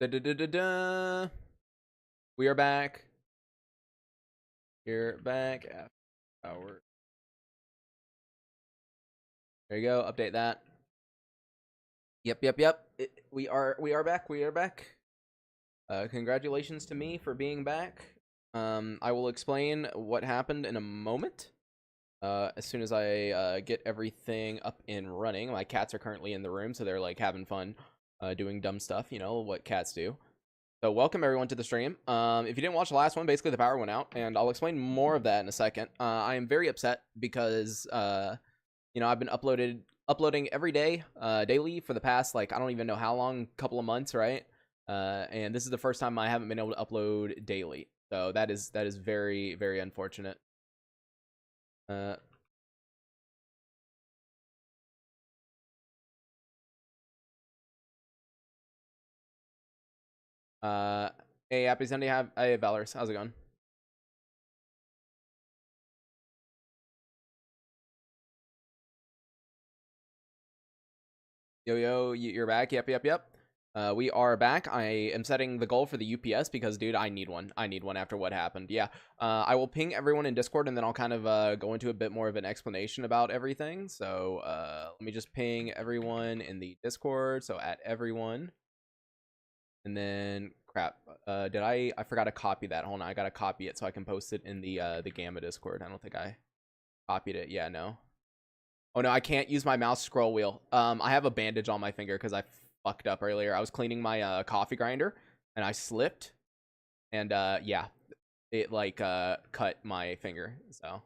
Da, da, da, da, da. We are back. We're back after hours. There you go. Update that. Yep. We are back. We are back. Congratulations to me for being back. I will explain what happened in a moment. As soon as I get everything up and running. My cats are currently in the room, so they're like having fun, doing dumb stuff. You know what cats do. So welcome everyone to the stream. If you didn't watch the last one, basically the power went out, and I'll explain more of that in a second. I am very upset because you know, I've been uploading every day, daily for the past, like, I don't even know how long, couple of months, right? And this is the first time I haven't been able to upload daily. So that is very, very unfortunate. Hey, happy Sunday. Hey, Valorous, how's it going? Yo, you're back. Yep. We are back. I am setting the goal for the UPS because, dude, I need one. I need one after what happened. Yeah. I will ping everyone in Discord, and then I'll kind of go into a bit more of an explanation about everything. So let me just ping everyone in the Discord. So at everyone. And then, crap. I forgot to copy that. Hold on. I got to copy it so I can post it in the Gamma Discord. I don't think I copied it. Yeah, no. Oh no, I can't use my mouse scroll wheel. I have a bandage on my finger because I fucked up earlier. I was cleaning my coffee grinder and I slipped, and yeah, it like cut my finger. So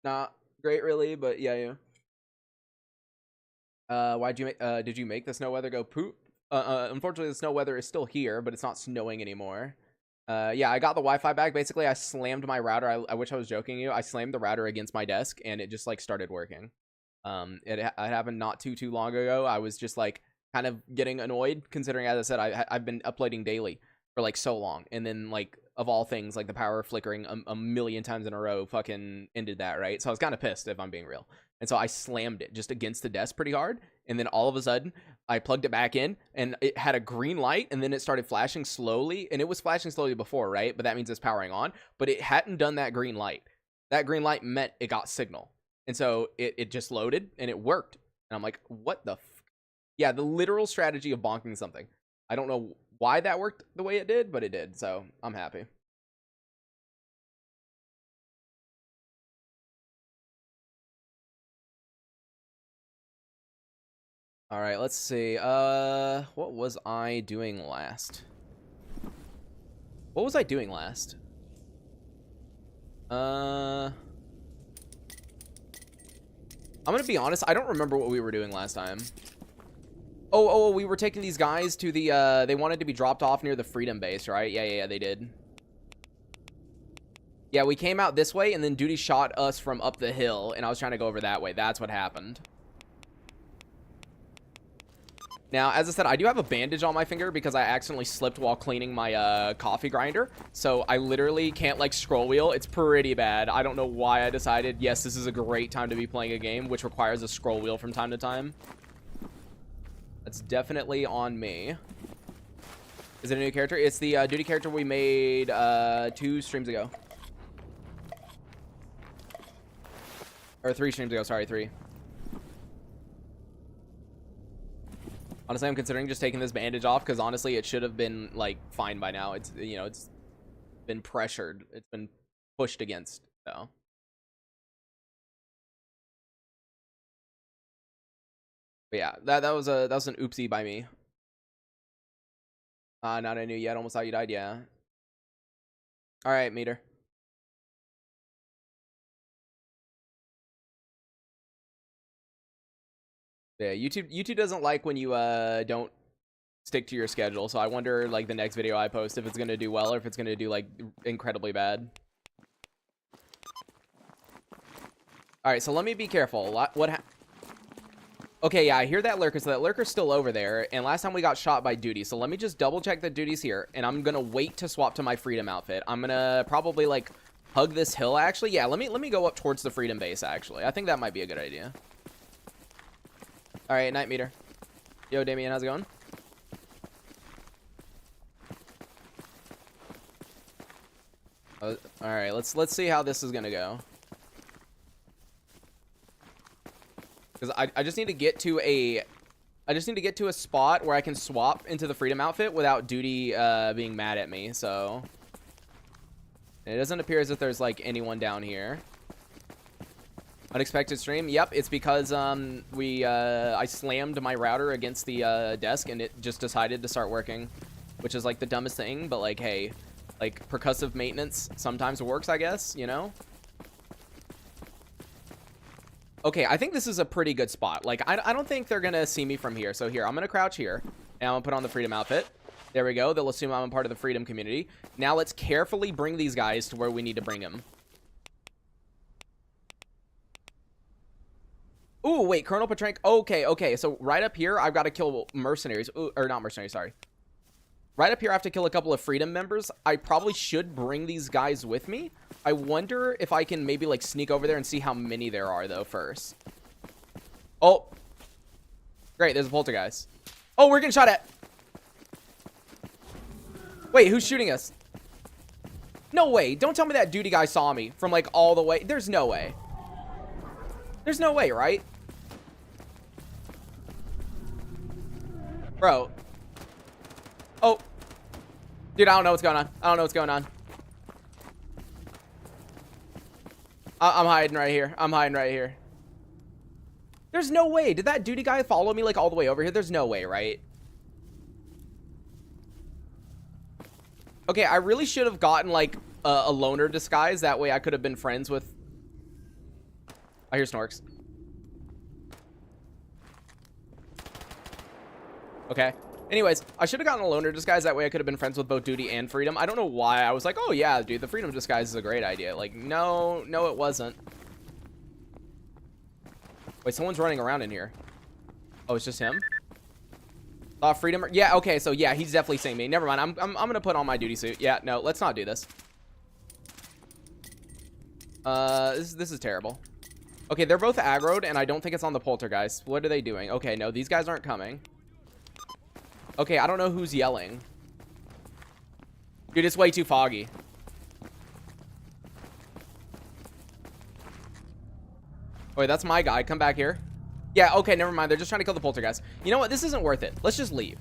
not great, really, but yeah. Why'd you make? Did you make the snow weather go poop? Unfortunately, the snow weather is still here, but it's not snowing anymore. Yeah, I got the Wi-Fi back. Basically, I slammed my router. I wish I was joking you. I slammed the router against my desk, and it just like started working. It happened not too long ago. I was just like kind of getting annoyed, considering, as I said, I've been uploading daily for like so long, and then like of all things, like the power flickering a million times in a row fucking ended that, right? So I was kind of pissed, if I'm being real. And so I slammed it just against the desk pretty hard, and then all of a sudden I plugged it back in, and it had a green light, and then it started flashing slowly, and it was flashing slowly before, right? But that means it's powering on, but it hadn't done that green light. That green light meant it got signal, and so it just loaded, and it worked. And I'm like, what the yeah, the literal strategy of bonking something. I don't know why that worked the way it did, but it did, so I'm happy. All right, let's see. What was I doing last? What was I doing last? I'm gonna be honest, I don't remember what we were doing last time. Oh, we were taking these guys to the, they wanted to be dropped off near the Freedom Base, right? Yeah, they did. Yeah, we came out this way, and then Duty shot us from up the hill, and I was trying to go over that way. That's what happened. Now, as I said, I do have a bandage on my finger because I accidentally slipped while cleaning my coffee grinder. So I literally can't, like, scroll wheel. It's pretty bad. I don't know why I decided, yes, this is a great time to be playing a game, which requires a scroll wheel from time to time. That's definitely on me. Is it a new character? It's the Duty character we made 2 streams ago. Or 3 streams ago, sorry, 3. Honestly, I'm considering just taking this bandage off because honestly, it should have been like fine by now. It's, you know, it's been pressured. It's been pushed against. So. But yeah, that was an oopsie by me. Not I knew yet. Almost thought you died. Yeah. All right, meter. Yeah, YouTube doesn't like when you don't stick to your schedule. So I wonder, like, the next video I post, if it's gonna do well or if it's gonna do like incredibly bad. All right, so let me be careful. Okay, yeah, I hear that lurker. So that lurker's still over there, and last time we got shot by Duty. So let me just double check that Duty's here, and I'm gonna wait to swap to my Freedom outfit. I'm gonna probably like hug this hill. Actually, yeah, let me go up towards the Freedom base. Actually, I think that might be a good idea. All right, night meter. Yo, Damien, how's it going? All right, let's see how this is gonna go. Because I just need to get to a spot where I can swap into the freedom outfit without Duty being mad at me. So it doesn't appear as if there's like anyone down here. Unexpected stream. Yep, it's because I slammed my router against the desk and it just decided to start working, which is like the dumbest thing, but like, hey, like percussive maintenance sometimes works, I guess, you know. Okay, I think this is a pretty good spot. Like, I don't think they're gonna see me from here. So here, I'm gonna crouch here and I'm gonna put on the freedom outfit. There we go. They'll assume I'm a part of the freedom community. Now let's carefully bring these guys to where we need to bring them. Ooh, wait, Colonel Petrank. Okay. So right up here, I've got to kill mercenaries. Ooh, or not mercenaries, sorry. Right up here, I have to kill a couple of freedom members. I probably should bring these guys with me. I wonder if I can maybe, like, sneak over there and see how many there are, though, first. Oh. Great, there's a poltergeist. Oh, we're getting shot at. Wait, who's shooting us? No way. Don't tell me that duty guy saw me from, like, all the way. There's no way. There's no way, right? Bro. Oh. Dude, I don't know what's going on. I don't know what's going on. I'm hiding right here. I'm hiding right here. There's no way. Did that duty guy follow me, like, all the way over here? There's no way, right? Okay, I really should have gotten, like, a loner disguise. That way I could have been friends with... I hear Snorks. Okay. Anyways, I should have gotten a loner disguise. That way I could have been friends with both Duty and Freedom. I don't know why. I was like, oh, yeah, dude, the Freedom disguise is a great idea. Like, no, it wasn't. Wait, someone's running around in here. Oh, it's just him? Freedom. Yeah, okay, so, yeah, he's definitely seeing me. Never mind. I'm going to put on my duty suit. Yeah, no, let's not do this. This is terrible. Okay, they're both aggroed, and I don't think it's on the poltergeist. What are they doing? Okay, no, these guys aren't coming. Okay, I don't know who's yelling. Dude, it's way too foggy. Wait, that's my guy. Come back here. Yeah, okay, never mind. They're just trying to kill the poltergeist. You know what? This isn't worth it. Let's just leave.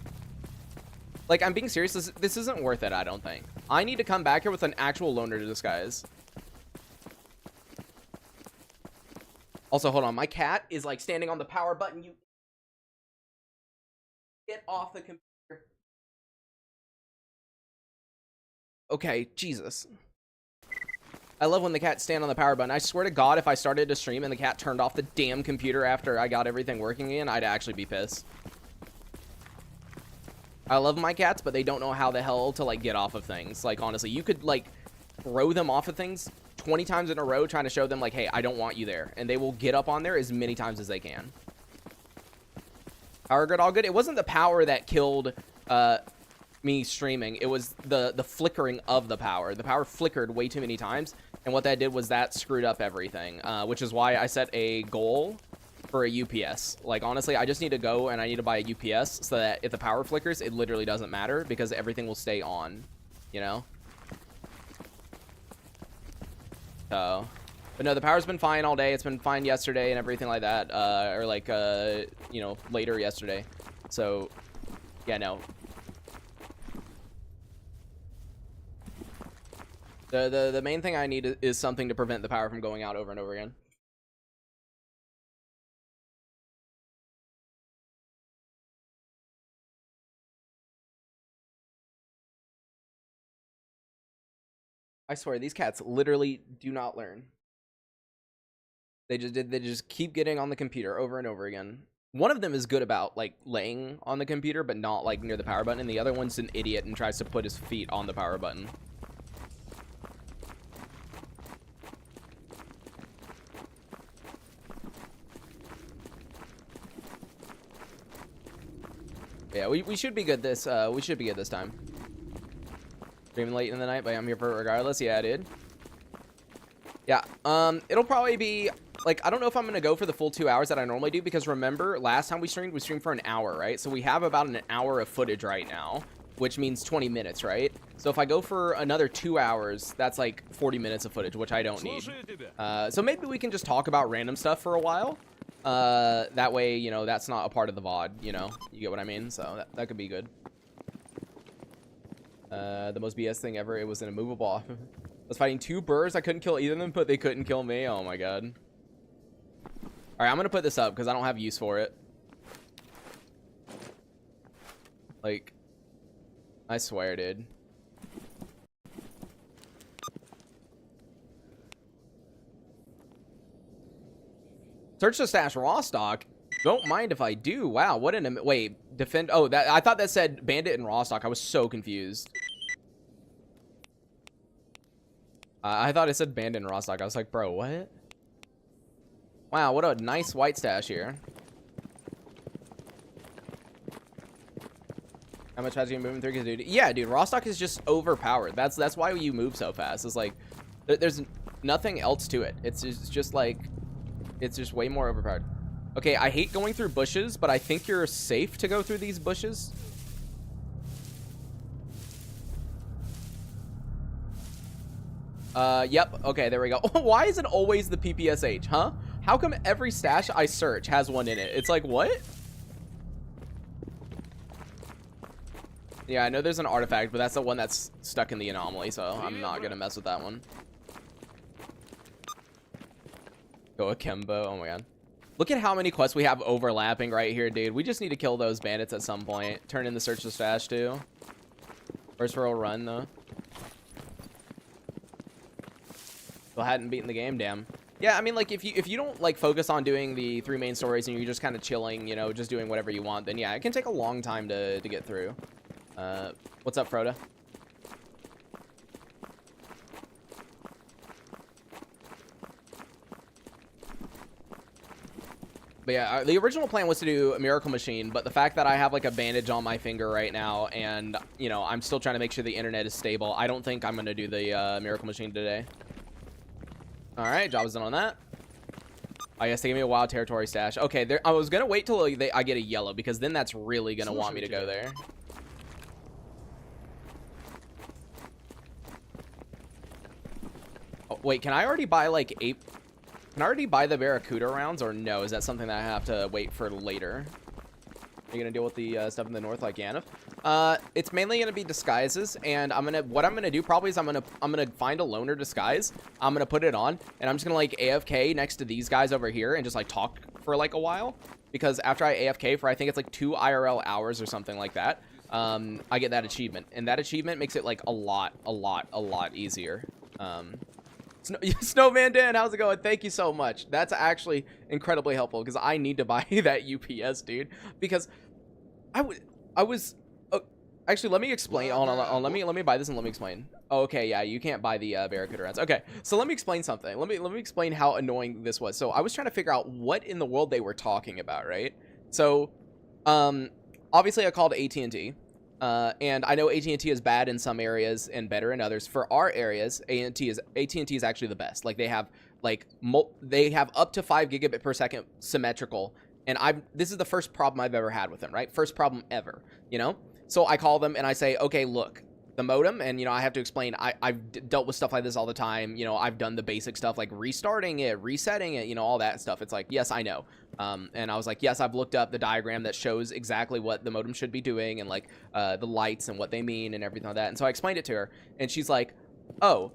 Like, I'm being serious. This isn't worth it, I don't think. I need to come back here with an actual loner disguise. Also, hold on. My cat is, like, standing on the power button. You get off the computer. Okay, Jesus. I love when the cats stand on the power button. I swear to God, if I started to stream and the cat turned off the damn computer after I got everything working again, I'd actually be pissed. I love my cats, but they don't know how the hell to, like, get off of things. Like, honestly, you could, like, throw them off of things 20 times in a row trying to show them, like, hey, I don't want you there. And they will get up on there as many times as they can. Power grid all good. It wasn't the power that killed me streaming. It was the flickering of the power. The power flickered way too many times. And what that did was that screwed up everything. Which is why I set a goal for a UPS. Like, honestly, I just need to go and I need to buy a UPS so that if the power flickers, it literally doesn't matter because everything will stay on. You know? So, but no, the power's been fine all day. It's been fine yesterday and everything like that. Or like, you know, later yesterday. So, yeah, no. The main thing I need is something to prevent the power from going out over and over again. I swear, these cats literally do not learn. They just keep getting on the computer over and over again. One of them is good about, like, laying on the computer, but not, like, near the power button. And the other one's an idiot and tries to put his feet on the power button. Yeah, we should be good this, we should be good this time. Streaming late in the night, but I'm here for it regardless. Yeah, dude. Yeah, It'll probably be like, I don't know if I'm gonna go for the full 2 hours that I normally do, because remember last time we streamed for an hour, right? So we have about an hour of footage right now, which means 20 minutes, right? So if I go for another 2 hours, that's like 40 minutes of footage, which I don't need. So maybe we can just talk about random stuff for a while. That way, you know, that's not a part of the VOD, you know? You get what I mean? So that could be good. The most BS thing ever, it was an immovable. I was fighting 2 birds. I couldn't kill either of them, but they couldn't kill me. Oh my god. All right, I'm gonna put this up because I don't have use for it. Like, I swear, dude. Search the stash raw stock. Don't mind if I do. Wow, what an wait. Defend. Oh, that I thought that said bandit and raw stock. I was so confused. I thought it said bandit and raw stock. I was like, bro, what? Wow, what a nice white stash here. How much faster you moving through? Dude, yeah, dude, raw stock is just overpowered. That's why you move so fast. It's like there's nothing else to it. It's just like it's just way more overpowered. Okay, I hate going through bushes, but I think you're safe to go through these bushes. Yep. Okay, there we go. Why is it always the PPSH, huh? How come every stash I search has one in it? It's like, what? Yeah, I know there's an artifact, but that's the one that's stuck in the anomaly, so I'm not gonna mess with that one. Go akimbo. Oh my god. Look at how many quests we have overlapping right here, dude. We just need to kill those bandits at some point. Turn in the search the stash too. First roll run though. Still hadn't beaten the game, damn. Yeah, I mean, like, if you don't like focus on doing the 3 main stories and you're just kind of chilling, you know, just doing whatever you want, then yeah, it can take a long time to get through. What's up, Frodo? But yeah, the original plan was to do a miracle machine, but the fact that I have like a bandage on my finger right now and, you know, I'm still trying to make sure the internet is stable, I don't think I'm going to do the miracle machine today. All right, job is done on that. I guess they gave me a wild territory stash. Okay, I was going to wait till I get a yellow, because then that's really going to want me to go there. Oh, wait, can I already buy like 8? Can I already buy the Barracuda rounds, or no? Is that something that I have to wait for later? Are you gonna deal with the stuff in the north like Yanov? It's mainly gonna be disguises, and what I'm gonna do probably is I'm gonna find a loner disguise. I'm gonna put it on, and I'm just gonna like AFK next to these guys over here and just like talk for like a while, because after I AFK for I think it's like 2 IRL hours or something like that, I get that achievement, and that achievement makes it like a lot easier. Snowman Dan, how's it going? Thank you so much. That's actually incredibly helpful, because I need to buy that UPS, dude. Because I was actually, let me explain. Hold on, let me buy this and let me explain. Oh, okay, yeah, you can't buy the Barracuda rounds. Okay, so let me explain something. Let me explain how annoying this was. So I was trying to figure out what in the world they were talking about, right? So, obviously I called AT&T. And I know AT&T is bad in some areas and better in others. For our areas, AT&T is actually the best. Like they have up to 5 gigabit per second symmetrical. And this is the first problem I've ever had with them, right? First problem ever, you know? So I call them and I say, okay, look, the modem, and, you know, I have to explain, I've dealt with stuff like this all the time. You know, I've done the basic stuff like restarting it, resetting it, you know, all that stuff. It's like, yes, I know. And I was like, yes, I've looked up the diagram that shows exactly what the modem should be doing, and like the lights and what they mean and everything like that. And so I explained it to her, and she's like, oh,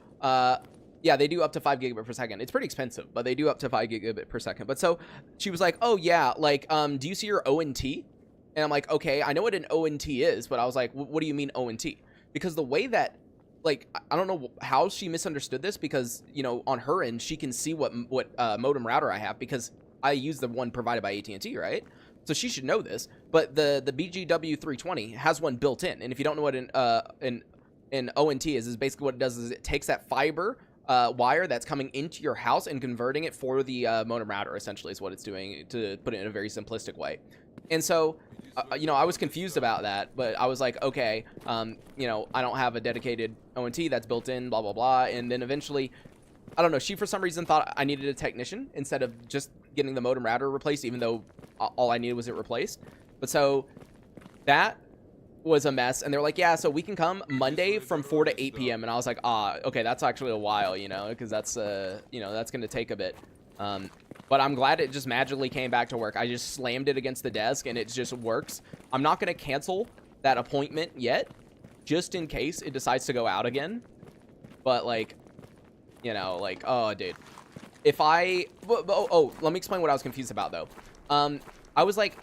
yeah, they do up to 5 gigabit per second. It's pretty expensive, but they do up to 5 gigabit per second. But so she was like, oh yeah, like, do you see your ONT? And I'm like, okay, I know what an ONT is, but I was like, what do you mean ONT? Because the way that, like, I don't know how she misunderstood this, because, you know, on her end, she can see what modem router I have, because I use the one provided by AT&T, right? So she should know this. But the BGW 320 has one built in, and if you don't know what an ONT is basically what it does is it takes that fiber wire that's coming into your house and converting it for the modem router. Essentially, is what it's doing, to put it in a very simplistic way. And so, you know, I was confused about that, but I was like, okay, you know, I don't have a dedicated ONT that's built in, blah, blah, blah. And then eventually I don't know. She, for some reason, thought I needed a technician instead of just getting the modem router replaced, even though all I needed was it replaced. But so that was a mess. And they're like, yeah, so we can come Monday from 4 to 8 p.m. And I was like, okay, that's actually a while, you know, because that's, you know, that's going to take a bit. But I'm glad it just magically came back to work. I just slammed it against the desk and it just works. I'm not going to cancel that appointment yet, just in case it decides to go out again. But like, you know, like, oh, dude, if I, let me explain what I was confused about though. I was like,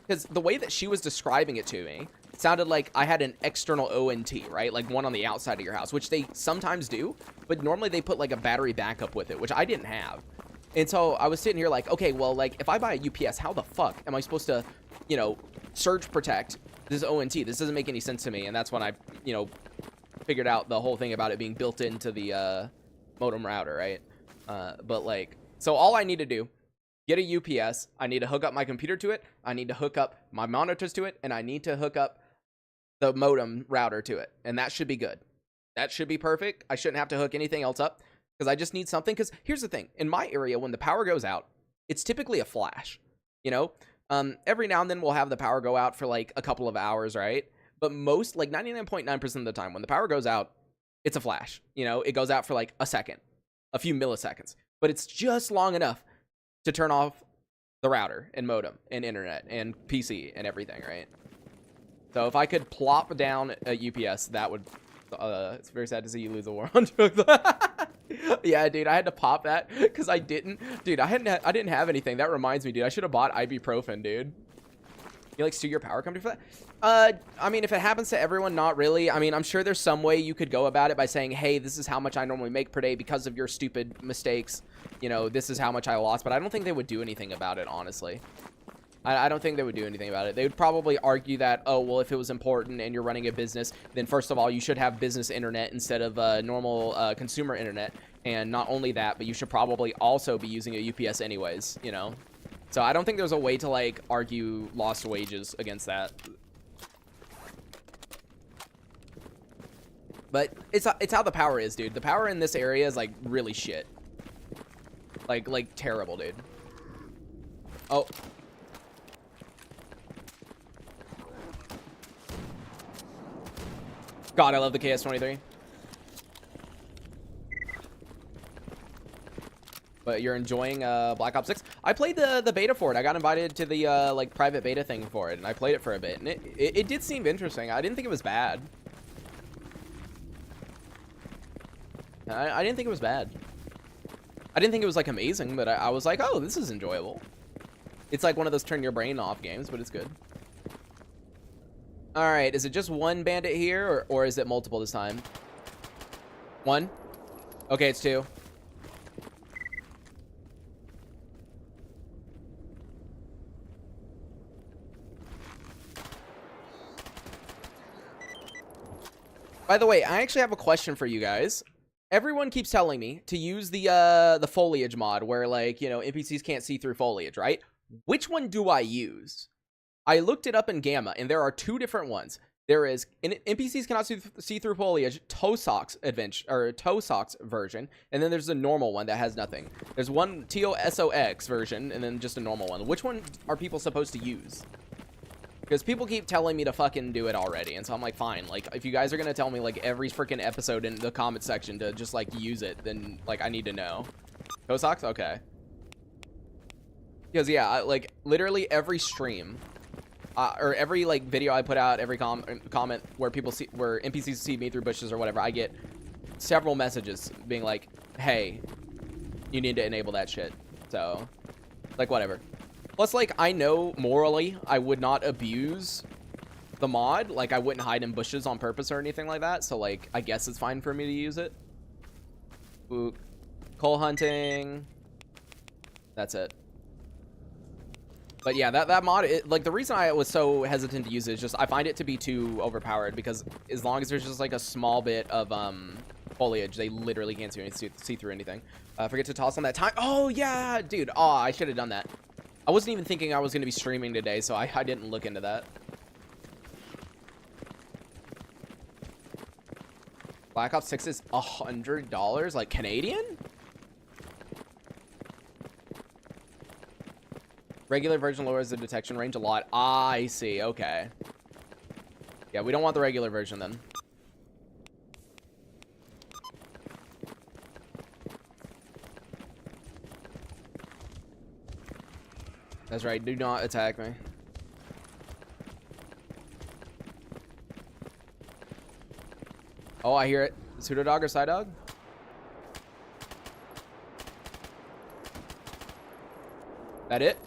because the way that she was describing it to me sounded like I had an external ONT, right? Like one on the outside of your house, which they sometimes do, but normally they put like a battery backup with it, which I didn't have. And so I was sitting here like, okay, well, like if I buy a UPS, how the fuck am I supposed to, you know, surge protect this ONT? This doesn't make any sense to me. And that's when I, you know, figured out the whole thing about it being built into the modem router, right? But like, so all I need to do, get a UPS, I need to hook up my computer to it, I need to hook up my monitors to it, and I need to hook up the modem router to it. And that should be good. That should be perfect. I shouldn't have to hook anything else up. Because I just need something. Because here's the thing. In my area, when the power goes out, it's typically a flash. You know? Every now and then we'll have the power go out for like a couple of hours, right? But most, like 99.9% of the time, when the power goes out, it's a flash. You know? It goes out for like a second. A few milliseconds. But it's just long enough to turn off the router and modem and internet and PC and everything, right? So if I could plop down a UPS, that would... it's very sad to see you lose a war on drugs. Yeah, dude, I had to pop that because I didn't. Dude, I didn't have anything. That reminds me, dude. I should have bought ibuprofen, dude. You like sue your power company for that? I mean, if it happens to everyone, not really. I mean, I'm sure there's some way you could go about it by saying, hey, this is how much I normally make per day because of your stupid mistakes. You know, this is how much I lost. But I don't think they would do anything about it, honestly. I don't think they would do anything about it. They would probably argue that, oh, well, if it was important and you're running a business, then first of all, you should have business internet instead of normal consumer internet. And not only that, but you should probably also be using a UPS anyways, you know? So I don't think there's a way to, like, argue lost wages against that. But it's how the power is, dude. The power in this area is, like, really shit. Like terrible, dude. Oh. God, I love the KS-23. But you're enjoying Black Ops 6? I played the beta for it. I got invited to the like private beta thing for it, and I played it for a bit, and it did seem interesting. I didn't think it was bad. I didn't think it was bad. I didn't think it was like amazing, but I was like, oh, this is enjoyable. It's like one of those turn your brain off games, but it's good. All right, is it just one bandit here, or is it multiple this time? One? Okay, it's two. By the way, I actually have a question for you guys. Everyone keeps telling me to use the foliage mod where, like, you know, NPCs can't see through foliage, right? Which one do I use? I looked it up in Gamma, and there are two different ones. There is NPCs cannot see through foliage, Tosok's adventure or Tosok's version, and then there's a normal one that has nothing. There's one TOSOX version, and then just a normal one. Which one are people supposed to use? Because people keep telling me to fucking do it already, and so I'm like, fine. Like, if you guys are gonna tell me like every freaking episode in the comment section to just like use it, then like I need to know. Tosok's? Okay. Because yeah, like literally every stream. Or every like video I put out, every comment where people see, where NPCs see me through bushes or whatever, I get several messages being like, hey, you need to enable that shit. So, like, whatever. Plus, like, I know morally I would not abuse the mod. Like, I wouldn't hide in bushes on purpose or anything like that. So, like, I guess it's fine for me to use it. Ooh. Coal hunting. That's it. But yeah, that mod, like the reason I was so hesitant to use it is just I find it to be too overpowered because as long as there's just like a small bit of foliage, they literally can't see through anything. Forget to toss on that time. Oh yeah, dude. Oh, I should have done that. I wasn't even thinking I was going to be streaming today, so I didn't look into that. Black Ops 6 is $100, like Canadian? Regular version lowers the detection range a lot. Ah, I see. Okay. Yeah, we don't want the regular version then. That's right. Do not attack me. Oh, I hear it. Pseudo dog or side dog? That it?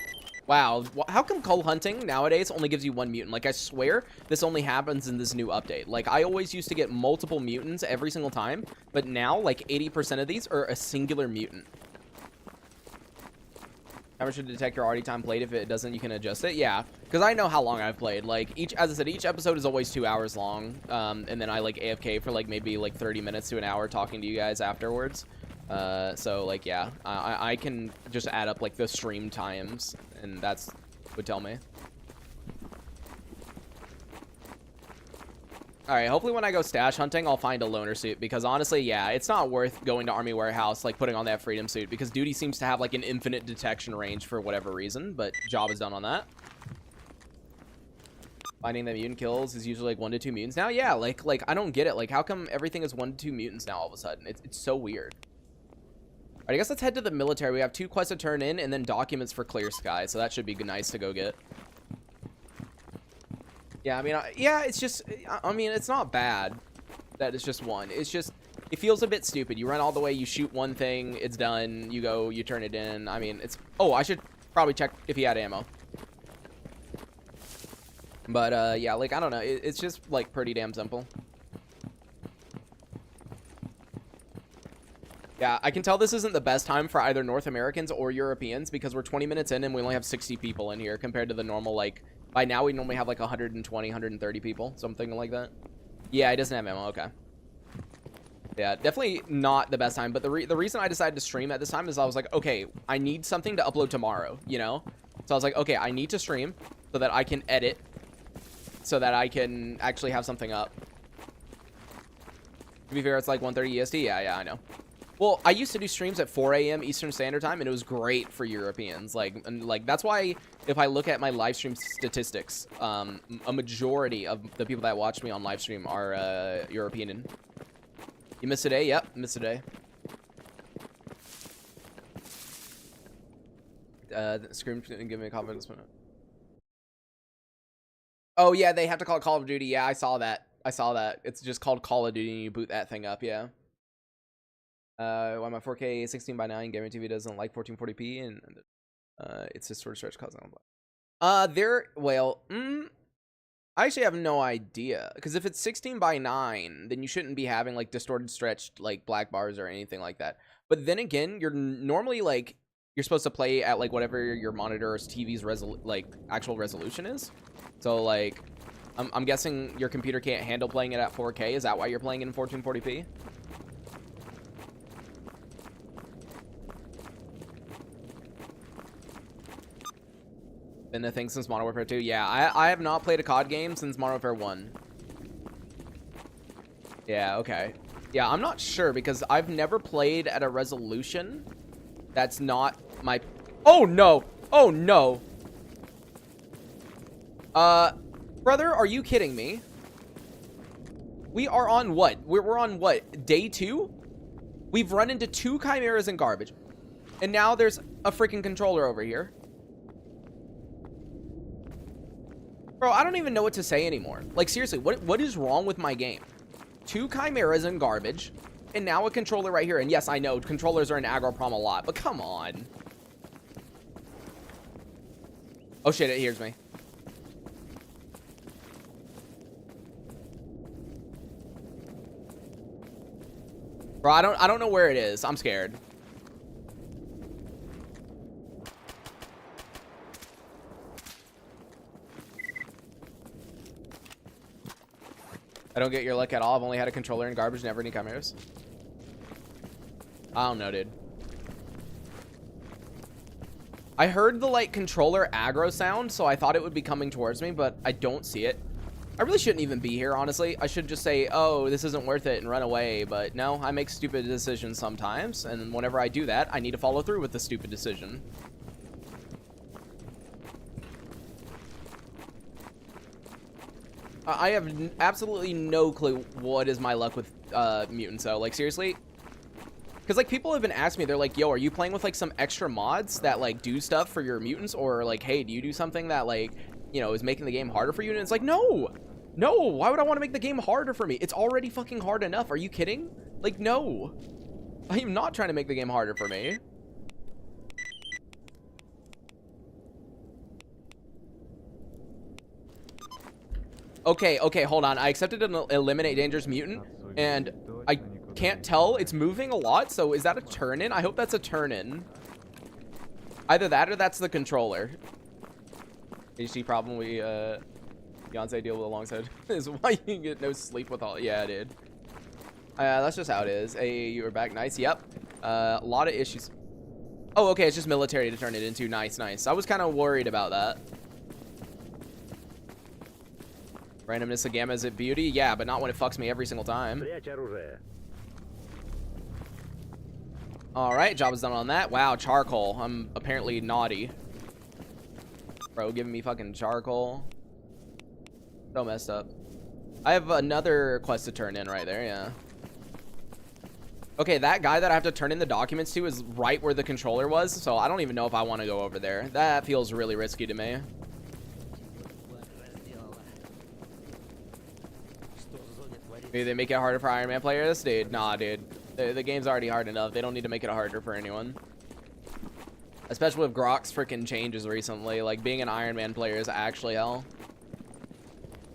Wow. How come cull hunting nowadays only gives you one mutant? Like, I swear this only happens in this new update. Like, I always used to get multiple mutants every single time, but now, like, 80% of these are a singular mutant. How much should detect your already time played? If it doesn't, you can adjust it. Yeah, because I know how long I've played. Like, as I said, each episode is always 2 hours long. And then I, like, AFK for, like, maybe, like, 30 minutes to an hour talking to you guys afterwards. So, like, yeah, I can just add up, like, the stream times, and that's would tell me. Alright, hopefully when I go stash hunting, I'll find a loner suit, because honestly, yeah, it's not worth going to Army Warehouse, like, putting on that freedom suit, because Duty seems to have, like, an infinite detection range for whatever reason, but job is done on that. Finding that mutant kills is usually, like, 1 to 2 mutants now. Yeah, like, I don't get it. Like, how come everything is 1 to 2 mutants now all of a sudden? It's so weird. Alright, I guess let's head to the military. We have 2 quests to turn in, and then documents for Clear Sky, so that should be nice to go get. Yeah, I mean, yeah, it's just, I mean, it's not bad that it's just 1. It's just, it feels a bit stupid. You run all the way, you shoot one thing, it's done, you go, you turn it in. I mean, it's, oh, I should probably check if he had ammo. But, yeah, like, I don't know. It's just, like, pretty damn simple. Yeah, I can tell this isn't the best time for either North Americans or Europeans, because we're 20 minutes in and we only have 60 people in here compared to the normal, like, by now we normally have like 120, 130 people, something like that. Yeah, he doesn't have ammo. Okay. Yeah, definitely not the best time, but the reason I decided to stream at this time is I was like, okay, I need something to upload tomorrow, you know? So I was like, okay, I need to stream so that I can edit, so that I can actually have something up. To be fair, it's like 1:30 EST. Yeah, I know. Well, I used to do streams at 4 a.m. Eastern Standard Time, and it was great for Europeans. Like, that's why if I look at my live stream statistics, a majority of the people that watch me on live stream are European. You missed a day? Yep, missed a day. Scream didn't give me a confidence. Oh yeah, they have to call it Call of Duty. Yeah, I saw that. It's just called Call of Duty, and you boot that thing up. Yeah. Why my 4K 16:9 gaming TV doesn't like 1440p, and it's just sort of stretch causing. Well, I actually have no idea, because if it's 16:9, then you shouldn't be having like distorted, stretched like black bars or anything like that. But then again, you're normally like you're supposed to play at like whatever your monitor's TV's actual resolution is. So like, I'm guessing your computer can't handle playing it at 4K. Is that why you're playing it in 1440p? Been a thing since Modern Warfare 2. Yeah, I have not played a COD game since Modern Warfare 1. Yeah, okay. Yeah, I'm not sure, because I've never played at a resolution that's not my... Oh, no! Oh, no! Brother, are you kidding me? We are on what? We're on what? Day 2? We've run into 2 chimeras and garbage. And now there's a freaking controller over here. Bro, I don't even know what to say anymore. Like, seriously, what is wrong with my game? 2 chimeras and garbage, and now a controller right here. And yes, I know controllers are an aggro problem a lot, but come on. Oh shit, it hears me. Bro, I don't know where it is. I'm scared. I don't get your luck at all. I've only had a controller and garbage, never any chimeras. I don't know, dude. I heard the, like, controller aggro sound, so I thought it would be coming towards me, but I don't see it. I really shouldn't even be here, honestly. I should just say, oh, this isn't worth it, and run away. But no, I make stupid decisions sometimes, and whenever I do that, I need to follow through with the stupid decision. I have absolutely no clue what is my luck with mutants though. Like seriously, because like people have been asking me, they're like, yo, are you playing with like some extra mods that like do stuff for your mutants, or like, hey, do you do something that like, you know, is making the game harder for you? And it's like, no, why would I want to make the game harder for me? It's already fucking hard enough. Are you kidding? Like, no, I am not trying to make the game harder for me. Okay, hold on. I accepted an eliminate dangerous mutant, and I can't tell. It's moving a lot, so is that a turn-in? I hope that's a turn-in. Either that or that's the controller. HD problem we, Beyonce deal with alongside is why you get no sleep with all. Yeah, dude. That's just how it is. Hey, you were back. Nice. Yep. A lot of issues. Oh, okay. It's just military to turn it into. Nice. I was kind of worried about that. Randomness of gamma, is it beauty? Yeah, but not when it fucks me every single time. Alright, job is done on that. Wow, charcoal. I'm apparently naughty. Bro, giving me fucking charcoal. So messed up. I have another quest to turn in right there, yeah. Okay, that guy that I have to turn in the documents to is right where the controller was, so I don't even know if I want to go over there. That feels really risky to me. Maybe they make it harder for Iron Man players? Dude, nah, dude. The game's already hard enough. They don't need to make it harder for anyone. Especially with Grok's freaking changes recently. Like, being an Iron Man player is actually hell.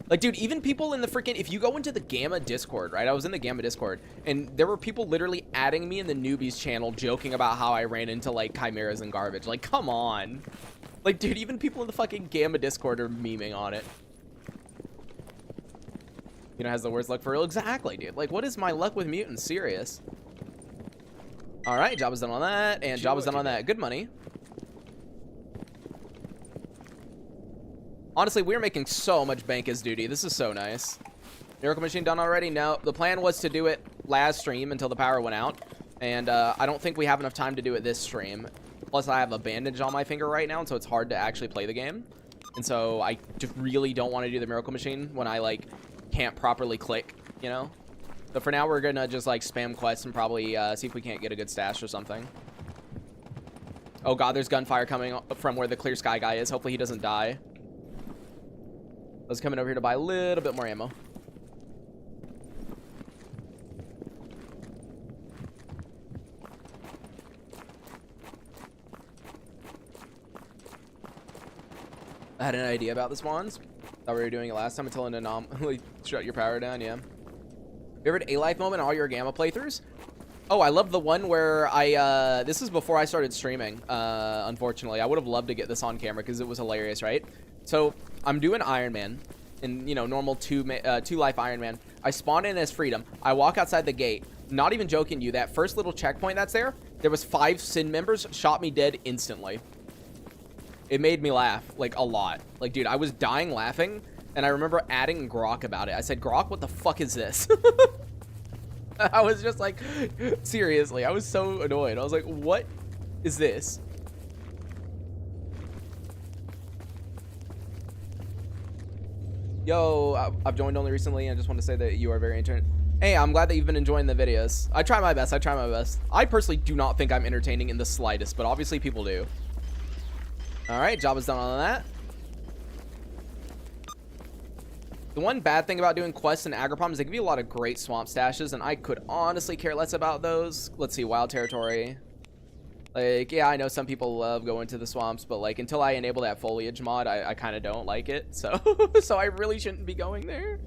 Like, dude, even people in the freaking... If you go into the Gamma Discord, right? I was in the Gamma Discord, and there were people literally adding me in the newbies channel joking about how I ran into, like, chimeras and garbage. Like, come on. Like, dude, even people in the fucking Gamma Discord are memeing on it. You know, has the worst luck for real. Exactly, dude. Like, what is my luck with mutants? Serious. All right, job is done on that, and job is done on that. Good money. Honestly, we're making so much bank as duty. This is so nice. Miracle Machine done already? No. The plan was to do it last stream until the power went out, and I don't think we have enough time to do it this stream. Plus, I have a bandage on my finger right now, so it's hard to actually play the game. And so I just really don't want to do the Miracle Machine when I, like, can't properly click, you know? So for now, we're gonna just like spam quests and probably see if we can't get a good stash or something. Oh god, there's gunfire coming from where the clear sky guy is. Hopefully he doesn't die. I was coming over here to buy a little bit more ammo. I had an idea about the spawns. Thought we were doing it last time until an anomaly shut your power down. Yeah. Favorite A-Life moment in all your Gamma playthroughs? Oh, I love the one where I this is before I started streaming. Unfortunately, I would have loved to get this on camera because it was hilarious, right? So I'm doing Iron Man, in, you know, normal two life Iron Man. I spawn in as Freedom. I walk outside the gate. Not even joking you. That first little checkpoint that's there was 5 Sin members, shot me dead instantly. It made me laugh, like, a lot. Like, dude, I was dying laughing, and I remember adding Grok about it. I said, Grok, what the fuck is this? I was just like, seriously, I was so annoyed. I was like, what is this? Yo, I've joined only recently, and I just want to say that you are very entertaining. Hey, I'm glad that you've been enjoying the videos. I try my best. I personally do not think I'm entertaining in the slightest, but obviously people do. All right, job is done on that. The one bad thing about doing quests and Agroprom is they give you a lot of great swamp stashes, and I could honestly care less about those. Let's see, wild territory. Like, yeah, I know some people love going to the swamps, but like until I enable that foliage mod, I kind of don't like it. So, so I really shouldn't be going there.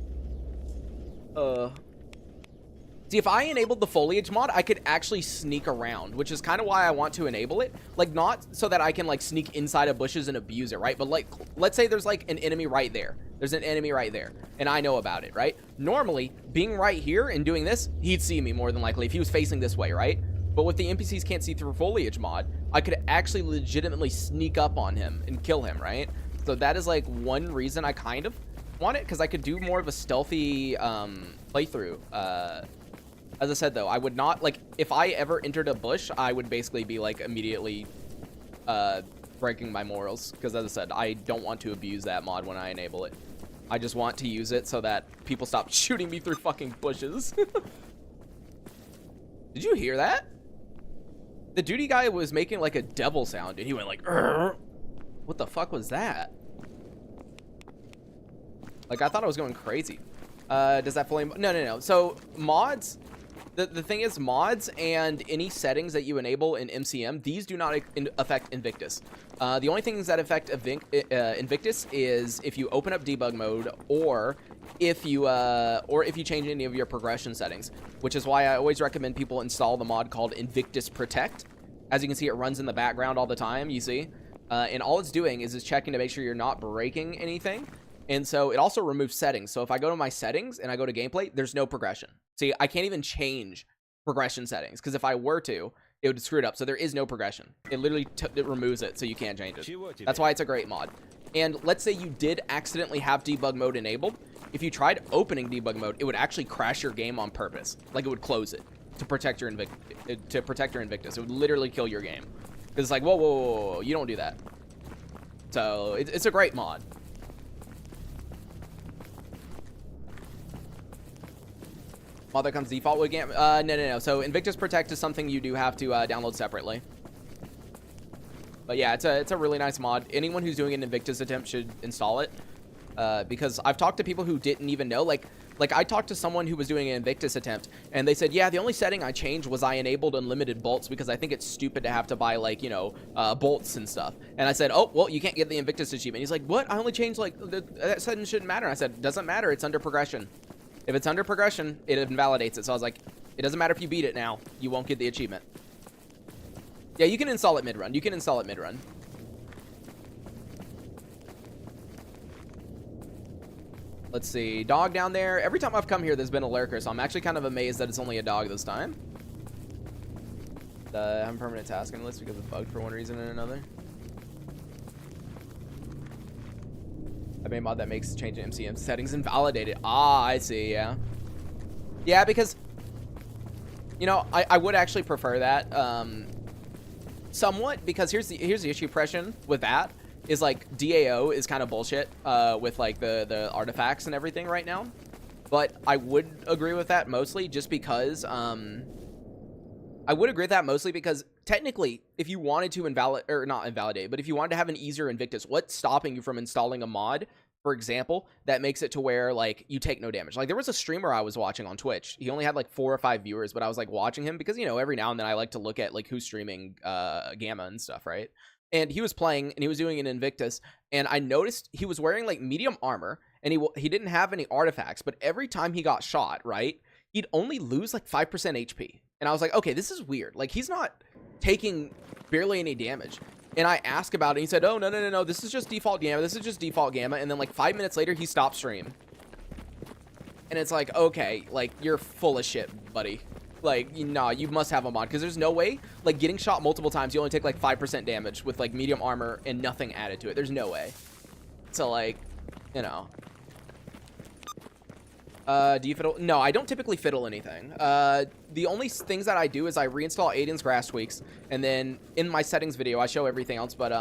See, if I enabled the foliage mod, I could actually sneak around, which is kind of why I want to enable it. Like, not so that I can, like, sneak inside of bushes and abuse it, right? But, like, let's say there's, like, an enemy right there. There's an enemy right there, and I know about it, right? Normally, being right here and doing this, he'd see me more than likely if he was facing this way, right? But with the NPCs can't see through foliage mod, I could actually legitimately sneak up on him and kill him, right? So that is, like, one reason I kind of want it, because I could do more of a stealthy playthrough. As I said, though, I would not, like, if I ever entered a bush, I would basically be, like, immediately breaking my morals. Because, as I said, I don't want to abuse that mod when I enable it. I just want to use it so that people stop shooting me through fucking bushes. Did you hear that? The duty guy was making like a devil sound, and he went like, "Urgh." What the fuck was that? Like, I thought I was going crazy. Does that fully... No. So, mods... The thing is, mods and any settings that you enable in MCM, these do not affect Invictus. The only things that affect Invictus is if you open up debug mode, or if you change any of your progression settings, which is why I always recommend people install the mod called Invictus Protect. As you can see, it runs in the background all the time, you see? And all it's doing is it's checking to make sure you're not breaking anything. And so it also removes settings. So if I go to my settings and I go to gameplay, there's no progression. See, I can't even change progression settings, because if I were to, it would screw it up. So there is no progression. It literally it removes it, so you can't change it. That's why it's a great mod. And let's say you did accidentally have debug mode enabled. If you tried opening debug mode, it would actually crash your game on purpose. Like, it would close it to protect your Invictus. It would literally kill your game. Because it's like, whoa, you don't do that. So it's a great mod. Mod that comes default with game. No. So Invictus Protect is something you do have to download separately. But yeah, it's a really nice mod. Anyone who's doing an Invictus attempt should install it. Because I've talked to people who didn't even know. Like I talked to someone who was doing an Invictus attempt, and they said, yeah, the only setting I changed was I enabled unlimited bolts, because I think it's stupid to have to buy, like, you know, bolts and stuff. And I said, oh, well, you can't get the Invictus achievement. He's like, what? I only changed, like, that setting shouldn't matter. I said, doesn't matter. It's under progression. If it's under progression, it invalidates it. So I was like, it doesn't matter if you beat it now. You won't get the achievement. Yeah, you can install it mid-run. Let's see. Dog down there. Every time I've come here, there's been a lurker, so I'm actually kind of amazed that it's only a dog this time. I have a permanent task on the list because it's bugged for one reason or another. I made a mod that makes changing MCM settings invalidated. Ah, I see, yeah. Yeah, because, you know, I would actually prefer that, somewhat, because here's the issue, Pression, with that, is, like, DAO is kind of bullshit, with, like, the artifacts and everything right now. But I would agree with that mostly just because, technically, if you wanted to not invalidate, but if you wanted to have an easier Invictus, what's stopping you from installing a mod, for example, that makes it to where, like, you take no damage? Like, there was a streamer I was watching on Twitch. He only had, like, 4 or 5 viewers, but I was, like, watching him because, you know, every now and then I like to look at, like, who's streaming Gamma and stuff, right? And he was playing, and he was doing an Invictus, and I noticed he was wearing, like, medium armor, and he didn't have any artifacts, but every time he got shot, right, he'd only lose, like, 5% HP. And I was like, okay, this is weird. Like, he's not taking barely any damage. And I asked about it, and he said, oh, no, this is just default Gamma. And then, like, 5 minutes later, he stopped stream. And it's like, okay, like, you're full of shit, buddy. Like, nah, you must have a mod, because there's no way, like, getting shot multiple times, you only take, like, 5% damage with, like, medium armor and nothing added to it. There's no way. So, like, you know. Do you fiddle? No, I don't typically fiddle anything. The only things that I do is I reinstall Aiden's grass tweaks, and then in my settings video, I show everything else, but,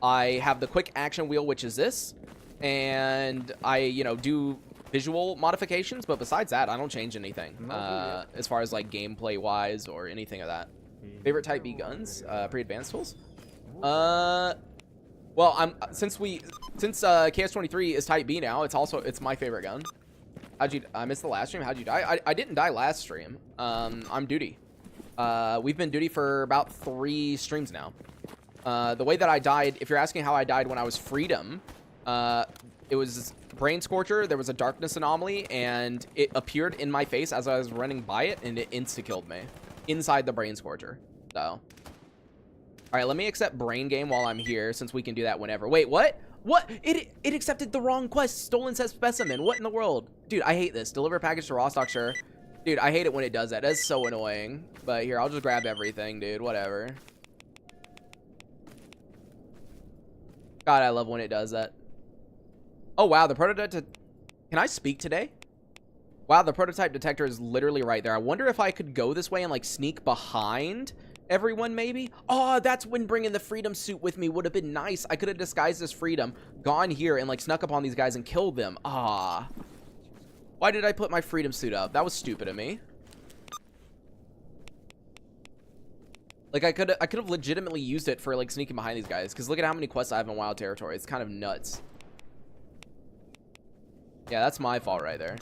I have the quick action wheel, which is this, and I, you know, do visual modifications, but besides that, I don't change anything, as far as, like, gameplay-wise or anything of that. Favorite Type B guns? Pre-advanced tools? Well, since KS23 is Type B now, it's my favorite gun. I missed the last stream. How'd you die? I didn't die last stream. I'm duty. We've been duty for about 3 streams now. The way that I died, if you're asking how I died when I was Freedom, it was Brain Scorcher. There was a darkness anomaly, and it appeared in my face as I was running by it, and it insta-killed me inside the Brain Scorcher. So, all right, let me accept Brain Game while I'm here, since we can do that whenever. Wait, what? What? It accepted the wrong quest. Stolen set specimen. What in the world? Dude, I hate this. Deliver package to Rostock, sure. Dude, I hate it when it does that. That's so annoying. But here, I'll just grab everything, dude. Whatever. God, I love when it does that. Oh, wow. The prototype... Can I speak today? Wow, the prototype detector is literally right there. I wonder if I could go this way and, like, sneak behind everyone, maybe? Oh, that's when bringing the freedom suit with me would have been nice. I could have disguised as freedom, gone here, and like snuck up on these guys and killed them. Ah. Why did I put my freedom suit up? That was stupid of me. Like, I could have legitimately used it for, like, sneaking behind these guys. Because look at how many quests I have in Wild Territory. It's kind of nuts. Yeah, that's my fault right there.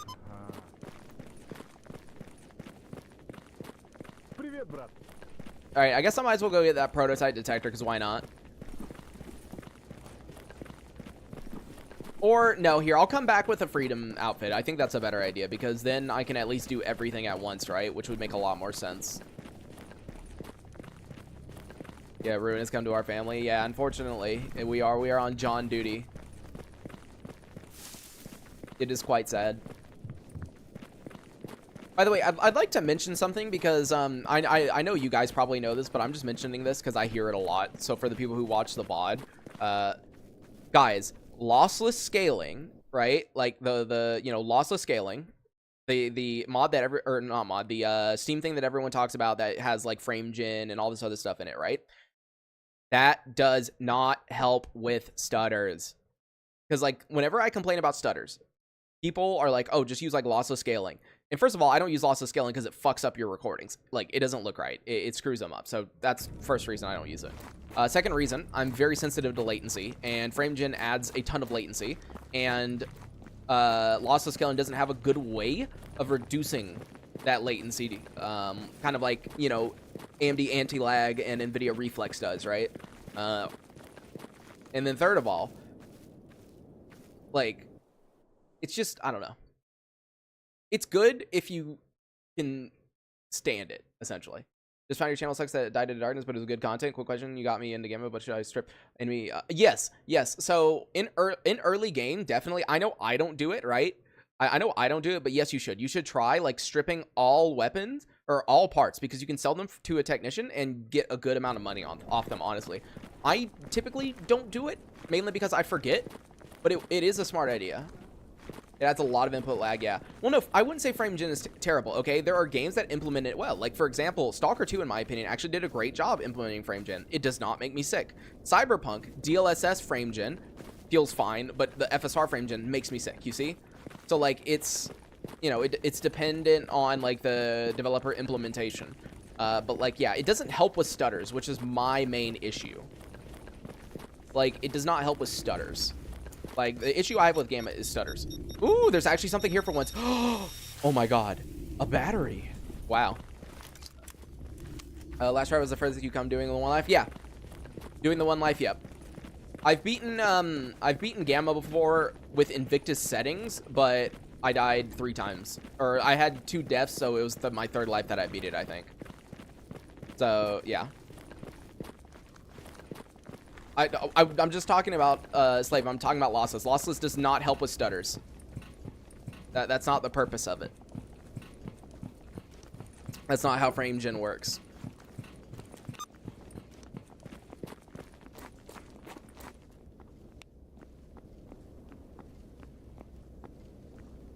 Alright, I guess I might as well go get that prototype detector, because why not? Or, no, here, I'll come back with a freedom outfit. I think that's a better idea, because then I can at least do everything at once, right? Which would make a lot more sense. Yeah, ruin has come to our family. Yeah, unfortunately, we are on John duty. It is quite sad. By the way, I'd like to mention something because I know you guys probably know this, but I'm just mentioning this because I hear it a lot. So for the people who watch the VOD, guys, lossless scaling, right? Like the you know, lossless scaling, the mod that the Steam thing that everyone talks about that has like frame gen and all this other stuff in it, right? That does not help with stutters. Because, like, whenever I complain about stutters, people are like, oh, just use, like, lossless scaling. And first of all, I don't use lossless scaling because it fucks up your recordings. Like, it doesn't look right. It screws them up. So that's first reason I don't use it. Second reason, I'm very sensitive to latency. And FrameGen adds a ton of latency. And lossless scaling doesn't have a good way of reducing that latency, kind of like, you know, AMD anti-lag and NVIDIA reflex does, right? And then third of all, like, it's just, I don't know. It's good if you can stand it, essentially. Just found your channel sucks that died in darkness, but it was good content. Quick question, you got me into game, but should I strip enemy? Yes. So in early game, definitely. I know I don't do it, right? I know I don't do it, but yes, you should. You should try, like, stripping all weapons or all parts because you can sell them to a technician and get a good amount of money off them, honestly. I typically don't do it, mainly because I forget, but it is a smart idea. It adds a lot of input lag, yeah. Well, no, I wouldn't say FrameGen is terrible, okay? There are games that implement it well. Like, for example, s.t.a.l.k.e.r 2, in my opinion, actually did a great job implementing FrameGen. It does not make me sick. Cyberpunk, DLSS FrameGen feels fine, but the FSR FrameGen makes me sick, you see? So, like, it's, you know, it's dependent on, like, the developer implementation. But, like, yeah, it doesn't help with stutters, which is my main issue. Like, it does not help with stutters. Like, the issue I have with Gamma is stutters. Ooh, there's actually something here for once. Oh my god. A battery. Wow. Last try was the furthest you come doing the one life? Yeah. Doing the one life, yep. I've beaten Gamma before with Invictus settings, but I died 3 times. Or I had 2 deaths, so it was my 3rd life that I beat it, I think. So, yeah. I'm just talking about Slave. I'm talking about lossless. Lossless does not help with stutters. That's not the purpose of it. That's not how FrameGen works.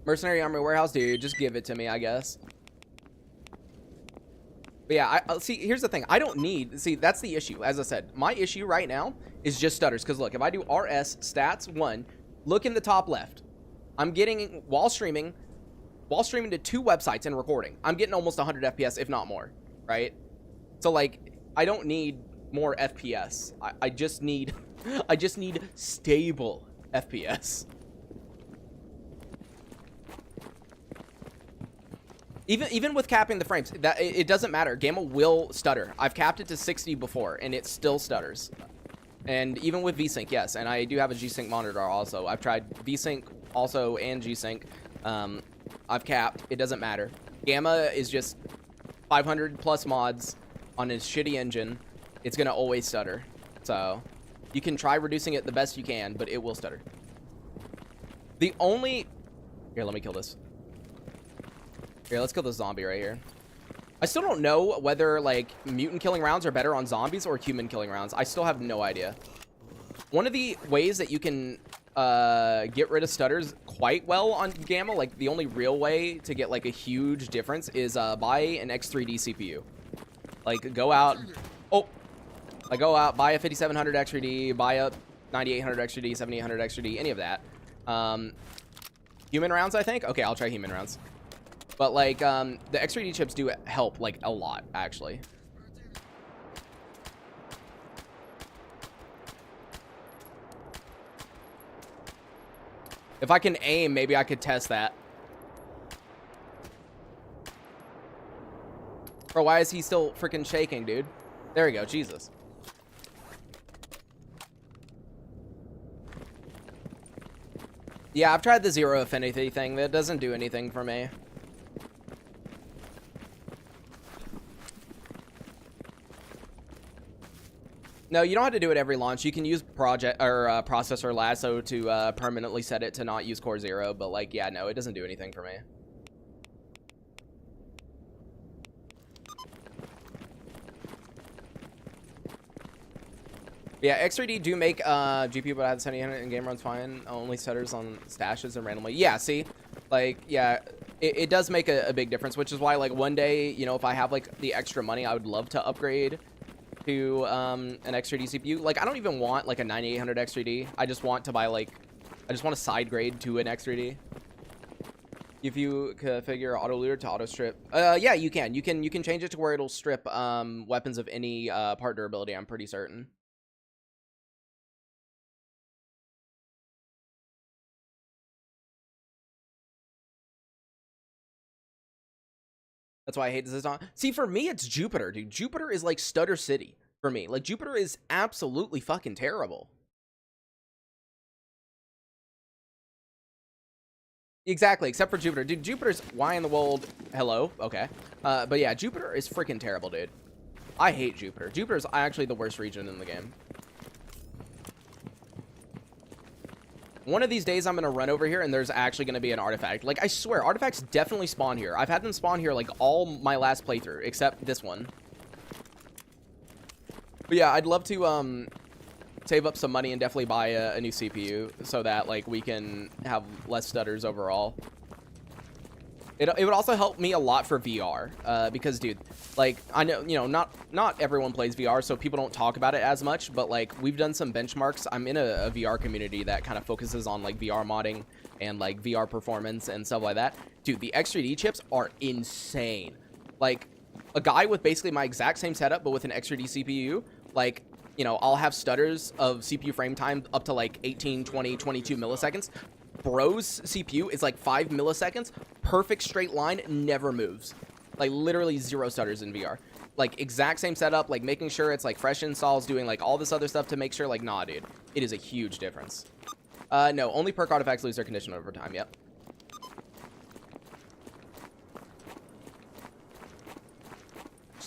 Mercenary Armory Warehouse, dude. Just give it to me, I guess. But yeah, see, here's the thing. I don't need, see, that's the issue. As I said, my issue right now is just stutters. Because look, if I do RS stats 1, look in the top left. I'm getting, while streaming to 2 websites and recording, I'm getting almost 100 FPS, if not more, right? So, like, I don't need more FPS. I just need, I just need stable FPS. Even with capping the frames, that it doesn't matter. Gamma will stutter. I've capped it to 60 before, and it still stutters. And even with VSync, yes. And I do have a G-Sync monitor also. I've tried VSync also and G-Sync. I've capped. It doesn't matter. Gamma is just 500 plus mods on his shitty engine. It's gonna always stutter. So you can try reducing it the best you can, but it will stutter. The only... Here, let me kill this. Here, let's kill this zombie right here. I still don't know whether, like, mutant killing rounds are better on zombies or human killing rounds. I still have no idea. One of the ways that you can get rid of stutters quite well on Gamma, like, the only real way to get, like, a huge difference is buy an X3D CPU. Like, go out. Oh, like go out, buy a 5700 extra D, buy a 9800 extra D, 7800 extra D, any of that. Human rounds, I think. Okay, I'll try human rounds. But like, the extra D chips do help like a lot, actually. If I can aim, maybe I could test that. Bro, why is he still freaking shaking, dude? There we go, Jesus. Yeah, I've tried the zero affinity thing. That doesn't do anything for me. No, you don't have to do it every launch. You can use project or processor lasso to permanently set it to not use core 0, but like, yeah, no, it doesn't do anything for me. Yeah, X3D do make GPU, but I have 7000 and game runs fine. Only setters on stashes and randomly. Yeah, see, like, yeah, it does make a big difference, which is why, like, one day, you know, if I have like the extra money, I would love to upgrade to an X3D CPU. Like, I don't even want like a 9800 X3D. I just want to buy like, I just want to side grade to an X3D. If you configure auto looter to auto strip, yeah, you can change it to where it'll strip weapons of any part durability. I'm pretty certain. That's why I hate this on. See, for me, it's Jupiter, dude. Jupiter is like Stutter City for me. Like, Jupiter is absolutely fucking terrible. Exactly, except for Jupiter. Dude, Jupiter's why in the world? Hello? Okay. But yeah, Jupiter is freaking terrible, dude. I hate Jupiter. Jupiter's actually the worst region in the game. One of these days, I'm going to run over here, and there's actually going to be an artifact. Like, I swear, artifacts definitely spawn here. I've had them spawn here, like, all my last playthrough, except this one. But yeah, I'd love to, save up some money and definitely buy a new CPU so that, like, we can have less stutters overall. It would also help me a lot for VR, because, dude, like, I know, you know, not everyone plays VR, so people don't talk about it as much, but, like, we've done some benchmarks. I'm in a VR community that kind of focuses on, like, VR modding and, like, VR performance and stuff like that. Dude, the X3D chips are insane. Like, a guy with basically my exact same setup, but with an X3D CPU, like, you know, I'll have stutters of CPU frame time up to, like, 18, 20, 22 milliseconds. Bro's CPU is like 5 milliseconds, perfect straight line, never moves. Like, literally zero stutters in VR. Like, exact same setup, like, making sure it's, like, fresh installs, doing, like, all this other stuff to make sure, like, nah, dude. It is a huge difference. No, only perk artifacts lose their condition over time, yep.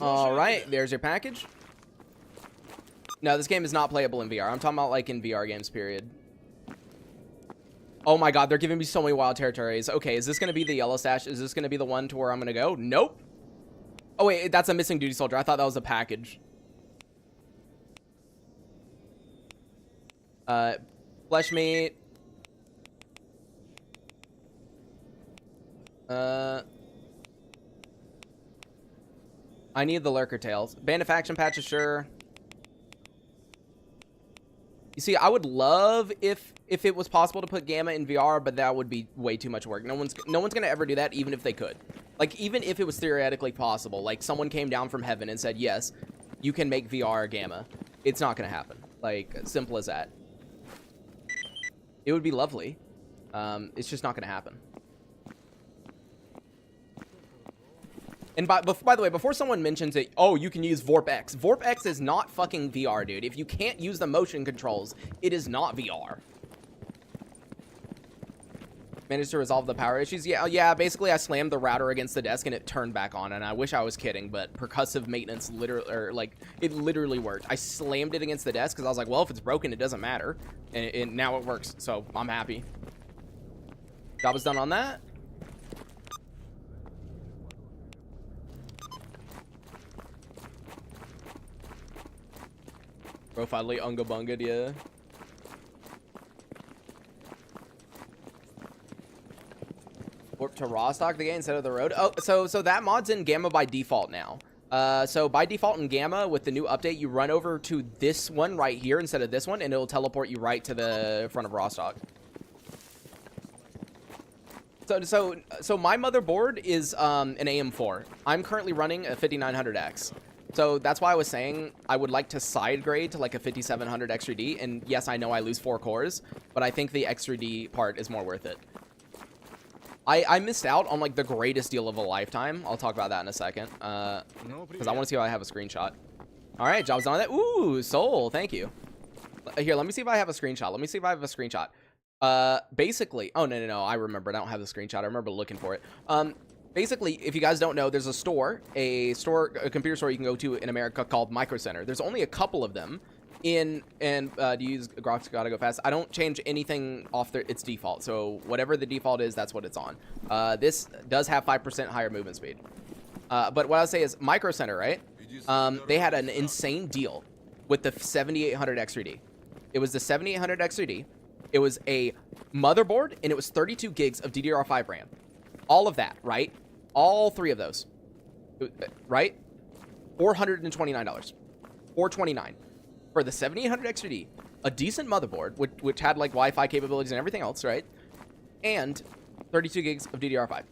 Alright, there's your package. No, this game is not playable in VR. I'm talking about, like, in VR games, period. Oh my god, they're giving me so many wild territories. Okay, is this going to be the yellow stash? Is this going to be the one to where I'm going to go? Nope. Oh wait, that's a missing duty soldier. I thought that was a package. Flesh meat. I need the lurker tails. Band of faction patches, sure. You see, I would love if it was possible to put Gamma in VR, but that would be way too much work. No one's gonna ever do that, even if they could. Like, even if it was theoretically possible, like someone came down from heaven and said, yes, you can make VR Gamma. It's not gonna happen. Like, simple as that. It would be lovely. It's just not gonna happen. And by the way, before someone mentions it, oh, you can use Vorp X. Vorp X is not fucking VR, dude. If you can't use the motion controls, it is not VR. Managed to resolve the power issues? Yeah, basically I slammed the router against the desk and it turned back on, and I wish I was kidding, but percussive maintenance literally, or like, it literally worked. I slammed it against the desk because I was like, well, if it's broken, it doesn't matter. And now it works, so I'm happy. Job is done on that. Bro, finally unga bunga'd, yeah. Warp to raw stock the game instead of the road. Oh, so that mod's in Gamma by default now. So by default in Gamma, with the new update, you run over to this one right here instead of this one, and it'll teleport you right to the front of Rostock. So my motherboard is an AM4. I'm currently running a 5900X. So that's why I was saying I would like to side grade to like a 5700 X3D. And yes, I know I lose 4 cores, but I think the X3D part is more worth it. I missed out on like the greatest deal of a lifetime. I'll talk about that in a second. Because I want to see if I have a screenshot. All right, job's on that. Ooh, Soul, thank you. Here, let me see if I have a screenshot. Let me see if I have a screenshot. Basically, oh no, I remembered. I don't have the screenshot. I remember looking for it. Basically, if you guys don't know, there's a computer store you can go to in America called Micro Center. There's only a couple of them to use Grok's Gotta Go Fast. I don't change anything off its default. So whatever the default is, that's what it's on. This does have 5% higher movement speed. But what I'll say is Micro Center, right? They had an insane deal with the 7800 X3D. It was the 7800 X3D. It was a motherboard, and it was 32 gigs of DDR5 RAM. All of that, right? All 3 of those, right? $429. $429 for the 7800 X3D, a decent motherboard, which had like Wi-Fi capabilities and everything else, right? And 32 gigs of DDR5.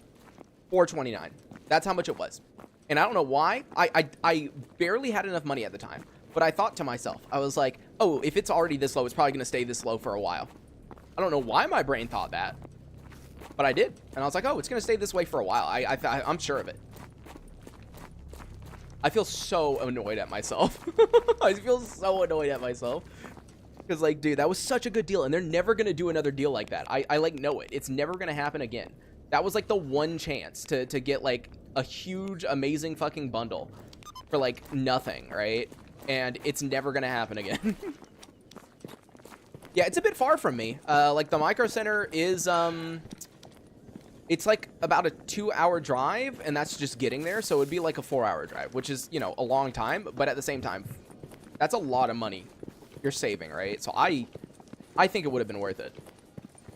$429. That's how much it was. And I don't know why. I barely had enough money at the time, but I thought to myself, I was like, oh, if it's already this low, it's probably going to stay this low for a while. I don't know why my brain thought that, but I did. And I was like, oh, it's going to stay this way for a while. I'm sure of it. I feel so annoyed at myself. I feel so annoyed at myself. Because, like, dude, that was such a good deal. And they're never going to do another deal like that. I like, know it. It's never going to happen again. That was, like, the one chance to get, like, a huge, amazing fucking bundle for, like, nothing, right? And it's never going to happen again. Yeah, it's a bit far from me. Like, the Micro Center is, it's like about a 2-hour drive, and that's just getting there. So it'd be like a 4-hour drive, which is, you know, a long time. But at the same time, that's a lot of money you're saving, right? So I think it would have been worth it.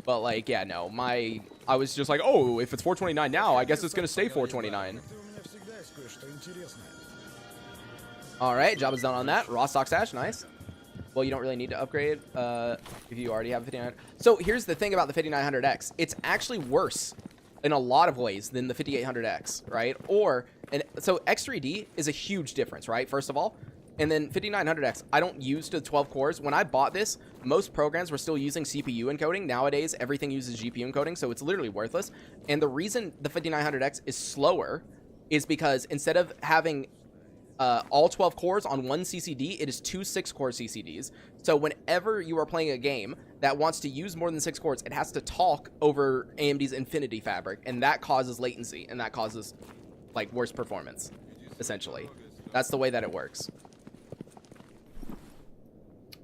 But, like, yeah, no, I was just like, oh, if it's 429 now, I guess it's going to stay 429. All right, job is done on that. Raw stock stash, nice. Well, you don't really need to upgrade if you already have a 5900. So here's the thing about the 5900X. It's actually worse in a lot of ways than the 5800X, right? So X3D is a huge difference, right? First of all. And then 5900X, I don't use the 12 cores. When I bought this, most programs were still using CPU encoding. Nowadays, everything uses GPU encoding, so it's literally worthless. And the reason the 5900X is slower is because instead of having all 12 cores on one CCD, it is 2 6-core CCDs. So whenever you are playing a game that wants to use more than 6 cores, it has to talk over AMD's Infinity Fabric, and that causes latency, and that causes, like, worse performance, essentially. That's the way that it works.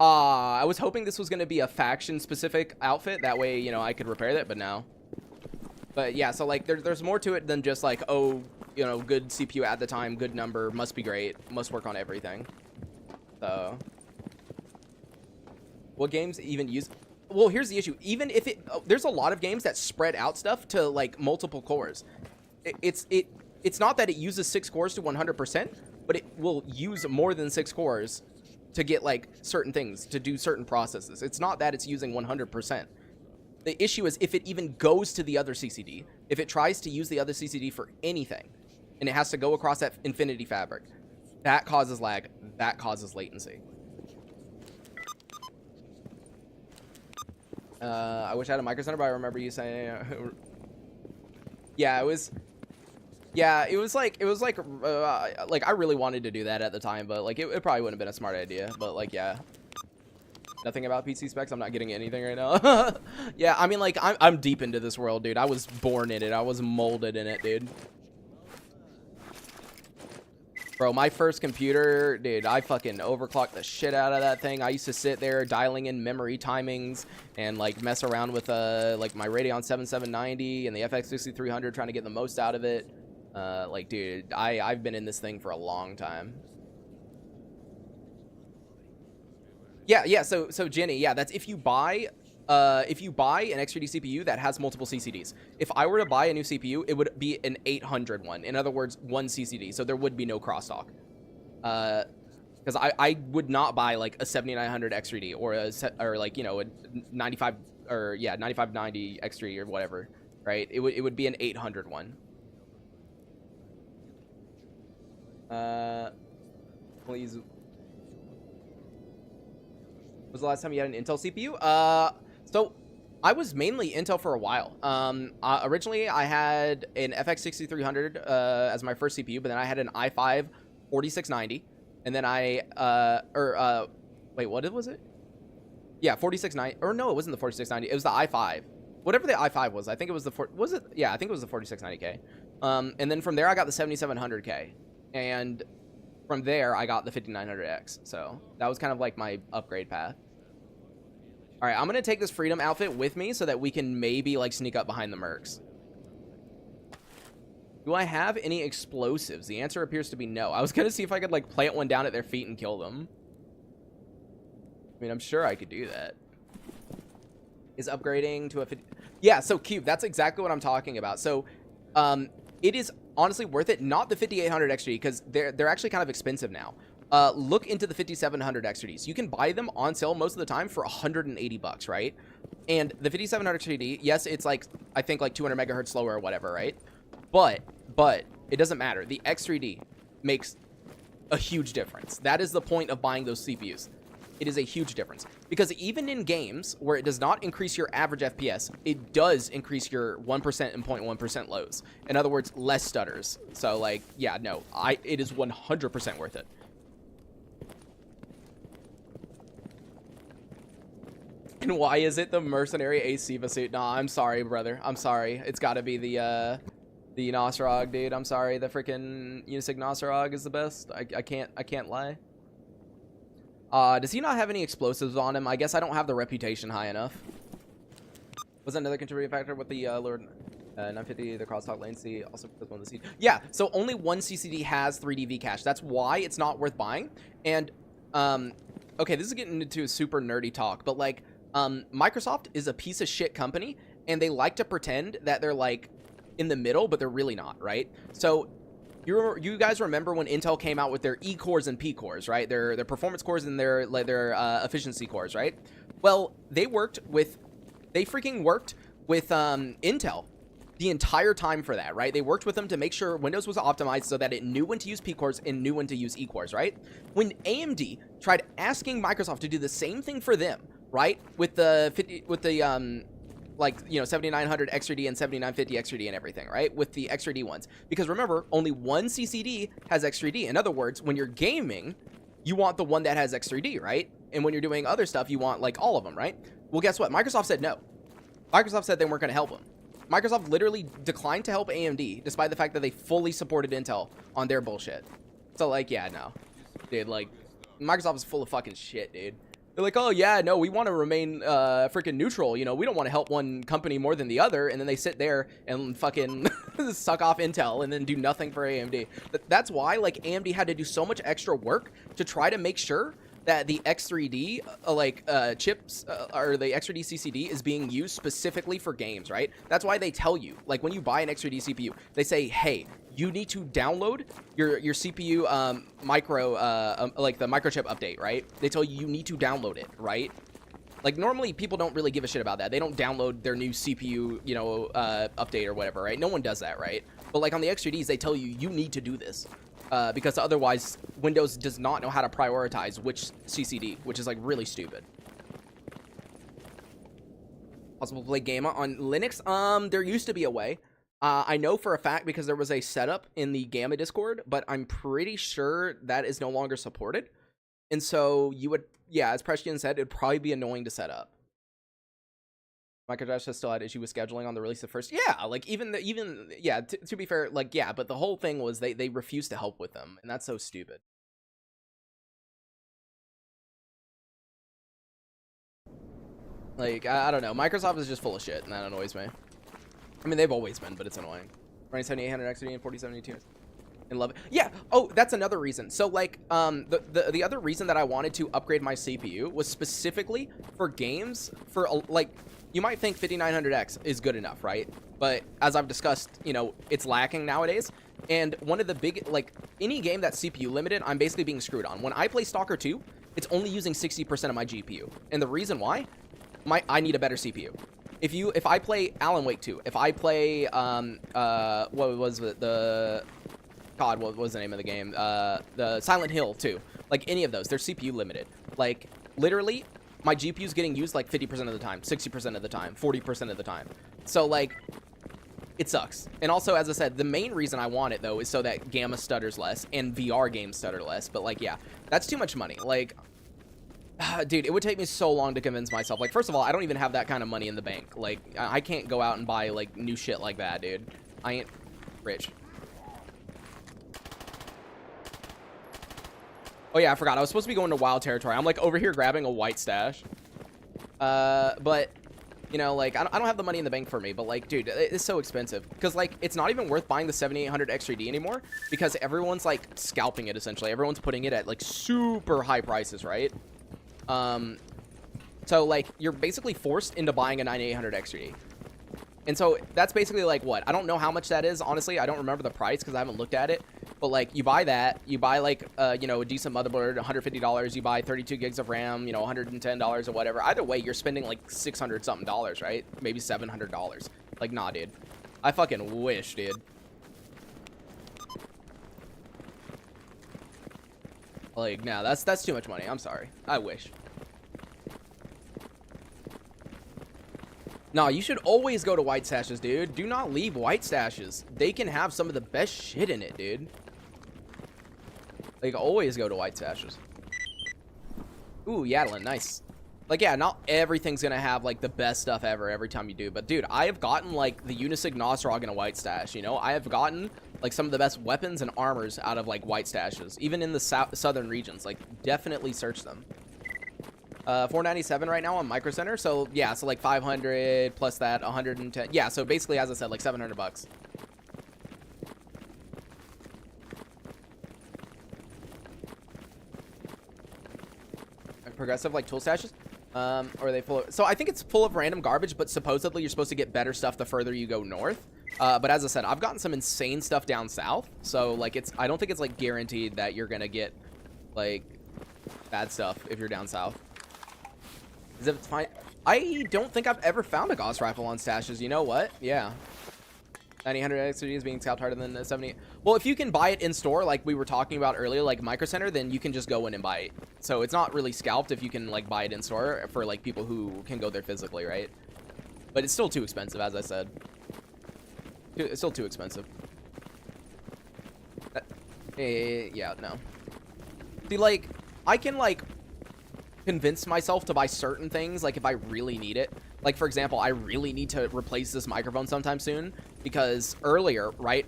I was hoping this was going to be a faction-specific outfit. That way, you know, I could repair that, but no. But yeah, so, like, there's more to it than just, like, oh, you know, good CPU at the time, good number, must be great, must work on everything. So, what games even use? Well, here's the issue. Even if there's a lot of games that spread out stuff to, like, multiple cores. It's not that it uses 6 cores to 100%, but it will use more than 6 cores to get, like, certain things, to do certain processes. It's not that it's using 100%. The issue is if it even goes to the other CCD, if it tries to use the other CCD for anything, and it has to go across that Infinity Fabric, that causes lag, that causes latency. I wish I had a Micro Center, but I remember you saying, yeah, it was like I really wanted to do that at the time, but like it probably wouldn't have been a smart idea. But like, yeah, nothing about PC specs. I'm not getting anything right now. Yeah, I mean, like I'm deep into this world, dude. I was born in it. I was molded in it, dude. Bro, my first computer, dude, I fucking overclocked the shit out of that thing. I used to sit there dialing in memory timings and like mess around with like my Radeon 7790 and the FX 6300 trying to get the most out of it. Like, dude, I've been in this thing for a long time. Yeah, so Jenny, yeah, that's if you buy if you buy an XRD CPU that has multiple CCDs. If I were to buy a new CPU, it would be an 800 one. In other words, one CCD. So there would be no crosstalk. Because I would not buy like a 7900 XRD or like, you know, a 95 or yeah 9590 XRD or whatever, right? It would be an 800 one. Please. When was the last time you had an Intel CPU? So I was mainly Intel for a while. Originally I had an FX 6300 as my first CPU, but then I had an i5 4690, and then wait, what was it? Yeah, 4690, or no, it wasn't the 4690. It was the i5. Whatever the i5 was, I think it was was it? Yeah, I think it was the 4690K. And then from there I got the 7700K, and from there I got the 5900X. So that was kind of like my upgrade path. All right, I'm gonna take this Freedom outfit with me so that we can maybe like sneak up behind the mercs. Do I have any explosives? The answer appears to be no. I was gonna see if I could like plant one down at their feet and kill them. I mean, I'm sure I could do that. Is upgrading to a 50... Yeah, so Cube, that's exactly what I'm talking about. So, it is honestly worth it. Not the 5800 XD, because they're actually kind of expensive now. Look into the 5700 XDs. You can buy them on sale most of the time for 180 bucks, right? And the 5700 XD, yes, it's like, I think like 200 megahertz slower or whatever, right? But it doesn't matter. The X3D makes a huge difference. That is the point of buying those CPUs. It is a huge difference, because even in games where it does not increase your average FPS, it does increase your 1% and 0.1% lows. In other words, less stutters. So like, yeah, no, it is 100% worth it. And why is it the Mercenary AC suit? Nah, I'm sorry, brother. I'm sorry. It's got to be the Nosrog, dude. I'm sorry. The freaking Unisig Nosrog is the best. I can't lie. Does he not have any explosives on him? I guess I don't have the reputation high enough. Was that another contributing factor with the Lord 950, the crosstalk lane C, also because one of the C? Yeah, so only one CCD has 3D V cache. That's why it's not worth buying. And, okay, this is getting into a super nerdy talk, but like, Microsoft is a piece of shit company, and they like to pretend that they're like in the middle, but they're really not, right? So you guys remember when Intel came out with their E cores and P cores, right? Their performance cores and their efficiency cores, right? Well, they freaking worked with Intel the entire time for that, right? They worked with them to make sure Windows was optimized so that it knew when to use P cores and knew when to use E cores, right? When AMD tried asking Microsoft to do the same thing for them, right? With the like, you know, 7900 XRD and 7950 XRD and everything, right? With the XRD ones. Because remember, only one CCD has XRD. In other words, when you're gaming, you want the one that has X3D, right? And when you're doing other stuff, you want like all of them, right? Well, guess what? Microsoft said no. Microsoft said they weren't going to help them. Microsoft literally declined to help AMD, despite the fact that they fully supported Intel on their bullshit. So like, yeah, no. Dude, like, Microsoft is full of fucking shit, dude. They're like, oh yeah, no, we want to remain freaking neutral. You know, we don't want to help one company more than the other. And then they sit there and fucking suck off Intel and then do nothing for AMD. That's why like AMD had to do so much extra work to try to make sure that the X3D chips or the X3D CCD is being used specifically for games, right? That's why they tell you, like when you buy an X3D CPU, they say, hey, you need to download your CPU like the microchip update, right? They tell you need to download it, right? Like normally people don't really give a shit about that. They don't download their new CPU, you know, update or whatever, right? No one does that, right? But like on the X3Ds, they tell you, you need to do this. Because otherwise Windows does not know how to prioritize which CCD, which is like really stupid. Possible to play Gamma on Linux? There used to be a way. I know for a fact because there was a setup in the Gamma Discord, but I'm pretty sure that is no longer supported. And so you would, yeah, as Preston said, it'd probably be annoying to set up. Microsoft has still had issue with scheduling on the release of first. Yeah, like yeah, to be fair, like, yeah, but the whole thing was they refused to help with them, and that's so stupid. Like, I don't know. Microsoft is just full of shit, and that annoys me. I mean, they've always been, but it's annoying. Running 7800 XD and 4072. and love it. Yeah. Oh, that's another reason. So like, the other reason that I wanted to upgrade my CPU was specifically for games for like, you might think 5900X is good enough, right? But as I've discussed, you know, it's lacking nowadays. And one of the big, like, any game that's CPU limited, I'm basically being screwed on. When I play Stalker 2, it's only using 60% of my GPU. And the reason why, I need a better CPU. If I play Alan Wake 2, if I play, what was it, God, what was the name of the game? The Silent Hill 2. Like, any of those, they're CPU limited. Like, literally, my GPU is getting used like 50% of the time, 60% of the time, 40% of the time. So, like, it sucks. And also, as I said, the main reason I want it, though, is so that Gamma stutters less and VR games stutter less. But, like, yeah, that's too much money. Like, dude, it would take me so long to convince myself. Like, first of all, I don't even have that kind of money in the bank. Like, I can't go out and buy, like, new shit like that, dude. I ain't rich. Oh, yeah, I forgot. I was supposed to be going to wild territory. I'm, like, over here grabbing a white stash. But, you know, like, I don't have the money in the bank for me. But, like, dude, it's so expensive. Because, like, it's not even worth buying the 7800 X3D anymore. Because everyone's, like, scalping it, essentially. Everyone's putting it at, like, super high prices, right? So, like, you're basically forced into buying a 9800 X3D. And so that's basically like what? I don't know how much that is, honestly. I don't remember the price because I haven't looked at it. But like, you buy that, you buy like, you know, a decent motherboard, $150. You buy 32 gigs of RAM, you know, $110 or whatever. Either way, you're spending like 600 something dollars, right? Maybe $700. Like, nah, dude. I fucking wish, dude. Like, nah, that's too much money. I'm sorry. I wish. No, you should always go to white stashes, dude. Do not leave white stashes. They can have some of the best shit in it, dude. Like, always go to white stashes. Ooh, Yatlin, nice. Like, yeah, not everything's gonna have, like, the best stuff ever every time you do. But, dude, I have gotten, like, the Unisig Nosrog in a white stash, you know? I have gotten, like, some of the best weapons and armors out of, like, white stashes. Even in the southern regions. Like, definitely search them. 497 right now on Micro Center. So yeah, so like 500 plus that 110. Yeah, so basically, as I said, like 700 bucks. Progressive like tool stashes, or are they full of, so I think it's full of random garbage, but supposedly you're supposed to get better stuff the further you go north. But as I said, I've gotten some insane stuff down south, so like I don't think it's like guaranteed that you're gonna get like bad stuff if you're down south. Is it fine? I don't think I've ever found a Gauss rifle on stashes. You know what? Yeah. 9800 XRD is being scalped harder than the 70. Well, if you can buy it in store, like we were talking about earlier, like Micro Center, then you can just go in and buy it. So it's not really scalped if you can like buy it in store for like people who can go there physically, right? But it's still too expensive, as I said. It's still too expensive. Yeah, no. See, like, I can like convince myself to buy certain things, like if I really need it. Like, for example, I really need to replace this microphone sometime soon, because earlier, right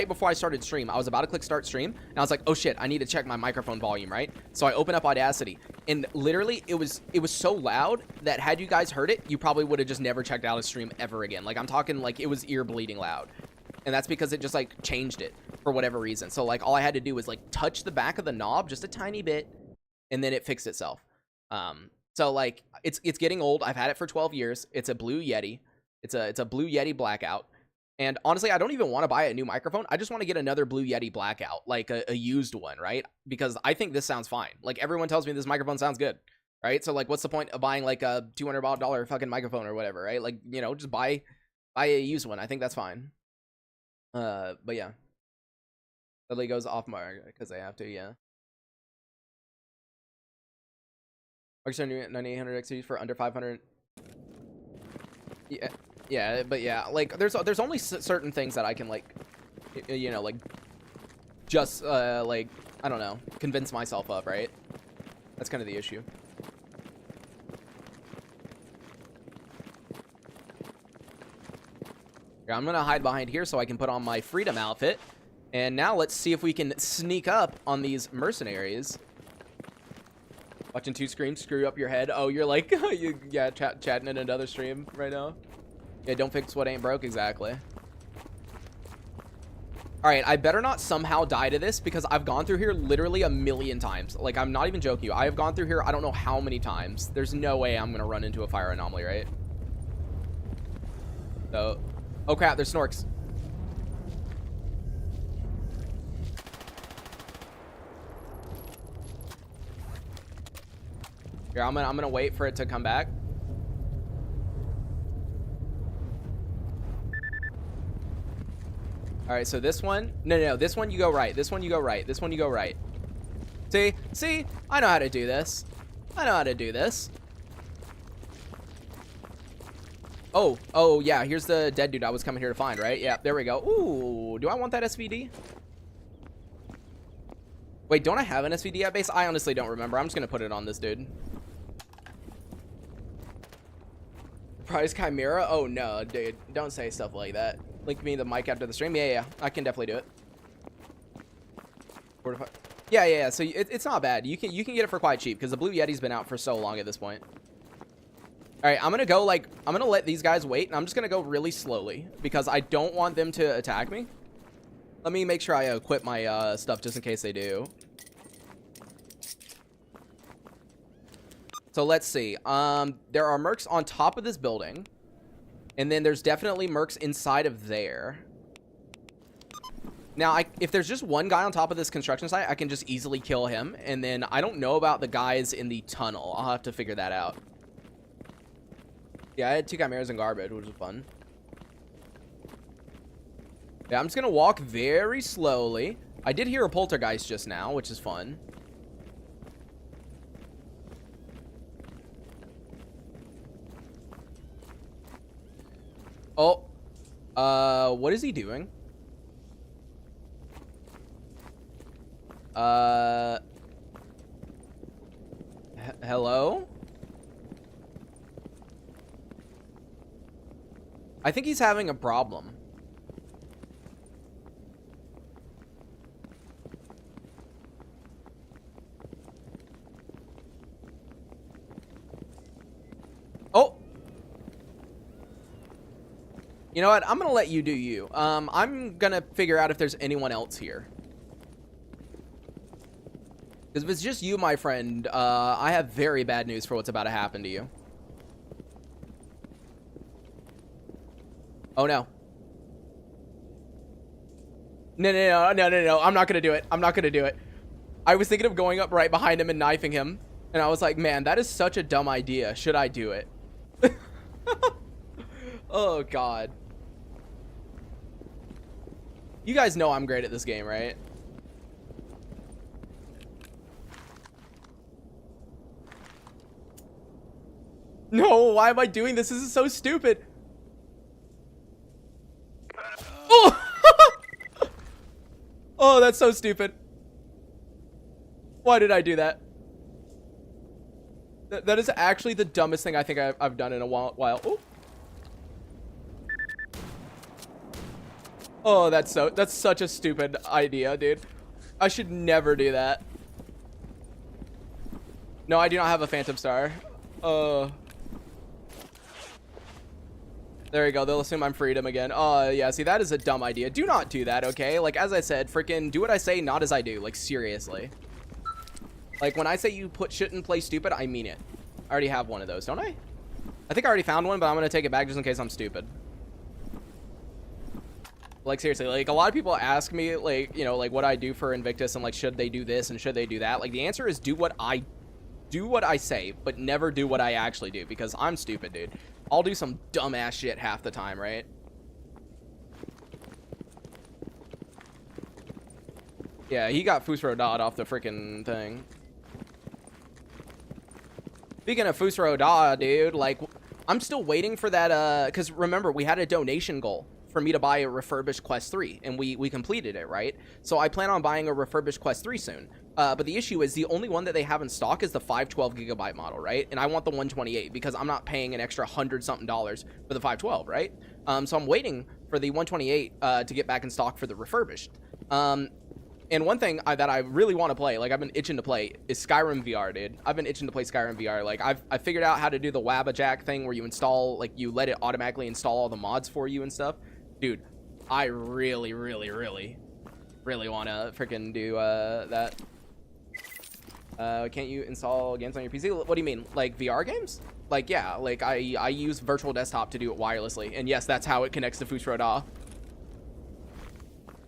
before I started stream, I was about to click start stream, and I was like, oh shit, I need to check my microphone volume, right? So I open up Audacity, and literally it was so loud that had you guys heard it, you probably would have just never checked out a stream ever again. Like, I'm talking like it was ear bleeding loud. And that's because it just like changed it for whatever reason. So like all I had to do was like touch the back of the knob just a tiny bit, and then it fixed itself. So like it's getting old. I've had it for 12 years. It's a Blue Yeti. It's a Blue Yeti Blackout. And honestly, I don't even want to buy a new microphone. I just want to get another Blue Yeti Blackout, like a used one, right? Because I think this sounds fine. Like, everyone tells me this microphone sounds good, right? So like, what's the point of buying like a $200 fucking microphone or whatever, right? Like, you know, just buy a used one. I think that's fine. But yeah, Dudley goes off mark because they have to. Yeah. Actually, 9800 XCs for under 500. Yeah, but yeah, like there's only certain things that I can like, you know, like just like I don't know, convince myself of, right? That's kind of the issue. Yeah, I'm gonna hide behind here so I can put on my freedom outfit, and now let's see if we can sneak up on these mercenaries. Watching two screens screw up your head. Oh, you're like, yeah, chatting in another stream right now. Yeah, don't fix what ain't broke, exactly. All right, I better not somehow die to this because I've gone through here literally a million times. Like, I'm not even joking you. I have gone through here I don't know how many times. There's no way I'm gonna run into a fire anomaly, right? So, oh crap, there's snorks. Here, I'm gonna wait for it to come back. All right, so this one, no, this one you go right. This one you go right. This one you go right. See, I know how to do this. I know how to do this. Oh yeah, here's the dead dude I was coming here to find, right? Yeah, there we go. Ooh, do I want that SVD? Wait, don't I have an SVD at base? I honestly don't remember. I'm just gonna put it on this dude. Prize Chimera? Oh no, dude, don't say stuff like that. Link me the mic after the stream. Yeah, I can definitely do it. 45. Yeah. So it's not bad. You can get it for quite cheap because the Blue Yeti's been out for so long at this point. All right, I'm gonna let these guys wait, and I'm just gonna go really slowly because I don't want them to attack me. Let me make sure I equip my stuff just in case they do. So let's see. There are mercs on top of this building. And then there's definitely mercs inside of there. Now, if there's just one guy on top of this construction site, I can just easily kill him. And then I don't know about the guys in the tunnel. I'll have to figure that out. Yeah, I had 2 chimeras and garbage, which was fun. Yeah, I'm just going to walk very slowly. I did hear a poltergeist just now, which is fun. Oh, what is he doing? Hello? I think he's having a problem. Oh. You know what? I'm gonna let you do you. I'm gonna figure out if there's anyone else here. Because if it's just you, my friend, I have very bad news for what's about to happen to you. Oh, no. No. I'm not gonna do it. I'm not gonna do it. I was thinking of going up right behind him and knifing him. And I was like, man, that is such a dumb idea. Should I do it? Oh, God. You guys know I'm great at this game, right? No, why am I doing this? This is so stupid. Oh! Oh, that's so stupid. Why did I do that? That is actually the dumbest thing I think I've done in a while. Oh. Oh, that's such a stupid idea, dude. I should never do that. No, I do not have a Phantom Star. There we go. They'll assume I'm Freedom again. Yeah, see, that is a dumb idea. Do not do that, okay? Like, as I said, freaking do what I say, not as I do. Like, seriously. Like, when I say you shouldn't play stupid, I mean it. I already have one of those, don't I? I think I already found one, but I'm going to take it back just in case I'm stupid. Like, seriously, like, a lot of people ask me, like, you know, like, what I do for Invictus and, like, should they do this and should they do that? Like, the answer is do what I say, but never do what I actually do, because I'm stupid, dude. I'll do some dumbass shit half the time, right? Yeah, he got Fusro Dot off the freaking thing. Speaking of Fusro Dot, dude, like, I'm still waiting for that, because remember, we had a donation goal for me to buy a refurbished Quest 3, and we completed it, right? So I plan on buying a refurbished Quest 3 soon. But the issue is the only one that they have in stock is the 512GB model, right? And I want the 128 because I'm not paying an extra $100-something for the 512, right? So I'm waiting for the 128 to get back in stock for the refurbished. And one thing that I really want to play, like I've been itching to play, is Skyrim VR, dude. I've been itching to play Skyrim VR. Like I figured out how to do the Wabba thing where you install, like you let it automatically install all the mods for you and stuff. Dude, I really really want to freaking do that. Can't you install games on your PC? What do you mean? Like VR games? Like, yeah, like I use virtual desktop to do it wirelessly. And yes, that's how it connects to Fusroda.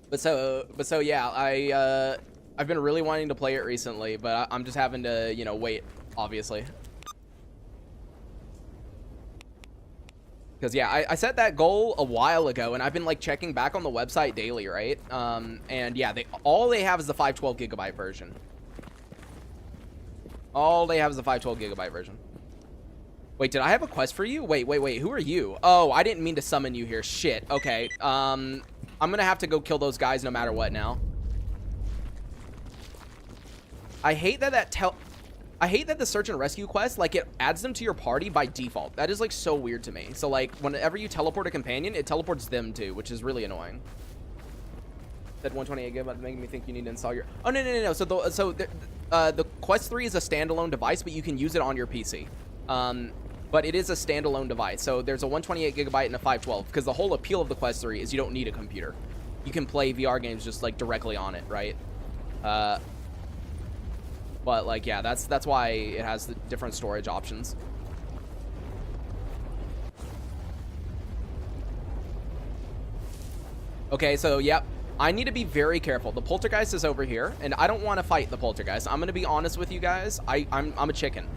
But so yeah, I've been really wanting to play it recently, but I'm just having to, you know, wait, obviously. Because, yeah, I set that goal a while ago, and I've been, like, checking back on the website daily, right? And, yeah, all they have is the 512 gigabyte version. All they have is the 512 gigabyte version. Wait, did I have a quest for you? Wait, who are you? Oh, I didn't mean to summon you here. Shit, okay. I'm gonna have to go kill those guys no matter what now. I hate that the search and rescue quest, like, it adds them to your party by default. That is, like, so weird to me. So, like, whenever you teleport a companion, it teleports them too, which is really annoying. That 128 gigabyte making me think you need to install your... Oh, no. So the Quest 3 is a standalone device, but you can use it on your PC. But it is a standalone device. So there's a 128 gigabyte and a 512, because the whole appeal of the Quest 3 is you don't need a computer. You can play VR games just, like, directly on it, right? But, like, yeah, that's why it has the different storage options. Okay, so, yep. I need to be very careful. The poltergeist is over here, and I don't want to fight the poltergeist. I'm going to be honest with you guys. I'm a chicken.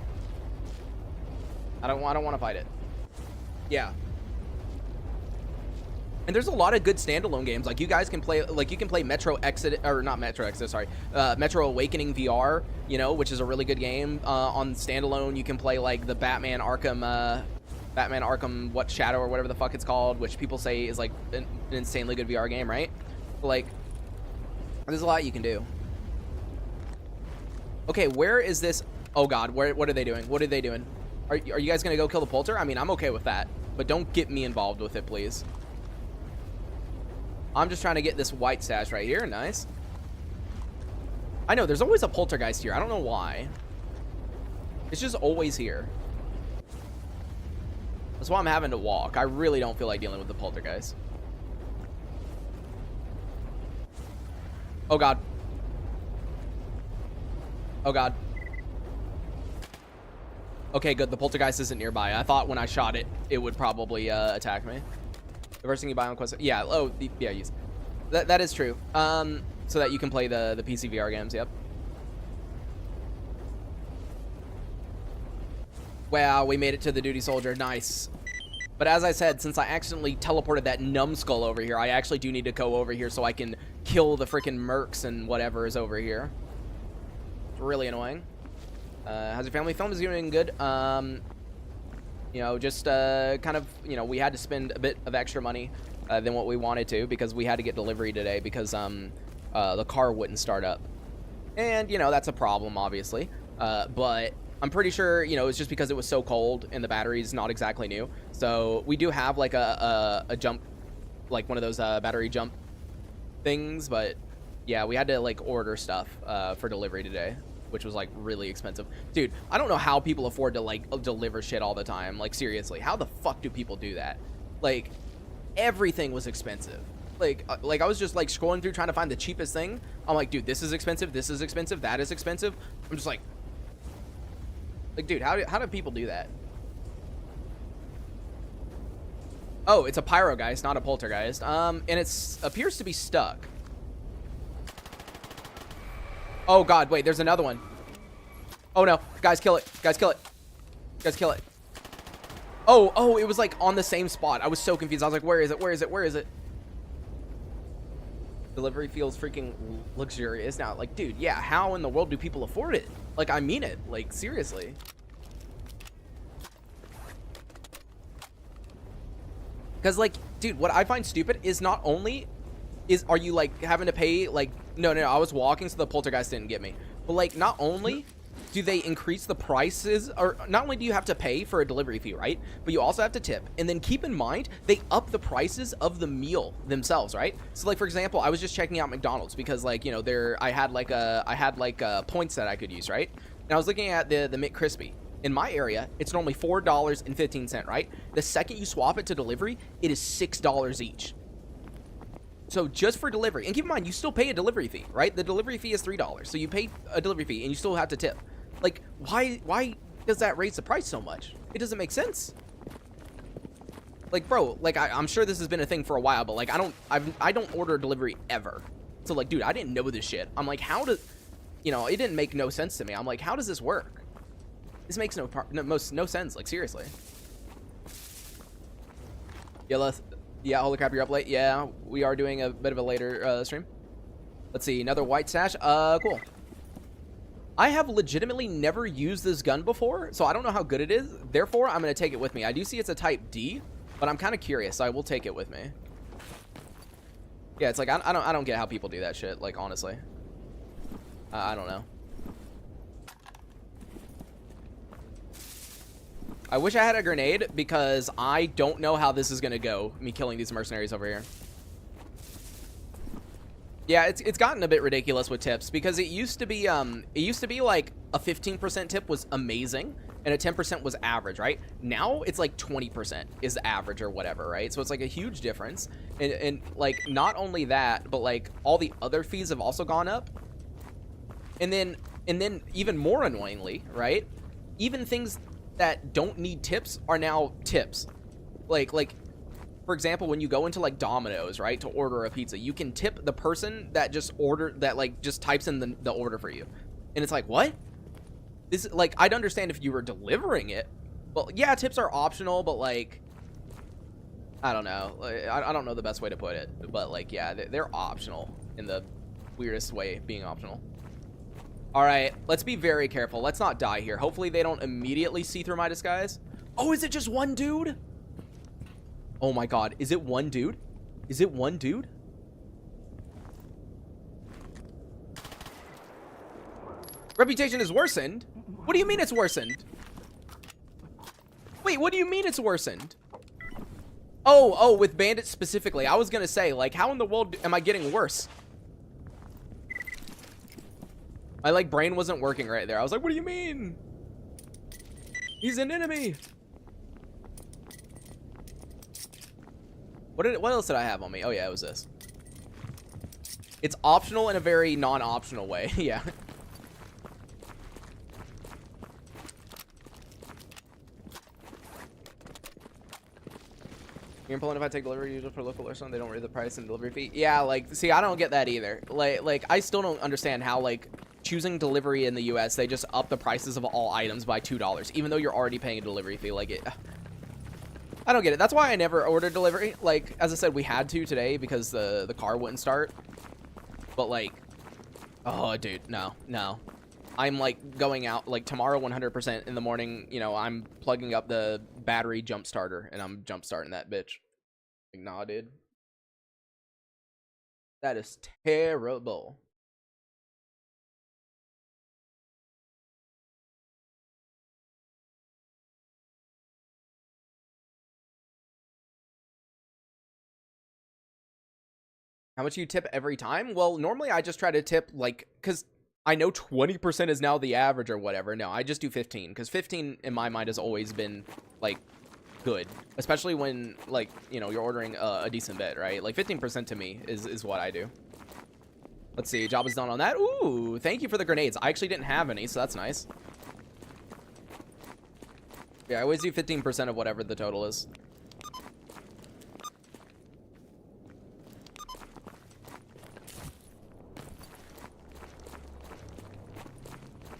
I don't want to fight it. Yeah. And there's a lot of good standalone games. Like, you guys can play, like, you can play Metro Exodus, or not Metro Exodus, sorry. Metro Awakening VR, you know, which is a really good game. On standalone, you can play, like, the Batman Arkham what Shadow or whatever the fuck it's called, which people say is, like, an insanely good VR game, right? Like, there's a lot you can do. Okay, where is this? Oh, God, what are they doing? What are they doing? Are you guys going to go kill the polter? I mean, I'm okay with that, but don't get me involved with it, please. I'm just trying to get this white sash right here. Nice. I know, there's always a poltergeist here. I don't know why. It's just always here. That's why I'm having to walk. I really don't feel like dealing with the poltergeist. Oh, God. Oh, God. Okay, good. The poltergeist isn't nearby. I thought when I shot it, it would probably attack me. The first thing you buy on Quest... Yeah, yeah, use... That is true. So that you can play the PC VR games, yep. Wow, we made it to the duty soldier. Nice. But as I said, since I accidentally teleported that numbskull over here, I actually do need to go over here so I can kill the freaking mercs and whatever is over here. It's really annoying. How's your family? Film is doing good. You know, just kind of, you know, we had to spend a bit of extra money than what we wanted to because we had to get delivery today because the car wouldn't start up. And, you know, that's a problem, obviously. But I'm pretty sure, you know, it's just because it was so cold and the battery's not exactly new. So we do have, like, a jump, like one of those battery jump things. But, yeah, we had to, like, order stuff for delivery today, which was, like, really expensive. Dude, I don't know how people afford to, like, deliver shit all the time. Like, seriously, how the fuck do people do that? Like, everything was expensive. Like I was just, like, scrolling through trying to find the cheapest thing. I'm like, dude, this is expensive, that is expensive. I'm just like, dude, how do people do that? Oh, it's a pyrogeist, not a poltergeist. And it appears to be stuck. Oh, God, wait, there's another one. Oh, no. Guys, kill it. Guys, kill it. Guys, kill it. Oh, it was, like, on the same spot. I was so confused. I was like, where is it? Where is it? Where is it? Delivery feels freaking luxurious now. Like, dude, yeah, how in the world do people afford it? Like, I mean it. Like, seriously. Because, like, dude, what I find stupid is not only... are you, like, having to pay, like... No, I was walking, so the poltergeist didn't get me. But, like, not only do they increase the prices, or not only do you have to pay for a delivery fee, right? But you also have to tip. And then keep in mind, they up the prices of the meal themselves, right? So, like, for example, I was just checking out McDonald's because, like, you know, I had points that I could use, right? And I was looking at the McCrispy. In my area, it's normally $4.15, right? The second you swap it to delivery, it is $6 each. So just for delivery, and keep in mind, you still pay a delivery fee, right? The delivery fee is $3. So you pay a delivery fee and you still have to tip. Like, why does that raise the price so much? It doesn't make sense. Like, bro, like, I'm sure this has been a thing for a while, but like, I don't order delivery ever. So like, dude, I didn't know this shit. I'm like, how does, you know, it didn't make no sense to me. I'm like, how does this work? This makes no sense. Like, seriously. Yeah, holy crap, you're up late. Yeah, we are doing a bit of a later stream. Let's see, another white stash. Cool. I have legitimately never used this gun before, so I don't know how good it is. Therefore, I'm going to take it with me. I do see it's a type D, but I'm kind of curious, so I will take it with me. Yeah, it's like, I don't get how people do that shit, like, honestly. I don't know. I wish I had a grenade, because I don't know how this is going to go, me killing these mercenaries over here. Yeah, it's gotten a bit ridiculous with tips, because it used to be like a 15% tip was amazing and a 10% was average, right? Now it's like 20% is average or whatever, right? So it's like a huge difference. And like, not only that, but like all the other fees have also gone up. And then even more annoyingly, right? Even things that don't need tips are now tips. Like for example, when you go into like Domino's, right, to order a pizza, you can tip the person that just just types in the order for you. And it's like, what? This, like, I'd understand if you were delivering it, but yeah, tips are optional, but like, I don't know. I don't know the best way to put it, but like, yeah, they're optional in the weirdest way, being optional. All right, let's be very careful. Let's not die here. Hopefully they don't immediately see through my disguise. Oh, is it just one dude? Oh my god, is it one dude? Is it one dude? Reputation is worsened? What do you mean it's worsened? Wait, what do you mean it's worsened? Oh, with bandits specifically. I was gonna say, like, how in the world am I getting worse? My, like, brain wasn't working right there. I was like, what do you mean? He's an enemy. What else did I have on me? Oh yeah, it was this. It's optional in a very non-optional way. Yeah. You're pulling if I take delivery usually for local or something, they don't raise the price and delivery fee. Yeah, like, see, I don't get that either. Like I still don't understand how, like, choosing delivery in the US, they just up the prices of all items by $2, even though you're already paying a delivery fee. Like, I don't get it. That's why I never ordered delivery. Like, as I said, we had to today because the car wouldn't start. But like, oh, dude, no. I'm like going out like tomorrow 100% in the morning. You know, I'm plugging up the battery jump starter and I'm jump starting that bitch. Like, nah, dude. That is terrible. How much you tip every time? Well, normally I just try to tip, like, because I know 20% is now the average or whatever. No, I just do 15, because 15 in my mind has always been, like, good. Especially when, like, you know, you're ordering a decent bit, right? Like, 15% to me is what I do. Let's see, job is done on that. Ooh, thank you for the grenades. I actually didn't have any, so that's nice. Yeah, I always do 15% of whatever the total is.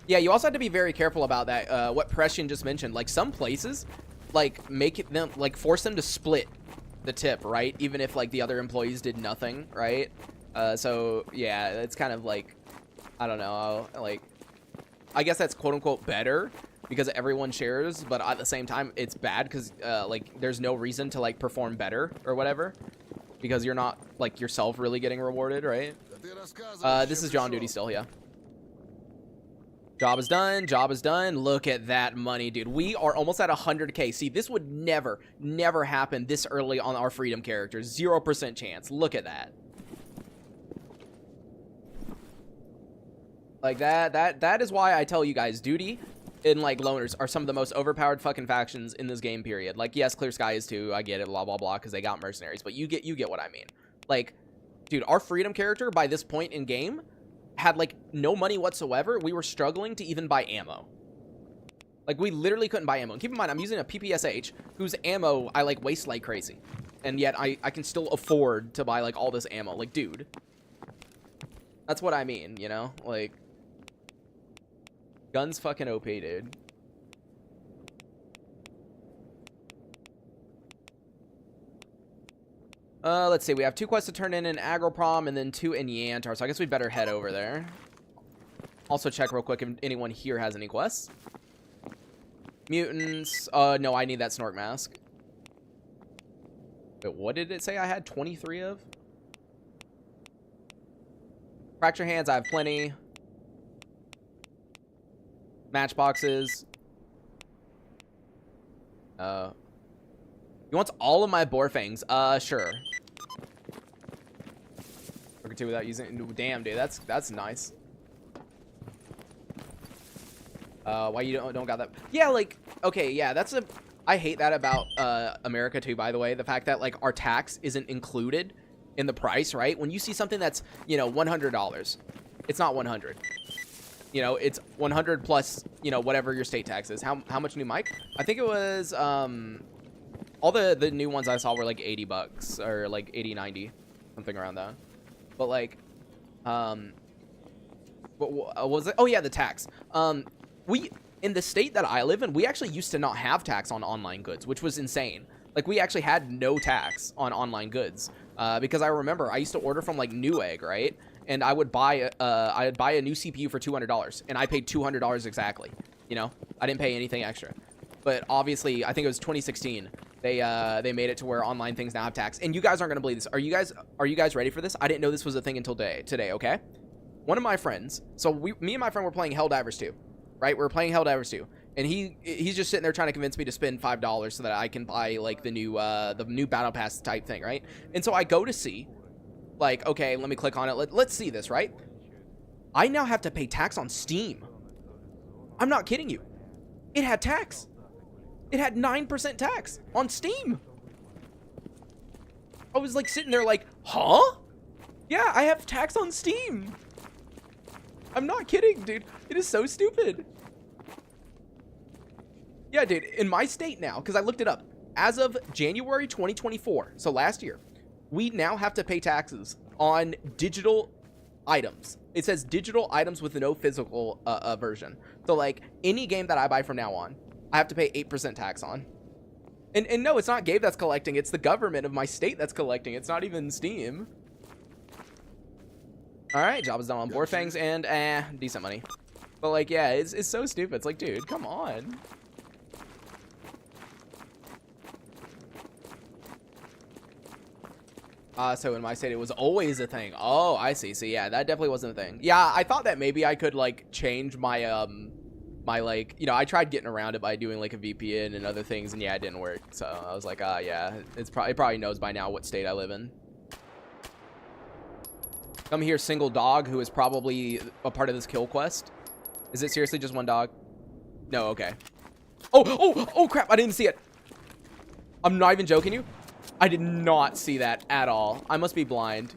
Yeah, you also have to be very careful about that. What Prescian just mentioned, like some places, like force them to split the tip, right? Even if like the other employees did nothing, right? So yeah, it's kind of like, I don't know, like, I guess that's quote unquote better because everyone shares, but at the same time, it's bad because like there's no reason to like perform better or whatever because you're not like yourself really getting rewarded, right? This is John Duty still, yeah. Job is done. Job is done. Look at that money, dude. We are almost at 100K. See, this would never happen this early on our freedom characters. 0% chance. Look at that. Like that is why I tell you guys, Duty and like Loners are some of the most overpowered fucking factions in this game, period. Like, yes, Clear Sky is too. I get it, blah, blah, blah, because they got mercenaries. But you get what I mean. Like, Dude, our freedom character by this point in game had like no money whatsoever. We were struggling to even buy ammo. Like, we literally couldn't buy ammo. And keep in mind, I'm using a PPSH whose ammo I like waste like crazy. And yet I can still afford to buy like all this ammo. Like, dude. That's what I mean, you know? Like, guns fucking OP, dude. Let's see. We have 2 quests to turn in Agroprom and then 2 in Yantar. So I guess we better head over there. Also check real quick if anyone here has any quests. Mutants. No, I need that Snork mask. Wait, what did it say I had 23 of? Fracture hands, I have plenty. Matchboxes. He wants all of my Borfangs. Sure. Work 2 without using. Damn, dude, that's nice. Why you don't got that? Yeah, like, okay, yeah, that's a. I hate that about America too. By the way, the fact that like our tax isn't included in the price, right? When you see something that's, you know, $100, it's not 100. You know, it's 100 plus, you know, whatever your state tax is. How much new mic? I think it was all the new ones I saw were like $80 or like 80, 90, something around that. But like, what was it? Oh yeah, the tax. We in the state that I live in, we actually used to not have tax on online goods, which was insane. Like, we actually had no tax on online goods because I remember I used to order from like Newegg, right? And I would buy a new CPU for $200, and I paid $200 exactly. You know, I didn't pay anything extra. But obviously, I think it was 2016. They made it to where online things now have tax. And you guys aren't gonna believe this. Are you guys ready for this? I didn't know this was a thing until today. Okay. One of my friends. So me and my friend were playing Helldivers 2. Right, we're playing Helldivers 2, and he's just sitting there trying to convince me to spend $5 so that I can buy like the new battle pass type thing, right? And so I go to see, like, okay, let me click on it. Let's see this, right? I now have to pay tax on Steam. I'm not kidding you. It had tax. It had 9% tax on Steam. I was like sitting there like, huh? Yeah, I have tax on Steam. I'm not kidding, dude. It is so stupid. Yeah, dude, in my state now, because I looked it up, as of January 2024, so last year, we now have to pay taxes on digital items. It says digital items with no physical version. So, like, any game that I buy from now on, I have to pay 8% tax on. And no, it's not Gabe that's collecting. It's the government of my state that's collecting. It's not even Steam. All right, job is done on Borfangs and decent money. But like, yeah, it's so stupid. It's like, dude, come on. So in my state, it was always a thing. Oh, I see. So yeah, that definitely wasn't a thing. Yeah, I thought that maybe I could like change my my like, you know, I tried getting around it by doing like a VPN and other things, and yeah, it didn't work. So I was like, yeah, it probably knows by now what state I live in. Come here, single dog, who is probably a part of this kill quest. Is it seriously just one dog? No, okay. Oh, crap, I didn't see it. I'm not even joking you. I did not see that at all. I must be blind.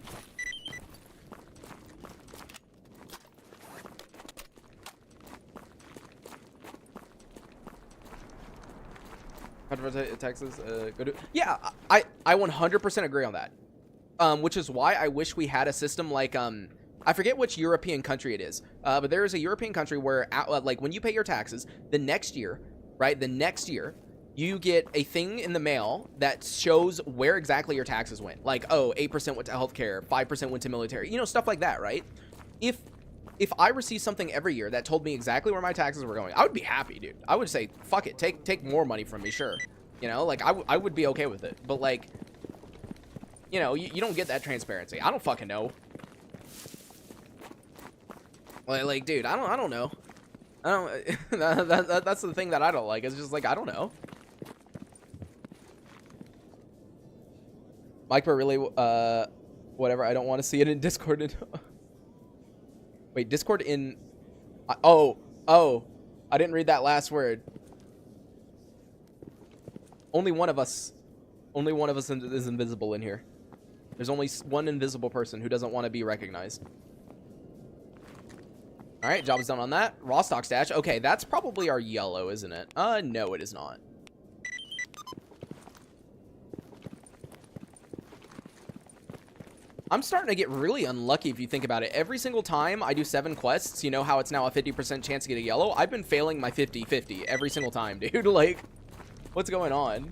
Texas, go to. Yeah, I 100% agree on that. Which is why I wish we had a system like, I forget which European country it is, but there is a European country where, like, when you pay your taxes, the next year, right, you get a thing in the mail that shows where exactly your taxes went. Like, oh, 8% went to healthcare, 5% went to military, you know, stuff like that, right? If I received something every year that told me exactly where my taxes were going, I would be happy, dude. I would say, fuck it, take more money from me, sure. You know, like, I would be okay with it. But, like, you know, you don't get that transparency. I don't fucking know. Like, dude, I don't know. I don't. That's the thing that I don't like. It's just like, I don't know. Mike, but really, whatever. I don't want to see it in Discord. Wait, Discord in. Oh, I didn't read that last word. Only one of us is invisible in here. There's only one invisible person who doesn't want to be recognized. All right, job is done on that. Raw stock stash. Okay, that's probably our yellow, isn't it? No, it is not. I'm starting to get really unlucky if you think about it. Every single time I do 7 quests, you know how it's now a 50% chance to get a yellow? I've been failing my 50-50 every single time, dude. Like, what's going on?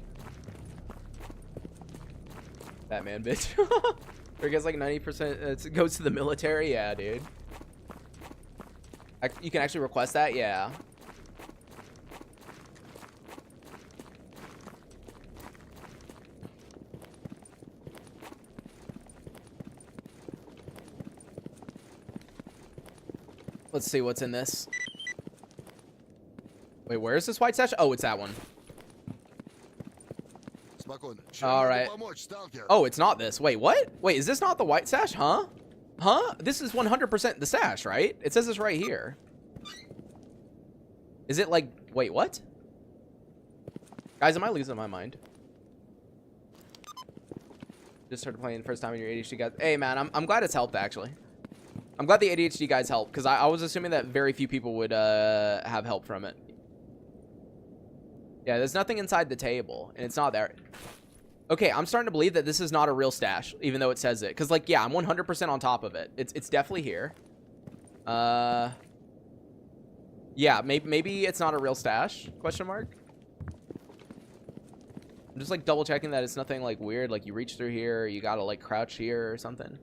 Batman, bitch. Or gets like 90%, it goes to the military? Yeah, dude. You can actually request that? Yeah. Let's see what's in this. Wait, where is this white sash? Oh, it's that one. All right. Oh, it's not this. Wait, what? Wait, is this not the white sash? Huh? Huh? This is 100% the sash, right? It says this right here. Is it like... Wait, what? Guys, am I losing my mind? Just started playing the first time in your ADHD guys. Hey, man, I'm glad it's helped, actually. I'm glad the ADHD guys helped, because I was assuming that very few people would have help from it. Yeah, there's nothing inside the table, and it's not there. Okay, I'm starting to believe that this is not a real stash, even though it says it. Because, like, yeah, I'm 100% on top of it. It's definitely here. Yeah, maybe it's not a real stash, question mark. I'm just, like, double checking that it's nothing, like, weird. Like, you reach through here, you gotta, like, crouch here or something.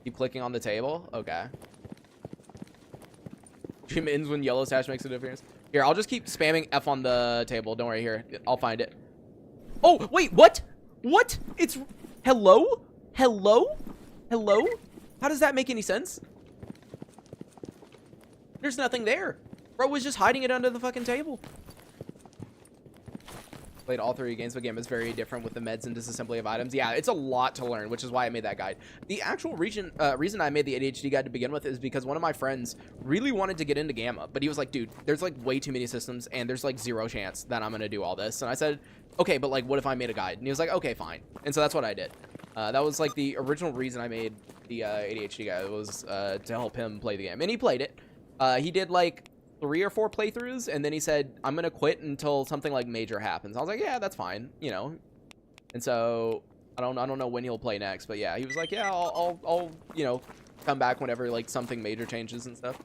Keep clicking on the table? Okay. Dream ends when yellow sash makes a difference. Here, I'll just keep spamming F on the table. Don't worry, here. I'll find it. Oh, wait, what? What? It's... Hello? Hello? Hello? How does that make any sense? There's nothing there. Bro was just hiding it under the fucking table. Played all 3 games, but game is very different with the meds and disassembly of items. Yeah, it's a lot to learn, which is why I made that guide. The actual reason I made the ADHD guide to begin with is because one of my friends really wanted to get into Gamma, but he was like, dude, there's like way too many systems and there's like 0 chance that I'm gonna do all this. And I said, okay, but like, what if I made a guide? And he was like, okay, fine. And so that's what I did. That was like the original reason I made the ADHD guide, was to help him play the game, and he played it. He did like 3 or 4 playthroughs, and then he said, I'm gonna quit until something like major happens. I was like, yeah, that's fine, you know. And so I don't know when he'll play next, but yeah, he was like, yeah, I'll you know, come back whenever like something major changes and stuff.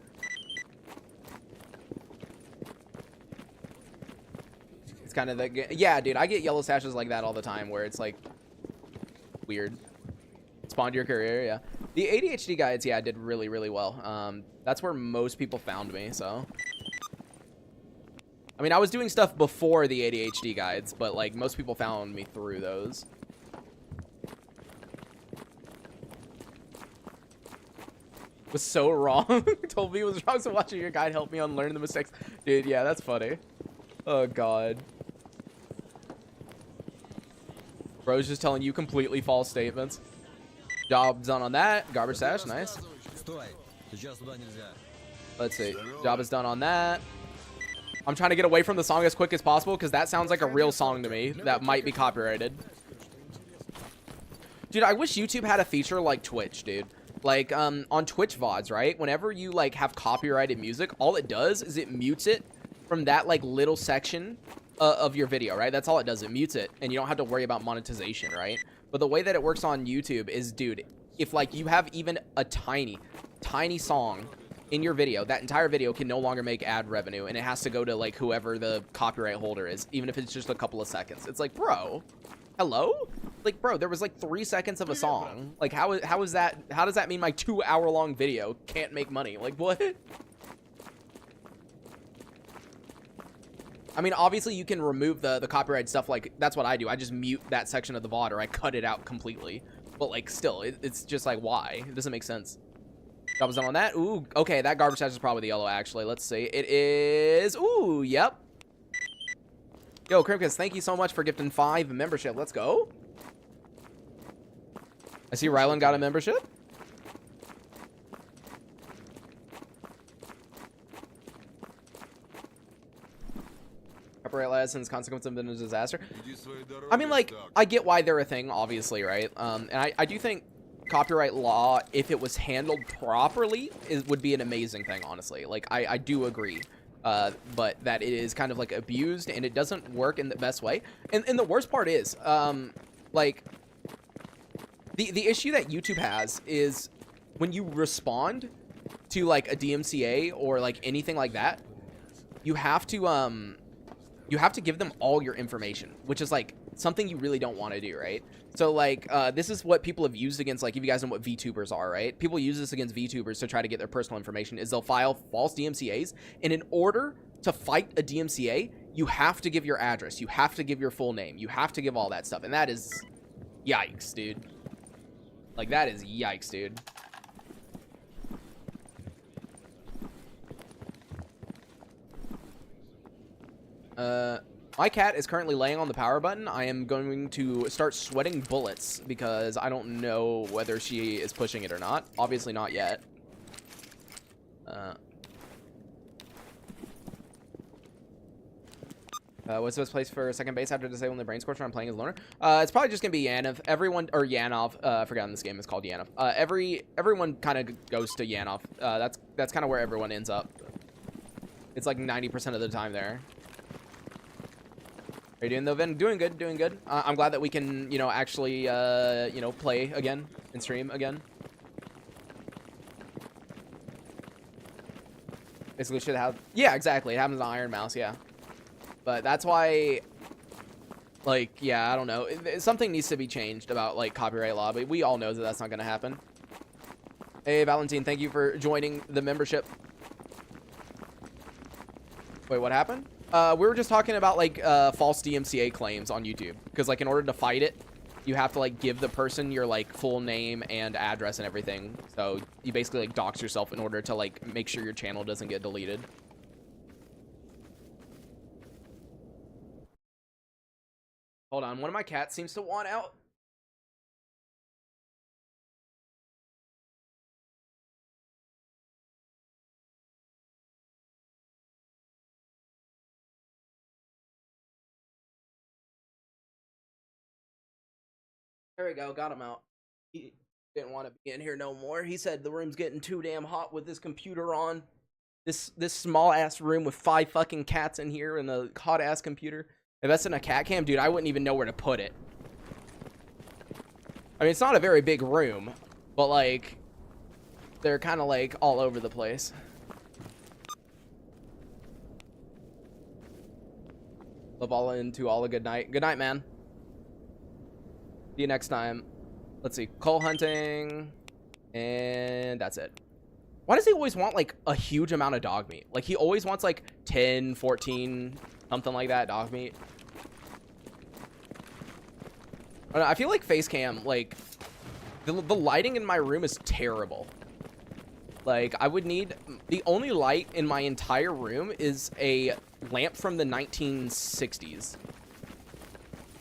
It's kind of the... Yeah, dude, I get yellow sashes like that all the time, where it's like weird. Spawn to your career. Yeah, the ADHD guides, yeah, did really, really well. That's where most people found me. So I mean, I was doing stuff before the ADHD guides, but like most people found me through those. Was so wrong. Told me it was wrong, so watching your guide helped me unlearn the mistakes. Dude, yeah, that's funny. Oh god. Bro's just telling you completely false statements. Job done on that. Garbage sash, nice. Let's see. Job is done on that. I'm trying to get away from the song as quick as possible because that sounds like a real song to me that might be copyrighted. Dude, I wish YouTube had a feature like Twitch, dude. Like, on Twitch VODs, right? Whenever you, like, have copyrighted music, all it does is it mutes it from that, like, little section of your video, right? That's all it does. It mutes it, and you don't have to worry about monetization, right? But the way that it works on YouTube is, dude, if, like, you have even a tiny song in your video, that entire video can no longer make ad revenue, and it has to go to, like, whoever the copyright holder is, even if it's just a couple of seconds. It's like, bro, hello? Like, bro, there was, like, 3 seconds of a song. Like, how is that? How does that mean my 2-hour-long video can't make money? Like, what? I mean, obviously, you can remove the copyright stuff. Like, that's what I do. I just mute that section of the VOD, or I cut it out completely. But, like, still, it's just, like, why? It doesn't make sense. Job was done on that. Ooh, okay, that garbage patch is probably the yellow, actually. Let's see. It is... Ooh, yep. Yo, Crimkus, thank you so much for gifting 5 membership. Let's go. I see Rylan got a membership. copyright license consequence of a disaster. I mean, like, I get why they're a thing, obviously, right? And I do think copyright law, if it was handled properly, would be an amazing thing, honestly. Like, I do agree. But that it is kind of like abused and it doesn't work in the best way. And the worst part is, like, the issue that YouTube has is when you respond to like a DMCA or like anything like that, you have to give them all your information, which is like something you really don't want to do, right? So like this is what people have used against, like, if you guys know what VTubers are, right? People use this against VTubers to try to get their personal information, is they'll file false DMCAs, and in order to fight a DMCA, you have to give your address, you have to give your full name, you have to give all that stuff, and that is yikes, dude. Like, that is yikes, dude. My cat is currently laying on the power button. I am going to start sweating bullets because I don't know whether she is pushing it or not. Obviously not yet. What's the best place for second base after disabling the brain scorcher? I'm playing as loner. It's probably just gonna be Yanov. Everyone, or Yanov. I forgot in this game it's called Yanov. Everyone kind of goes to Yanov. That's kind of where everyone ends up. It's like 90% of the time there. How you doing though, Vin? Doing good, doing good. I'm glad that we can, you know, actually, you know, play again and stream again. Basically should have, yeah, exactly. It happens on Iron Mouse, yeah. But that's why, like, yeah, I don't know. Something needs to be changed about, like, copyright law, but we all know that that's not going to happen. Hey, Valentine, thank you for joining the membership. Wait, what happened? We were just talking about, like, false DMCA claims on YouTube. Because, like, in order to fight it, you have to, like, give the person your, like, full name and address and everything. So you basically, like, dox yourself in order to, like, make sure your channel doesn't get deleted. Hold on, one of my cats seems to want out. There we go, got him out. He didn't want to be in here no more. He said the room's getting too damn hot with this computer on. This small ass room with 5 fucking cats in here and a hot ass computer. If that's in a cat cam, dude, I wouldn't even know where to put it. I mean, it's not a very big room, but, like, they're kind of, like, all over the place. Love all into all a good night. Good night, man. See you next time. Let's see. Coal hunting. And that's it. Why does he always want, like, a huge amount of dog meat? Like, he always wants, like, 10, 14, something like that, dog meat. I don't know, I feel like face cam, like, the lighting in my room is terrible. Like, I would need... The only light in my entire room is a lamp from the 1960s.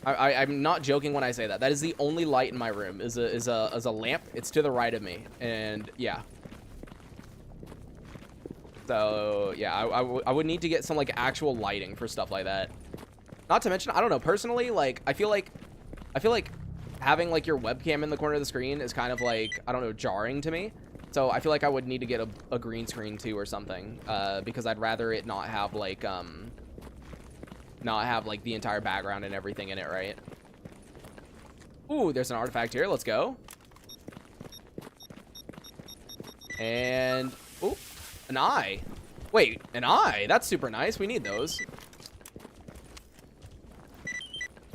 I'm not joking when I say that. That is the only light in my room, is a lamp. It's to the right of me, and yeah. So yeah, I would need to get some, like, actual lighting for stuff like that. Not to mention, I don't know, personally, like, I feel like having, like, your webcam in the corner of the screen is kind of, like, I don't know, jarring to me. So I feel like I would need to get a green screen too or something, because I'd rather it not have, like, the entire background and everything in it, right? Ooh, there's an artifact here. Let's go. And, ooh, an eye. Wait, an eye? That's super nice. We need those.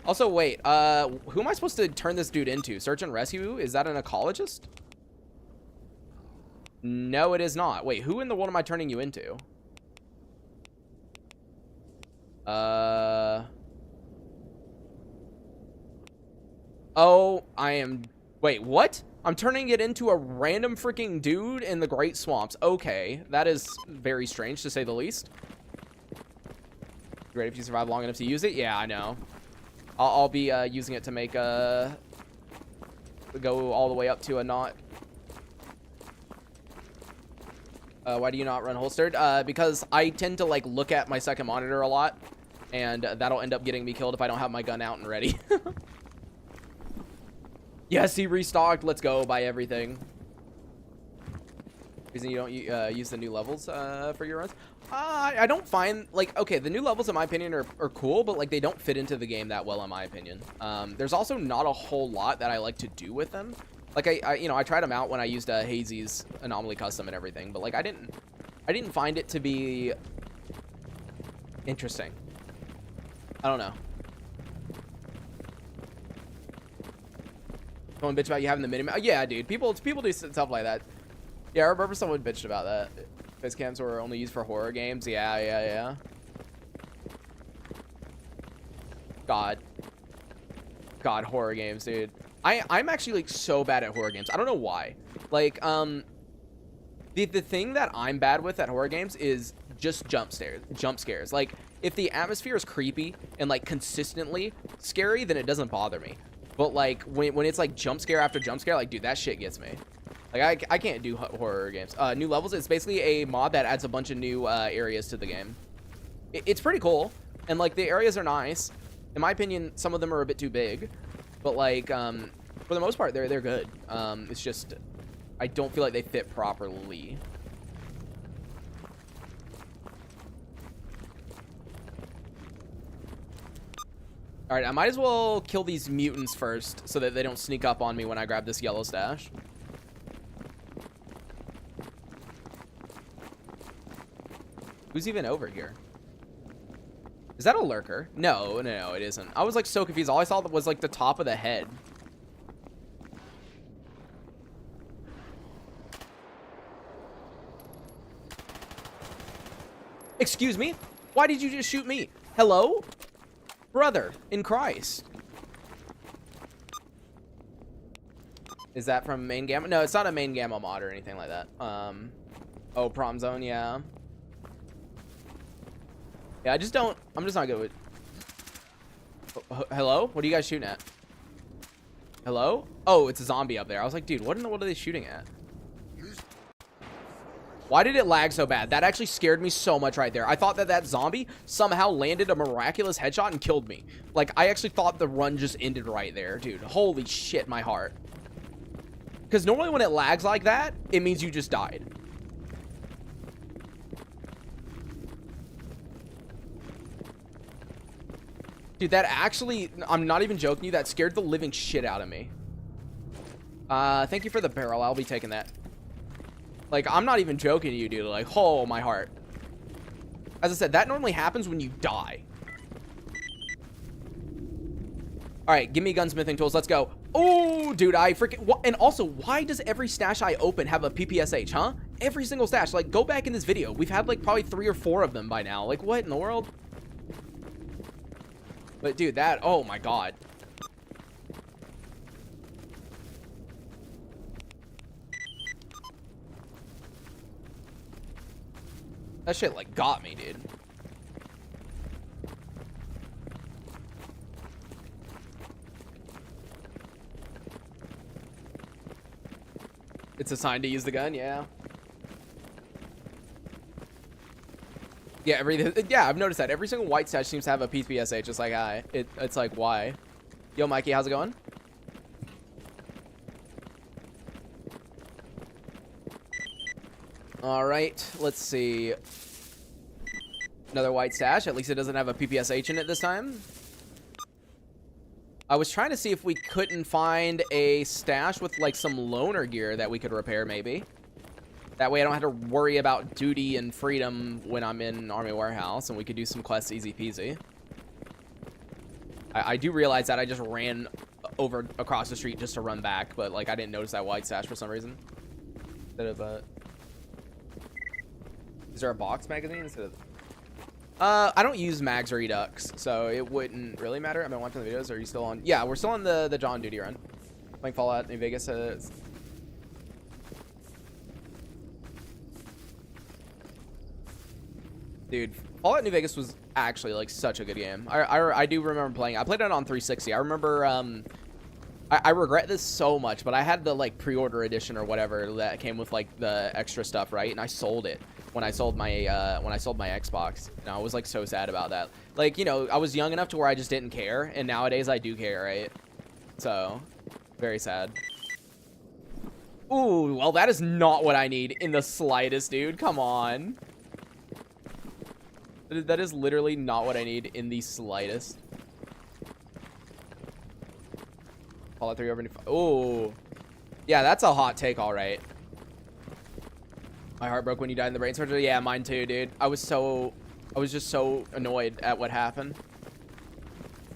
Also, wait, who am I supposed to turn this dude into? Search and rescue? Is that an ecologist? No, it is not. Wait, who in the world am I turning you into? Oh, I am... Wait, what? I'm turning it into a random freaking dude in the Great Swamps. Okay, that is very strange, to say the least. Great if you survive long enough to use it? Yeah, I know. I'll be using it to make a... go all the way up to a knot. Why do you not run holstered? Because I tend to, like, look at my second monitor a lot. and that'll end up getting me killed if I don't have my gun out and ready. Yes, he restocked. Let's go. Buy everything. Reason you don't use the new levels for your runs? I don't find, like, okay, the new levels in my opinion are cool, but like they don't fit into the game that well in my opinion. There's also not a whole lot that I like to do with them. Like I tried them out when I used Hazy's Anomaly Custom and everything, but like I didn't find it to be interesting. I don't know. Someone bitch about you having the minimap. Yeah, dude. People do stuff like that. Yeah, I remember someone bitched about that. Face cams were only used for horror games. Yeah. God, horror games, dude. I'm actually like so bad at horror games. I don't know why. Like, the thing that I'm bad with at horror games is just jump scares. Like, if the atmosphere is creepy and like consistently scary, then it doesn't bother me. But like when it's like jump scare after jump scare, like dude, that shit gets me. Like I can't do horror games. New levels, it's basically a mod that adds a bunch of new areas to the game. It's pretty cool, and like the areas are nice. In my opinion, some of them are a bit too big, but like for the most part, they're good. It's just I don't feel like they fit properly. All right, I might as well kill these mutants first so that they don't sneak up on me when I grab this yellow stash. Who's even over here? Is that a lurker? No, it isn't. I was like so confused. All I saw was like the top of the head. Excuse me? Why did you just shoot me? Hello? Brother in Christ. Is that from main gamma? No, it's not a main gamma mod or anything like that. Oh, prom zone, yeah. Yeah, I'm just not good with... Hello? What are you guys shooting at? Hello? Oh, it's a zombie up there. I was like, dude, what in the world are they shooting at? Why did it lag so bad? That actually scared me so much right there. I thought that zombie somehow landed a miraculous headshot and killed me. Like, I actually thought the run just ended right there, dude. Holy shit, my heart. Because normally when it lags like that, it means you just died. Dude, that actually, I'm not even joking you, that scared the living shit out of me. Thank you for the barrel. I'll be taking that. Like, I'm not even joking to you, dude. Like, oh, my heart. As I said, that normally happens when you die. All right, give me gunsmithing tools. Let's go. Oh, dude, I freaking... And also, why does every stash I open have a PPSH, huh? Every single stash. Like, go back in this video. We've had, like, probably 3 or 4 of them by now. Like, what in the world? But, dude, that... Oh, my God. That shit, like, got me, dude. It's a sign to use the gun, yeah. Yeah, yeah, I've noticed that. Every single white stash seems to have a PPSH. It's like, it's like, why? Yo, Mikey, how's it going? All right, let's see. Another white stash. At least it doesn't have a PPSH in it this time. I was trying to see if we couldn't find a stash with like some loner gear that we could repair maybe. That way I don't have to worry about duty and freedom when I'm in Army Warehouse, and we could do some quests easy peasy. I do realize that I just ran over across the street just to run back, but like I didn't notice that white stash for some reason. Instead of is there a box magazine instead of... I don't use mags or redux, so it wouldn't really matter. I've been watching the videos. Are you still on? Yeah, we're still on the John Duty run. Playing Fallout New Vegas. Dude, Fallout New Vegas was actually like such a good game. I do remember playing. I played it on 360. I remember. I regret this so much, but I had the like pre-order edition or whatever that came with like the extra stuff, right? And I sold it. when I sold my Xbox. And I was like so sad about that. Like, you know, I was young enough to where I just didn't care, and nowadays I do care, right? So, very sad. Ooh, well, that is not what I need in the slightest, dude. Come on. That is literally not what I need in the slightest. Fallout 3 over. Oh, yeah, that's a hot take, all right. My heart broke when you died in the brain surgery. Yeah, mine too, dude. I was just so annoyed at what happened.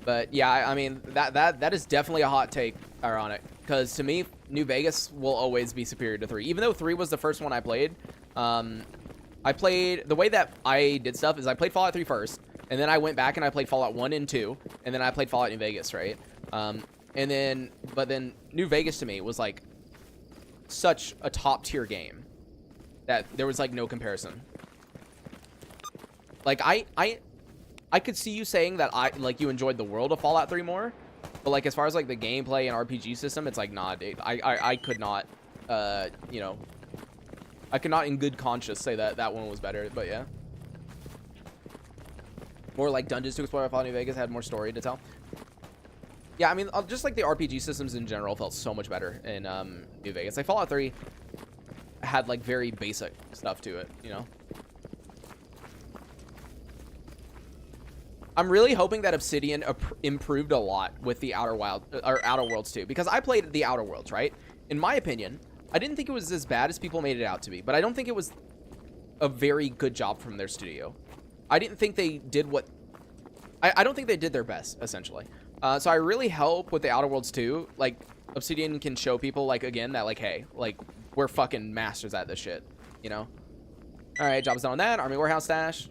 But yeah, I mean, that is definitely a hot take, ironic, because to me, New Vegas will always be superior to 3. Even though 3 was the first one I played, the way that I did stuff is I played Fallout 3 first, and then I went back and I played Fallout 1 and 2, and then I played Fallout New Vegas, right? But then New Vegas to me was like such a top tier game that there was like no comparison. Like I could see you saying that you enjoyed the world of Fallout 3 more, but like as far as like the gameplay and RPG system, it's like nah, dude. I could not, you know, I could not in good conscience say that that one was better. But yeah, more like dungeons to explore. Fallout New Vegas had more story to tell. Yeah, I mean, just like the RPG systems in general felt so much better in New Vegas. Like Fallout 3 had like very basic stuff to it, you know. I'm really hoping that Obsidian improved a lot with the Outer Worlds 2, because I played the Outer Worlds, right? In my opinion, I didn't think it was as bad as people made it out to be, but I don't think it was a very good job from their studio. I didn't think they did what... I don't think they did their best, essentially. So I really hope with the Outer Worlds 2, like, Obsidian can show people, like, again, that, like, hey, like, we're fucking masters at this shit, you know? Alright, job's done on that. Army Warehouse Stash.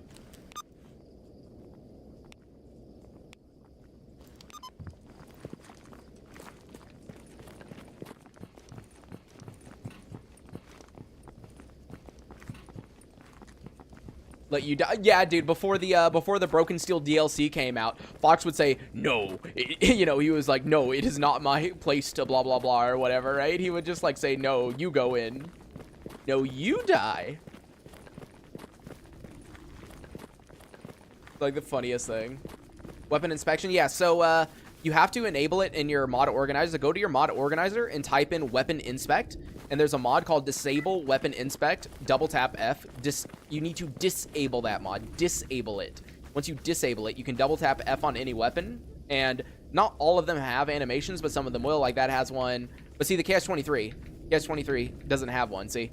Let you die. Yeah, dude, before the Broken Steel DLC came out, Fox would say, no, you know, he was like, no, it is not my place to blah, blah, blah, or whatever, right? He would just like say, no, you go in. No, you die. Like the funniest thing. Weapon inspection. Yeah, so you have to enable it in your mod organizer. So go to your mod organizer and type in weapon inspect. And there's a mod called Disable Weapon Inspect. Double tap F. You need to disable that mod. Disable it. Once you disable it, you can double tap F on any weapon. And not all of them have animations, but some of them will. Like that has one. But see, the KS-23. KS-23 doesn't have one, see?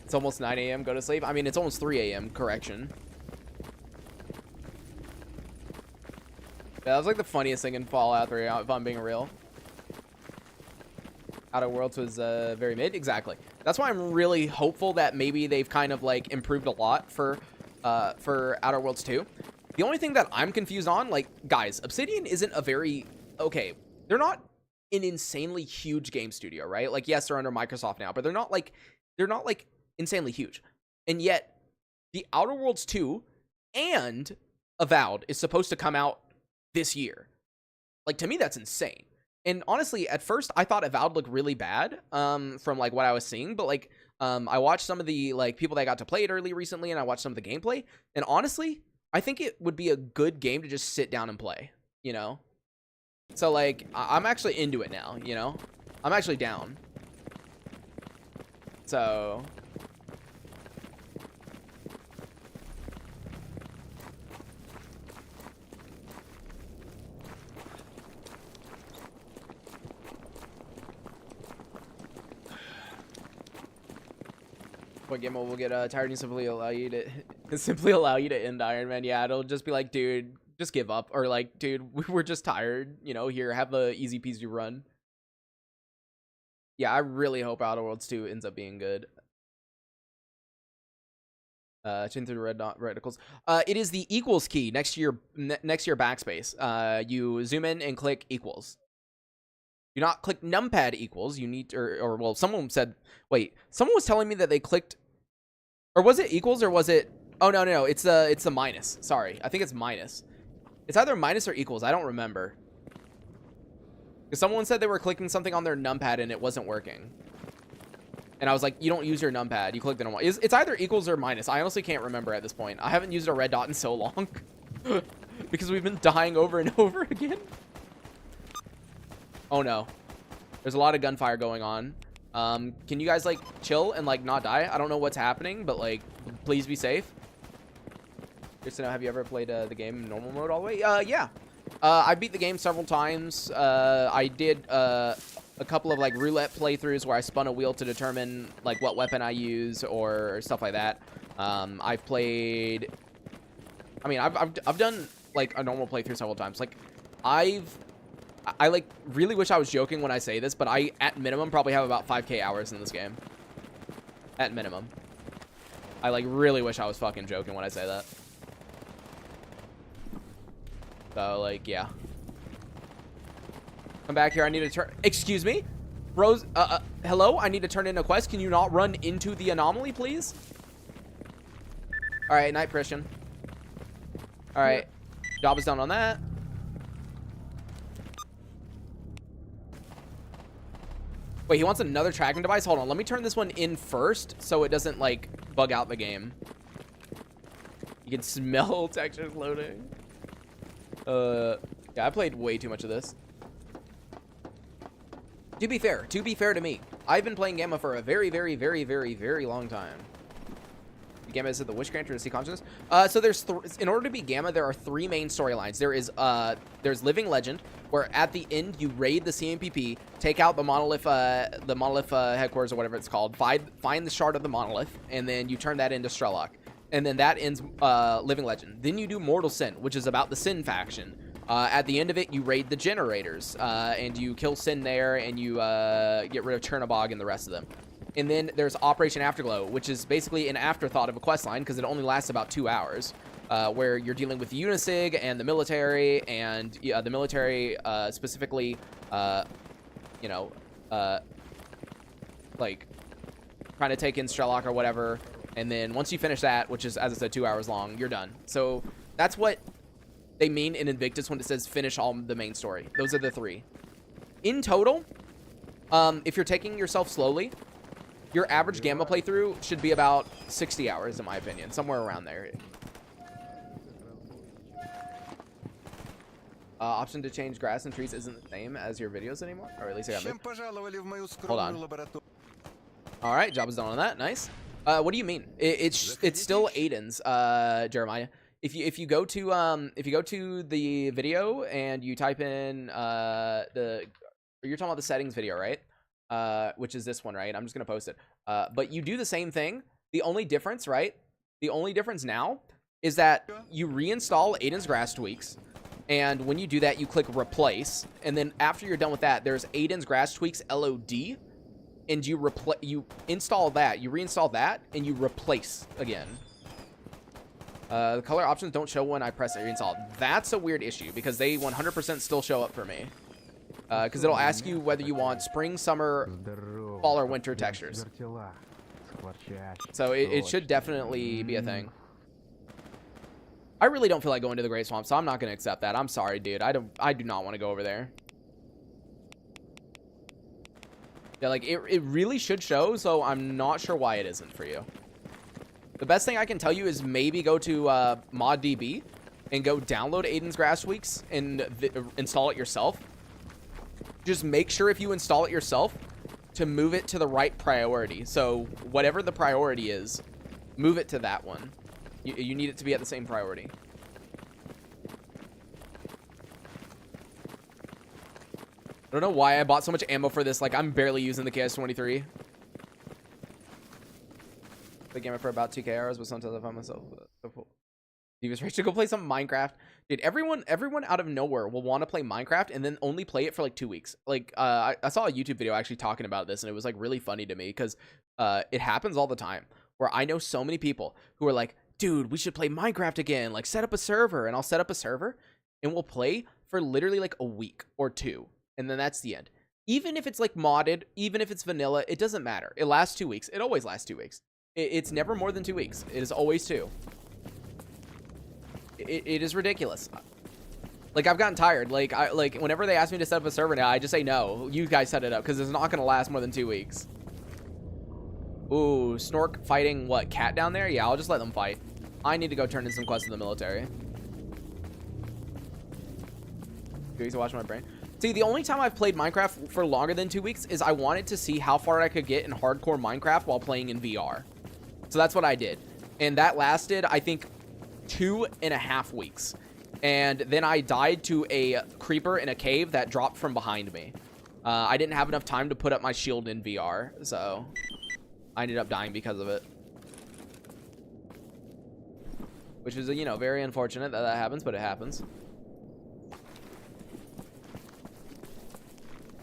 It's almost 9 a.m. Go to sleep. I mean, it's almost 3 a.m. Correction. Yeah, that was like the funniest thing in Fallout 3, if I'm being real. Outer Worlds was very mid. Exactly. That's why I'm really hopeful that maybe they've kind of like improved a lot for Outer Worlds 2. The only thing that I'm confused on, like, guys, Obsidian isn't a very... Okay, they're not an insanely huge game studio, right? Like, yes, they're under Microsoft now, but they're not like insanely huge. And yet, the Outer Worlds 2 and Avowed is supposed to come out this year. Like, to me, that's insane. And honestly, at first, I thought Avowed looked really bad from, like, what I was seeing. But, like, I watched some of the, like, people that got to play it early recently, and I watched some of the gameplay. And honestly, I think it would be a good game to just sit down and play, you know? So, like, I'm actually into it now, you know? I'm actually down. So... What game will get tired and simply allow you to end Iron Man? Yeah, it'll just be like, dude, just give up, or like, dude, we're just tired, you know, here, have a easy peasy run. Yeah, I really hope Outer Worlds 2 ends up being good. Chin through the reticles. It is the equals key next to your backspace. You zoom in and click equals. Do not click numpad equals. You need to, or well, someone said, wait, someone was telling me that they clicked, or was it equals or was it? Oh no, it's the minus. Sorry, I think it's minus. It's either minus or equals. I don't remember. Because someone said they were clicking something on their numpad and it wasn't working. And I was like, you don't use your numpad. You click the normal. It's either equals or minus. I honestly can't remember at this point. I haven't used a red dot in so long. Because we've been dying over and over again. Oh no. There's a lot of gunfire going on. Can you guys like chill and like not die? I don't know what's happening, but like, please be safe. Just to know, have you ever played the game in normal mode all the way? Yeah. I beat the game several times. I did a couple of like roulette playthroughs where I spun a wheel to determine like what weapon I use or stuff like that. I've played. I mean, I've done like a normal playthrough several times. Like, I like really wish I was joking when I say this, but I at minimum probably have about 5K hours in this game. At minimum. I like really wish I was fucking joking when I say that. So like, yeah. Come back here. I need to turn. Excuse me, Rose. Hello. I need to turn in a quest. Can you not run into the anomaly, please? All right, night, Christian. All right, job is done on that. Wait, he wants another tracking device. Hold on. Let me turn this one in first so it doesn't like bug out the game. You can smell textures loading. Yeah, I played way too much of this. To be fair to me, I've been playing Gamma for a very, very, very, very, very long time. Gamma is the Wish Granter to see consciousness. So there's in order to be Gamma, there are 3 main storylines. There's Living Legend, where at the end you raid the CMPP, take out the monolith headquarters or whatever it's called, find the shard of the monolith, and then you turn that into s.t.a.l.k.e.r. And then that ends Living Legend. Then you do Mortal Sin, which is about the Sin faction. At the end of it, you raid the generators, and you kill Sin there, and you get rid of Chernobog and the rest of them. And then there's Operation Afterglow, which is basically an afterthought of a quest line because it only lasts about 2 hours, where you're dealing with Unisig and the military, and the military specifically, you know, like trying to take in s.t.a.l.k.e.r. or whatever. And then once you finish that, which is, as I said, 2 hours long, you're done. So that's what they mean in Invictus when it says finish all the main story. Those are the 3. In total, if you're taking yourself slowly, your average Gamma playthrough should be about 60 hours, in my opinion. Somewhere around there. Option to change grass and trees isn't the same as your videos anymore. Or at least I got it. Hold on. All right, job is done on that. Nice. What do you mean? It's still Aiden's, Jeremiah. If you go to the video and you type in you're talking about the settings video, right? Which is this one, right? I'm just gonna post it. But you do the same thing. The only difference, right? The only difference now is that you reinstall Aiden's grass tweaks, and when you do that, you click replace, and then after you're done with that, there's Aiden's grass tweaks LOD. And you install that, you reinstall that, and you replace again. The color options don't show when I press reinstall. That's a weird issue because they 100% still show up for me. Because it'll ask you whether you want spring, summer, fall, or winter textures. So it should definitely be a thing. I really don't feel like going to the Great Swamp, so I'm not going to accept that. I'm sorry, dude. I do not want to go over there. Yeah, like, it really should show, so I'm not sure why it isn't for you. The best thing I can tell you is maybe go to ModDB and go download Aiden's Grass Tweaks and install it yourself. Just make sure if you install it yourself to move it to the right priority. So whatever the priority is, move it to that one. You need it to be at the same priority. I don't know why I bought so much ammo for this. Like, I'm barely using the KS-23. The game for about 2K hours, but sometimes I find myself Devious Rage to go play some Minecraft. Dude, everyone out of nowhere will want to play Minecraft and then only play it for like 2 weeks. Like, I saw a YouTube video actually talking about this, and it was like really funny to me because it happens all the time where I know so many people who are like, dude, we should play Minecraft again. Like, set up a server, and I'll set up a server and we'll play for literally like a week or 2. And then that's the end. Even if it's like modded, even if it's vanilla, it doesn't matter. It lasts 2 weeks. It always lasts 2 weeks. It's never more than 2 weeks. It is always 2. It is ridiculous. Like, I've gotten tired. Like, whenever they ask me to set up a server now, I just say no. You guys set it up because it's not going to last more than 2 weeks. Ooh, Snork fighting what? Cat down there? Yeah, I'll just let them fight. I need to go turn in some quests in the military. You to watch my brain. See, the only time I've played Minecraft for longer than 2 weeks is I wanted to see how far I could get in hardcore Minecraft while playing in VR. So that's what I did. And that lasted, I think, 2.5 weeks. And then I died to a creeper in a cave that dropped from behind me. I didn't have enough time to put up my shield in VR, so I ended up dying because of it. Which is, you know, very unfortunate that that happens, but it happens.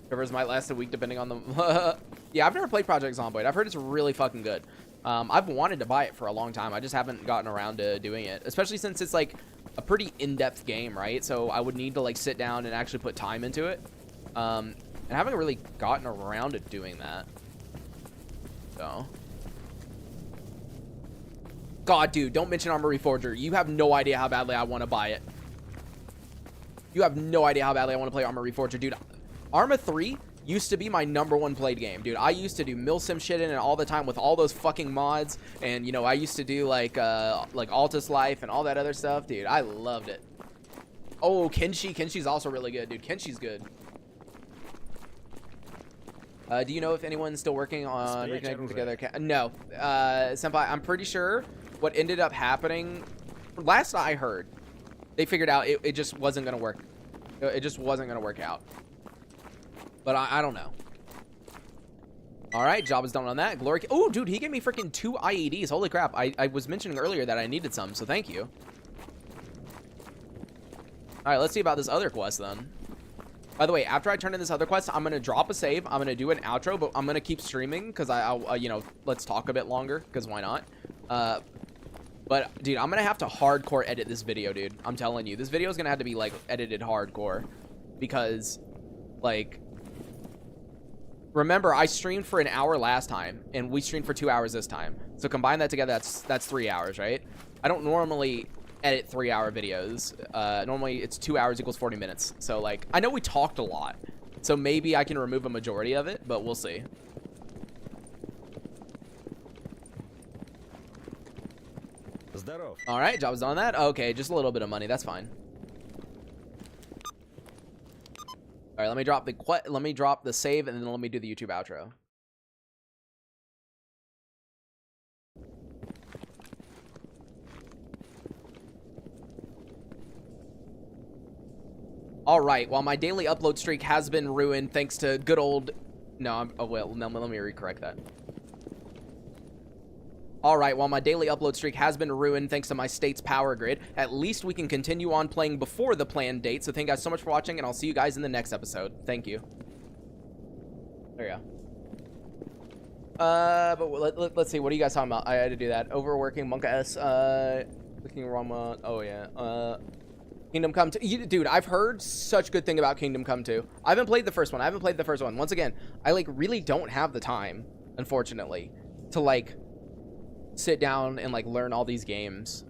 Servers might last a week depending on the... Yeah, I've never played Project Zomboid. I've heard it's really fucking good. I've wanted to buy it for a long time. I just haven't gotten around to doing it. Especially since it's, like, a pretty in-depth game, right? So I would need to, like, sit down and actually put time into it. And I haven't really gotten around to doing that. So... God, dude, don't mention Armory Forger. You have no idea how badly I want to buy it. You have no idea how badly I want to play Armory Forger, dude. Arma 3 used to be my #1 played game, dude. I used to do milsim shit in it all the time with all those fucking mods, and you know, I used to do like Altus Life and all that other stuff, dude. I loved it. Oh, Kenshi's also really good, dude. Kenshi's good. Do you know if anyone's still working on reconnecting together? No, Senpai, I'm pretty sure what ended up happening, last I heard, they figured out it just wasn't gonna work. It just wasn't gonna work out. But I don't know. All right, job is done on that. Glory. Oh, dude, he gave me freaking 2 IEDs. Holy crap. I was mentioning earlier that I needed some, so thank you. All right, let's see about this other quest then. By the way, after I turn in this other quest, I'm going to drop a save. I'm going to do an outro, but I'm going to keep streaming because I'll you know, let's talk a bit longer because why not? But, dude, I'm going to have to hardcore edit this video, dude. I'm telling you. This video is going to have to be, like, edited hardcore because, like... Remember, I streamed for an hour last time, and we streamed for 2 hours this time. So combine that together, that's 3 hours, right? I don't normally edit 3-hour videos. Normally, it's 2 hours equals 40 minutes. So, like, I know we talked a lot. So maybe I can remove a majority of it, but we'll see. All right, job is done on that. Okay, just a little bit of money. That's fine. All right, let me drop the save, and then let me do the YouTube outro. All right, while my daily upload streak has been ruined thanks to good old... No, oh, well, no, let me recorrect that. All right, while my daily upload streak has been ruined thanks to my state's power grid, at least we can continue on playing before the planned date. So thank you guys so much for watching, and I'll see you guys in the next episode. Thank you. There you go. But let's see. What are you guys talking about? I had to do that. Overworking Monka S. Clicking Rama. Oh, yeah. Kingdom Come 2. Dude, I've heard such good thing about Kingdom Come 2. I haven't played the first one. I haven't played the first one. Once again, I, like, really don't have the time, unfortunately, to, like... sit down and like learn all these games.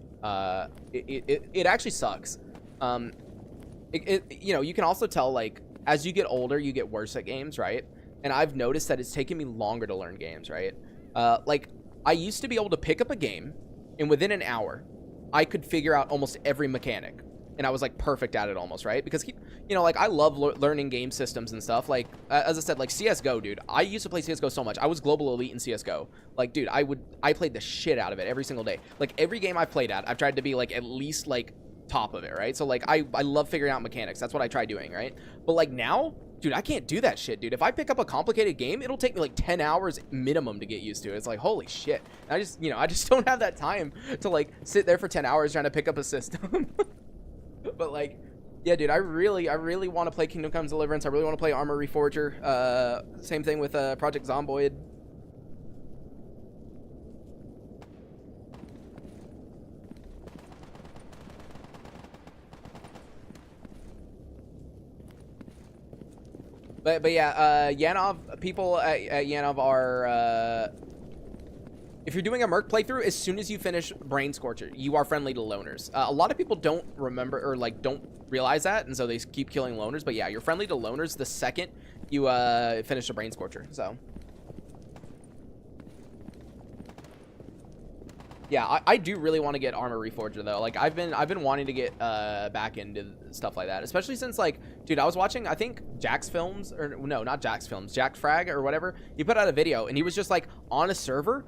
It actually sucks. You know, you can also tell, like, as you get older you get worse at games, right? And I've noticed that it's taken me longer to learn games, right? Like, I used to be able to pick up a game and within an hour I could figure out almost every mechanic, and I was like perfect at it almost, right? Because, you know, like, I love learning game systems and stuff. Like, as I said, like, CSGO, dude. I used to play CSGO so much. I was global elite in CSGO. Like, dude, I played the shit out of it every single day. Like, every game I've played at, I've tried to be, like, at least, like, top of it, right? So, like, I love figuring out mechanics. That's what I try doing, right? But, like, now, dude, I can't do that shit, dude. If I pick up a complicated game, it'll take me, like, 10 hours minimum to get used to it. It's like, holy shit. And I just, you know, I just don't have that time to, like, sit there for 10 hours trying to pick up a system. But, like, yeah, dude, I really want to play Kingdom Come Deliverance. I really want to play Armory Forger. Same thing with Project Zomboid. But yeah, Yanov, people at Yanov are, if you're doing a Merc playthrough, as soon as you finish Brain Scorcher, you are friendly to loners. A lot of people don't remember, or, like, don't realize that, and so they keep killing loners. But yeah, you're friendly to loners the second you finish the Brain Scorcher, so. Yeah, I do really want to get Armor Reforger though. Like I've been wanting to get back into stuff like that, especially since like, dude, I was watching, I think Jack's Films, or no, not Jack's Films, Jack Frag or whatever. He put out a video and he was just like on a server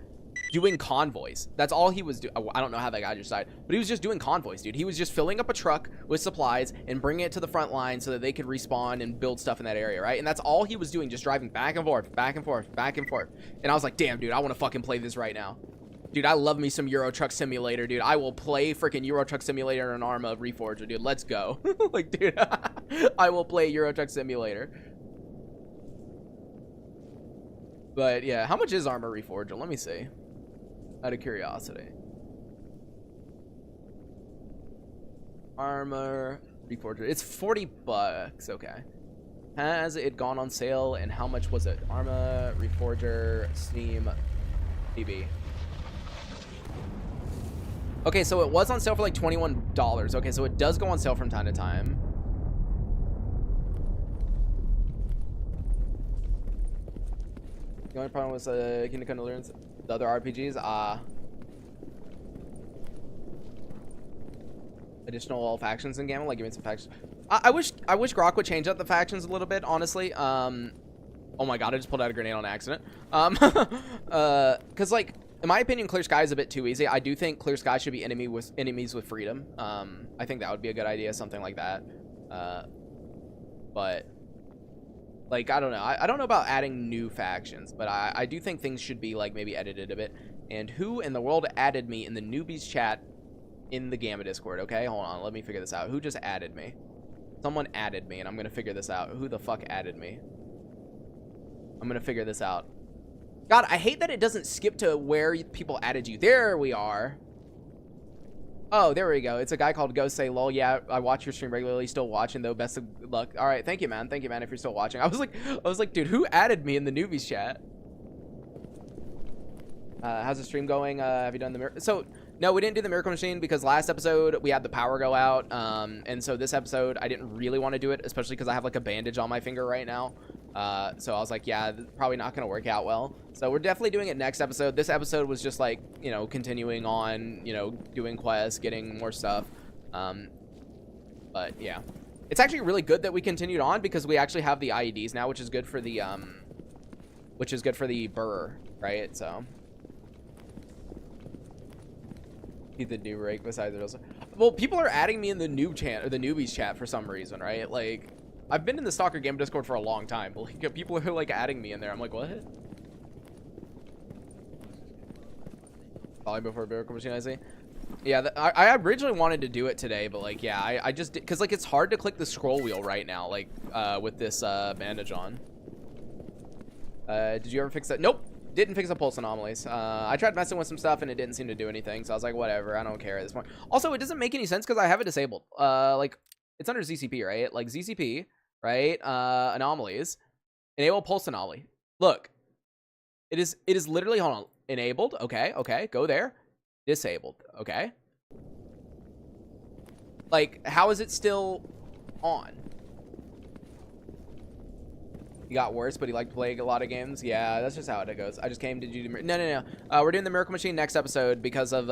doing convoys. That's all he was doing. I don't know how that guy just died, but he was just doing convoys, dude. He was just filling up a truck with supplies and bringing it to the front line so that they could respawn and build stuff in that area, right? And that's all he was doing, just driving back and forth, back and forth, back and forth. And I was like, damn, dude, I want to fucking play this right now. Dude, I love me some Euro Truck Simulator, dude. I will play freaking Euro Truck Simulator and Arma Reforger, dude. Let's go. Like, dude, I will play Euro Truck Simulator. But yeah, how much is Arma Reforger? Let me see. Out of curiosity. Armor Reforger. It's 40 bucks. Okay. Has it gone on sale? And how much was it? Arma Reforger Steam TV. Okay, so it was on sale for like $21. Okay, so it does go on sale from time to time. The only problem was Kingdom Come Deliverance, the other RPGs. Additional factions in game, like give me some factions. I wish Grok would change up the factions a little bit, honestly. Oh my god, I just pulled out a grenade on accident. Cause like, in my opinion, Clear Sky is a bit too easy. I do think Clear Sky should be enemies with freedom. I think that would be a good idea, something like that. But like, I don't know. I don't know about adding new factions, but I do think things should be like maybe edited a bit. And who in the world added me in the newbies chat in the Gamma Discord? Okay, hold on. Let me figure this out. Who just added me? Someone added me, and I'm gonna figure this out. Who the fuck added me? I'm gonna figure this out. God, I hate that it doesn't skip to where people added you. There we are. Oh, there we go. It's a guy called Go Say Lol. Yeah, I watch your stream regularly. Still watching though. Best of luck. All right, thank you, man. Thank you, man. If you're still watching, I was like, dude, who added me in the newbies chat? How's the stream going? Have you done the so? No, we didn't do the Miracle Machine because last episode we had the power go out. And so this episode I didn't really want to do it, especially because I have like a bandage on my finger right now. So I was like, yeah, probably not going to work out well. So we're definitely doing it next episode. This episode was just like, you know, continuing on, you know, doing quests, getting more stuff. But yeah, it's actually really good that we continued on because we actually have the IEDs now, which is good for the, burr, right? So. The new rake besides the well, people are adding me in the noob chat or the newbies chat for some reason, right? Like, I've been in the Stalker Game Discord for a long time, but like, people are like adding me in there. I'm like, what? Probably before Miracle Machine, I see. Yeah, I originally wanted to do it today, but like, yeah, I just because like it's hard to click the scroll wheel right now, like with this bandage on. Did you ever fix that? Nope. Didn't fix the pulse anomalies. I tried messing with some stuff and it didn't seem to do anything. So I was like, whatever, I don't care at this point. Also, it doesn't make any sense because I have it disabled. Like, it's under ZCP, right? Like ZCP, right? Anomalies. Enable pulse anomaly. Look, it is literally, hold on, enabled. Okay, go there. Disabled. Okay. Like, how is it still on? He got worse, but he liked playing a lot of games. Yeah, that's just how it goes. I just came to do no. We're doing the Miracle Machine next episode because of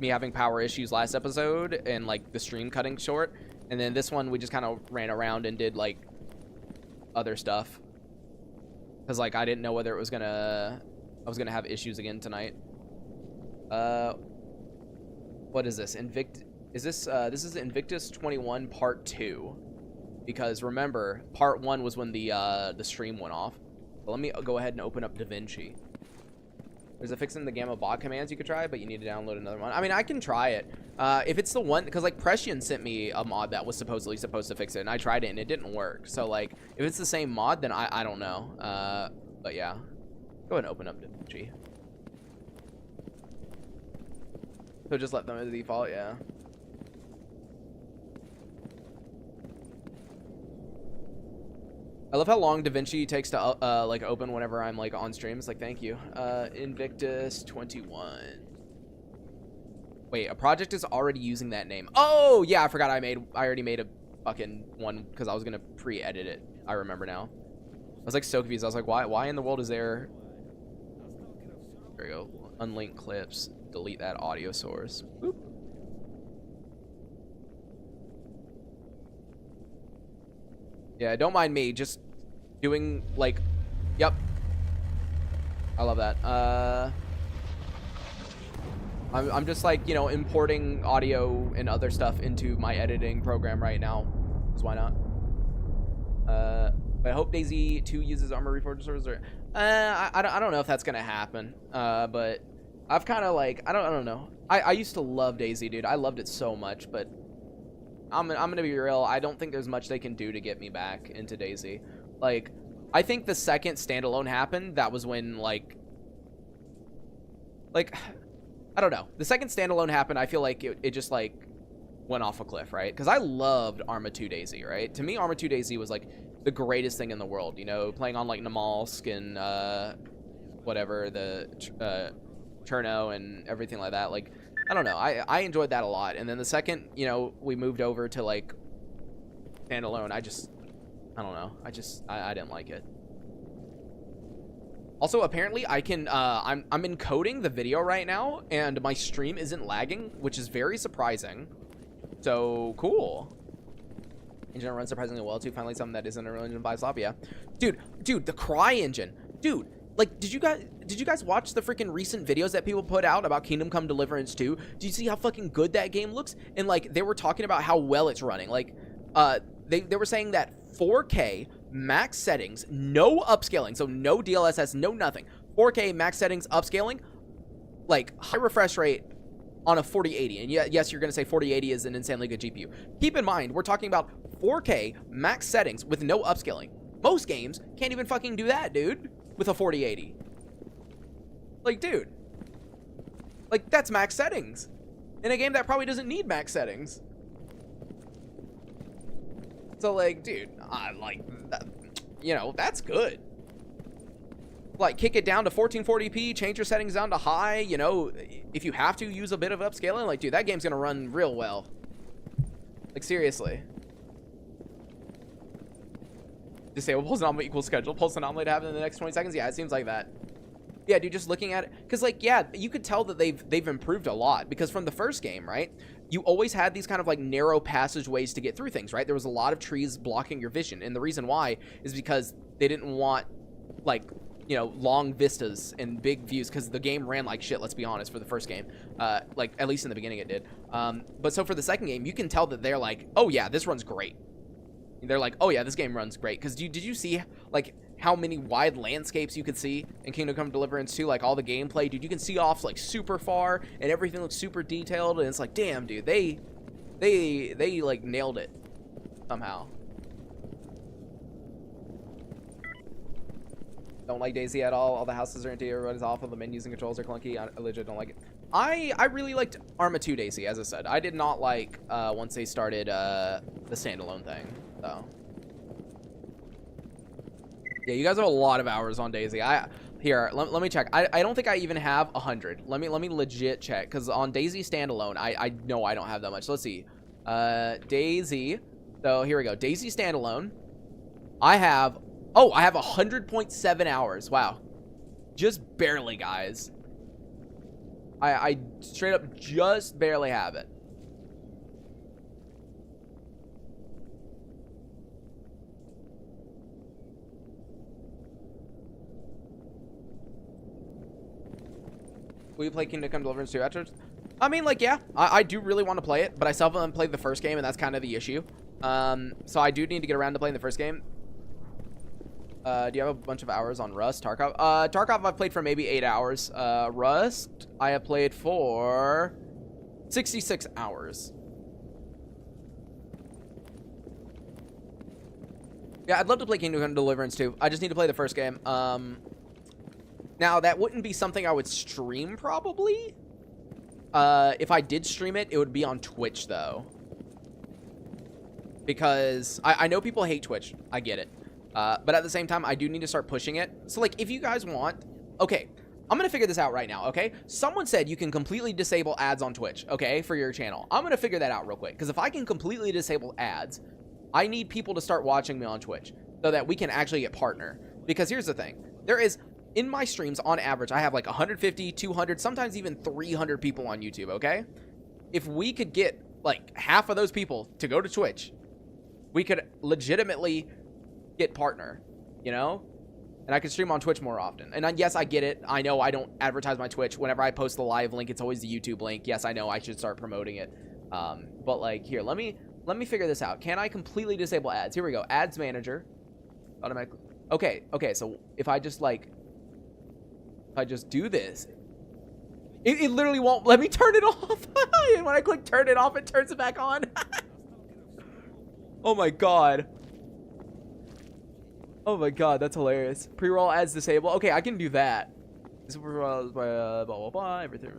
me having power issues last episode and like the stream cutting short. And then this one we just kind of ran around and did like other stuff because like I didn't know whether I was gonna have issues again tonight. What is this? This is Invictus 21 Part 2. Because remember, part 1 was when the stream went off. But let me go ahead and open up DaVinci. There's a fix in the Gamma bot commands you could try, but you need to download another one. I mean, I can try it. If it's the one, because like Prescian sent me a mod that was supposedly supposed to fix it, and I tried it and it didn't work. So like, if it's the same mod, then I don't know. But yeah, go ahead and open up DaVinci. So just let them as the default, yeah. I love how long DaVinci takes to like open whenever I'm like on stream. It's like, thank you. Invictus 21. Wait, a project is already using that name. Oh yeah, I forgot I already made a fucking one because I was gonna pre-edit it. I remember now. I was like so confused. I was like, why in the world is there? There we go. Unlinked clips. delete that audio source. Boop. Yeah, don't mind me. Just doing, like... Yep. I love that. I'm just, like, you know, importing audio and other stuff into my editing program right now. Because why not? But I hope Daisy 2 uses armor reforgers. Or I don't know if that's gonna happen. But I've kind of, like... I don't know. I used to love Daisy, dude. I loved it so much, but... I'm gonna be real. I don't think there's much they can do to get me back into Daisy. Like, I think the second standalone happened, that was when, like, I don't know. The second standalone happened, I feel like it just, like, went off a cliff, right? Because I loved Arma 2 Daisy, right? To me, Arma 2 Daisy was, like, the greatest thing in the world, you know? Playing on, like, Namalsk and, whatever, the, Cherno and everything like that. Like, I don't know. I enjoyed that a lot. And then the second, you know, we moved over to, like, standalone, I don't know. I didn't like it. Also, apparently, I can, I'm encoding the video right now, and my stream isn't lagging, which is very surprising. So, cool. Engine runs surprisingly well, too. Finally, something that isn't a real engine by slop, yeah. Dude, the Cry engine. Dude, like, did you guys watch the freaking recent videos that people put out about Kingdom Come Deliverance 2? Do you see how fucking good that game looks? And, like, they were talking about how well it's running. Like, they were saying that 4K max settings, no upscaling, so no DLSS, no nothing. 4K max settings, upscaling, like, high refresh rate on a 4080. And yes, you're going to say 4080 is an insanely good GPU. Keep in mind, we're talking about 4K max settings with no upscaling. Most games can't even fucking do that, dude, with a 4080. Like, dude. Like, that's max settings. In a game that probably doesn't need max settings. So, like, dude, I like that, you know, that's good. Like, kick it down to 1440p, change your settings down to high, you know, if you have to use a bit of upscaling, like, dude, that game's gonna run real well. Like, seriously. Disable pulse anomaly equals schedule pulse anomaly to happen in the next 20 seconds? Yeah, it seems like that. Yeah, dude, just looking at it, because, like, yeah, you could tell that they've improved a lot, because from the first game, right, you always had these kind of, like, narrow passageways to get through things, right? There was a lot of trees blocking your vision, and the reason why is because they didn't want, like, you know, long vistas and big views, because the game ran like shit, let's be honest, for the first game. Like, at least in the beginning it did. But so for the second game, you can tell that they're like, oh yeah, this runs great. They're like, oh yeah, this game runs great. Because did you see, like, how many wide landscapes you could see in Kingdom Come Deliverance 2? Like, all the gameplay, dude, you can see off, like, super far, and everything looks super detailed, and it's like, damn, dude, they like, nailed it somehow. Don't like Daisy at all. the houses are empty, everybody's awful, the menus and controls are clunky. I legit don't like it. I really liked Arma 2 Daisy, as I said. I did not like, once they started, the standalone thing, so. Yeah, you guys have a lot of hours on Daisy. Here, let me check. I don't think I even have 100. Let me legit check, because on Daisy standalone, I know I don't have that much. So let's see. Daisy. So here we go. Daisy standalone. I have 100.7 hours. Wow. Just barely, guys. I straight up just barely have it. Will you play Kingdom Come Deliverance 2 afterwards? I mean, like, yeah, I do really want to play it, but I still haven't played the first game, and that's kind of the issue. So I do need to get around to playing the first game. Do you have a bunch of hours on Rust? Tarkov? Tarkov I've played for maybe 8 hours. Rust, I have played for 66 hours. Yeah, I'd love to play Kingdom Come Deliverance 2. I just need to play the first game. Now, that wouldn't be something I would stream, probably. If I did stream it, it would be on Twitch, though. Because I know people hate Twitch. I get it. But at the same time, I do need to start pushing it. So, like, if you guys want... Okay, I'm going to figure this out right now, okay? Someone said you can completely disable ads on Twitch, okay, for your channel. I'm going to figure that out real quick. Because if I can completely disable ads, I need people to start watching me on Twitch so that we can actually get partner. Because here's the thing. There is in my streams, on average, I have like 150, 200, sometimes even 300 people on YouTube, okay? If we could get like half of those people to go to Twitch, we could legitimately get partner, you know? And I could stream on Twitch more often. And yes, I get it. I know I don't advertise my Twitch. Whenever I post the live link, it's always the YouTube link. Yes, I know I should start promoting it. But like, here, let me figure this out. Can I completely disable ads? Here we go. Ads manager. Automatically. Okay, so if I just like, if I just do this, it literally won't let me turn it off. And when I click turn it off, it turns it back on. Oh my god. Oh my god, that's hilarious. Pre-roll ads disable. Okay, I can do that. This is blah blah blah, everything.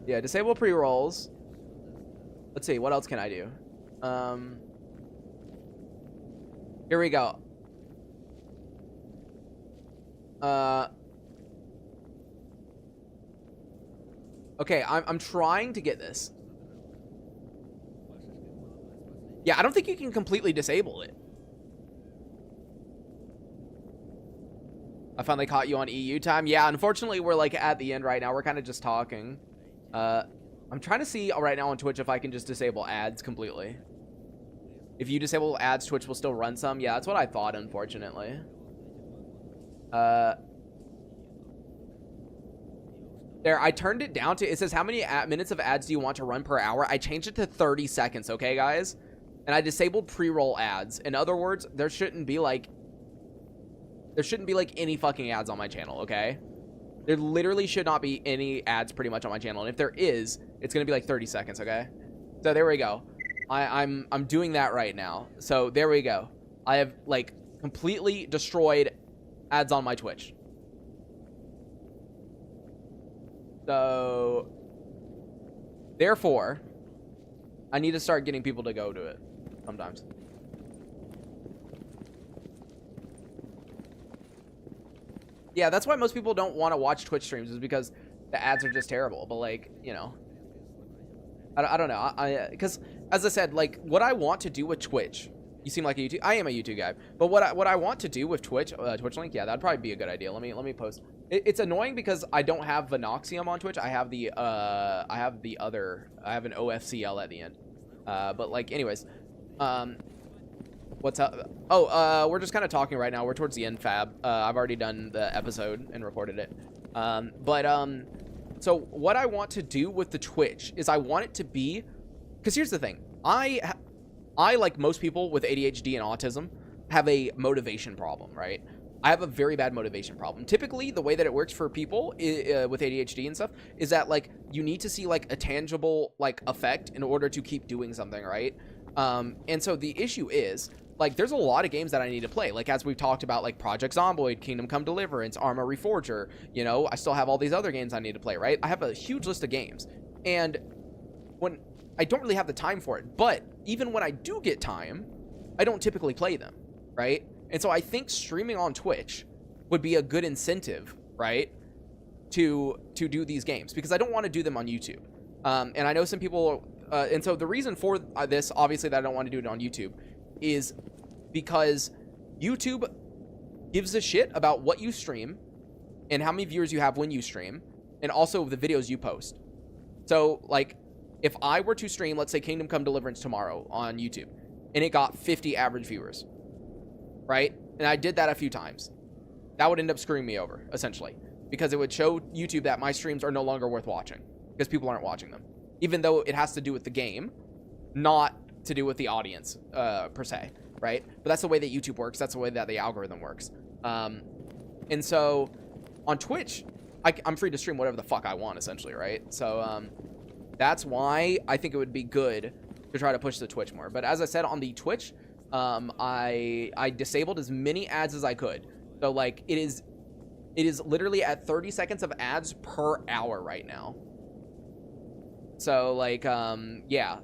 Yeah, disable pre-rolls. Let's see, what else can I do? Here we go. Okay, I'm trying to get this. Yeah, I don't think you can completely disable it. I finally caught you on EU time. Yeah, unfortunately, we're like at the end right now. We're kind of just talking. I'm trying to see right now on Twitch if I can just disable ads completely. If you disable ads, Twitch will still run some. Yeah, that's what I thought, unfortunately. There, I turned it down to, it says how many minutes of ads do you want to run per hour? I changed it to 30 seconds, okay, guys? And I disabled pre-roll ads. In other words, there shouldn't be like any fucking ads on my channel, okay? There literally should not be any ads pretty much on my channel. And if there is, it's gonna be like 30 seconds, okay? So there we go. I'm doing that right now. So there we go. I have like completely destroyed ads on my Twitch. So therefore, I need to start getting people to go to it sometimes. Yeah, that's why most people don't want to watch Twitch streams, is because the ads are just terrible. But like, you know, I don't know. Because as I said, like what I want to do with Twitch, you seem like a YouTube. I am a YouTube guy, but what I want to do with Twitch, Twitch link, yeah, that'd probably be a good idea. Let me post. It's annoying because I don't have Venoxium on Twitch. I have the I have an OFCL at the end. But like, anyways, what's up? Oh, we're just kind of talking right now. We're towards the end, Fab. I've already done the episode and recorded it. So what I want to do with the Twitch is I want it to be, because here's the thing. I like most people with ADHD and autism have a motivation problem, right? I have a very bad motivation problem. Typically, the way that it works for people with ADHD and stuff is that like you need to see like a tangible like effect in order to keep doing something, right? And so the issue is like there's a lot of games that I need to play. Like as we've talked about, like Project Zomboid, Kingdom Come Deliverance, Arma Reforger. You know, I still have all these other games I need to play, right? I have a huge list of games, and when I don't really have the time for it, but even when I do get time, I don't typically play them, right? And so I think streaming on Twitch would be a good incentive, right, to do these games, because I don't want to do them on YouTube. And I know some people, and so the reason for this, obviously, that I don't want to do it on YouTube is because YouTube gives a shit about what you stream and how many viewers you have when you stream, and also the videos you post. So, like, if I were to stream, let's say Kingdom Come Deliverance tomorrow on YouTube, and it got 50 average viewers, right? And I did that a few times, that would end up screwing me over, essentially, because it would show YouTube that my streams are no longer worth watching because people aren't watching them, even though it has to do with the game, not to do with the audience, per se, right? But that's the way that YouTube works. That's the way that the algorithm works. And so on Twitch, I'm free to stream whatever the fuck I want, essentially, right? So that's why I think it would be good to try to push the Twitch more. But as I said, on the Twitch, I disabled as many ads as I could. So like it is literally at 30 seconds of ads per hour right now. So like yeah,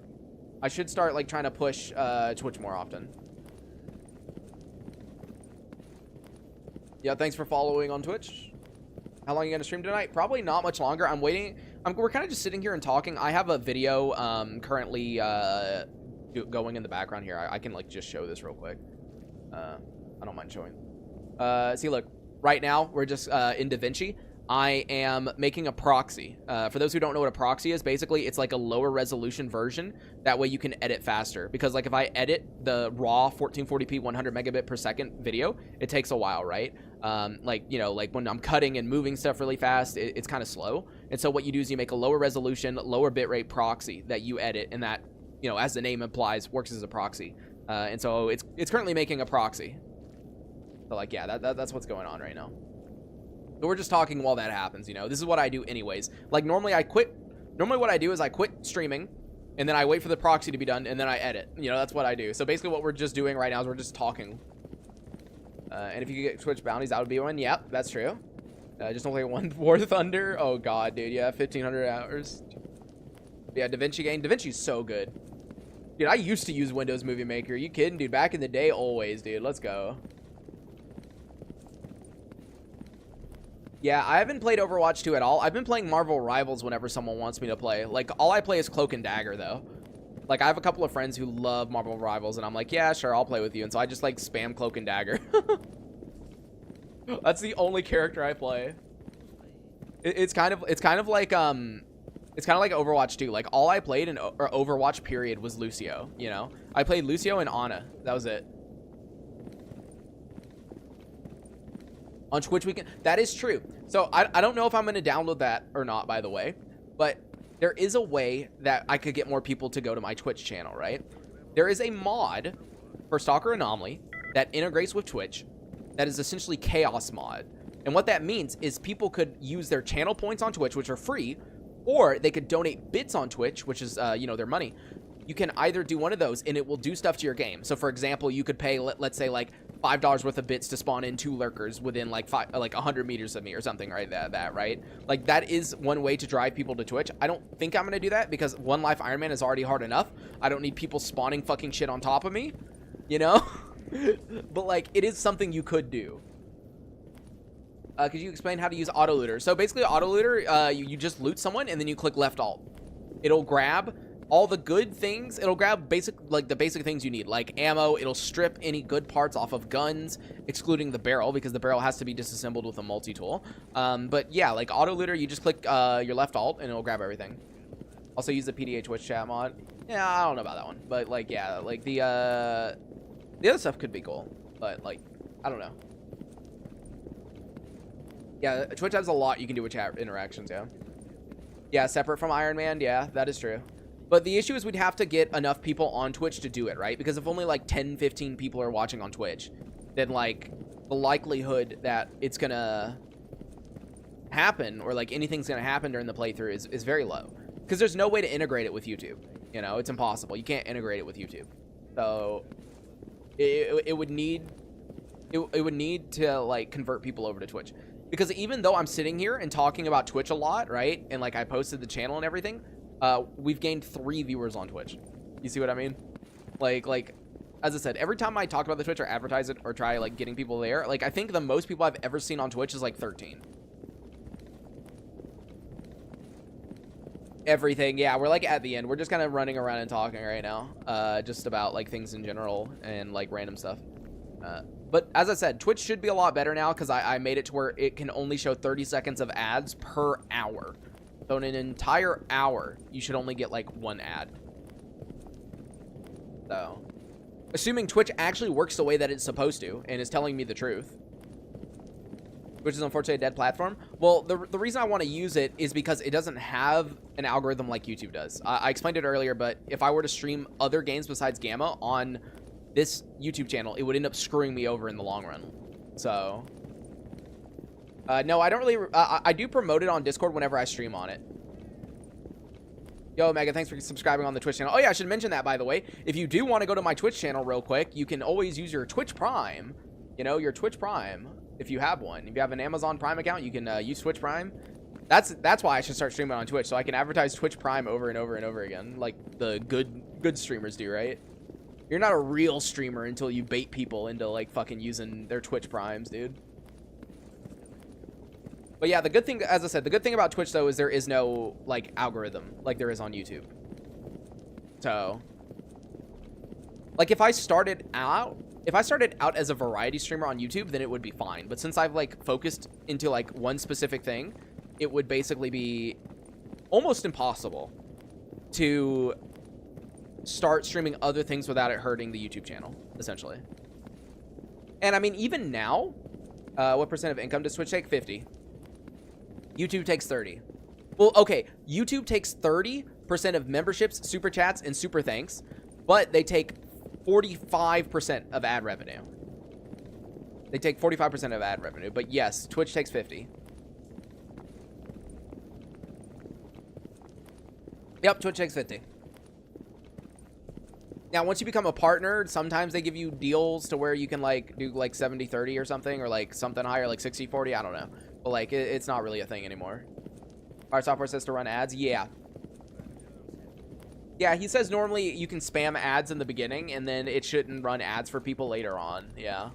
I should start like trying to push Twitch more often. Yeah, thanks for following on Twitch. How long are you gonna stream tonight? Probably not much longer. I'm waiting. We're kind of just sitting here and talking. I have a video currently going in the background here. I can like just show this real quick. I don't mind showing. See, look, right now we're just in DaVinci. I am making a proxy. For those who don't know what a proxy is, basically it's like a lower resolution version. That way you can edit faster. Because like if I edit the raw 1440p 100 megabit per second video, it takes a while, right? Like, you know, like when I'm cutting and moving stuff really fast, it's kind of slow. And so what you do is you make a lower resolution, lower bitrate proxy that you edit, and that, you know, as the name implies, works as a proxy. And so it's currently making a proxy. So like, yeah, that's what's going on right now. So we're just talking while that happens, you know. This is what I do anyways. Like normally what I do is I quit streaming, and then I wait for the proxy to be done, and then I edit. You know, that's what I do. So basically what we're just doing right now is we're just talking. And if you could get Twitch bounties, that would be one. Yep, that's true. Just don't play one War Thunder. Oh god, dude, yeah, 1,500 hours. Yeah, DaVinci game. DaVinci's so good. Dude, I used to use Windows Movie Maker. You kidding, dude? Back in the day, always, dude. Let's go. Yeah, I haven't played Overwatch 2 at all. I've been playing Marvel Rivals whenever someone wants me to play. Like, all I play is Cloak and Dagger, though. Like, I have a couple of friends who love Marvel Rivals, and I'm like, yeah, sure, I'll play with you. And so I just, like, spam Cloak and Dagger. That's the only character I play. It's kind of like Overwatch 2. Like, all I played in Overwatch period was Lucio, you know? I played Lucio and Ana. That was it. On Twitch weekend. That is true. So I don't know if I'm going to download that or not, by the way. But there is a way that I could get more people to go to my Twitch channel, right? There is a mod for Stalker Anomaly that integrates with Twitch that is essentially Chaos mod. And what that means is people could use their channel points on Twitch, which are free, or they could donate bits on Twitch, which is, you know, their money. You can either do one of those, and it will do stuff to your game. So, for example, you could pay, let's say, like, $5 worth of bits to spawn in 2 lurkers within, like, 100 meters of me or something, right? That, right? Like, that is one way to drive people to Twitch. I don't think I'm going to do that because one Life Ironman is already hard enough. I don't need people spawning fucking shit on top of me, you know? But, like, it is something you could do. Could you explain how to use auto looter? So, basically, auto looter, you just loot someone, and then you click left alt. It'll grab all the good things. It'll grab the basic things you need, like ammo. It'll strip any good parts off of guns, excluding the barrel, because the barrel has to be disassembled with a multi-tool. But yeah, like auto looter, you just click your left alt and it'll grab everything. Also use the PDA Twitch chat mod. Yeah, I don't know about that one, but like, yeah, like the other stuff could be cool, but like, I don't know. Yeah, Twitch has a lot you can do with chat interactions. Yeah, separate from Iron Man. Yeah, that is true. But the issue is we'd have to get enough people on Twitch to do it, right? Because if only like 10, 15 people are watching on Twitch, then like the likelihood that it's gonna happen or like anything's gonna happen during the playthrough is very low. Because there's no way to integrate it with YouTube. You know, it's impossible. You can't integrate it with YouTube. So it would need to like convert people over to Twitch. Because even though I'm sitting here and talking about Twitch a lot, right? And like I posted the channel and everything, we've gained 3 viewers on Twitch. You see what I mean? Like, as I said, every time I talk about the Twitch or advertise it or try like getting people there, like I think the most people I've ever seen on Twitch is like 13. Everything, yeah, we're like at the end. We're just kind of running around and talking right now, just about like things in general and like random stuff. But as I said, Twitch should be a lot better now because I made it to where it can only show 30 seconds of ads per hour. So in an entire hour, you should only get like 1 ad. So, assuming Twitch actually works the way that it's supposed to and is telling me the truth, which is unfortunately a dead platform. Well, the reason I want to use it is because it doesn't have an algorithm like YouTube does. I explained it earlier, but if I were to stream other games besides Gamma on this YouTube channel, it would end up screwing me over in the long run. So, no, I don't really, I do promote it on Discord whenever I stream on it. Yo, Mega, thanks for subscribing on the Twitch channel. Oh yeah, I should mention that, by the way. If you do want to go to my Twitch channel real quick, you can always use your Twitch Prime. You know, your Twitch Prime, if you have one. If you have an Amazon Prime account, you can use Twitch Prime. That's why I should start streaming on Twitch, so I can advertise Twitch Prime over and over and over again, like the good streamers do, right? You're not a real streamer until you bait people into like fucking using their Twitch Primes, dude. But yeah, the good thing, as I said, the good thing about Twitch though is there is no like algorithm like there is on YouTube. So, like if I started out if I started out as a variety streamer on YouTube, then it would be fine. But since I've like focused into like one specific thing, it would basically be almost impossible to start streaming other things without it hurting the YouTube channel, essentially. And I mean, even now, what percent of income does Twitch take? 50. YouTube takes 30. Well, okay, YouTube takes 30% of memberships, super chats, and super thanks, but they take 45% of ad revenue. They take 45% of ad revenue, but yes, Twitch takes 50. Yep, Twitch takes 50. Now, once you become a partner, sometimes they give you deals to where you can, like, do, like, 70-30 or something, or, like, something higher, like 60-40, I don't know. But, like, it's not really a thing anymore. Our software says to run ads? Yeah. Yeah, he says normally you can spam ads in the beginning, and then it shouldn't run ads for people later on. Yeah.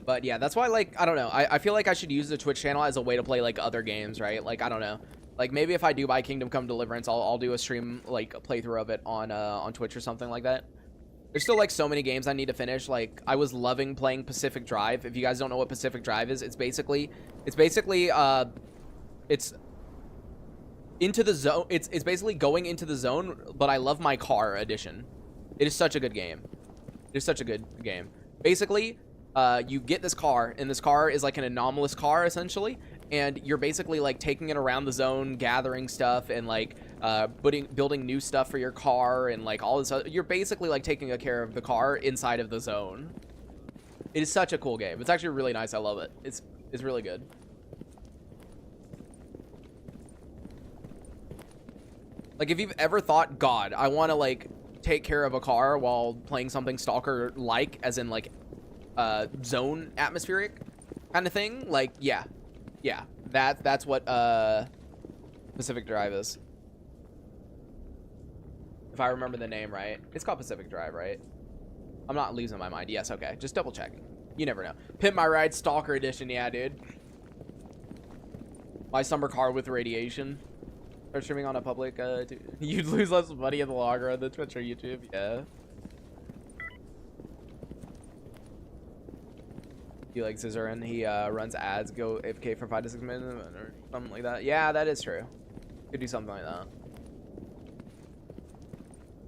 But yeah, that's why, like, I don't know. I feel like I should use the Twitch channel as a way to play, like, other games, right? Like, I don't know. Like, maybe if I do buy Kingdom Come Deliverance, I'll do a stream, like, a playthrough of it on Twitch or something like that. There's still, like, so many games I need to finish. Like, I was loving playing Pacific Drive. If you guys don't know what Pacific Drive is, it's basically it's into the zone. It's basically going into the zone, but I love my car edition. It is such a good game. It is such a good game. Basically, you get this car, and this car is like an anomalous car, essentially, and you're basically like taking it around the zone, gathering stuff, and like building new stuff for your car, and like all this other, you're basically like taking care of the car inside of the zone. It is such a cool game. It's actually really nice. I love it. It's really good. Like, if you've ever thought, God, I want to like take care of a car while playing something Stalker like, as in like zone atmospheric kind of thing, like, yeah, that's what Pacific Drive is, if I remember the name right. It's called Pacific Drive, right? I'm not losing my mind. Yes, okay, just double checking. You never know. Pimp My Ride Stalker Edition. Yeah, dude, my summer car with radiation. Start streaming on a public you'd lose less money in the long run than Twitch or YouTube. Yeah. You like Scissor, and he runs ads, go AFK for 5 to 6 minutes or something like that. Yeah, that is true. Could do something like that.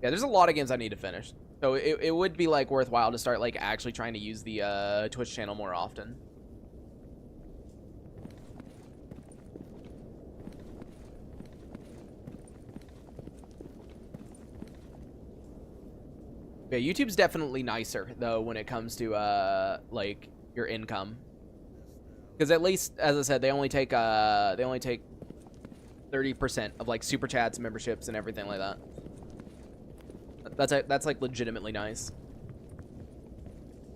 Yeah, there's a lot of games I need to finish, so it would be like worthwhile to start like actually trying to use the Twitch channel more often. Yeah, YouTube's definitely nicer though when it comes to like your income, because at least, as I said, they only take 30% of like super chats, memberships, and everything like that. That's like legitimately nice.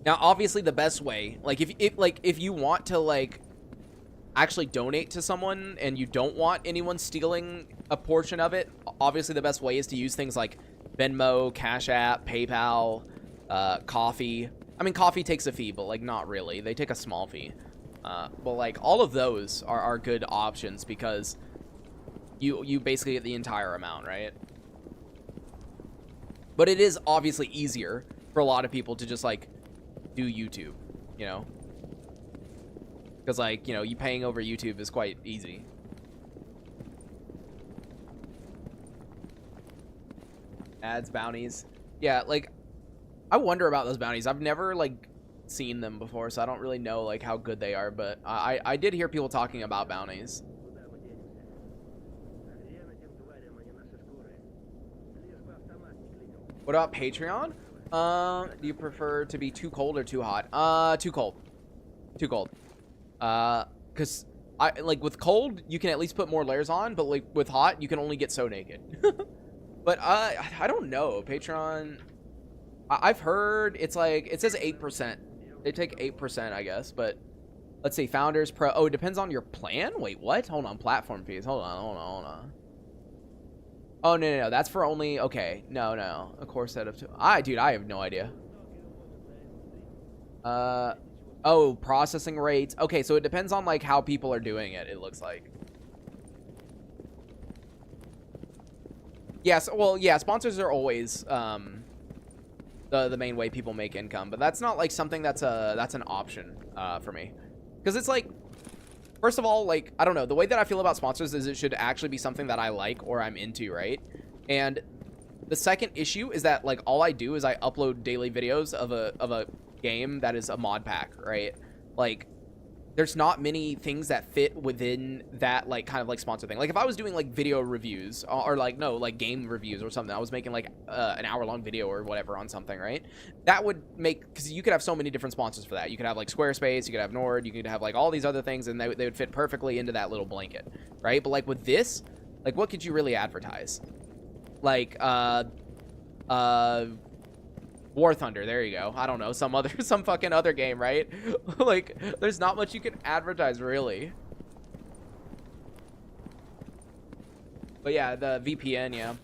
Now, obviously, the best way, like if you want to like actually donate to someone and you don't want anyone stealing a portion of it, obviously the best way is to use things like Venmo, Cash App, PayPal, Coffee. I mean, Coffee takes a fee, but like not really. They take a small fee. But like all of those are good options, because you basically get the entire amount, right? But it is obviously easier for a lot of people to just like do YouTube, you know? Because like, you know, you paying over YouTube is quite easy. Ads, bounties. Yeah, like, I wonder about those bounties. I've never like seen them before, so I don't really know like how good they are, but I did hear people talking about bounties. What about Patreon? Do you prefer to be too cold or too hot? Too cold. Too cold. Cause I like with cold you can at least put more layers on, but like with hot you can only get so naked. But I don't know. Patreon, I've heard it's like, it says 8%. They take 8%, I guess, but let's see, Founders Pro. Oh, it depends on your plan? Wait, what? Hold on, platform fees. Hold on. Oh, no. That's for only, okay. No. A core set of 2. Dude, I have no idea. Oh, processing rates. Okay, so it depends on like how people are doing it, it looks like. Yes, well, yeah, sponsors are always the main way people make income, but that's not like something that's an option for me, because it's like, first of all, like, I don't know, the way that I feel about sponsors is it should actually be something that I like or I'm into, right? And the second issue is that, like, all I do is I upload daily videos of a game that is a mod pack, right? Like, there's not many things that fit within that, like, kind of like sponsor thing. Like, if I was doing like video reviews or like, no, like game reviews or something, I was making like an hour-long video or whatever on something, right? That would make, because you could have so many different sponsors for that. You could have like Squarespace, you could have Nord, you could have like all these other things, and they would fit perfectly into that little blanket, right? But like with this, like, what could you really advertise? Like War Thunder, there you go. I don't know, some fucking other game, right? Like, there's not much you can advertise, really. But yeah, the VPN, yeah.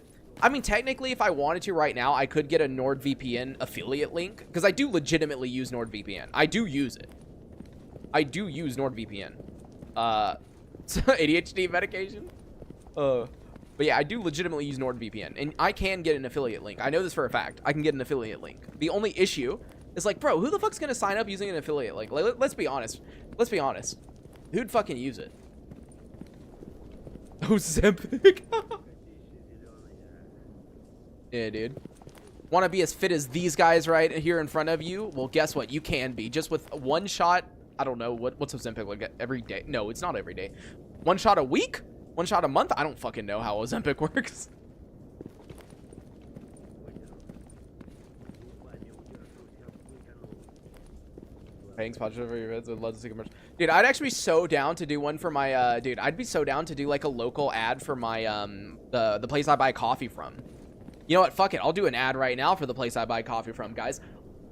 I mean, technically, if I wanted to right now, I could get a NordVPN affiliate link, because I do legitimately use NordVPN. I do use it. I do use NordVPN. ADHD medication? But yeah, I do legitimately use NordVPN, and I can get an affiliate link. I know this for a fact. I can get an affiliate link. The only issue is, like, bro, who the fuck's gonna sign up using an affiliate link? Like, let's be honest. Let's be honest. Who'd fucking use it? Oh, Zempic. Yeah, dude. Want to be as fit as these guys right here in front of you? Well, guess what? You can be. Just with one shot. I don't know. What's Ozempic like every day? No, it's not every day. One shot a week? One shot a month? I don't fucking know how Ozempic works. Paying sponsorship for your vids. Would love to see commercial. Dude, I'd actually be so down to do one for my dude. I'd be so down to do like a local ad for my the place I buy coffee from. You know what? Fuck it. I'll do an ad right now for the place I buy coffee from, guys.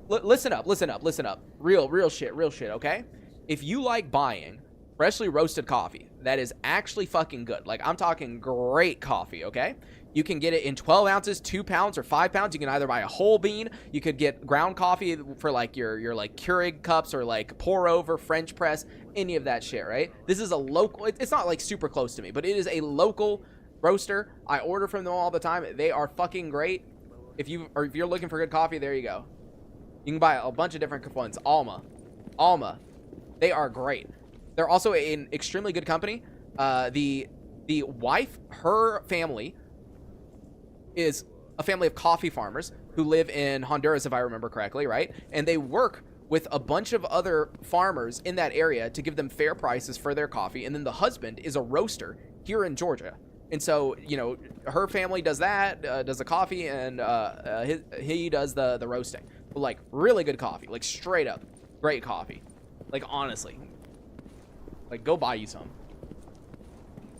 Listen up. Listen up. Listen up. Real shit. Real shit. Okay. If you like buying freshly roasted coffee that is actually fucking good, like, I'm talking great coffee, okay? You can get it in 12 ounces, 2 pounds, or 5 pounds. You can either buy a whole bean. You could get ground coffee for like your like Keurig cups, or like pour over, French press, any of that shit, right? This is a local, it's not like super close to me, but it is a local roaster. I order from them all the time. They are fucking great. If you're looking for good coffee, there you go. You can buy a bunch of different ones. Alma, they are great. They're also an extremely good company. The wife, her family is a family of coffee farmers who live in Honduras, if I remember correctly, right? And they work with a bunch of other farmers in that area to give them fair prices for their coffee. And then the husband is a roaster here in Georgia. And so, you know, her family does that, does the coffee, and he does the roasting. But, like, really good coffee. Like, straight up great coffee. Like, honestly. Like, go buy you some.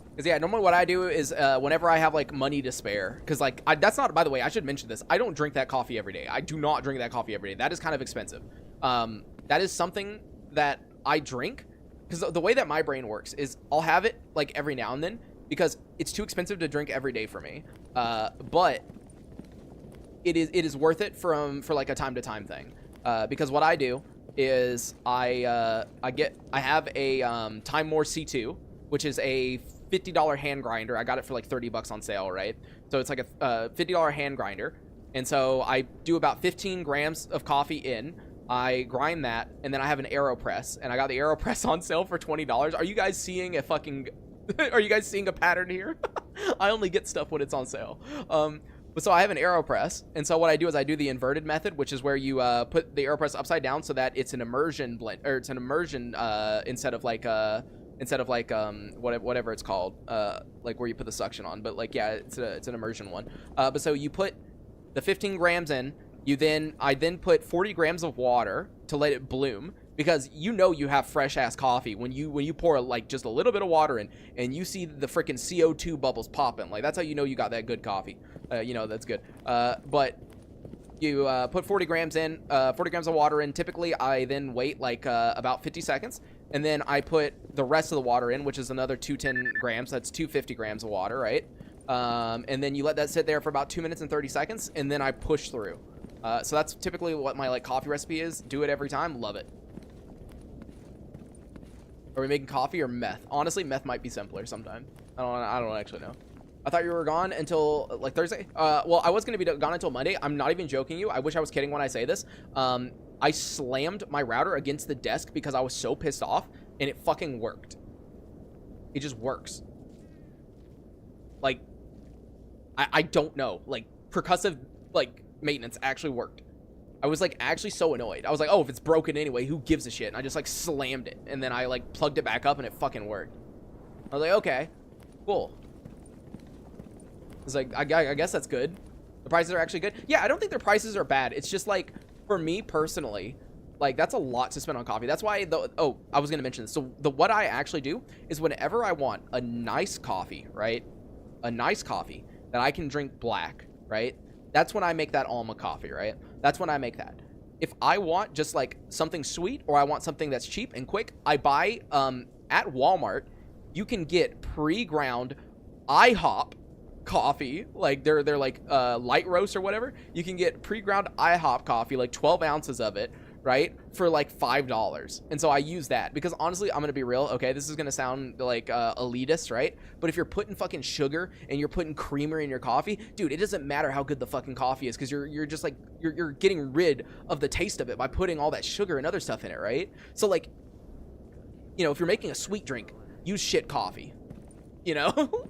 Because, yeah, normally what I do is whenever I have, like, money to spare. Because, like, that's not, by the way, I should mention this. I don't drink that coffee every day. I do not drink that coffee every day. That is kind of expensive. That is something that I drink. Because the way that my brain works is I'll have it, like, every now and then. Because it's too expensive to drink every day for me. But it is worth it for like a time-to-time thing. Because what I do is I have a Time More C2, which is a $50 hand grinder. I got it for like 30 bucks on sale, right? So it's like a $50 hand grinder. And so I do about 15 grams of coffee in. I grind that, and then I have an AeroPress, and I got the AeroPress on sale for $20. Are you guys seeing a fucking are you guys seeing a pattern here? I only get stuff when it's on sale. So I have an AeroPress, and so what I do is I do the inverted method, which is where you put the AeroPress upside down so that it's an immersion blend, or it's an immersion instead of like whatever it's called, like where you put the suction on. But like, yeah, it's an immersion one. But so you put the 15 grams in, I then put 40 grams of water to let it bloom. Because you know you have fresh ass coffee when you pour like just a little bit of water in, and you see the freaking CO2 bubbles popping. Like, that's how you know you got that good coffee. You know that's good. But you put 40 grams in, 40 grams of water in. Typically, I then wait like about 50 seconds, and then I put the rest of the water in, which is another 210 grams. That's 250 grams of water, right? And then you let that sit there for about 2 minutes and 30 seconds, and then I push through. So that's typically what my like coffee recipe is. Do it every time. Love it. Are we making coffee or meth? Honestly, meth might be simpler sometimes. I don't actually know. I thought you were gone until like Thursday. Well, I was gonna be gone until Monday. I'm not even joking you. I wish I was kidding when I say this. I slammed my router against the desk because I was so pissed off, and it fucking worked. It just works. Like, I don't know. Like, percussive, like, maintenance actually worked. I was, like, actually so annoyed. I was like, oh, if it's broken anyway, who gives a shit? And I just, like, slammed it. And then I, like, plugged it back up, and it fucking worked. I was like, okay, cool. I was like, I guess that's good. The prices are actually good. Yeah, I don't think their prices are bad. It's just, like, for me personally, like, that's a lot to spend on coffee. That's why, oh, I was going to mention this. So, what I actually do is whenever I want a nice coffee, right? A nice coffee that I can drink black, right? That's when I make that almond coffee, right? That's when I make that. If I want just, like, something sweet or I want something that's cheap and quick, I buy, at Walmart, you can get pre-ground IHOP coffee, like they're like light roast or whatever. You can get pre-ground IHOP coffee, like 12 ounces of it, right, for like $5. And so I use that because honestly, I'm gonna be real. Okay, this is gonna sound like elitist, right? But if you're putting fucking sugar and you're putting creamer in your coffee, dude, it doesn't matter how good the fucking coffee is because you're just like you're getting rid of the taste of it by putting all that sugar and other stuff in it, right? So like, you know, if you're making a sweet drink, use shit coffee, you know.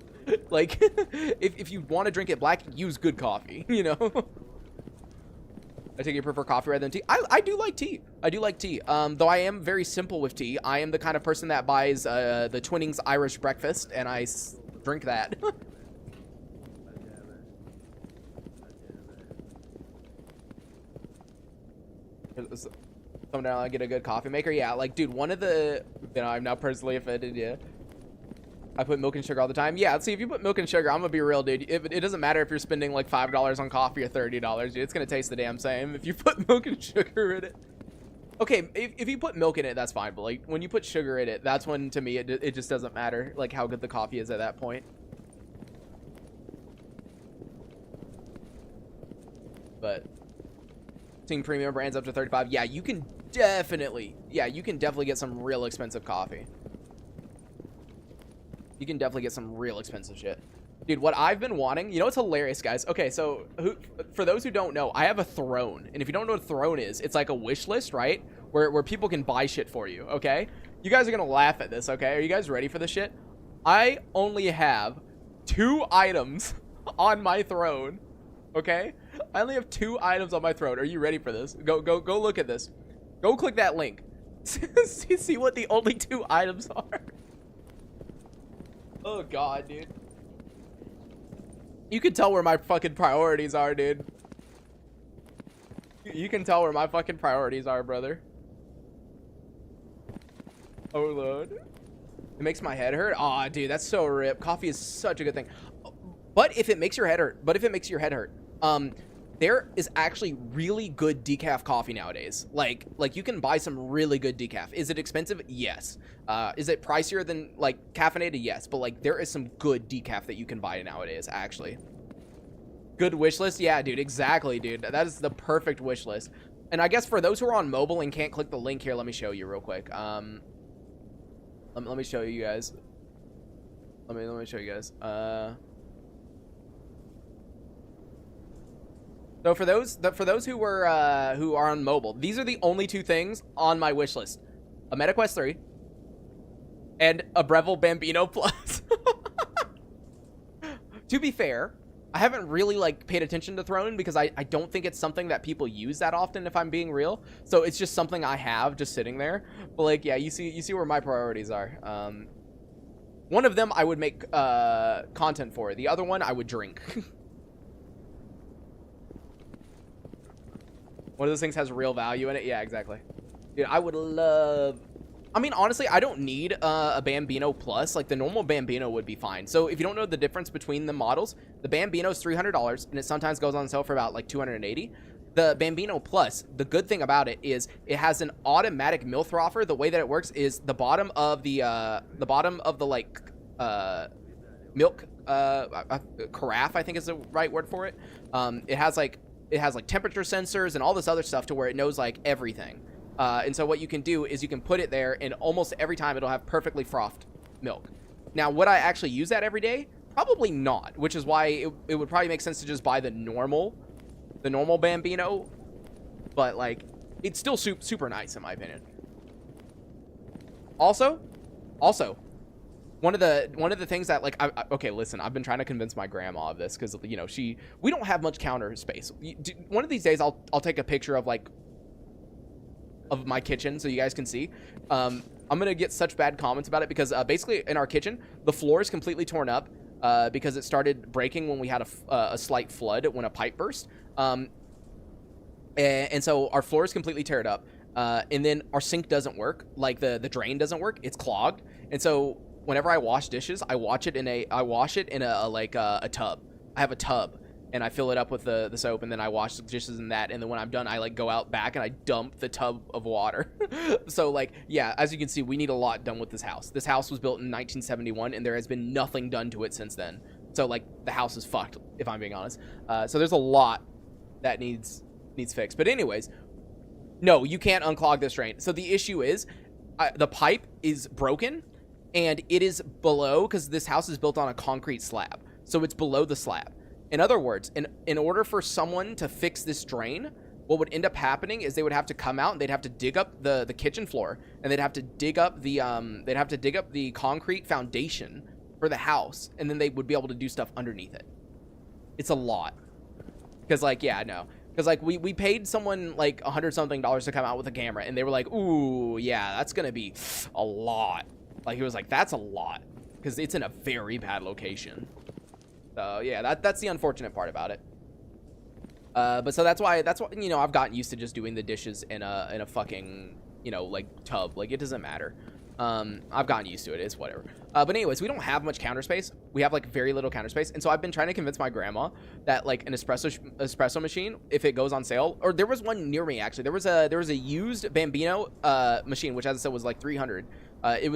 Like, if you want to drink it black, use good coffee, you know? I think you prefer coffee rather than tea. I do like tea. I do like tea. Though I am very simple with tea. I am the kind of person that buys the Twinings Irish breakfast, and I drink that. Someone down, I get a good coffee maker. Yeah, like, dude, one of the... You know, I'm now personally offended, yeah. I put milk and sugar all the time. Yeah, see, if you put milk and sugar, I'm gonna be real, dude. It doesn't matter if you're spending like $5 on coffee or $30, dude. It's gonna taste the damn same if you put milk and sugar in it. Okay, if you put milk in it, that's fine. But like when you put sugar in it, that's when to me it just doesn't matter like how good the coffee is at that point. But seeing premium brands up to 35, yeah, you can definitely get some real expensive coffee. You can definitely get some real expensive shit. Dude, what I've been wanting... You know what's hilarious, guys? Okay, so for those who don't know, I have a throne. And if you don't know what a throne is, it's like a wish list, right? Where people can buy shit for you, okay? You guys are going to laugh at this, okay? Are you guys ready for this shit? I only have 2 items on my throne, okay? I only have 2 items on my throne. Are you ready for this? Go look at this. Go click that link. See what the only 2 items are. Oh, God, dude. You can tell where my fucking priorities are, dude. You can tell where my fucking priorities are, brother. Oh, Lord. It makes my head hurt? Aw, dude, that's so rip. Coffee is such a good thing. But if it makes your head hurt, there is actually really good decaf coffee nowadays. Like you can buy some really good decaf. Is it expensive? Yes. Is it pricier than like caffeinated? Yes. But like there is some good decaf that you can buy nowadays, actually. Good wish list? Yeah, dude, exactly, dude. That is the perfect wish list. And I guess for those who are on mobile and can't click the link here, let me show you real quick. Let me show you guys. Let me show you guys. So for those who are on mobile, these are the only 2 things on my wish list: a MetaQuest 3 and a Breville Bambino Plus. To be fair, I haven't really like paid attention to Throne because I don't think it's something that people use that often, if I'm being real. So it's just something I have just sitting there. But like, yeah, you see where my priorities are. One of them I would make content for. The other one I would drink. One of those things has real value in it. Yeah, exactly. Dude, I would love... I mean, honestly, I don't need a Bambino Plus. Like, the normal Bambino would be fine. So, if you don't know the difference between the models, the Bambino is $300, and it sometimes goes on sale for about, like, $280. The Bambino Plus, the good thing about it is it has an automatic milk frother. The way that it works is the bottom of the like, milk carafe, I think is the right word for it. It has like temperature sensors and all this other stuff to where it knows like everything. And so what you can do is you can put it there and almost every time it'll have perfectly frothed milk. Now, would I actually use that every day? Probably not, which is why it would probably make sense to just buy the normal Bambino, but like it's still super nice in my opinion. Also, one of the things that like okay, listen, I've been trying to convince my grandma of this because you know we don't have much counter space. One of these days I'll take a picture of like of my kitchen so you guys can see. I'm gonna get such bad comments about it because basically in our kitchen the floor is completely torn up because it started breaking when we had a slight flood when a pipe burst. And so our floor is completely teared up. And then our sink doesn't work. Like the drain doesn't work. It's clogged. And so whenever I wash dishes, I wash it in a tub. I have a tub and I fill it up with the soap and then I wash the dishes in that. And then when I'm done, I like go out back and I dump the tub of water. So like, yeah, as you can see, we need a lot done with this house. This house was built in 1971 and there has been nothing done to it since then. So like the house is fucked, if I'm being honest. So there's a lot that needs fixed. But anyways, no, you can't unclog this drain. So the issue is the pipe is broken and it is below, because this house is built on a concrete slab. So it's below the slab. In other words, in order for someone to fix this drain, what would end up happening is they would have to come out and they'd have to dig up the kitchen floor and they'd have to dig up the concrete foundation for the house, and then they would be able to do stuff underneath it. It's a lot. Because like, yeah, no. Because like we paid someone like $100-something to come out with a camera and they were like, ooh, yeah, that's gonna be a lot. Like he was like, that's a lot because it's in a very bad location. So yeah, that's the unfortunate part about it. But so that's why you know I've gotten used to just doing the dishes in a fucking, you know, like tub. Like it doesn't matter. I've gotten used to it. It's whatever. But anyways, we don't have much counter space. We have like very little counter space. And so I've been trying to convince my grandma that like an espresso machine, if it goes on sale, or there was one near me actually. There was a used Bambino machine, which as I said was like 300.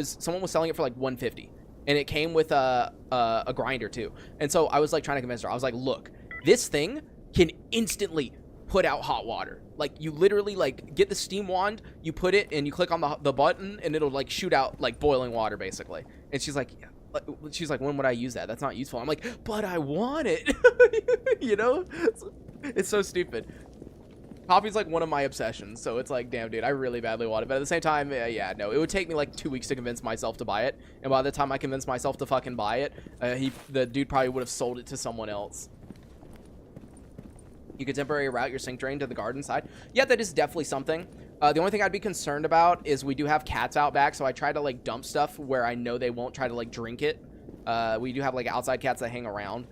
Someone was selling it for like 150, and it came with a grinder too. And so I was like trying to convince her. I was like, look, this thing can instantly put out hot water. Like you literally like get the steam wand, you put it and you click on the button and it'll like shoot out like boiling water basically. And she's like, when would I use that? That's not useful. I'm like, but I want it. You know, it's so stupid. Coffee's like one of my obsessions, so it's like, damn dude, I really badly want it. But at the same time, yeah, no, it would take me like 2 weeks to convince myself to buy it, and by the time I convinced myself to fucking buy it, the dude probably would have sold it to someone else. You could temporarily route your sink drain to the garden side. Yeah, that is definitely something. The only thing I'd be concerned about is we do have cats out back, so I try to like dump stuff where I know they won't try to like drink it. We do have like outside cats that hang around.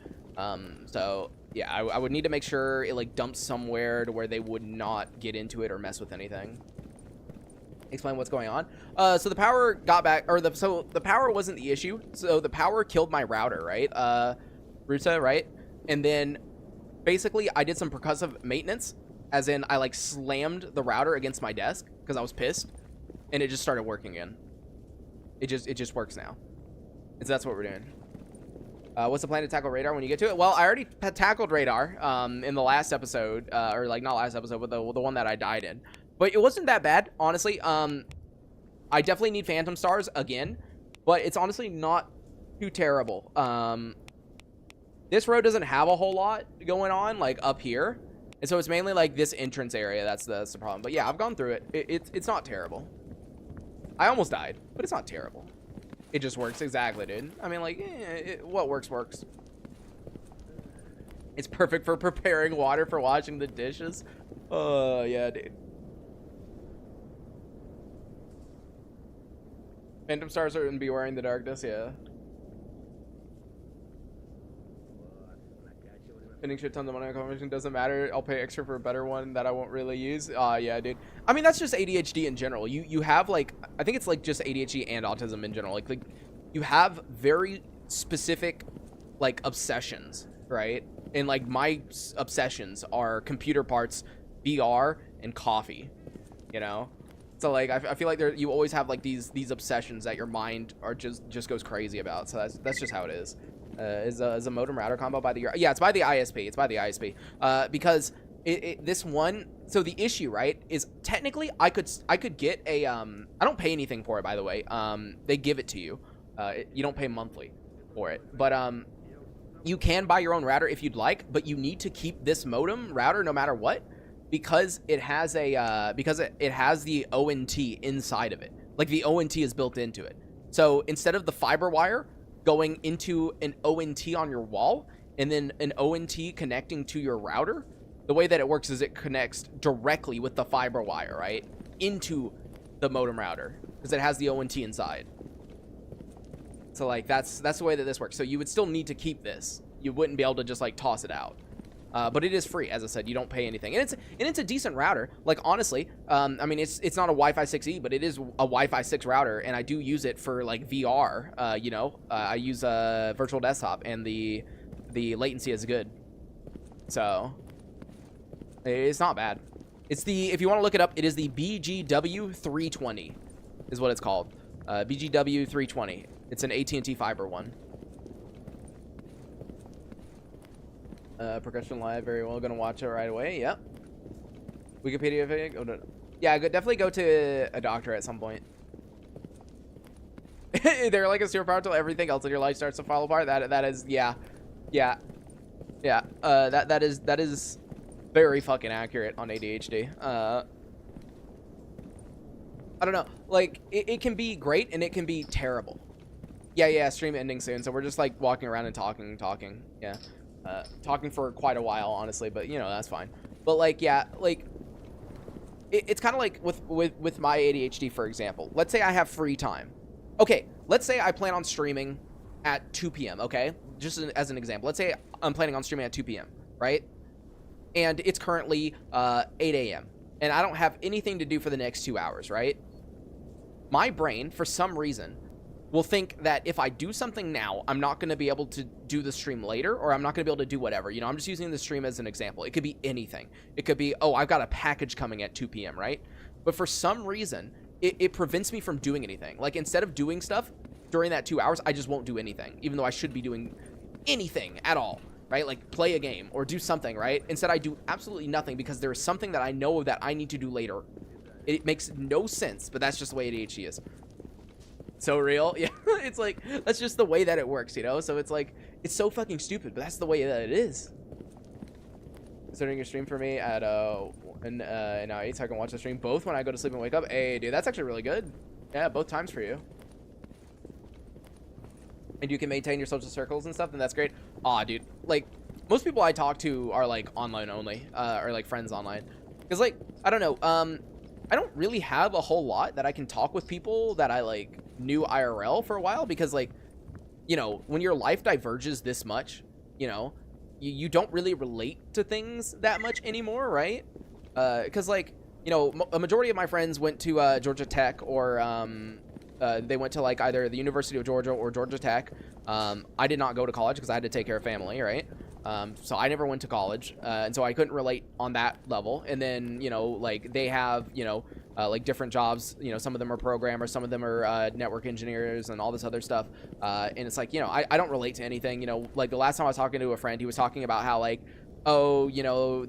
So yeah, I would need to make sure it like dumps somewhere to where they would not get into it or mess with anything. Explain what's going on. So the power got back, so the power wasn't the issue. So the power killed my router, right? Ruta, right? And then basically I did some percussive maintenance, as in I like slammed the router against my desk because I was pissed, and it just started working again. It just works now. And so that's what we're doing. What's the plan to tackle radar when you get to it? Well, I already tackled radar in the last episode, or like not last episode, but the one that I died in. But it wasn't that bad, honestly. I definitely need phantom stars again, but it's honestly not too terrible. This road doesn't have a whole lot going on, like, up here. And so it's mainly, like, this entrance area that's the problem. But, yeah, I've gone through it. It's not terrible. I almost died, but it's not terrible. It just works. Exactly, dude. I mean, like, what works, works. It's perfect for preparing water for washing the dishes. Yeah, dude. Phantom stars are and beware in the darkness, yeah. Spending shit tons of money on conversation doesn't matter. I'll pay extra for a better one that I won't really use. Yeah, dude. I mean, that's just ADHD in general. You have like, I think it's like just ADHD and autism in general. Like you have very specific like obsessions, right? And like my obsessions are computer parts, VR, and coffee. You know. So like I feel like you always have like these obsessions that your mind are just goes crazy about. So that's just how it is. Is a modem router combo by the year? Yeah, it's by the ISP. It's by the ISP. Because this one. So the issue, right, is technically I could get a I don't pay anything for it, by the way. They give it to you. You don't pay monthly for it. But You can buy your own router if you'd like, but you need to keep this modem router no matter what, because it has a it has the ONT inside of it. Like the ONT is built into it. So instead of the fiber wire going into an ONT on your wall and then an ONT connecting to your router, the way that it works is it connects directly with the fiber wire, right, into the modem router, because it has the ONT inside. So like that's the way that this works. So you would still need to keep this. You wouldn't be able to just like toss it out. But it is free, as I said. You don't pay anything, and it's a decent router. Like honestly, I mean it's not a Wi-Fi 6E, but it is a Wi-Fi 6 router, and I do use it for like VR. You know, I use a virtual desktop, and the latency is good. So it's not bad. It's the, if you want to look it up, it is the BGW 320, is what it's called. BGW 320. It's an AT&T fiber one. Progression Live, very well. Gonna watch it right away. Yep. Wikipedia video. Oh, no. Yeah, definitely go to a doctor at some point. They're like a superpower until everything else in your life starts to fall apart. That is, yeah. That is very fucking accurate on ADHD. I don't know. Like it can be great and it can be terrible. Yeah, stream ending soon, so we're just like walking around and talking. Yeah. Talking for quite a while, honestly, but you know, that's fine. But like, yeah, like it's kind of like with my ADHD, for example. Let's say I have free time. Okay, let's say I plan on streaming at 2 p.m., okay? Just as an example. Let's say I'm planning on streaming at 2 p.m., right? And it's currently 8 a.m., and I don't have anything to do for the next 2 hours, right? My brain, for some reason, will think that if I do something now, I'm not going to be able to do the stream later, or I'm not going to be able to do whatever. You know, I'm just using the stream as an example. It could be anything. It could be, oh, I've got a package coming at 2 p.m., right? But for some reason, it prevents me from doing anything. Like, instead of doing stuff during that 2 hours, I just won't do anything, even though I should be doing anything at all, right? Like, play a game or do something, right? Instead, I do absolutely nothing because there is something that I know that I need to do later. It makes no sense, but that's just the way ADHD is. So real. Yeah, it's like, that's just the way that it works, you know? So it's like, it's so fucking stupid, but that's the way that it is. Considering your stream for me at an 8, so I can watch the stream both when I go to sleep and wake up. Hey, dude, that's actually really good. Yeah, both times for you. And you can maintain your social circles and stuff, and that's great. Aw, dude, like, most people I talk to are like online only, or like friends online. Because like, I don't know, I don't really have a whole lot that I can talk with people that I like knew IRL for a while, because like, you know, when your life diverges this much, you know, you don't really relate to things that much anymore, right? Because like, you know, a majority of my friends went to Georgia Tech, or they went to like either the University of Georgia or Georgia Tech. I did not go to college because I had to take care of family, right? So I never went to college, and so I couldn't relate on that level. And then, you know, like they have, you know, like different jobs, you know, some of them are programmers, some of them are network engineers and all this other stuff. And it's like, you know, I don't relate to anything, you know, like the last time I was talking to a friend, he was talking about how like, oh, you know,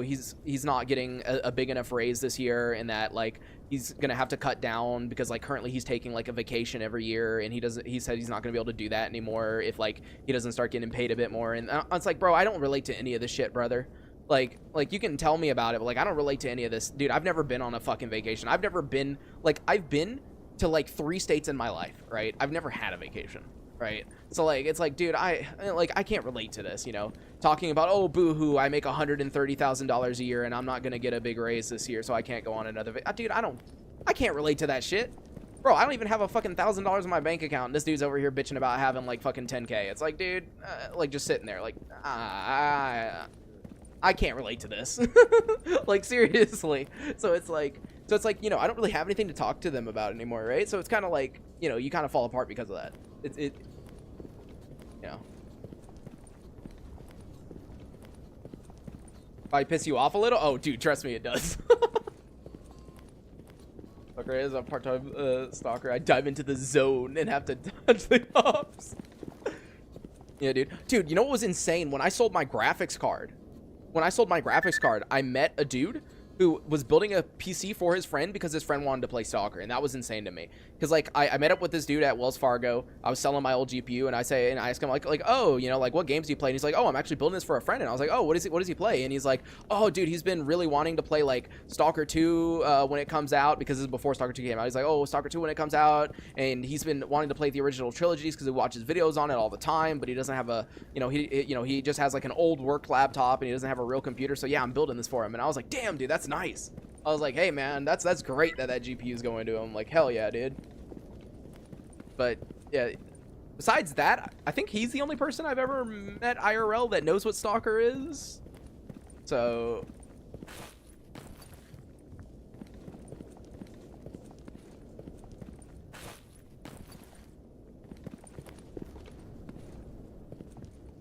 he's not getting a big enough raise this year, and that like he's gonna have to cut down because like currently he's taking like a vacation every year, and he said he's not gonna be able to do that anymore if like he doesn't start getting paid a bit more. And it's like, bro, I don't relate to any of this shit, brother. Like you can tell me about it, but like I don't relate to any of this, dude. I've never been on a fucking vacation. I've never been, like, I've been to like 3 states in my life, right? I've never had a vacation, right? So like it's like, dude, I can't relate to this, you know, talking about, oh, boo-hoo, I make $130,000 a year and I'm not gonna get a big raise this year, so I can't go on another dude, I can't relate to that shit, bro. I don't even have a fucking $1,000 in my bank account, and this dude's over here bitching about having like fucking 10K. It's like, dude, like just sitting there like, I can't relate to this. Like seriously. So it's like, you know, I don't really have anything to talk to them about anymore, right? So it's kind of like, you know, you kind of fall apart because of that. You know. If I piss you off a little, oh dude, trust me, it does. Fucker is a part-time stalker. I dive into the zone and have to dodge the cops. Yeah, dude, you know what was insane? When I sold my graphics card, I met a dude who was building a PC for his friend because his friend wanted to play Stalker, and that was insane to me. Because like I met up with this dude at Wells Fargo. I was selling my old GPU, and I asked him like oh, you know, like what games do you play? And he's like, oh, I'm actually building this for a friend. And I was like, oh, what does he play? And he's like, oh, dude, he's been really wanting to play like Stalker 2 when it comes out, because this is before Stalker 2 came out. He's like, oh, Stalker 2 when it comes out, and he's been wanting to play the original trilogies because he watches videos on it all the time, but he doesn't have a, he just has like an old work laptop and he doesn't have a real computer. So yeah, I'm building this for him. And I was like, damn, dude, that's nice. I was like, hey man, that's great that GPU is going to him. Like, hell yeah, dude. But yeah, besides that, I think he's the only person I've ever met IRL that knows what Stalker is. So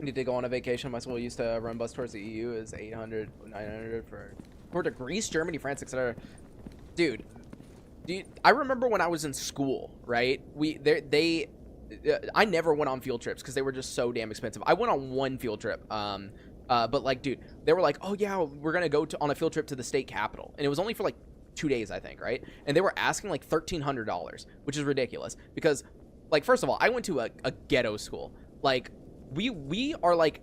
I need to go on a vacation. My school used to run bus tours. The EU is 800, 900 for to Greece, Germany, France, etc. Dude, I remember when I was in school, right? I never went on field trips because they were just so damn expensive. I went on one field trip, but like, dude, they were like, oh yeah, we're gonna go on a field trip to the state capitol, and it was only for like 2 days, I think, right? And they were asking like $1,300, which is ridiculous because, like, first of all, I went to a ghetto school. Like, we are like,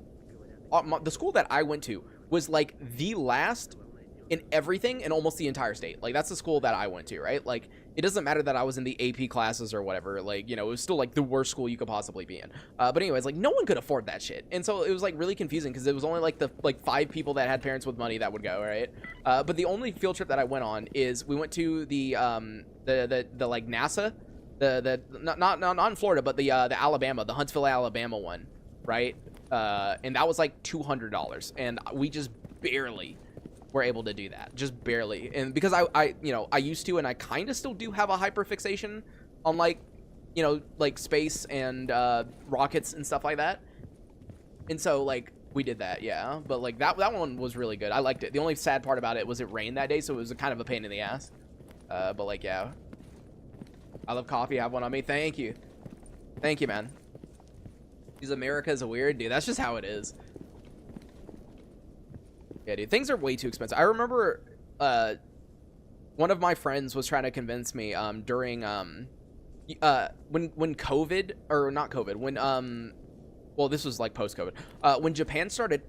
the school that I went to was like the last in everything in almost the entire state. Like, that's the school that I went to, right? Like, it doesn't matter that I was in the AP classes or whatever. Like, you know, it was still like the worst school you could possibly be in. But anyways, like, no one could afford that shit. And so it was like really confusing because it was only like the 5 people that had parents with money that would go, right? But the only field trip that I went on is we went to the like NASA, not in Florida, but the Alabama, the Huntsville, Alabama one, right? And that was like $200, and we just barely were able to do that, just barely. And because I used to, and I kind of still do have a hyperfixation on like, like space and rockets and stuff like that. And so like we did that, yeah. But like that one was really good. I liked it. The only sad part about it was it rained that day, so it was kind of a pain in the ass. But like, yeah, I love coffee. I have one on me. Thank you, man. Because America is a weird, dude. That's just how it is. Yeah, dude, things are way too expensive. I remember one of my friends was trying to convince me during when COVID, or not COVID, when well, this was like post-COVID, when Japan started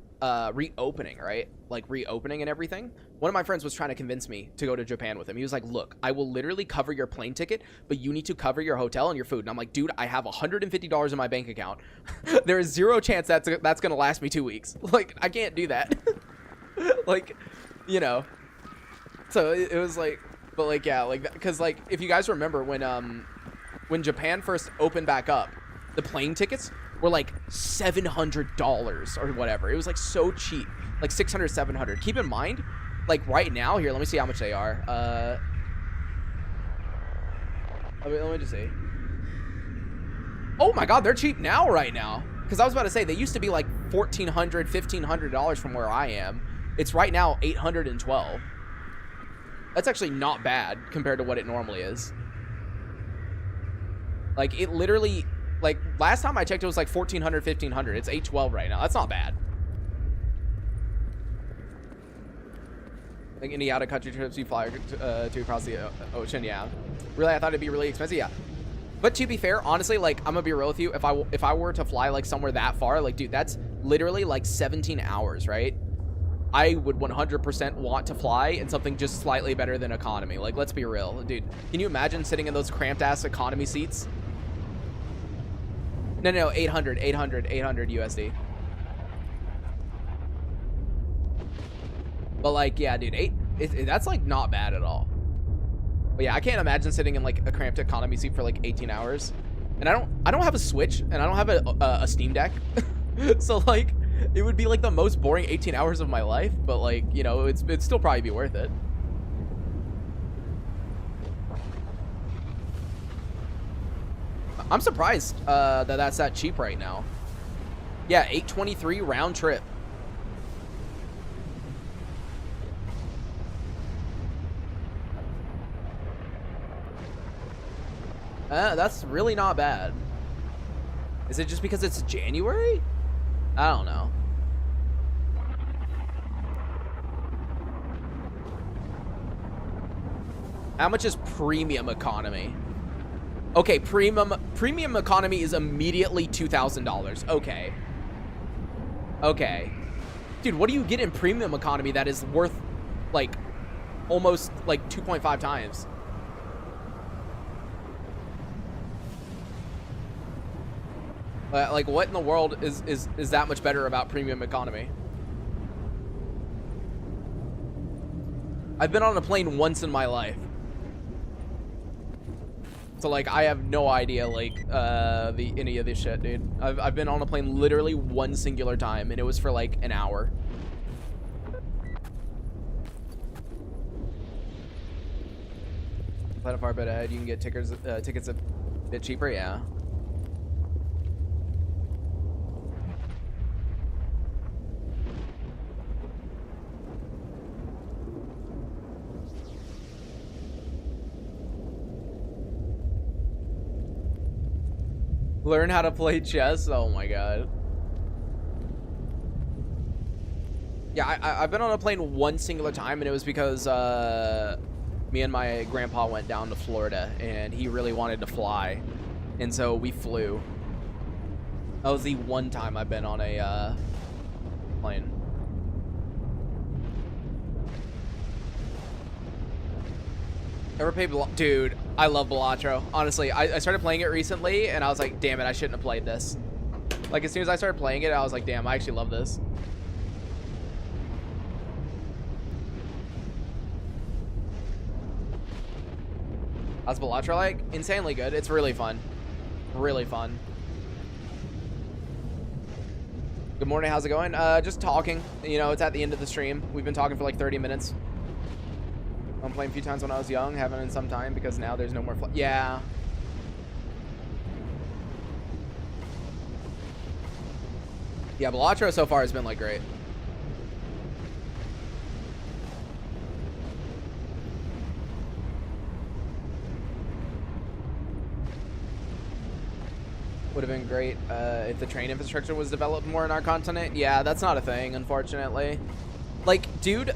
reopening, right? Like reopening and everything. One of my friends was trying to convince me to go to Japan with him. He was like, look, I will literally cover your plane ticket, but you need to cover your hotel and your food. And I'm like, dude, I have $150 in my bank account. There is zero chance that's going to last me 2 weeks. Like, I can't do that. Like, so it was like, but like, yeah, like, because like, if you guys remember when Japan first opened back up, the plane tickets were like $700 or whatever. It was like so cheap, like 600, 700. Keep in mind, like right now here, let me see how much they are. Let me just see. Oh my God, they're cheap now right now. Because I was about to say, they used to be like $1,400, $1,500 from where I am. It's right now $812. That's actually not bad compared to what it normally is. Like, it literally, like, last time I checked, it was like $1,400, $1,500. It's $812 right now. That's not bad. Like, any out-of-country trips you fly to across the ocean, yeah. Really, I thought it'd be really expensive, yeah. But to be fair, honestly, like, I'm gonna be real with you. If I were to fly, like, somewhere that far, like, dude, that's literally, like, 17 hours, right? I would 100% want to fly in something just slightly better than economy. Like, let's be real. Dude, can you imagine sitting in those cramped-ass economy seats? No, 800 USD. But, like, yeah, dude, that's, like, not bad at all. But, yeah, I can't imagine sitting in, like, a cramped economy seat for, like, 18 hours. And I don't have a Switch, and I don't have a Steam Deck. So, like, it would be like the most boring 18 hours of my life, but like, it'd still probably be worth it. I'm surprised that's that cheap right now. Yeah, $823 round trip. That's really not bad. Is it just because it's January? I don't know. How much is premium economy? Okay, premium economy is immediately $2,000. Okay. Okay. Dude, what do you get in premium economy that is worth, like, almost, like, 2.5 times? Like, what in the world is that much better about premium economy? I've been on a plane once in my life. So, like, I have no idea, like, any of this shit, dude. I've been on a plane literally one singular time, and it was for, like, an hour. Plan a far bit ahead. You can get tickets a bit cheaper, yeah. Learn how to play chess? Oh my god. Yeah, I've been on a plane one singular time, and it was because me and my grandpa went down to Florida, and he really wanted to fly, and so we flew. That was the one time I've been on a plane. Ever played dude, I love Balatro. Honestly, I started playing it recently, and I was like, damn it, I shouldn't have played this. Like, as soon as I started playing it, I was like, damn, I actually love this. How's Balatro like? Insanely good. It's really fun. Really fun. Good morning, how's it going? Just talking. You know, it's at the end of the stream. We've been talking for like 30 minutes. I'm playing a few times when I was young, haven't in some time because now there's no more yeah. Yeah, Balatro so far has been like great. Would have been great if the train infrastructure was developed more in our continent. Yeah, that's not a thing, unfortunately. Like, dude,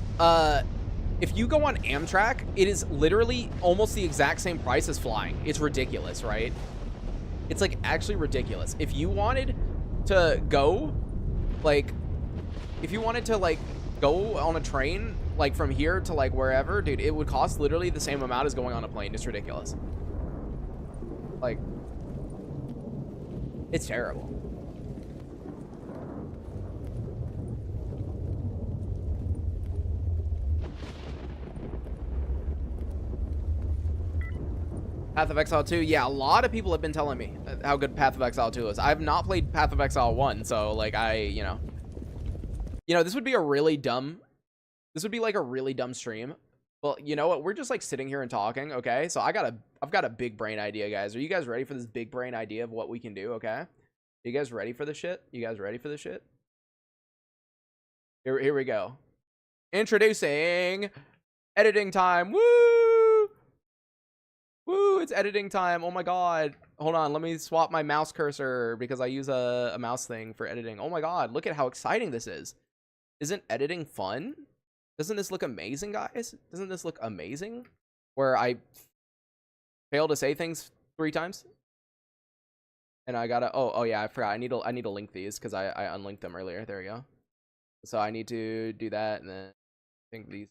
if you go on Amtrak, it is literally almost the exact same price as flying. It's ridiculous, right? It's like actually ridiculous. If you wanted to go, like, if you wanted to like go on a train, like from here to like wherever, dude, it would cost literally the same amount as going on a plane. It's ridiculous. Like, it's terrible. Path of Exile 2, yeah, a lot of people have been telling me how good Path of Exile 2 is. I have not played Path of Exile 1, so like you know, this would be a really dumb, this would be like a really dumb stream. Well, you know what? We're just like sitting here and talking, okay? So I've got a big brain idea, guys. Are you guys ready for this big brain idea of what we can do, okay? You guys ready for the shit? You guys ready for the shit? Here we go. Introducing editing time. Woo! Woo, it's editing time. Oh my god. Hold on, let me swap my mouse cursor because I use a mouse thing for editing. Oh my god, look at how exciting this is. Isn't editing fun? Doesn't this look amazing, guys? Doesn't this look amazing? Where I fail to say things 3 times? And I gotta, oh yeah, I forgot. I need to link these because I unlinked them earlier. There we go. So I need to do that, and then I think these.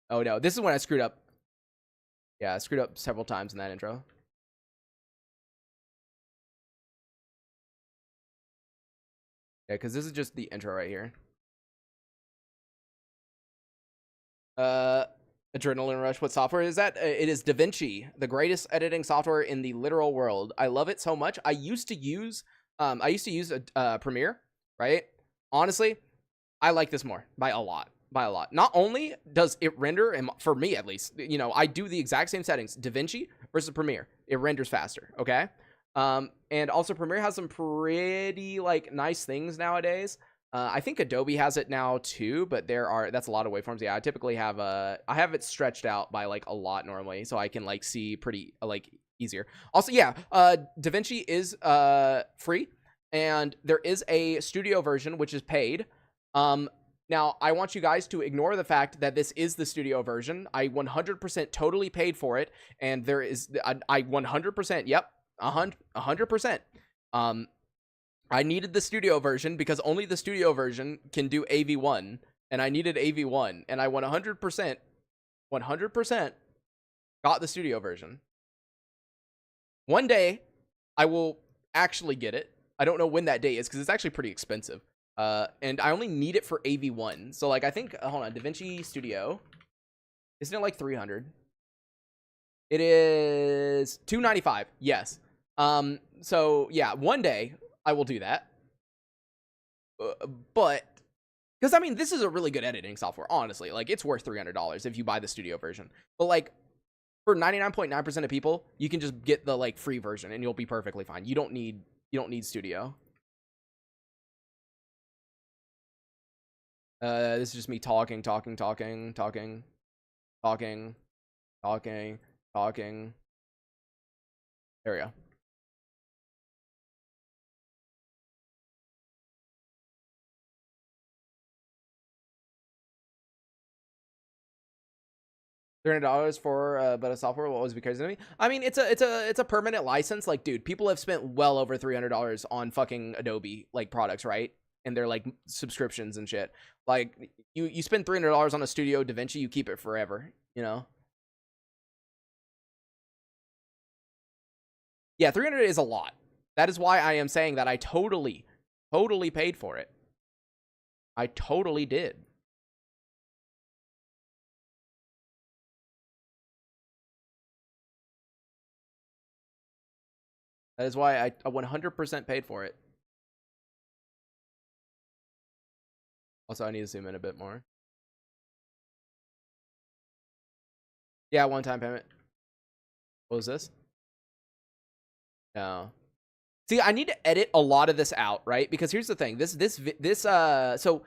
Oh no, this is when I screwed up. Yeah, I screwed up several times in that intro. Yeah, because this is just the intro right here. Adrenaline Rush, what software is that? It is DaVinci, the greatest editing software in the literal world. I love it so much. I used to use Premiere, right? Honestly, I like this more by a lot. Not only does it render, and for me at least, you know, I do the exact same settings, DaVinci versus Premiere. It renders faster, okay? And also Premiere has some pretty like nice things nowadays. I think Adobe has it now too, but that's a lot of waveforms. Yeah, I typically have I have it stretched out by like a lot normally, so I can like see pretty like easier. Also, yeah, DaVinci is free, and there is a studio version which is paid. Now, I want you guys to ignore the fact that this is the studio version. I 100% totally paid for it, and there is I 100%, yep, 100%. I needed the studio version because only the studio version can do AV1, and I needed AV1, and I 100% got the studio version. One day, I will actually get it. I don't know when that day is because it's actually pretty expensive. And I only need it for AV1. So, like, I think, hold on, DaVinci Studio. Isn't it like 300? It is $295. Yes. So, yeah, one day I will do that. But, because, I mean, this is a really good editing software, honestly. Like, it's worth $300 if you buy the studio version. But, like, for 99.9% of people, you can just get the, like, free version and you'll be perfectly fine. You don't need studio. This is just me talking. There we go. $300 for but a software will always be crazy to me. I mean, it's a permanent license. Like, dude, people have spent well over $300 on fucking Adobe like products, right? And they're like subscriptions and shit. Like, you spend $300 on a Studio DaVinci, you keep it forever, you know? Yeah, 300 is a lot. That is why I am saying that I totally paid for it. I totally did. That is why I 100% paid for it. Also, I need to zoom in a bit more. Yeah, one-time payment. What was this? No. See, I need to edit a lot of this out, right? Because here's the thing. So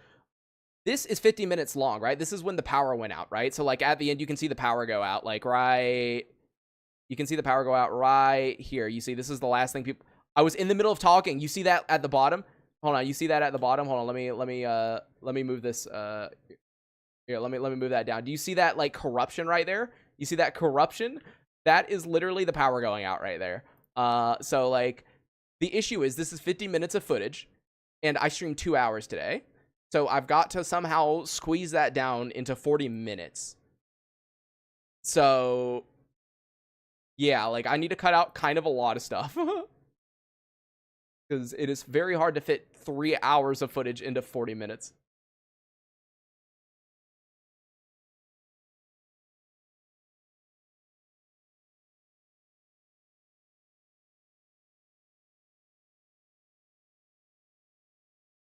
this is 50 minutes long, right? This is when the power went out, right? So, like, at the end, you can see the power go out, like, right... You can see the power go out right here. You see, this is the last thing people... I was in the middle of talking. You see that at the bottom? Hold on, you see that at the bottom? Hold on, let me move this, here, let me move that down. Do you see that, like, corruption right there? You see that corruption? That is literally the power going out right there. So, like, the issue is this is 50 minutes of footage, and I streamed 2 hours today. So I've got to somehow squeeze that down into 40 minutes. So, yeah, like, I need to cut out kind of a lot of stuff. Because it is very hard to fit 3 hours of footage into 40 minutes.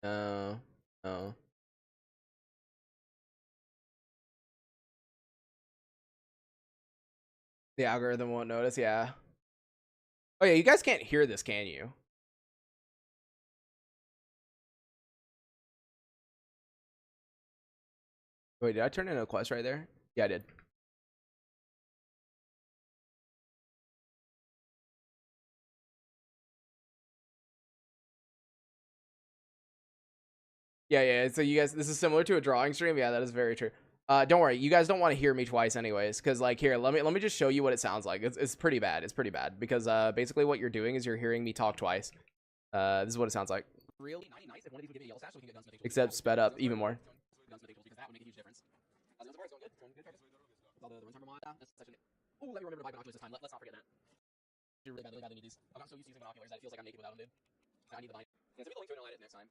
No. The algorithm won't notice, yeah. Oh, yeah, you guys can't hear this, can you? Wait, did I turn in a quest right there? Yeah, I did. Yeah. So you guys, this is similar to a drawing stream. Yeah, that is very true. Don't worry, you guys don't want to hear me twice, anyways. Because, like, here, let me just show you what it sounds like. It's pretty bad. It's pretty bad because basically what you're doing is you're hearing me talk twice. This is what it sounds like. Really nice if one of these would give me a yellow stash so we can get guns. Except sped up even more. Because that would make a huge difference. How's the going good? Going good. All the runtime mod. That's such a... Ooh, let me remember to buy binoculars this time. Let's not forget that. I really badly need these. I'm so used to using binoculars that it feels like I'm naked without them, dude. I need the binoculars. Yeah, so we'll link to it and I'll edit next time.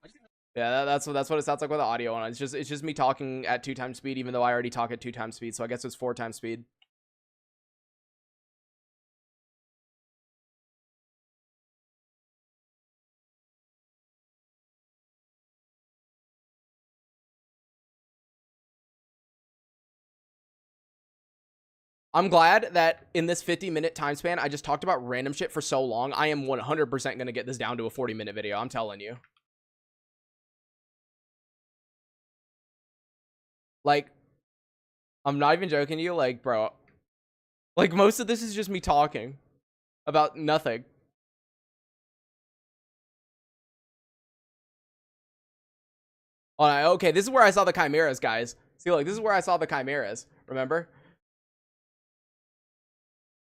Yeah, that's what it sounds like with the audio on it. It's just me talking at 2 times speed, even though I already talk at 2 times speed. So I guess it's 4 times speed. I'm glad that in this 50-minute time span, I just talked about random shit for so long. I am 100% going to get this down to a 40-minute video. I'm telling you. Like, I'm not even joking to you. Like, bro, like, most of this is just me talking about nothing. Oh, okay, this is where I saw the chimeras, guys. See, look, this is where I saw the chimeras. Remember?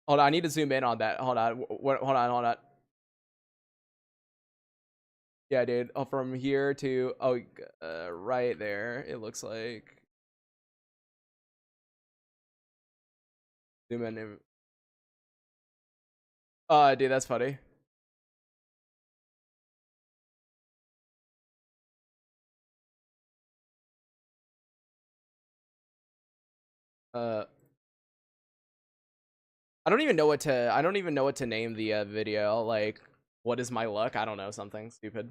Hold on, I need to zoom in on that. Hold on. Hold on. Yeah, dude. Oh, from here to right there. It looks like. Zoom in. Dude, that's funny. Uh, I don't even know what to name the video. Like, what is my luck? I don't know, something stupid.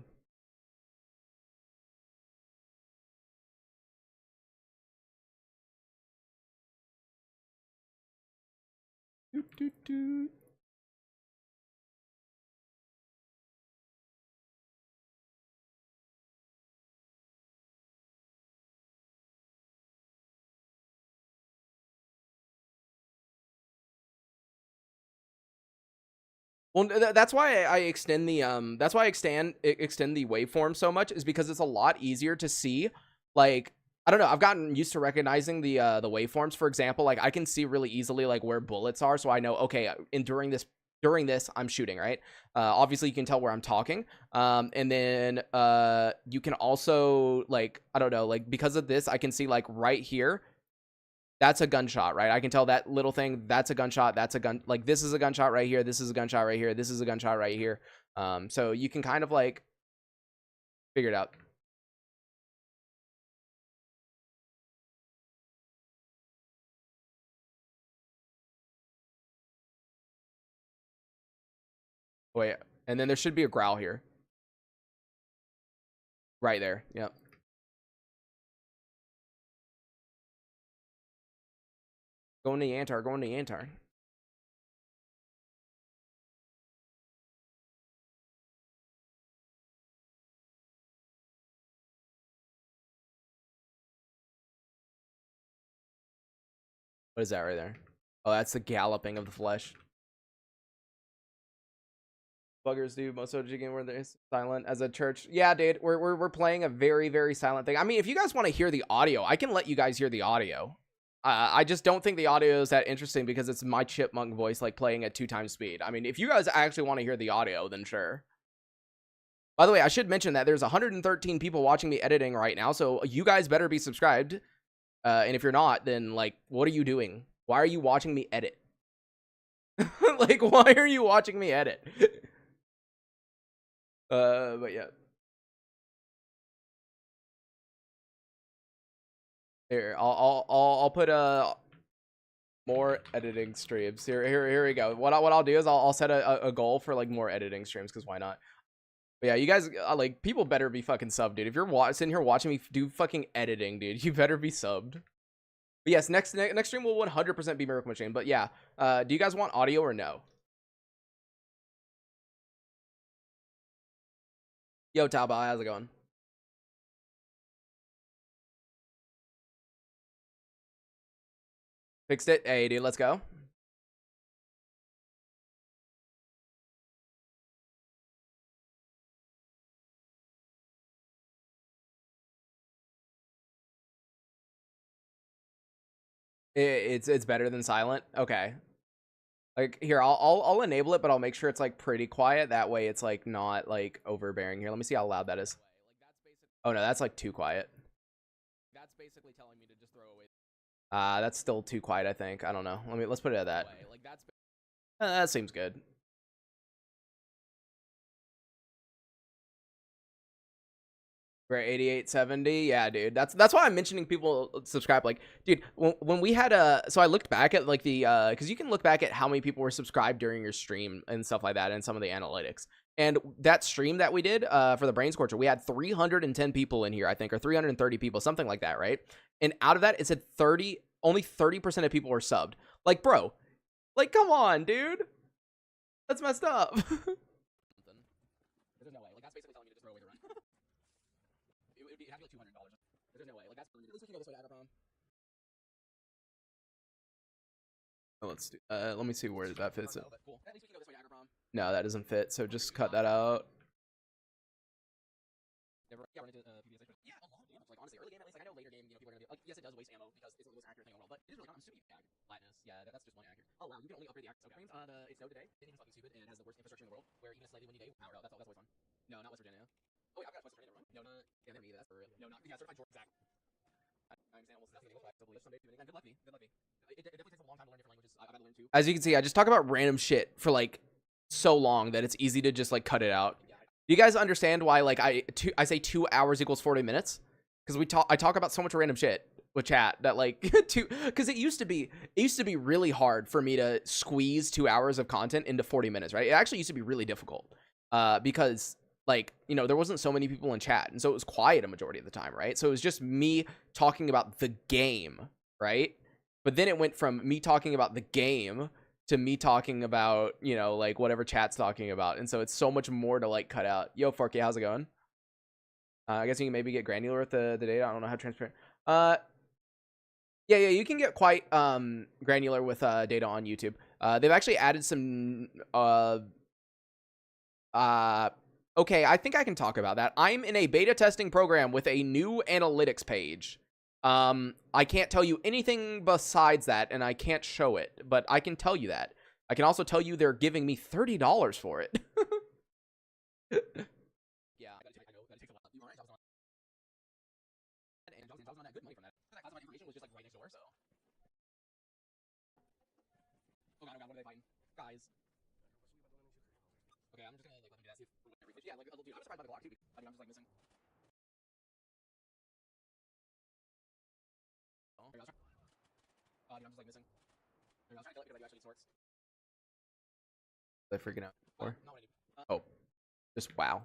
Doot, doot, doot. Well, that's why I extend the that's why I extend the waveform so much, is because it's a lot easier to see. Like, I don't know, I've gotten used to recognizing the waveforms. For example, like I can see really easily like where bullets are, so I know, okay, during this I'm shooting, right? Obviously you can tell where I'm talking. And then you can also, like, I don't know, like because of this I can see like right here, that's a gunshot, right? I can tell that little thing, that's a gunshot, that's a gun, like this is a gunshot right here, this is a gunshot right here, this is a gunshot right here. So you can kind of like figure it out. Wait, and then there should be a growl here. Right there, yep. Going to Yantar, going to Yantar. What is that right there? Oh, that's the galloping of the flesh. Buggers do most OG game where they're silent as a church. Yeah, dude, we're playing a very, very silent thing. I mean, if you guys want to hear the audio, I can let you guys hear the audio. I just don't think the audio is that interesting because it's my chipmunk voice like playing at 2x speed. I mean, if you guys actually want to hear the audio, then sure. By the way, I should mention that there's 113 people watching me editing right now, so you guys better be subscribed. And if you're not, then like, what are you doing? Why are you watching me edit? Like, why are you watching me edit? But yeah. Here, I'll put more editing streams. Here we go. What I'll do is I'll set a goal for like more editing streams, because why not? But yeah, you guys like, people better be fucking subbed, dude. If you're sitting here watching me do fucking editing, dude, you better be subbed. But yes, next stream will 100% be Miracle Machine. But yeah, do you guys want audio or no? Yo, Talbot, how's it going? Fixed it. Hey, dude, let's go. It's better than silent. Okay. Like, here, I'll enable it, but I'll make sure it's like pretty quiet. That way it's like not like overbearing. Here, let me see how loud that is. Oh no, that's like too quiet. That's basically telling me to just throw away. That's still too quiet, I think. I don't know. Let's put it at that. That seems good. We're at 8870. Yeah, dude. That's why I'm mentioning people subscribe. Like, dude, when we had so I looked back at like the because you can look back at how many people were subscribed during your stream and stuff like that, and some of the analytics. And that stream that we did for the Brain Scorcher, we had 310 people in here, I think, or 330 people, something like that, right? And out of that, it said only 30% of people were subbed. Like, bro, like, come on, dude. That's messed up. There's no way. Like, that's basically telling me to just throw away the run. It would have to be like $200. There's no way. Like, that's at least we can go this way to Agripom. Oh, let's do. Let me see where that fits in. Cool. At least we can go this way to Agripom. No, that doesn't fit. So just cut that out. yes, it does waste ammo because it's the most accurate thing in the world, but it is really not. I'm stupid. Lightness. Yeah, that's just one accurate. Oh wow, you can only upgrade the accuracy. Okay. It snowed today. It is fucking stupid and it has the worst infrastructure in the world. Where even a slightly windy day will power out. That's always fun. No, not West Virginia. Oh wait, I've got West Virginia. Never mind. No, not. Yeah, me. That's for real. No, not. Yeah, certified Georgia. Exact. I understand almost nothing English, but I someday do anything. Good luck me. Good luck me. It definitely takes a long time to learn different languages. I've had to learn too. As you can see, I just talk about random shit for like so long that it's easy to just like cut it out. Do you guys understand why like I say 2 hours equals 40 minutes? Because I talk about so much random shit with chat that like because it used to be really hard for me to squeeze 2 hours of content into 40 minutes, right? It actually used to be really difficult because like, you know, there wasn't so many people in chat, and so it was quiet a majority of the time, right? So it was just me talking about the game, right? But then it went from me talking about the game to me talking about, you know, like whatever chat's talking about, and so it's so much more to like cut out. Yo, Forky, how's it going? I guess you can maybe get granular with the data. I don't know how transparent. Yeah, you can get quite granular with data on YouTube. They've actually added some okay, I think I can talk about that. I'm in a beta testing program with a new analytics page. I can't tell you anything besides that, and I can't show it, but I can tell you that. I can also tell you they're giving me $30 for it. Yeah, I know that takes a lot. You are right, Jobs on and Jobs on that good money from that. That classified information was just like right next door, so. Oh god, what are they fighting? Guys. Okay, I'm just gonna like let them do that. See if yeah, like dude, I'm surprised by the block too. I mean, I'm just like missing. Oh, dude, I'm just like missing. Dude, I was trying to kill it because I do actually sorts. They're freaking out. Or? Not what I do. Oh, just wow.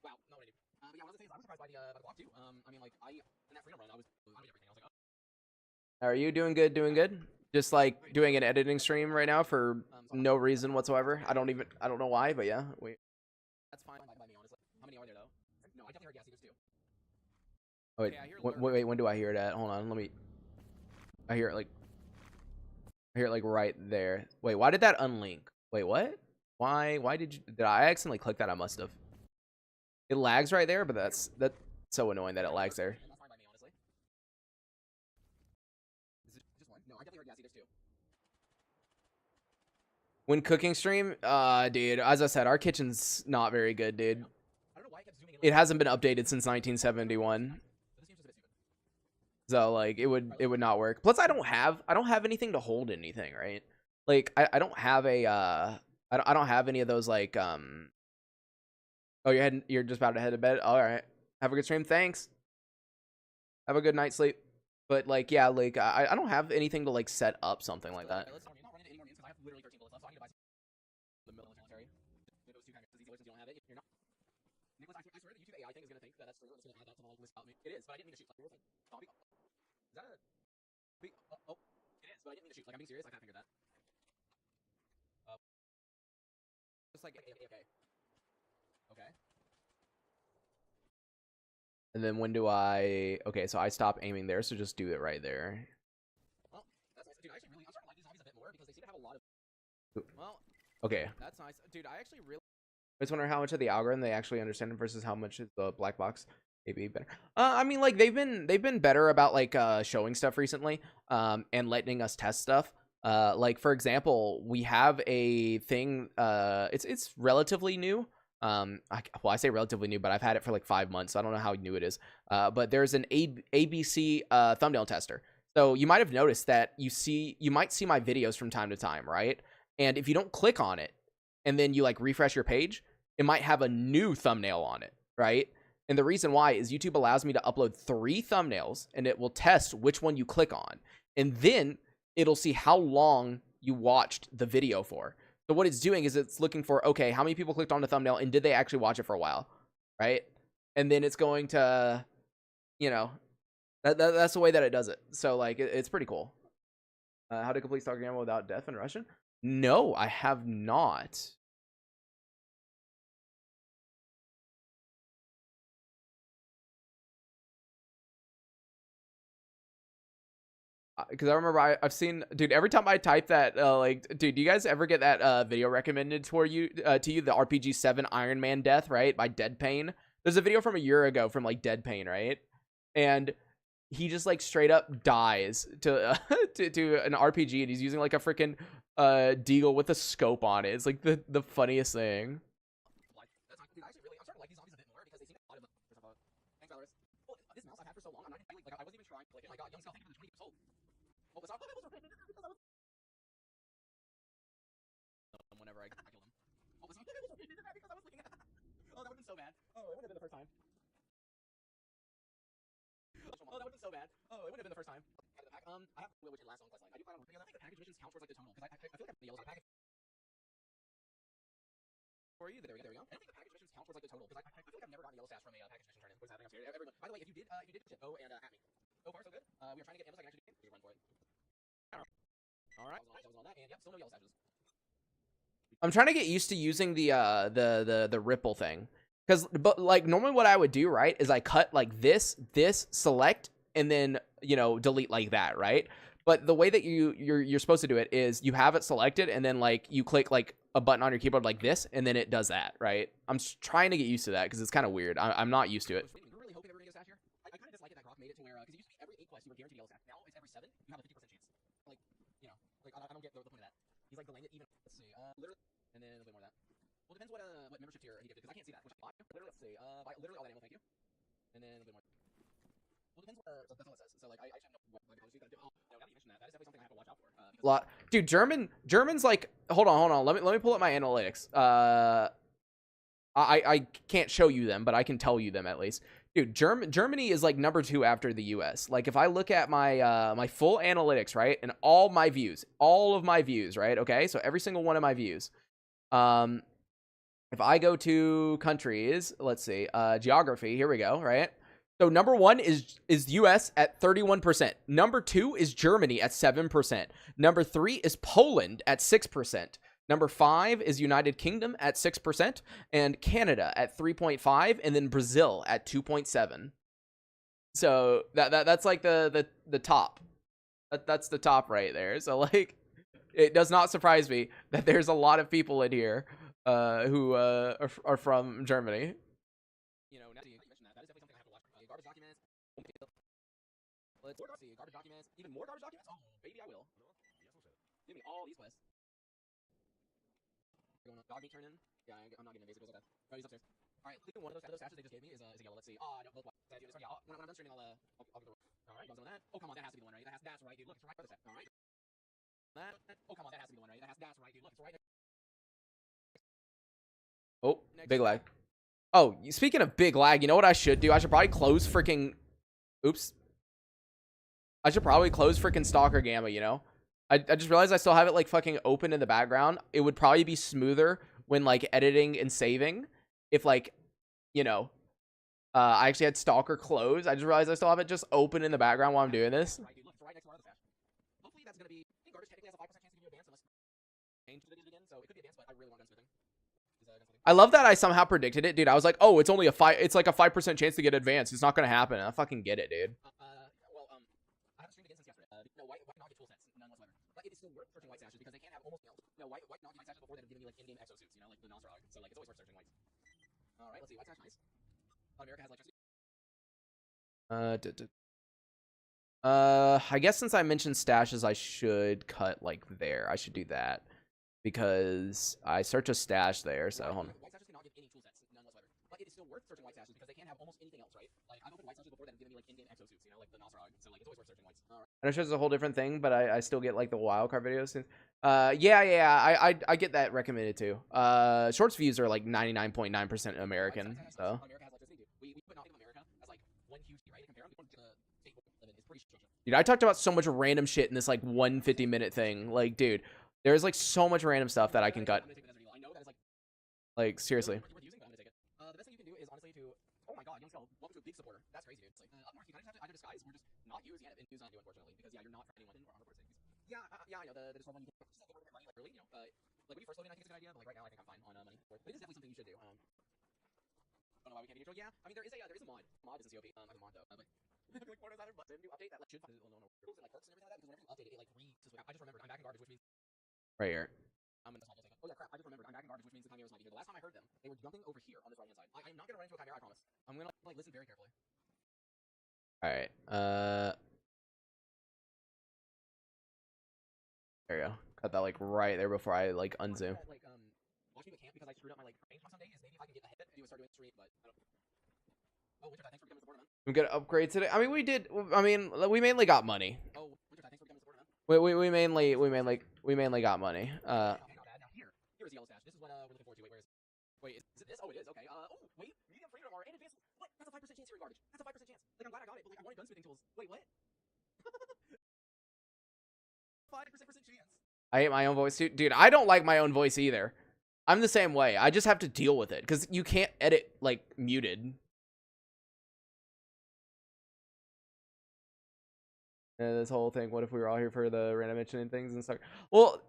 Wow, not what I do. But yeah, one of the things I was surprised by the block too. I mean, like in that freedom run, I was everything. I was like, oh. Are you doing good? Doing good? Just like doing an editing stream right now for no reason whatsoever. I don't know why, but yeah. Wait. That's fine by me, honestly. How many are there though? No, I definitely heard gas eaters too. Oh wait, okay, wait, when do I hear it at? Hold on, let me. I hear it like right there. Wait, why did that unlink? Wait, what? Why did I accidentally click that? I must have. It lags right there, but that's so annoying that it lags there. That's fine by me, honestly. Is it just one? No, I definitely heard gas eaters too. When cooking stream, dude, as I said, our kitchen's not very good, dude. I don't know why it kept zooming in. It hasn't been updated since 1971. So like it would not work. Plus I don't have anything to hold anything, right? Like I don't have a I don't have any of those like oh, you're just about to head to bed. All right. Have a good stream. Thanks. Have a good night's sleep. But like yeah, like I don't have anything to like set up something like that. Nicholas, I swear the YouTube AI thing is gonna think that that's true. It's gonna add that to the list about me. It is, but I didn't mean to shoot. Like, zombie. Is that a? Oh, it is, but I didn't mean to shoot. Like, I'm being serious. I can't figure that. Just like okay. Okay. And then when do I? Okay, so I stop aiming there, so just do it right there. Well, that's nice, dude. I'm starting to like these zombies a bit more because they seem to have a lot of. Well, okay. That's nice, dude. I actually really. I just wonder how much of the algorithm they actually understand versus how much is the black box. Maybe better. I mean, like they've been better about like showing stuff recently, and letting us test stuff. Like for example, we have a thing. It's relatively new. I say relatively new, but I've had it for like 5 months, so I don't know how new it is. But there's an ABC thumbnail tester. So you might have noticed that you might see my videos from time to time, right? And if you don't click on it, and then you like refresh your page, it might have a new thumbnail on it, right? And the reason why is YouTube allows me to upload 3 thumbnails, and it will test which one you click on. And then it'll see how long you watched the video for. So what it's doing is it's looking for, okay, how many people clicked on the thumbnail, and did they actually watch it for a while, right? And then it's going to, you know, that's the way that it does it. So, like, it's pretty cool. How to complete Stalker Gamma without death in Russian? No, I have not. Because I remember I've seen, dude, every time I type that, like, dude, do you guys ever get that video recommended for you to you, the RPG 7 Iron Man death, right, by Dead Pain? There's a video from a year ago from like Dead Pain, right? And he just like straight up dies to to an RPG, and he's using like a freaking deagle with a scope on it. It's like the funniest thing. Whenever I kill him. Oh, because I was looking at. Oh, that would have been so bad. Oh, it would have been the first time. Oh, that would have been so bad. Oh, it would have been the first time. I have which is last on quest line. I do plan on. I think the package missions count towards like the total because I feel like the yellow package. For you, there we go. I don't think the package missions count towards like the total because I feel like I've never gotten yellow stats from a package mission turn-in. What's happening upstairs? Everyone, by the way, if you did, go and at me. So far, so good. We are trying to get ammo so I can actually run for it. All right. That was all that, and yep, still no yellow stashes. I'm trying to get used to using the ripple thing, because but like normally what I would do, right, is I cut like this select and then, you know, delete like that, right? But the way that you're supposed to do it is you have it selected and then like you click like a button on your keyboard like this and then it does that, right? I'm trying to get used to that because it's kind of weird. I'm not used to it. Really hoping everybody gets stat here. I kind of dislike it that Grok made it to where because it used to be every 8 quests you were guaranteed yellow stat. Now it's every 7 you have a 50% chance. Like, you know, like I don't get the point of that. He's like delaying it even. Let's see, literally, and then a little bit more of that. Well, depends what membership tier he gifted because I can't see that. Which literally, let's see, buy literally all that ammo, thank you. And then a bit more. Well, depends what. So that's all it says. So like I actually have no. Oh, now that you mentioned that, that is definitely something I have to watch out for. Dude, German's like. Hold on. Let me pull up my analytics. I can't show you them, but I can tell you them at least. Dude, Germany is like number 2 after the US. Like if I look at my my full analytics, right, and all of my views, right? Okay, so every single one of my views. If I go to countries, let's see, geography, here we go, right? So number 1 is US at 31%. Number 2 is Germany at 7%. Number 3 is Poland at 6%. Number 5 is United Kingdom at 6%, and Canada at 3.5%, and then Brazil at 2.7%. So that's like the top. That's the top right there. So like, it does not surprise me that there's a lot of people in here who are from Germany. You know, now that you mentioned that is definitely something I have to watch. Garbage documents. Let's see, garbage documents. Even more garbage documents? Oh, baby, I will. Give me all these quests. Going on dog meat turn in. Yeah, I'm not getting invasive. Okay. Oh, he's upstairs. All right, one of those stashes they just gave me is a yellow. Let's see. Oh, I don't look. Yeah, when I'm done streaming, I'll give the. All right, on that. Oh, come on, that has to be the one, right? That's right, dude. Look, it's right by the set. All right. That. Oh, come on, that has to be the one, right? That's right, dude. Look, it's right. Oh, big lag. Oh, speaking of big lag, you know what I should do? I should probably close freaking. Oops. I should probably close freaking Stalker Gamma, you know? I just realized I still have it like fucking open in the background. It would probably be smoother when like editing and saving if like, you know, I actually had Stalker closed. I just realized I still have it just open in the background while I'm doing this. Hopefully that's gonna be. Garbage technically has a 5% chance to give you advance unless change it again, so it could be advanced, but I really want gun smithing. I love that I somehow predicted it, dude. I was like, oh, it's only a 5. It's like a 5% chance to get advanced. It's not gonna happen. I fucking get it, dude. Well, I haven't streamed again since yesterday. No, white not get tool sets, none whatsoever. But it is still worth searching white stashes because they can't have almost no white not get stashes before they've given me like in-game exosuits, you know, like the Nosrog. So like it's always worth searching whites. All right, let's see. White stash, nice. America has electricity. I guess since I mentioned stashes, I should cut like there. I should do that because I search a stash there. So hold on. White stashes cannot give any tool sets, none whatsoever. But it is still worth searching white stashes because they can't have almost anything else, right? Like I've opened white stashes before that have given me like in-game exosuits, you know, like the Nosrog. So like it's always worth searching whites. All right. I know it's a whole different thing, but I still get like the wildcard videos. Yeah, I get that recommended too. Shorts views are like 99.9% American, so. America has electricity, dude. We put nothing of America as like one huge right? Compare them to the state we live in. It's pretty shit. Dude, I talked about so much random shit in this like 150-minute thing. Like, dude, there's like so much random stuff that I can cut. Like seriously. The best thing you can do is honestly to. Oh my god, young skull, welcome to a big supporter. That's crazy, dude. It's like, Mark, you kind of have to either disguise or just not use yet and use on you, unfortunately, because yeah, you're not anyone or 100%. Yeah, I know the discord one. You can just like go money like early, you know. Like when you first load in, I think it's a good idea, but like right now, I think I'm fine on money. But it is definitely something you should do. I don't know why we can't be neutral. Yeah, I mean there is a mod. Mod is a COP. As a mod though, but like Porter's either button new update that like should rules and like perks and everything like that because whenever you update it, it like I just remembered I'm back in garbage, which means right here. I'm gonna Oh yeah, crap, I just remembered. I'm back in garbage, which means the chimeras might be here. The last time I heard them, they were jumping over here on this right-hand side. I'm not gonna run into a chimera, I promise. I'm gonna, like, listen very carefully. Alright, there you go. Cut that, like, right there before I, like, unzoom. Like, watch me with camp because I screwed up my, like, range someday is maybe if I can get the hit and do a start doing stream, but I don't. Oh, Winter, thanks for becoming a supporter, man. I'm gonna upgrade today. I mean, we did. I mean, we mainly got money. Oh, Winter, thanks for becoming a supporter, man. We mainly got money. Okay, not bad. Now here is the yellow stash. This is what we're looking forward to. Wait, is it this? Oh, it is. Okay. Oh, wait, medium freedom armor and advanced. What? That's a 5% chance here in garbage. That's a 5% chance. Like, I'm glad I got it, but like, I wanted gunsmithing tools. Wait, what? 5% chance. I hate my own voice too, dude. I don't like my own voice either. I'm the same way. I just have to deal with it because you can't edit like muted. This whole thing. What if we were all here for the random mentioning things and stuff? Well,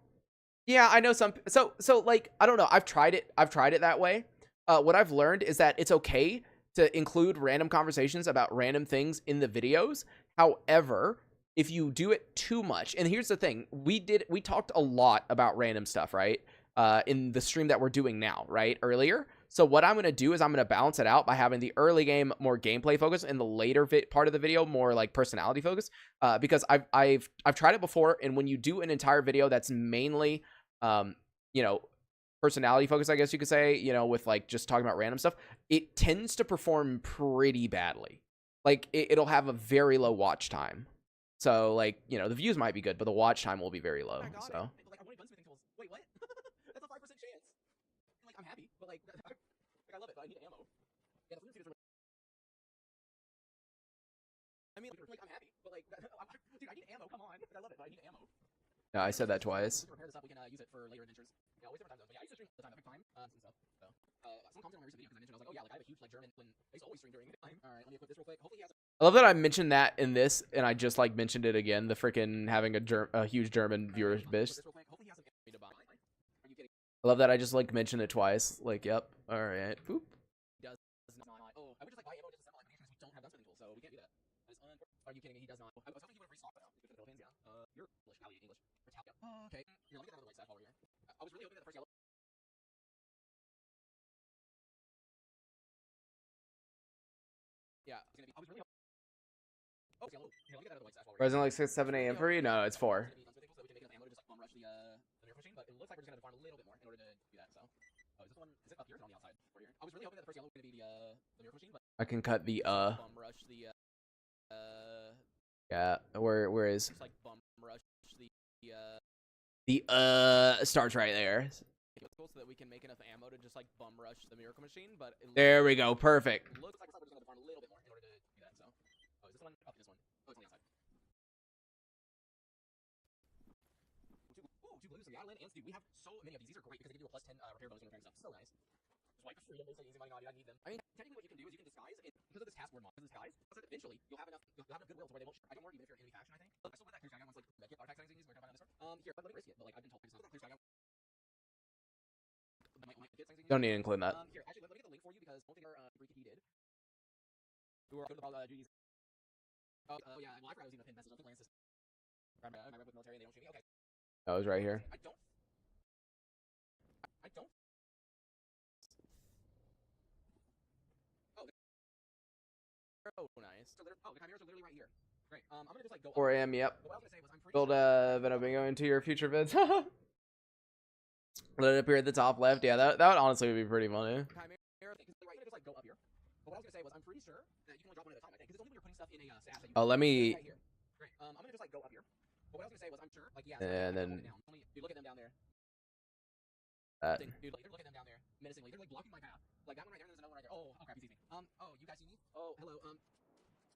yeah, I know some. So like, I don't know. I've tried it that way. What I've learned is that it's okay to include random conversations about random things in the videos. However, if you do it too much, and here's the thing, we talked a lot about random stuff, right? In the stream that we're doing now, right? Earlier. So what I'm going to do is I'm going to balance it out by having the early game more gameplay focus and the later part of the video more like personality focus. Because I've tried it before, and when you do an entire video that's mainly you know, personality focus, I guess you could say, you know, with like just talking about random stuff, it tends to perform pretty badly. Like it'll have a very low watch time. So like, you know, the views might be good, but the watch time will be very low. So like, I wanted gunsmithing tools. Wait, what? That's a 5% chance. Like, I'm happy, but like, I love it, but I need ammo. Yeah, the feeders are... I mean, like, I'm happy, but like, dude, I need ammo. Come on, I love it, but I need ammo. Yeah, I said that twice. We can repair this up. We can use it for later adventures. Yeah, always different time zones. But yeah, I used to stream all the time, every time, and stuff. So, someone commented on my recent video because I mentioned, I was like, oh yeah, like I have a huge like German when I used to always stream during time. All right, let me equip this real quick. Hopefully, he has. I love that I mentioned that in this, and I just like mentioned it again. The freaking having a huge German viewer base. I love that I just like mentioned it twice. Like, yep. All right. Boop. Does not. Oh, I would just like buy ammo just assemble it because we don't have gunsmithing tools, so we can't do that. Are you kidding me? He does not. I was hoping he would have restocked, but no. Good for the Philippines, yeah. You're English. How are you English? Okay. Here, let me get another white stash while we're here. I was really hoping that the first yellow. Yeah, it's gonna be. I was really hoping. Oh, yellow. Here, let me get another white stash while we're here. Wasn't like 6, 7 a.m. for you? No, it's 4. So we can make enough ammo to just like bum rush the nerf machine, but it looks like we're just gonna have to farm a little bit more in order to do that. So, oh, is this one? Is it up here or on the outside? Over here. I was really hoping that the first yellow was gonna be the nerf machine, but I can cut the bum rush the yeah. Where is? Just like bum rush the starts right there. So that we can make enough ammo to just like bum rush the miracle machine, but there we go, perfect. It looks like we're just gonna farm a little bit more in order to do that. So, oh, is this one? Oh, this one. Oh, it's on the outside. Two blues, the Island, and Dude, we have so many of these. These are great because they give you a +10 repair bonus when repairing stuff. So nice. Just wipe the freedom. It's like easy money, dude. I need them. I mean, technically, what you can do is you can disguise it because of this task word mod. Because disguise, eventually you'll have enough goodwill to where they won't. I don't worry even if you're enemy faction. I think. I still let that clear sky guy wants like medkit artifact settings. We're talking about this one. Here, let me risk it. But like I've been told, clear sky guy. Don't need to include that. Here, actually, let me get the link for you because one thing our he did. Who are duties. Oh yeah, well I forgot I was using a pin message. Lance is. My rep with military, they don't shoot me. Okay. That was right here. I don't. Oh, nice. So oh, the chimeras are literally right here. Great. I'm gonna just like go. 4 a.m. Yep. What I was gonna say was I'm pretty build Venom bingo into your future vids. Let it appear at the top left. Yeah, that would honestly be pretty funny. Chimera thing, right, just like go up here. But what I was gonna say was I'm pretty sure that you can only drop one at a time. I think because it's only when you're putting stuff in a stash. That you let me. Right here. Great. I'm gonna just like go up here. But what I was gonna say was I'm sure like yeah. And then. Dude, look at them down there. Dude, look at them down there. Menacingly, they're like blocking my path. Like that one right there, and there's another one right there. Oh, crap, he sees me. Oh, you guys see me? Oh, hello.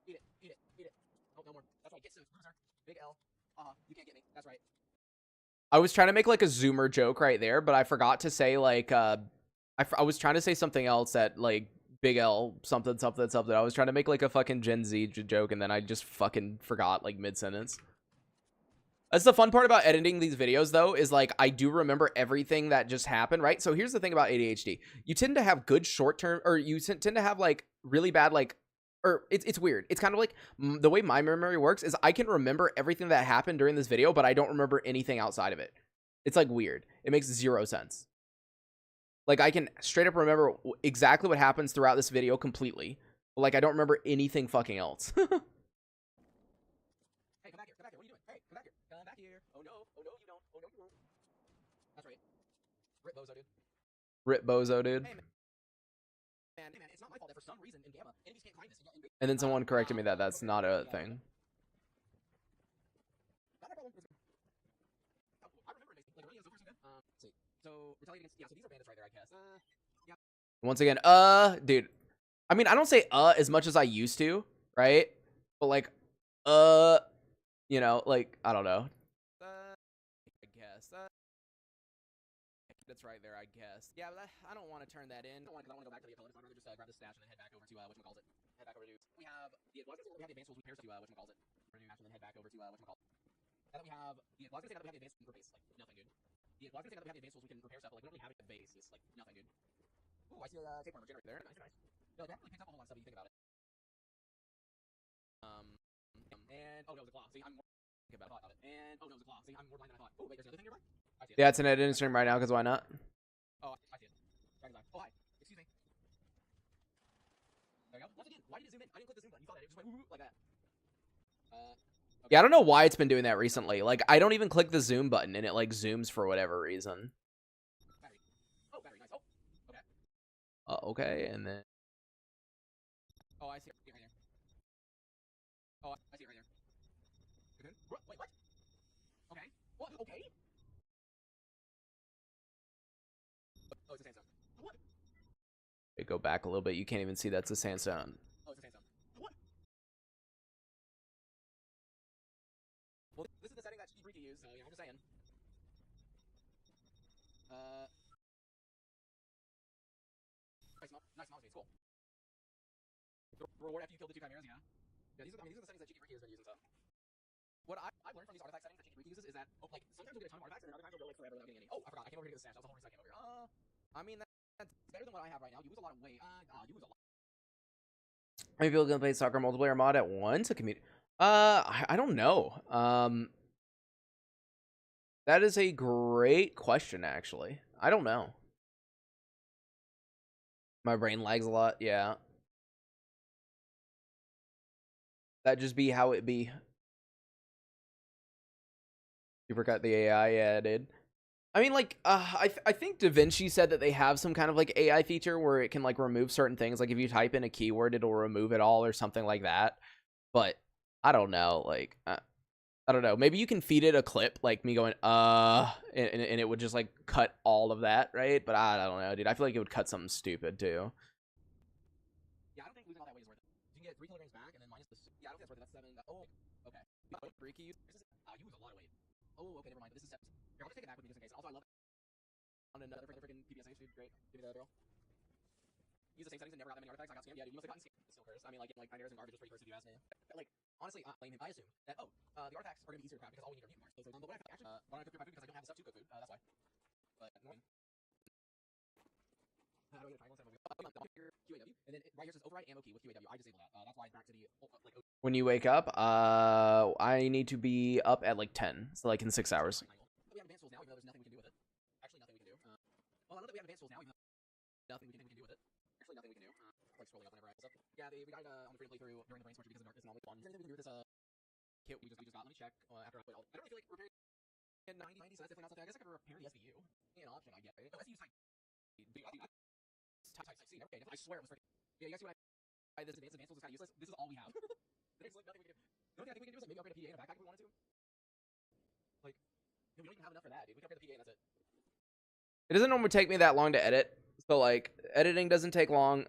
Eat it. Oh, no more. That's right. Get some loser. Big L. You can't get me. That's right. I was trying to make like a zoomer joke right there, but I forgot to say like I was trying to say something else that like Big L something. I was trying to make like a fucking Gen Z joke, and then I just fucking forgot like mid sentence. That's the fun part about editing these videos, though, is like I do remember everything that just happened, right? So here's the thing about ADHD. You tend to have good short-term, or you tend to have like really bad, like, or it's weird. It's kind of like the way my memory works is I can remember everything that happened during this video, but I don't remember anything outside of it. It's like weird. It makes zero sense. Like, I can straight up remember exactly what happens throughout this video completely. But, like, I don't remember anything fucking else. Hey, come back here. Come back here. What are you doing? Hey, come back here. Come back here. Oh, no. Oh, no, you don't. Oh, no, you won't. That's right. Rip Bozo, dude. Rip Bozo, dude. Hey, man, it's not my fault that for some reason in Gamma, enemies can't climb this. And then someone corrected me that that's not a thing. Not my problem. I remember it makes like really so far so good. See. So retaliate against so these are bandits right there, I guess. Yeah. Once again, dude. I mean, I don't say as much as I used to, right? But like, you know, like I don't know. I guess. That's right there, I guess. Yeah, but I don't want to turn that in. I don't want to go back to the opponent. I'd rather just grab the stash and then head back over to whatchamacallit. Head back over to. We have the advanced tools we pairs to whatchamacallit. And then head back over to whatchamacallit. Now that we have the advanced tools, we have the advanced base, like nothing, dude. The advanced tools, we have the advanced tools, we can repair stuff, but like we don't really have a base. It's like nothing, dude. Ooh, I see a tape armor generator there. Nice. No, that really picks up a whole lot of stuff if you think about it. And oh no, it was a claw. See, I'm more about it. And oh no, it was a claw. See, I'm more blind than I thought. Oh wait, there's another thing nearby. I see it. Yeah, it's an edit stream right now because why not? Oh, I see it. Dragon's Eye. Oh hi. Excuse me. There you go. Once again, why did it zoom in? I didn't click the zoom button. You saw that? It just went like that. Okay. Yeah, I don't know why it's been doing that recently. Like, I don't even click the zoom button and it like zooms for whatever reason. Battery. Oh, battery. Nice. Oh. Okay. Okay, and then. Oh, I see it right there. Oh, I see it right there. Okay. Wait, what? Okay. What? Okay. Oh, it's a sandstone. What? Okay, go back a little bit. You can't even see that's a sandstone. Oh, it's a sandstone. What? Well, this is the setting that Freaky used, so you know, I'm just saying. Nice mouse face, cool. Reward after you kill the 2 chimeras, yeah. Yeah, these are the settings that Freaky has been using, so. What I've learned from these artifact settings that Freaky uses is that, oh, like, sometimes we'll get a ton of artifacts, and then other times we'll go like forever without getting any. Oh, I forgot, I came over here to get the stash. That was the whole reason I came over here. I mean, that's better than what I have right now. You lose a lot of weight. You lose a lot. Maybe people gonna play soccer multiplayer mod at once? A community. I don't know. That is a great question, actually. I don't know. My brain lags a lot. Yeah. That just be how it be. You forgot the AI. Yeah, it did. I mean, like, I think Da Vinci said that they have some kind of like AI feature where it can like remove certain things. Like if you type in a keyword, it'll remove it all or something like that. But I don't know. Like, I don't know. Maybe you can feed it a clip like me going, and it would just like cut all of that, right? But I don't know, dude. I feel like it would cut something stupid too. Yeah, I don't think losing all that weight is worth it. You can get 3 kilograms back and then minus the. Yeah, I don't think that's worth it. That's 7. Oh, okay. Freaky. You lose a lot of weight. Oh, okay, never mind. This is 7. Here, I'll just take it back with me just in case. Also, I love it. On another freaking PBSH, dude. Great. Give me the other girl. Use the same settings and never got that many artifacts. I got scammed. Yeah, dude. You must have gotten scammed. It's still cursed. I mean, like nightmares and garbage is pretty cursed if you ask me. But, like, honestly, I blame him. I assume that, the artifacts are going to be easier to craft because all we need are mutant parts. But what I actually, when I cook my food because I don't have the stuff to cook food. That's why. But, annoying. How do I get a triangle instead of a wheel? QAW, and then right here says override ammo key with QAW. I disable that. That's why it's back to the, like, when you wake up, I need to be up at, like, 10. So, like, in 6 hours. We have advanced tools now, even though there's nothing we can do with it. Actually, nothing we can do. Well, I know that we have advanced tools now, even though nothing we can do with it. Actually, nothing we can do. Like, scrolling up whenever I pull up. Yeah, we got on the free to play through during the brainstorm because of darkness and all this fun. Is there anything we can do with this, kit we just got? Let me check, after I put all. I don't really feel like repairing 90, so that's definitely not something. I guess I could repair the SVU. An option, I get. No, SVU's type. Type C. Okay, I swear it was freaking. Yeah, you guys see what this advanced tools is kind of useless. This is all we have. There's like nothing we can do. The only thing I think we can do is like maybe upgrade a PDA and a backpack if we wanted to. Like, no, we don't even have enough for that, dude. We can upgrade the PDA and that's it. It doesn't normally take me that long to edit. So like editing doesn't take long,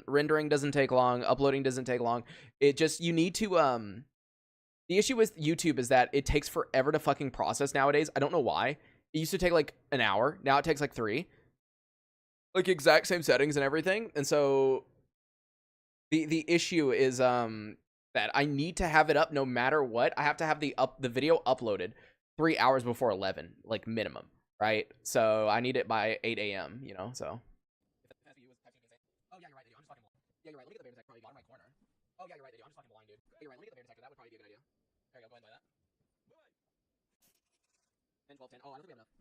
rendering doesn't take long, uploading doesn't take long. It just, you need to the issue with YouTube is that it takes forever to fucking process nowadays. I don't know why. It used to take like an hour. Now it takes like 3. Like exact same settings and everything. And so the issue is that I need to have it up no matter what. I have to have the video uploaded 3 hours before 11, like minimum, right? So I need it by 8 a.m., you know, so. Oh, yeah, you're right, dude. I'm just fucking blind. Yeah, you're right. Let me get the bear detector, probably bottom right corner. Oh, yeah, you're right, dude. I'm just fucking blind, dude. Yeah, you're right. Let me get the bear detector. That would probably be a good idea. There you go. Go ahead and buy that. 10, 12, 10. Oh, I don't think we have enough.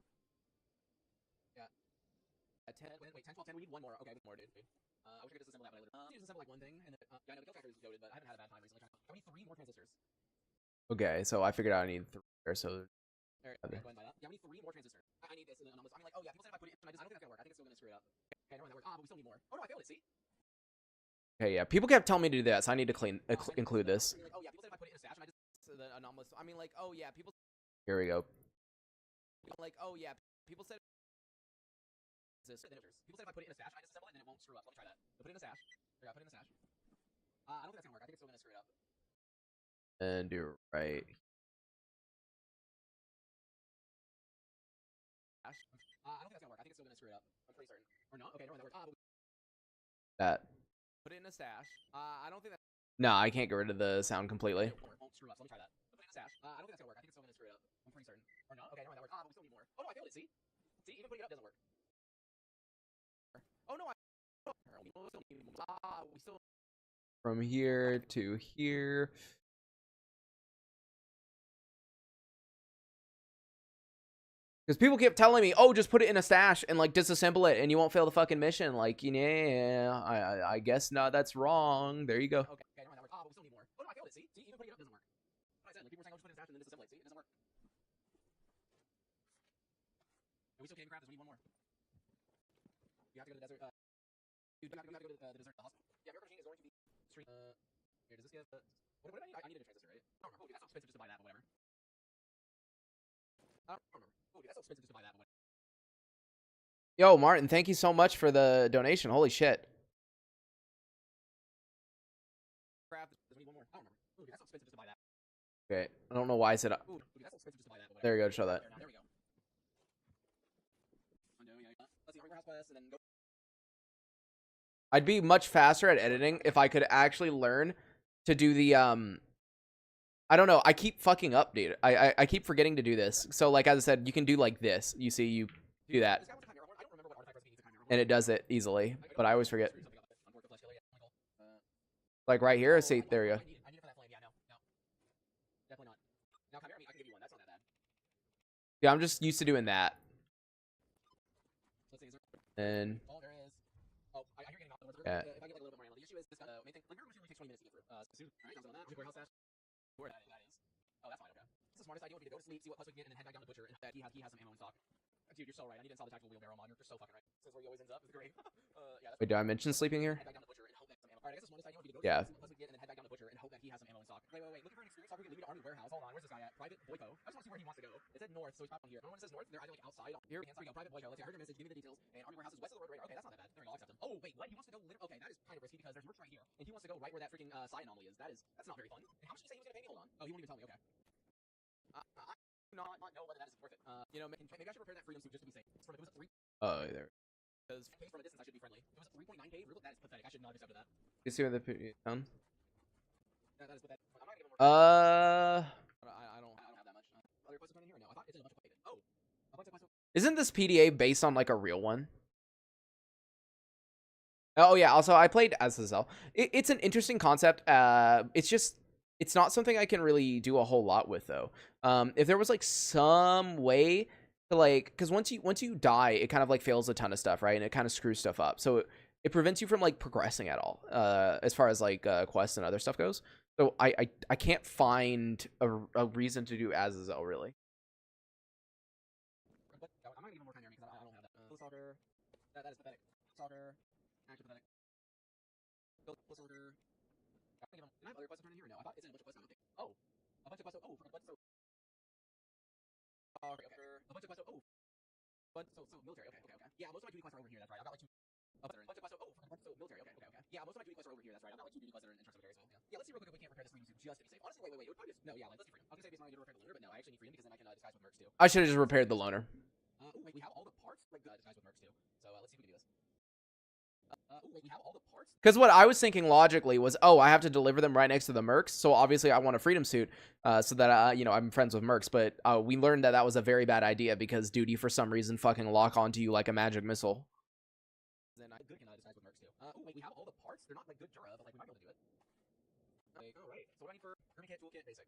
Yeah. At 10, wait, 10, 12, 10. We need one more. Okay, more, dude. I wish I could disassemble that, but I would. Disassemble like one thing, and then, yeah, I know the kill factor is loaded, but I haven't had a bad time recently. I need 3 more transistors. Okay, so I figured out I need 3 or so. Alright, okay, go ahead and buy that. Yeah, we need 3 more transistors. I need this, and then I'm like, oh yeah, people said if I put it in, I don't think that's gonna work. I think it's still gonna screw it up. Okay, never mind, that works. But we still need more. Oh no, I failed it, see? Okay, yeah, people kept telling me to do that, so I need to include this. Like, oh yeah, people said if I put it in a stash, and I just the anomalous. I mean, like, oh yeah, people. Here we go. Like, oh yeah, people said. People said if I put it in a stash, I disassemble it, and it won't screw up. Let me try that. Put it in a stash. Here, put it in a stash. I don't think that's gonna work. I think it's still gonna screw it up. And do right. I don't think that's gonna work. I think it's still gonna screw it up. I'm pretty certain. Or not? Okay, never mind. That works. That. Put it in a stash. I don't think that. No, I can't get rid of the sound completely. It won't screw up. So let me try that. Put it in a stash. I don't think that's gonna work. I think it's still gonna screw it up. I'm pretty certain. Or not? Okay, never mind. That works. But we still need more. Oh no, I failed it. See? See? Even putting it up doesn't work. Oh no, we still. From here to here. Because people kept telling me, oh, just put it in a stash and, like, disassemble it and you won't fail the fucking mission. Like, yeah, I guess not. That's wrong. There you go. Okay, never mind. That works. But we still need more. Oh, no, I failed it. See? See? Even putting it up doesn't work. Like I said, like, people were saying, oh, just put it in a stash and then disassemble it. See? It doesn't work. And we still can't grab this. We need one more. You have to go to the desert. You have to go to the desert, the hospital. Yeah, your machine is going to be street. Here, does this give what did I need? I needed a transistor, right? I don't remember. Oh, dude, that's so expensive just to buy that, but whatever. I don't remember. Oh, dude, that's so expensive just to buy that, but whatever. Yo, Martin, thank you so much for the donation. Holy shit. Crap, there's one more. I don't remember. Oh, dude, that's so expensive just to buy that. Okay, I don't know why I said. Ooh, dude, that's so expensive just to buy that, but whatever. There you go, show that. There we go. Let's see, house quest, and then go. I'd be much faster at editing if I could actually learn to do the I don't know, I keep fucking up, dude. I keep forgetting to do this. So like as I said, you can do like this. You see, you do that. And it does it easily, but I always forget. Like right here, see, there you go. Yeah, I'm just used to doing that. And yeah. If I get like a little bit more ammo, the issue is this main thing. Like your machine only takes 20 minutes to get through. Soon. Alright, on that. Warehouse stash. Where that is. Oh, that's fine. Okay. This is the smartest idea would be to go to sleep, see what quest we can get, and then head back down to Butcher, and that he has some ammo in stock. Dude, you're so right. I need to install the tactical wheelbarrow mod. You're so fucking right. This is where he always ends up. It's great. Yeah. Wait, did I mention sleeping here? Head back down to Butcher and hope that some ammo. Alright, I guess the smartest idea would be to go to sleep, see what quest we get, and then head back down to Butcher and hope that he has some ammo in stock. Wait. Looking for an experience officer, leave it to Army Warehouse. Hold on, where's this guy at? Private Boyko. I just want to see where he wants to go. It said north, so he's probably on here. When it says north, they're either like outside. Here we go. Private Boyko. Let's see. I heard your message. Give me the details. And Army Warehouse is west of the road radar. Okay, that's not that bad. There we go. I'll accept him. Oh wait, what? He wants to go. Okay, that is kind of risky because there's merch right here, and he wants to go right where that freaking psi anomaly is. That's not very fun. And how much did he say he was gonna pay me? Hold on. Oh, he won't even tell me. Okay. I do not know whether that is worth it. You know, maybe I should repair that freedom suit just to be safe. It was a 3. Oh, there. Because from a distance, I should be friendly. It was a 3.9K. That is pathetic. I should not have accepted that. You see where the down? That is pathetic. I'm not gonna give him more. I don't have that much. Other quests are here or no? I thought it's in a bunch of quests. Oh, a bunch of quests. Isn't this PDA based on like a real one? Oh yeah. Also, I played s.t.a.l.k.e.r. It's an interesting concept. It's not something I can really do a whole lot with though. If there was like some way to like, because once you die, it kind of like fails a ton of stuff, right? And it kind of screws stuff up. So it prevents you from like progressing at all, as far as like quests and other stuff goes. So I can't find a reason to do s.t.a.l.k.e.r. really. But I'm not gonna give him more time here because I don't have that. Soccer. That is pathetic. Soccer. Actually pathetic. Soccer. Did I have other quests here or no? I thought it's in a bunch of quests. Oh, a bunch of quests. Oh, a bunch of. Okay. A bunch of quests. Oh, but so military. Okay. Yeah, most of my duty quests are over here. That's right. I've got like 2. A bunch of quests. Oh, so military. Okay. Yeah, most of my duty quests are over here. That's right. I've got like 2 duty quests that are in Instructor Military. So yeah. Let's see real quick if we can't repair this freedom suit just to be safe. Honestly, wait. It would probably just no. Yeah, let's see freedom. I was gonna say based on I need to repair the loner, but no, I actually need freedom because then I can disguise with mercs too. I should have just repaired the loner. Oh wait, we have all the parts like disguise with mercs too. So let's see if we can do this. Wait, we have all the parts? Because what I was thinking logically was, oh, I have to deliver them right next to the mercs, so obviously I want a freedom suit, so that you know, I'm friends with mercs. But we learned that was a very bad idea because duty for some reason fucking lock onto you like a magic missile. Then I good can disguise with mercs too. Wait, we have all the parts. They're not like good Dura, but like we might be able to do it. Like, all right. So what do I need for grooming kit, toolkit, basic?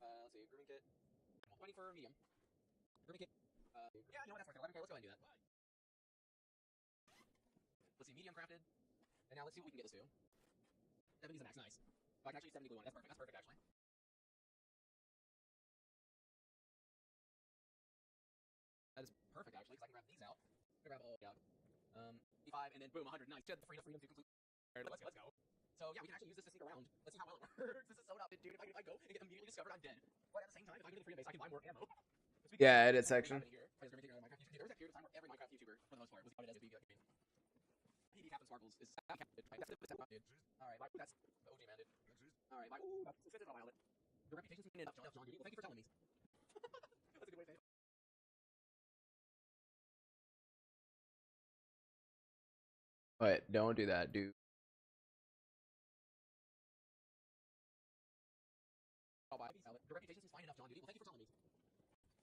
Let's see, grooming kit. What do I need for medium? Grooming kit. Yeah, you know what? That's worth it. Okay, let's go ahead and do that. crafted. And now let's see what we can get this to. 70 is the max, nice. So I can actually 70 glue on it. That's perfect actually. That is perfect actually, because I can grab these out. I can grab all, yeah. E5, and then boom, 100, nice. Get the freedom to complete. Let's go. So yeah, we can actually use this to sneak around. Let's see how well it works. This is so dumb, dude. If I go and get immediately discovered, I'm dead. But at the same time, if I go to the freedom base, I can buy more ammo. Yeah, edit section. There was that period of time where every Minecraft YouTuber, for the most part, was counted as a PD Captain Sparkles is captain, right? That's the dude. Alright, that's the OG man, dude. Alright, ooh, that's a while, it. Your reputation's been enough, John, dude. Well, thank you for telling me. That's a good way to say it. Wait, don't do that, dude. Your reputation's fine enough, John, dude. Well, thank you for telling me.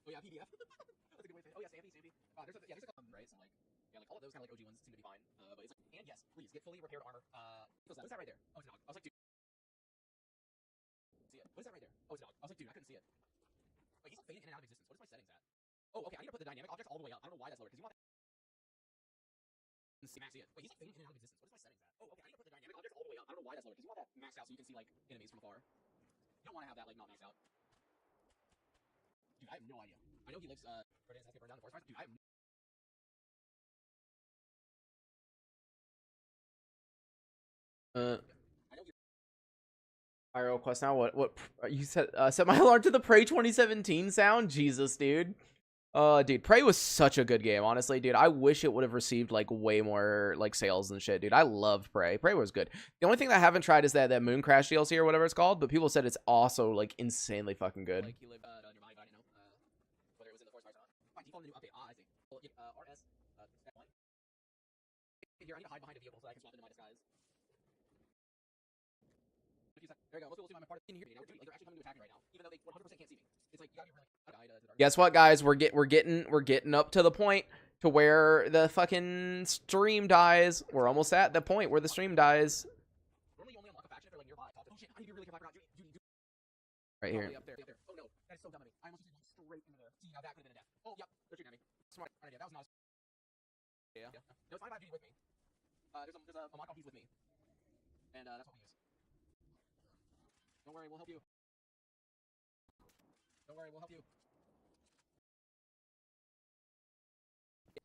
Oh yeah, PDF. That's a good way to say it. Oh yeah, Stampy. There's a right? So like, yeah, like all of those kind of like OG ones seem to be fine. But it's like, and yes, please get fully repaired armor. What is that right there? Oh, it's a dog. I was like, dude, see it. What is that right there? Oh, it's a dog. I was like, dude, I couldn't see it. Wait, he's like fading in and out of existence. What is my settings at? Oh, okay, I need to put the dynamic objects all the way up. I don't know why that's lower, because you want see it. Wait, he's like fading in and out of existence. What is my settings at? Oh, okay, I need to put the dynamic objects all the way up. I don't know why that's lower, because you want that maxed out so you can see like enemies from afar. You don't want to have that like not maxed out. Dude, I have no idea. I know he lives for days after burn down the forest fires. Dude, I have IRL quest now. What you said? Set my alarm to the Prey 2017 sound. Jesus, dude. Dude, Prey was such a good game. Honestly, dude, I wish it would have received like way more like sales and shit, dude. I loved Prey. Prey was good. The only thing that I haven't tried is that Moon Crash DLC or whatever it's called. But people said it's also like insanely fucking good. Like you live nearby, I don't know whether it was in the forest fire or not. By default, the new update. I see. Well, RS. Here, I need to hide behind a vehicle so I can swap into my disguise. There you go. Most people see I'm a part of in here now. Dude, like they're actually coming to attack me right now, even though they 100% can't see me. It's like you gotta be really. Guess what, guys? We're getting up to the point to where the fucking stream dies. We're almost at the point where the stream dies. Normally, you only unlock a faction if they're like nearby. Oh shit! I need to be really careful. Right here. Up there. Oh no, that is so dumb of me. I almost just went straight into there. See, now that could have been a death. Oh yep, they're shooting at me. Smart idea. That was not. Yeah. No, it's fine. I have Judy with me. There's a mock he's with me, and that's what we use. Don't worry, we'll help you. Don't worry, we'll help you.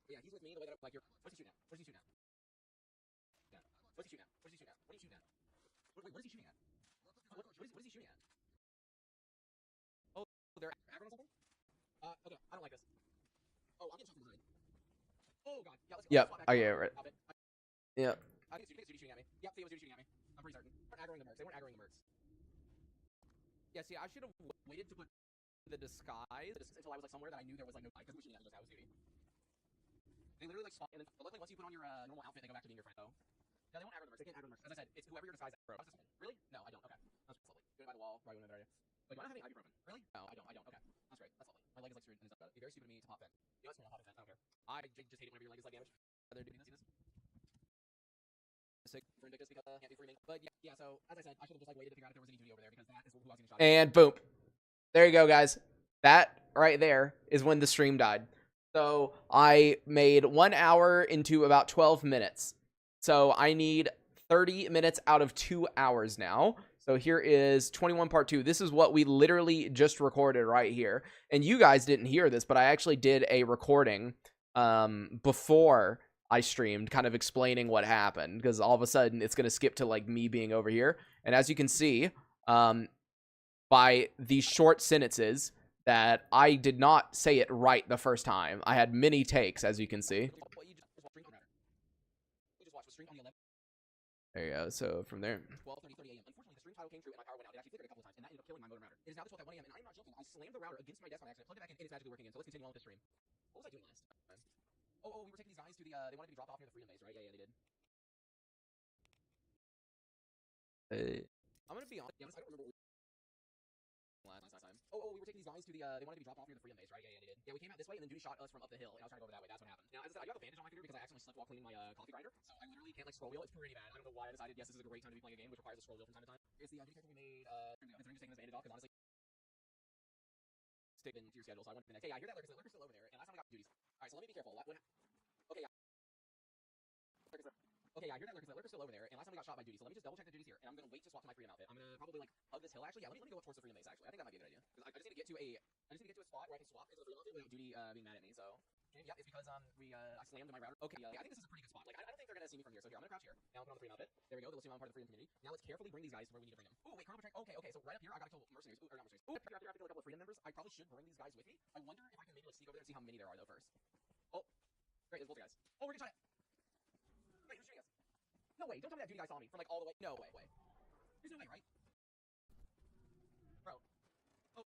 Yeah, he's with me the way that like you're. What's he shooting at? What's he shooting at? Yeah. What's he shooting at? What's he shooting at? What are you shooting at? Wait, what is he shooting at? What is he shooting at? Oh, they're aggro or something? Okay, I don't like this. Oh, I'm getting shot from behind. Oh god, yeah, let's go. Yep, I get it right. Yep. I think it's Judy shooting at me. Yep, see, it was Judy shooting at me. I'm pretty certain. They weren't aggroing the mercs. They weren't aggroing the mercs. Yeah, see, I should have waited to put the disguise until I was like somewhere that I knew there was like no guy, because who was shooting at just how was Judy. They literally like spawn, and then luckily once you put on your normal outfit, they go back to being your friend. though. Yeah, they won't aggro the mercs. They can't aggro the mercs. As I said, it's whoever your disguise is. Bro, how's this one? Really? No, I don't. Okay, that's lovely. Go by the wall. Right when they're there. Wait, do I not have any ibuprofen? Really? No, I don't. Okay, that's great. That's lovely. My leg is like screwed, and it's not. It'd be very stupid of me to pop vent. You know, it's not pop vent. I don't care. I just hate it whenever your leg is like damaged. Rather do this. For Invictus because can't do free main. But yeah. So as I said, I should have just like waited to figure out if there was any duty over there, because that is who I was getting shot at. And boom. There you go, guys. That right there is when the stream died. So I made 1 hour into about 12 minutes. So I need 30 minutes out of 2 hours now. So here is 21 part 2. This is what we literally just recorded right here. And you guys didn't hear this, but I actually did a recording before I streamed, kind of explaining what happened, because all of a sudden it's going to skip to like me being over here. And as you can see, by these short sentences, that I did not say it right the first time. I had many takes, as you can see. There you go. So from there. 12:30 a.m. Unfortunately, the stream title came true and my power went out. It actually flickered a couple of times, and that ended up killing my modem router. It is now 12 at 1 a.m. and I'm not joking. I slammed the router against my desk on accident, plugged it back in, and it's magically working again. So let's continue on with the stream. What was I doing last time? Oh, we were taking these guys to the. They wanted to be dropped off near the freedom base, right? Yeah, they did. I'm gonna be honest. Yeah, I don't remember. Last time. Oh, we were taking these guys to the. They wanted to be dropped off near the freedom base, right? Yeah, they did. Yeah, we came out this way, and then Duty shot us from up the hill, and I was trying to go over that way. That's what happened. Now, as I said, I do have a bandage on my finger because I accidentally slept while cleaning my coffee grinder, so I literally can't like scroll wheel. It's pretty bad. I don't know why I decided. Yes, this is a great time to be playing a game which requires a scroll wheel from time to time. Here's the Duty character we made. Considering just taking this bandage off, because honestly, stick into your schedule. So I went to the next. Hey, I hear that lurker's still over there, and last time I got duties. All right, so let me be careful. Okay, yeah. Okay, yeah, you're that lurker's still over there, and last time we got shot by Duty, so let me just double check that Duty's here, and I'm gonna wait to swap to my freedom outfit. I'm gonna probably like hug this hill. Actually, yeah, let me go towards the freedom base. Actually, I think that might be a good idea. Because I just need to get to a spot where I can swap into the freedom outfit without Duty being mad at me. So yeah, it's because I slammed my router. Okay, yeah, I think this is a pretty good spot. Like I don't think they're gonna see me from here. So here, I'm gonna crouch here. Now I'm put on the freedom outfit. There we go. They'll see I'm part of the freedom community. Now let's carefully bring these guys to where we need to bring them. Oh wait, Chrono Track. Okay. So right up here, I gotta kill mercenaries. Ooh, or not mercenaries. Ooh, up here, I have to kill a couple of freedom members. I probably should bring these guys with me. I wonder if I can maybe like sneak over there and see how many there are though first. Oh, great, there's both guys. Oh, we're getting shot at. Wait, who's shooting us? No way, don't tell me that Duty guy saw me from like all the way. No way. There's no way, right? Bro. Oh.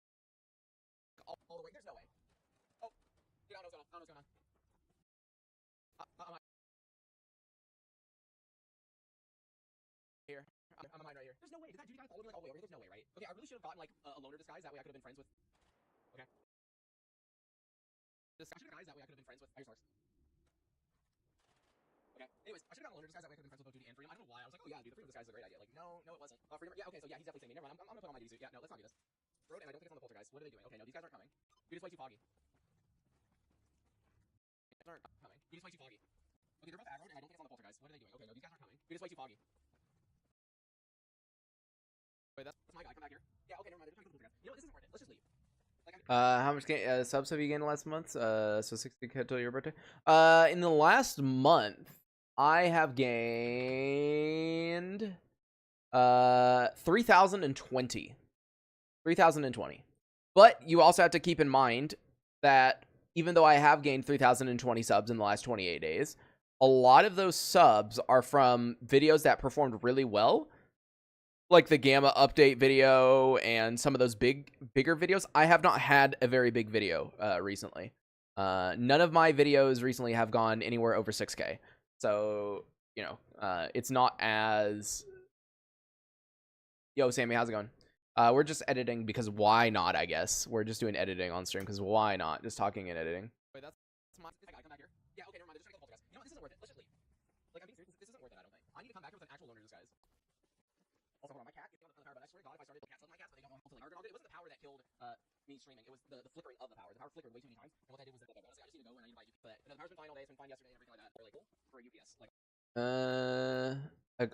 All the way. There's no way. Oh. Dude, I don't know what's going on. I'm here. I'm a mine right here. There's no way. Did that Duty guy follow me like all the way over here? There's no way, right? Okay, I really should have gotten like a loner disguise. That way I could have been friends with. Okay. I should have guys that way I could have been friends with. Here's Marks. Okay. Anyways, I should have gotten a loner disguise that way I could have been friends with both Duty and Freedom. I don't know why. I was like, oh yeah, dude, the Freedom disguise is a great idea. Like, no, it wasn't. Freedom. Yeah, okay, so yeah, he's definitely saying me. Never mind. I'm gonna put on my Duty suit. Yeah, no, let's not do this. Road, and I don't think it's on the poltergeist. What are they doing? Okay, no, these guys aren't coming. Dude, it's way too foggy. These guys aren't coming. Dude, it's way too foggy. Okay, they're both aggro, and I don't think it's on the poltergeist. What are they doing? Okay, no, these guys aren't coming. Dude, it's way too foggy. Wait, that's my guy. Come back here. Yeah, okay, never mind. They're trying to kill the poltergeist. You know what? This isn't worth it. Let's just leave. How much subs have you gained last month? So 60k till your birthday. In the last month, I have gained 3,020. 3,020. But you also have to keep in mind that even though I have gained 3,020 subs in the last 28 days, a lot of those subs are from videos that performed really well, like the Gamma update video and some of those bigger videos. I have not had a very big video recently. None of my videos recently have gone anywhere over 6k. So, you know, it's not as... Yo, Sammy, how's it going? We're just editing because why not, I guess. We're just doing editing on stream because why not? Just talking and editing. Wait, that's my guy. Come back here. Yeah, okay, never mind. They're just trying to kill the poltergeist. You know what? This isn't worth it. Let's just leave. Like, I'm being serious. This isn't worth it, I don't think. I need to come back here with an actual loner disguise. Also, hold on, my cat is on the power, but I swear to God, if I started the cat killed my cats, but they don't want to like, it wasn't the power that killed me streaming. It was the flickering of the power. The power flickered way too many times, and what I did was that honestly, I just need to go and I need to buy UPS. But the power's been fine all day. It's been fine yesterday and everything like that. They're like, cool for a UPS. Like,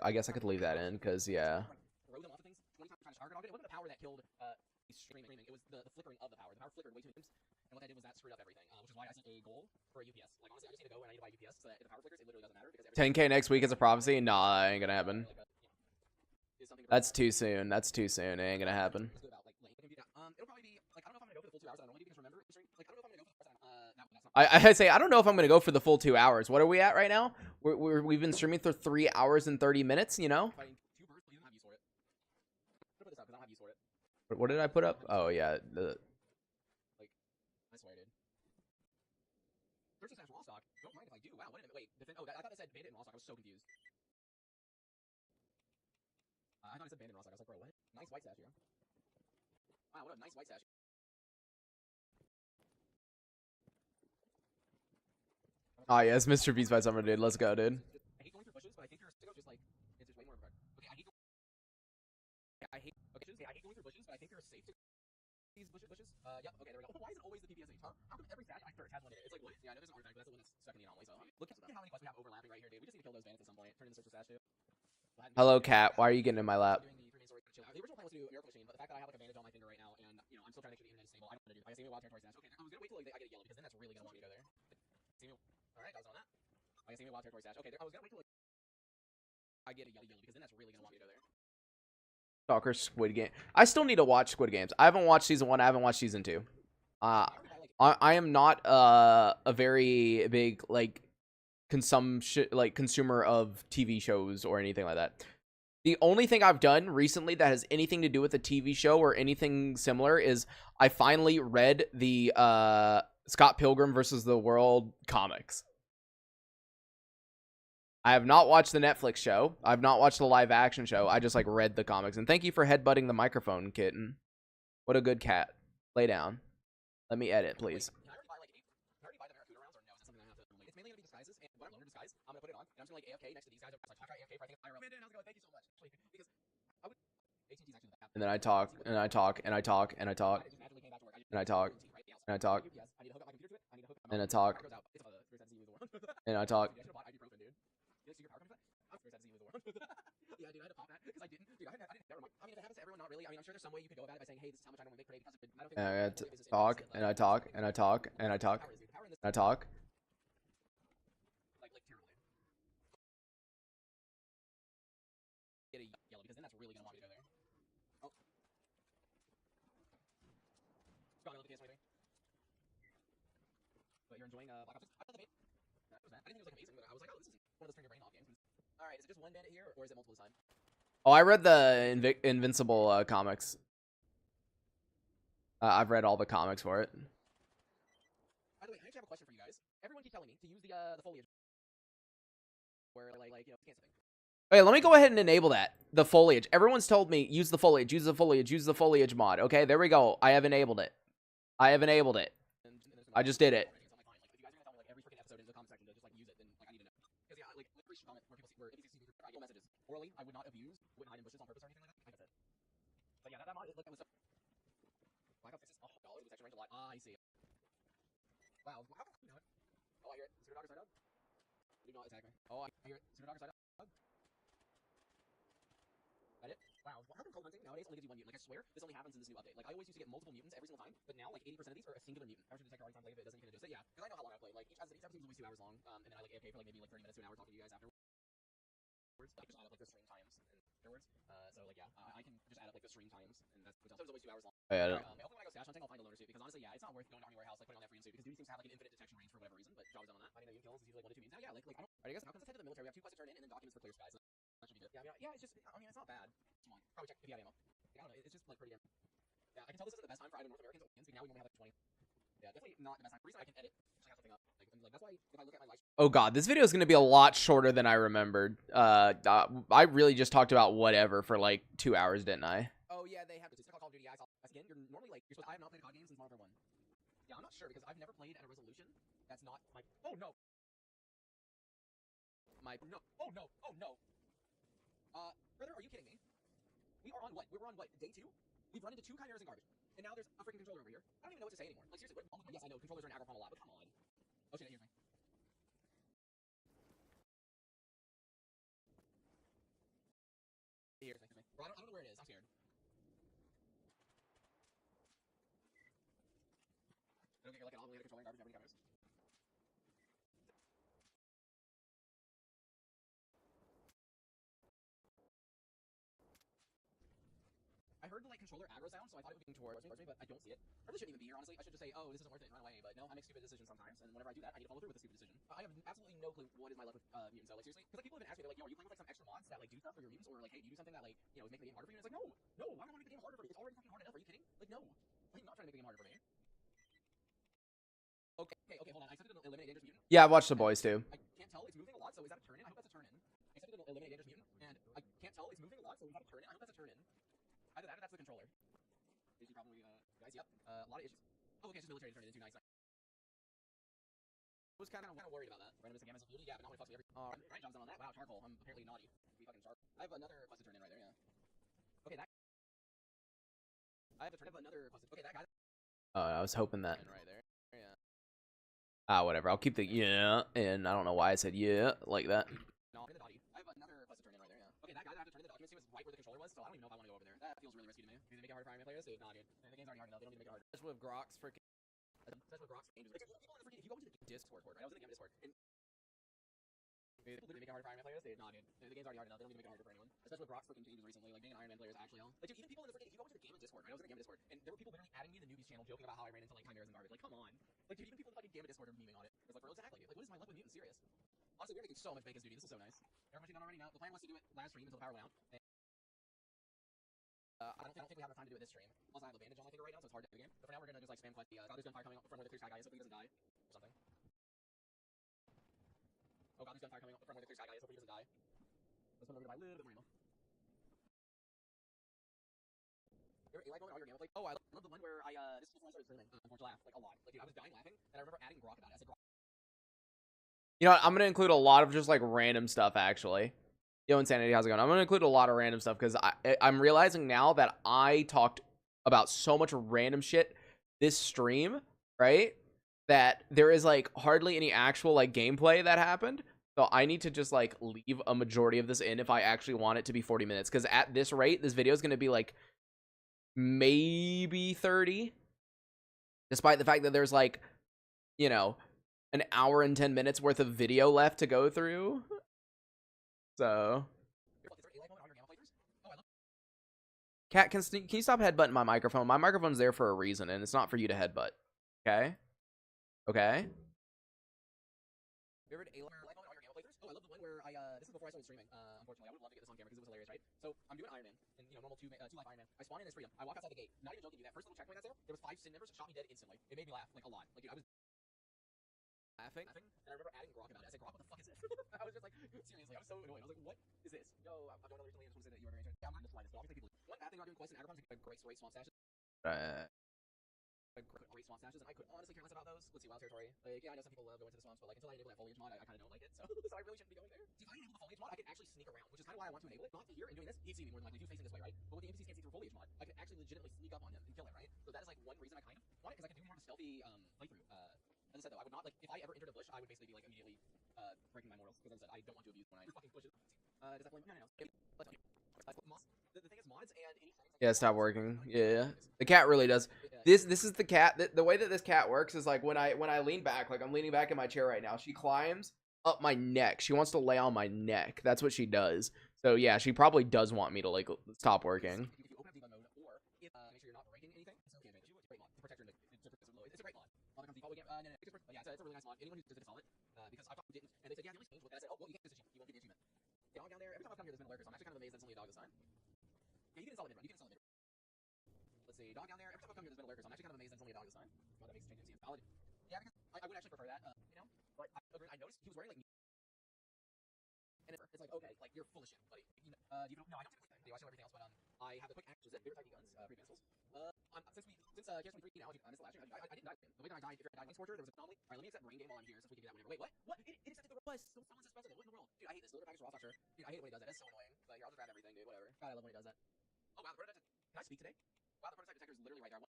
I guess I could leave that in because yeah. Like, throw them off of things 20 times trying to target on it. It wasn't the power that killed me streaming. It was the flickering of the power. The power flickered way too many times, and what I did was that screwed up everything. Which is why I set a goal for a UPS. Like honestly, I just need to go and I need to buy UPS so that if the power flickers, it literally doesn't matter because 10k next week is a prophecy. Nah, ain't gonna happen. That's too soon. That's too soon. It ain't gonna happen. It'll probably be like I don't know if I'm gonna go for the full 2 hours. I don't know because remember, like I don't know if I'm gonna go for the first time. I say I don't know if I'm gonna go for the full 2 hours. What are we at right now? We've been streaming for 3 hours and 30 minutes. You know. What did I put up? Oh yeah. Like I swear, dude. There's just raw stock. Don't mind if I do. Wow. Wait. Oh, I thought it said bandit and raw stock. I was so confused. I thought it said bandit and raw stock. I was like, bro, what? Nice white stash here. Wow, what a nice white stash. Ah, yes, Mr. Beast by Summer, dude. Let's go, dude. I hate going through bushes, but I think you're still just like it's just way more of a okay. I hate going through bushes, but I think you're safe to these bushes. Yep. Okay, there we go. Why is it always the PPSH? Huh? How come every stat I search has one in it? It's like what? Yeah, I know there's an artifact, but that's the one that's stuck in the anomaly. So look at how many quests we have overlapping right here, dude. We just need to kill those bandits at some point. Turn in the search for stash too. Hello, cat. Why are you getting in my lap? The original plan was to do a miracle machine, but the fact that I have like a bandage on my finger right now, and you know I'm still trying to make sure the internet is stable, I don't want to do. I say wild territory stash. Okay, I was gonna wait till like, I get a yellow because then that's really gonna want me to go there. All right, I was on that. I see me wild territory stash. Okay, I was gonna wait till like I get a yellow because then that's really gonna want me to go there. Stalker Squid Game. I still need to watch Squid Games. I haven't watched season 1. I haven't watched season 2. I am not a very big like consumer of TV shows or anything like that. The only thing I've done recently that has anything to do with a TV show or anything similar is I finally read the Scott Pilgrim versus the World comics. I have not watched the Netflix show. I've not watched the live action show. I just like read the comics. And thank you for headbutting the microphone, kitten. What a good cat. Lay down. Let me edit, please. Can I already buy like 8? Can I already buy the Barracuda rounds or no? Is that something I have to it's mainly gonna be disguises, and when I'm loner disguise, I'm gonna put it on, and I'm just gonna like AFK next to these guys. Like, I try AFK for I think IRL. Man, how's it going? Thank you so much. Because I would AT&T's actually the app. And then I talk, and I talk, and I talk, and I talk, and I talk, and I talk, and I talk, and I talk. I'm sure there's some way you could go about it by saying, hey, this is how much I normally make per day because of it. And I talk, and I talk, and I talk, and I talk, and I talk. Like terribly. Get a yellow because then that's really gonna want me to go there. Oh. Got me look at the PS23. But you're enjoying Black Ops 6? I thought the bait. That was bad. I didn't think it was like amazing, but I was like, oh, this is one of those turn your brain off games. Alright, is it just one bandit here or is it multiple this time? Oh, I read the Invincible comics. I've read all the comics for it. By the way, I actually have a question for you guys. Everyone keeps telling me to use the foliage. Where like you know, scan something. Okay, let me go ahead and enable that. The foliage. Everyone's told me use the foliage, use the foliage, use the foliage mod. Okay, there we go. I have enabled it. I have enabled it. I just did it. If you guys are gonna tell me like every freaking episode in the comment section to just like use it, then like I need to know. Because yeah, like with recent comment where people where NPCs see ideal messages. Orally, I would not abuse, wouldn't hide in bushes on purpose or anything like that. I guess it. But yeah, that mod, like that was so. Black Ops 6 is $100 with extra range a lot. Ah, I see. Wow, how come you know it? Oh, I hear it. Super Dogger side dog. Do not attack me. Oh, I hear it. Super Dogger side dog. That it? Wow, how come cold hunting nowadays only gives you one mutant? Like I swear, this only happens in this new update. Like I always used to get multiple mutants every single time, but now like 80% of these are a singular mutant. Average detector already time play if it doesn't, you can adjust it. Yeah, because I know how long I play. Like each episode is always 2 hours long, and then I like AFK for like maybe like 30 minutes to an hour talking to you guys afterwards. Like just add up like the stream times and afterwards. So like yeah, I can just add up like the stream times, and that's which also is always 2 hours long. Oh, yeah, Hopefully when I go stash hunting, I'll find a loner suit because honestly, yeah, it's not worth going to Army Warehouse like putting on that freedom suit because dude seems to have like an infinite detection range for whatever reason. But job's done on that. Finding the mutant kills is usually like 1 to 2 mutants. Now yeah, like I don't. Alright, I guess outcomes head to the military. We have 2 quests to turn in and then documents for clear skies. So that should be good. Yeah, I mean, yeah, it's just I mean it's not bad. Come on, probably check if you have ammo. Like, I don't know, it's just like pretty damn. Yeah, I can tell this isn't the best time for either North Americans or Indians because now we only have like 20. Yeah, definitely not the best time. The reason I can edit, I got something up. Like that's why if I look at my life. Oh god, this video is going to be a lot shorter than I remembered. I really just talked about whatever for like 2 hours, didn't I? Oh yeah, they have this. It's called Call of Duty. I saw. Again, you're normally like you're supposed. I have not played a COD game since Modern Warfare 1. Yeah, I'm not sure because I've never played at a resolution that's not my. Oh no. My no. Oh no. Oh no. Brother, are you kidding me? We are on what? We're on what? Day 2? We've run into 2 chimeras and garbage, and now there's a freaking controller over here. I don't even know what to say anymore. Like seriously, what? Yes, I know controllers are in Agricon a lot, but come on. Oh shit, here's me. Here's me. Bro, I don't know where it is. I'm scared. I don't get like an all-related controller and garbage and everything. I heard the like controller aggro sound, so I thought it would be towards me, but I don't see it. I really shouldn't even be here, honestly. I should just say, oh, this isn't worth it and run away. But no, I make stupid decisions sometimes, and whenever I do that, I need to follow through with a stupid decision. I have absolutely no clue what is my life with mutants, though. Like seriously, because like people have been asking me, like, yo, are you playing with like some extra mods that like do stuff for your mutants, or like, hey, do you do something that like you know is making the game harder for you? And it's like, no, why do I want to make the game harder for you? It's already fucking hard enough. Are you kidding? Like, no, I'm not trying to make the game harder for me. Okay, hold on. I accepted an eliminate dangerous mutant. Yeah, I've watched The Boys too. I can't tell. It's moving a lot, so is that a turn in? I hope that's a turn in. I accepted an eliminate dangerous mutant, and I can't tell. It's moving a lot, so is that a turn in? I hope that's a turn in. Either that or that's the controller. Issue probably, guys, yep. A lot of issues. Oh, okay, it's just military to turn it into. Nice. I was kind of worried about that. Random missing games of beauty, yeah, but not when it fucks me every. Right, job's done on that. Wow, charcoal. I'm apparently naughty. We fucking charcoal. I have another quest to turn in right there, yeah. Okay, that. I have to turn in another quest. Okay, that guy. Oh, I was hoping that. Right there, yeah. Whatever. I'll keep the yeah, and I don't know why I said yeah like that. No, I'm in the naughty. I have another quest to turn in right there, yeah. Okay, that guy that I have to turn in the documents to was right where the controller was, so I don't even know if I want to go over there. That feels really risky to me. Do they make it harder for Iron Man players? Dude, nah, dude. The game's already hard enough. They don't need to make it harder. Especially with Grok's freaking. Especially with Grok's angels. Like, people in the freaking. If you go into the Discord, right? I was in the game Discord. And dude, literally make it harder for Iron Man players? Dude, nah, dude. The game's already hard enough. They don't need to make it harder for anyone. Especially with Grok's freaking changes recently. Like being an Iron Man player is actually hell. Like, dude, even people in the freaking. If you go into the game Discord, right? I was in the game Discord, and there were people literally adding me in the newbies channel, joking about how I ran into like chimeras and garbage. Like, come on. Like, dude, even people in the fucking game Discord are memeing on it. It's like, bro, exactly. Like, what is my luck with mutants? Serious. Honestly, we're making so much bacon duty. This is so nice. Everyone's done already now. The plan was to do it last stream until the power went out. And, I don't think we have enough time to do it this stream. Also, I have a bandage on my finger right now, so it's hard to do the game. But for now, we're gonna just like spam quest the God, there's gunfire coming up from where the clear sky guy is. Hopefully he doesn't die or something. Oh God, there's gunfire coming up from where the clear sky guy is. Hopefully he doesn't die. Let's put a little bit more ammo. You like going all your game? Like, oh, I love the one where I this is before I started streaming. Unfortunately, laugh like a lot. Like, dude, I was dying laughing, and I remember adding Grok about it. I said Grok. You know what? I'm gonna include a lot of just like random stuff actually. Yo, Insanity, how's it going? I'm gonna include a lot of random stuff because I'm realizing now that I talked about so much random shit this stream, right? That there is like hardly any actual like gameplay that happened. So I need to just like leave a majority of this in if I actually want it to be 40 minutes. Because at this rate, this video is gonna be like maybe 30. Despite the fact that there's like, you know, an hour and 10 minutes worth of video left to go through. So Cat, can you stop headbutting my microphone? My microphone's there for a reason, and it's not for you to headbutt. Okay? Okay? Favorite A-Life on your gameplay playthroughs? Oh, I love the one where this is before I started streaming. Unfortunately, I would love to get this on camera because it was hilarious, right? So I'm doing Iron Man, and normal two life Iron Man. I spawn in as Freedom. I walk outside the gate. Not even joking, dude. That first little checkpoint that's there was 5 sin members shot me dead instantly. It made me laugh like a lot. Like, dude, I was laughing, and I remember adding Grok about it. I said, Grok, what the fuck is this? I was just like, seriously, I was so annoyed. I was like, what is this? Yo, I'm doing another recently. I just want to say that you are very interesting. Yeah, I'm not just flying this, but obviously people. One bad thing about doing quests in Agrabah is a great swamp stashes. Great swamp stashes, and I could honestly care less about those. Let's see, wild territory. Like, yeah, I know some people love going to the swamps, but like until I enable that foliage mod, I kind of don't like it. So, so I really shouldn't be going there. See, if I enable the foliage mod, I can actually sneak around, which is kind of why I want to enable it. Not here and doing this, he'd see me more than likely. He's facing this way, right? But with the NPCs can't see through foliage mod, I can actually legitimately sneak up on him and kill him, right? So that is like one reason I kind of want it, because I can do more of a stealthy playthrough. As I said though, I would not like if I ever entered a bush, I would basically be like immediately breaking my morals, because as I said, I don't want to abuse when I fucking push it. Does that play? No. The thing is, mods and any yeah, stop working. Yeah, the cat really does. This is the cat. The way that this cat works is like when I lean back, like I'm leaning back in my chair right now. She climbs up my neck. She wants to lay on my neck. That's what she does. So yeah, she probably does want me to like stop working. If you open up debug mode, or make sure you're not breaking anything, it's a great mod. Protect your it's a great mod. Yeah, it's a really nice mod. Anyone who does it install it, because I thought you didn't, and they said yeah, the only change was that I said, oh well, you can't do this achievement. You won't get the achievement. Dog down there. Every time I've come here, there's been a lurker, so I'm actually kind of amazed that's only a dog this time. Yeah, you can install it. You can install it. Let's see, dog down there. Every time I've come here, there's been a lurker, so I'm actually kind of amazed that's only a dog this time. Well, that makes change seem valid. Yeah, because I would actually prefer that. You know, but I noticed he was wearing like. And it's like, okay, like you're full of shit, buddy. You know, do you know? No, I don't typically do. I know everything else, but I have the quick action. Favorite type of guns, pre-missiles. Since Gears 23 now, I missed the last year. I didn't die. The way that I died, if you're dying Scorcher, there was an anomaly. All right, let me accept brain game while I'm here, since we can do that whenever. Wait, what? What? It accepted the request. Someone suspected it. What in the world? Dude, I hate this. Deliver package raw flasher. Dude, I hate it when he does that. That's so annoying. But here, I'll just grab everything, dude. Whatever. God, I love when he does that. Oh wow, the prototype. Can I speak today? Wow, the prototype detector is literally right there.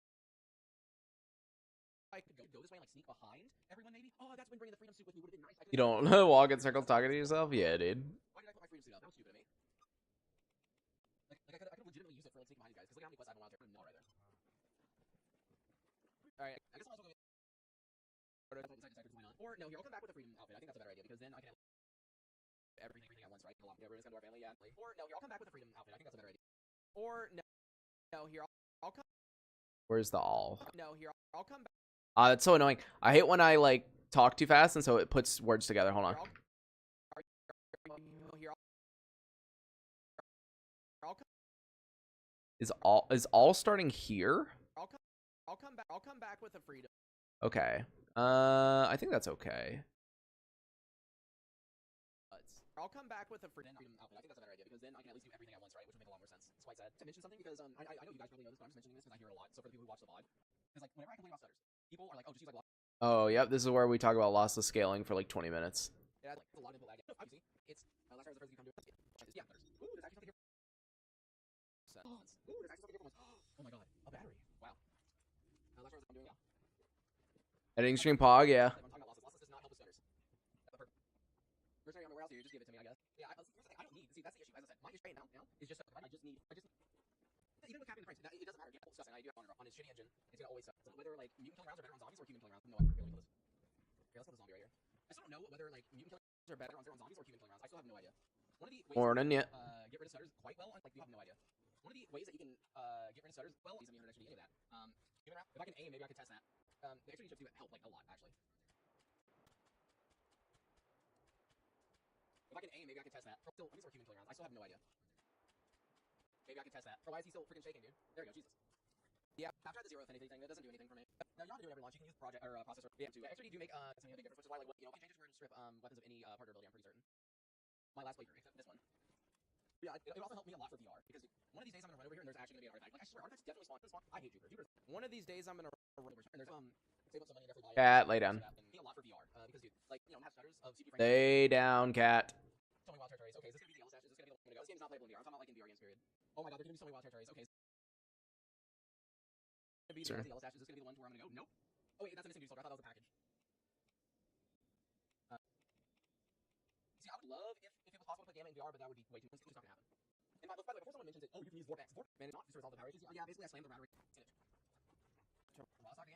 I could go this way and like sneak behind everyone, maybe. Oh, that's when bringing the freedom suit with me would have been nice. You don't walk in circles talking to yourself? Yeah, dude. Why did I put my freedom suit up? That was stupid of me. Like I could legitimately use it for like sneaking behind you guys, because look how many quests I have on wild territory. No, right there. Alright, I guess I'll also go or no, here, I'll come back with a freedom outfit. I think that's a better idea, because then I can have everything at once, right? Yeah, we're just gonna do our family, yeah. Or no, here, I'll come back with a freedom outfit. I think that's a better idea. Or no, here, I'll come. Where's the all? No, here, I'll come back. That's so annoying. I hate when I like talk too fast, and so it puts words together. Hold on. Is all starting here? I'll come back with a freedom. Okay. I think that's okay. I'll come back with a freedom outfit. I think that's a better idea, because then I can at least do everything at once, right? Which would make a lot more sense. It's quite sad to mention something, because I know you guys probably know this, but I'm just mentioning this because I hear it a lot. So for the people who watch the VOD, because like whenever I complain about stutters, people are like, oh, just use like. Oh, yep. This is where we talk about lossless scaling for like 20 minutes. Yeah, like a lot of people lag. No, obviously, it's last time was the first you come to it. Yeah, stutters. Ooh, there's actually something here. Ooh, there's actually something here. Oh my god, a battery. Wow. Last time I'm doing, yeah. Editing stream pog, yeah. I'm talking about lossless. Lossless does not help with stutters. Mercenary on my warehouse, you just give it to me, I guess. Yeah, here's the thing. I don't need. See, that's the issue. As I said, my issue right now is just. I just need. Even with capping the frames, it doesn't matter. It's disgusting. I do have on his shitty engine. It's gonna always suck. So whether like mutant killing rounds are better on zombies or human killing rounds, no, I really kill this. Okay, let's kill the zombie right here. I still don't know whether like mutant killing rounds are better on zombies or human killing rounds. I still have no idea. One of the ways get rid of stutters quite well, like you have no idea. One of the ways that you can get rid of stutters well is immune actually any of that. If I can aim, maybe I can test that. The extra chips do help like a lot actually. If I can aim, maybe I can test that. Still, these are human killing rounds. I still have no idea. Maybe I can test that. Or why is he still freaking shaking, dude? There we go, Jesus. Yeah, I've tried the zero affinity thing. That doesn't do anything for me. Now, you don't have to do it every launch. You can use project or processor. Yeah, too. Actually, do make something a big difference, which is why, like, you know, if you change it to strip weapons of any partner ability, I'm pretty certain. My last playthrough, except this one. Yeah, it also helped me a lot for VR, because one of these days I'm gonna run over here and there's actually gonna be an artifact. Like, I swear, artifacts definitely spawn. I hate Jupiter. One of these days I'm gonna run over and there's save up some money and definitely buy cat, lay down. A lot for VR, because dude, like, you know, have stutters of CPU frames. Lay down, cat. So many wild territories. Okay, is this gonna be the L stashes? Is this gonna be the one to go? This game is not playable in VR. I'm talking about like in VR games, period. Oh my god, there's gonna be so many wild territories. Okay. Be the L stashes. Is this gonna be the one where I'm gonna go? Nope. Oh wait, that's a missing dude soldier. I thought that was a package. See, I would love if it was possible to put gamma in VR, but that would be way too. It's just not gonna happen. By the way, before someone mentions it, oh, you can use Vortex. Vortex, man, it's not just to resolve the power. Yeah, basically I slammed the router. So that logs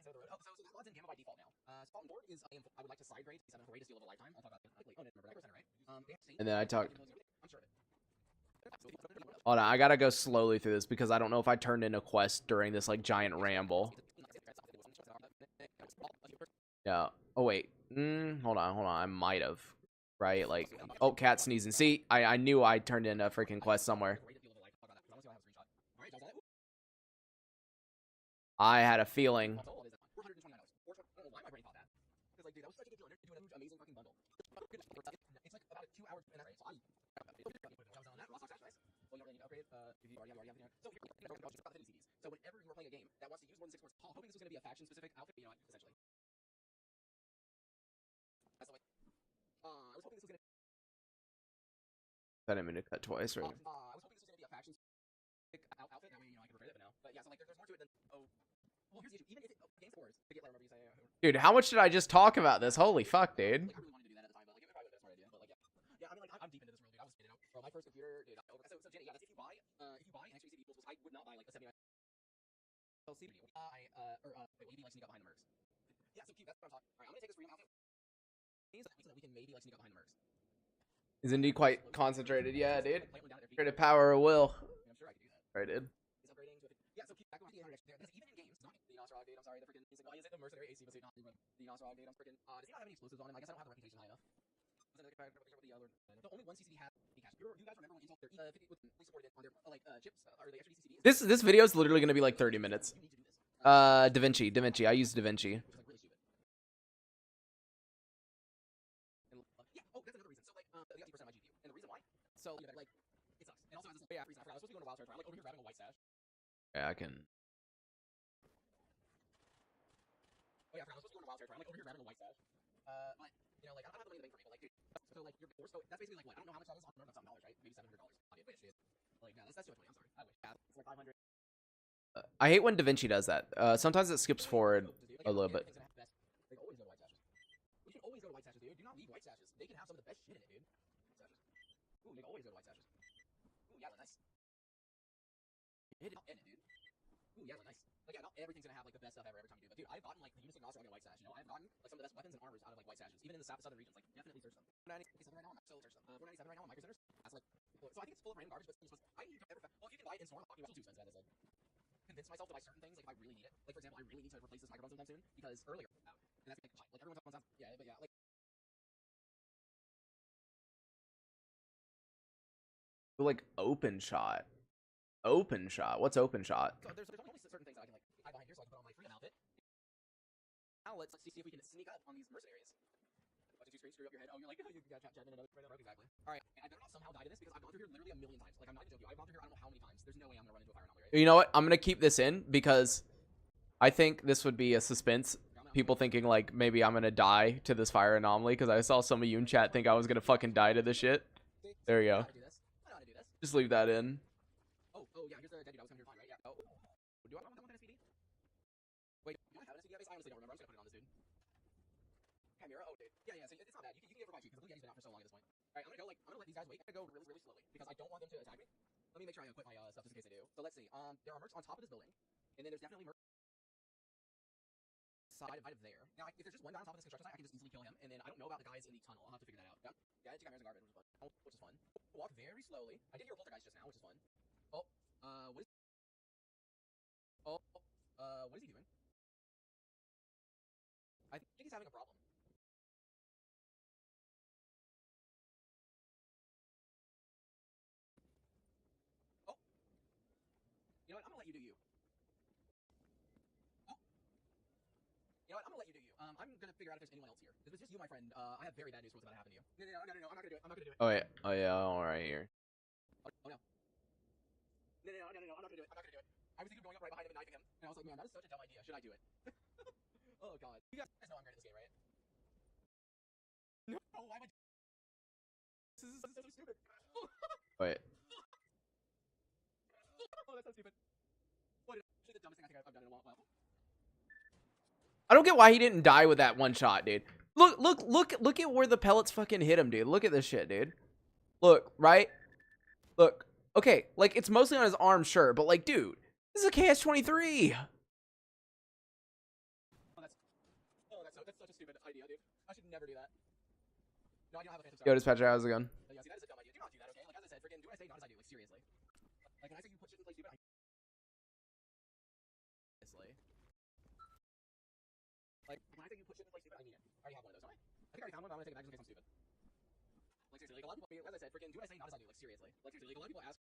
in gamma by default now. Spot board is I would like to side grade 7 for way to steal of a lifetime. I'll talk about it quickly. Oh, no, remember that, right? And then I talked. I'm sure of it. Hold on, I gotta go slowly through this because I don't know if I turned in a quest during this like giant ramble. Yeah. Oh wait. Hold on. I might have. Right? Like, oh, cat sneezing. See, I knew I turned in a freaking quest somewhere. I had a feeling. So whenever you are playing a game that wants to use more than 6 words, hoping this was going to be a faction specific outfit, you know what, essentially. That's the way. I was hoping this was going to. I didn't mean to cut twice, right? I was hoping this was going to be a faction specific outfit. That way, you know, I can regret it, but no. But yeah, so like there's more to it than well, here's the issue. Even if game scores, to get whatever you say. Dude, how much did I just talk about this? Holy fuck, dude. Like, I really wanted to do that at the time, but like it probably would have been a smart idea. But like yeah, I mean like I'm deep into this world, dude. I was spinning out. Bro, my first computer, dude. So Jenny, yeah, that's if you buy an extra CPU tools, I would not buy like a 79. CPU. Wait, maybe like sneak up behind the mercs. Yeah, so cute. That's what I'm talking. All right, I'm gonna take this freedom outfit. So that we can maybe like sneak up behind the mercs. Is indeed quite concentrated, yeah, dude. Creative power of will. I'm sure I could do that. Right, dude. Is upgrading to yeah. So keep back on the 800 there. Because even in games, not the Nosrog, dude. I'm sorry, the freaking. Is it the Mercenary AC? But not the Nosrog, dude. I'm freaking. Does he not have any explosives on him? I guess I don't have the reputation high enough. The only one CCD had cash. You guys remember when Intel we supported it on their like chips or the extra CCDs? This video is literally gonna be like 30 minutes. Da Vinci. I use Da Vinci. Yeah. Oh, that's another reason. So like, they got 2% of my GPU, and the reason why? So like, it sucks. And also has this. Yeah, freeze. I was supposed to be going to wild territory. I'm like over here grabbing a white stash. Yeah, I can. Oh yeah, I was supposed to go to wild territory. I'm like over here grabbing a white stash. But you know, like I don't have the money to bank for me. But like, dude, so like you're forced. So that's basically like what? I don't know how much that is. $100, right? Maybe $700. I wish, dude. Like that's too much money. I'm sorry. I wish. Yeah, it's like 500. I hate when Da Vinci does that. Sometimes it skips forward a little bit. They always go to white stashes. You should always go to white stashes, dude. Do not leave white stashes. They can have some of the best shit in it, dude. Ooh, they always go to white stashes. Ooh, yeah, nice. Hit it up in it, dude. Ooh, yeah, nice. Like, yeah, not everything's gonna have like the best stuff ever every time you do, but dude, I've gotten like the Unison Nosrog and white stash. You know, I've gotten like some of the best weapons and armors out of like white stashes, even in the southern regions. Like, definitely search them. 497 right now, I'm still search them. 497 right now on micro centers. That's like, so I think it's full of random garbage, but I need to ever. Well, if you can buy it in store, I'm talking about too expensive as I said. Convince myself to buy certain things like if I really need it. Like for example, I really need to replace this microphone sometime soon because earlier out, and that's like everyone's sounds yeah, but yeah, like. Like open shot. Open shot. What's open shot? So there's only certain things that I can like hide behind here, so I can put on my freedom outfit. Now let's see if we can sneak up on these mercenaries. Watching 2 screens screw up your head. Oh, you're like, you got chat in another exactly. All right, and I better not somehow die to this because I've gone through here literally a million times. Like I'm not even joking. I've gone through here I don't know how many times. There's no way I'm gonna run into a fire anomaly. Right? You know what? I'm gonna keep this in because I think this would be a suspense. People thinking like maybe I'm gonna die to this fire anomaly because I saw some of you in chat think I was gonna fucking die to this shit. There you go. Just leave that in. Oh yeah, here's the dead dude. I was coming here fine, right? Yeah. Oh, do I want that SPD? Wait, do I have an SPD? I honestly don't remember. I'm just gonna put it on this dude. Chimera. Oh, dude. Yeah. So it's not bad. You can get for my cheap because Blue Yeti's been out for so long at this point. All right, I'm gonna let these guys wait. I'm gonna go really slowly because I don't want them to attack me. Let me make sure I equip my stuff just in case they do. So let's see. There are mercs on top of this building, and then there's definitely mercs side of there. Now, if there's just one guy on top of this construction site, I can just easily kill him. And then I don't know about the guys in the tunnel. I'll have to figure that out. Yeah, it's Chimera's and garbage, which is fun. Walk very slowly. I did hear a poltergeist just now, which is fun. Oh, what is? Oh, what is he doing? I think he's having a problem. Oh, you know what? I'm gonna let you do you. Oh, you know what? I'm gonna let you do you. I'm gonna figure out if there's anyone else here. If it's just you, my friend, I have very bad news for what's about to happen to you. No, I'm not gonna do it. I'm not gonna do it. Oh yeah. Oh yeah. All right here. Oh no. No, I'm not gonna do it. I'm not gonna do it. I was thinking of going up right behind him and knifing him, and I was like, man, that is such a dumb idea. Should I do it? Oh god. You guys know I'm great at this game, right? No, why am I? This is so stupid. Wait. Oh, that's so stupid. What is actually the dumbest thing I think I've done in a while. I don't get why he didn't die with that one shot, dude. Look at where the pellets fucking hit him, dude. Look at this shit, dude. Look, right? Look. okay, like, it's mostly on his arm, sure, but, like, dude, this is a KS-23. That's such a stupid idea, dude. I should never do that. No, I don't have a phantom Yo, star. dispatcher, how's it going? Yeah, see, that is a dumb idea. Do not do that, okay? Like, as I said, freaking do what I say, not as I do. Like, seriously. Like, when I say you put shit in place stupid, seriously. Like, when I say you put shit in place stupid, I mean it. I already have one of those, don't I? I think I already found one, but I'm gonna take it back just in case I'm stupid. Like, seriously, like, a lot of people, as I said, freaking do what I say, not as I do. Like, seriously. Like, seriously, like, a lot of people ask.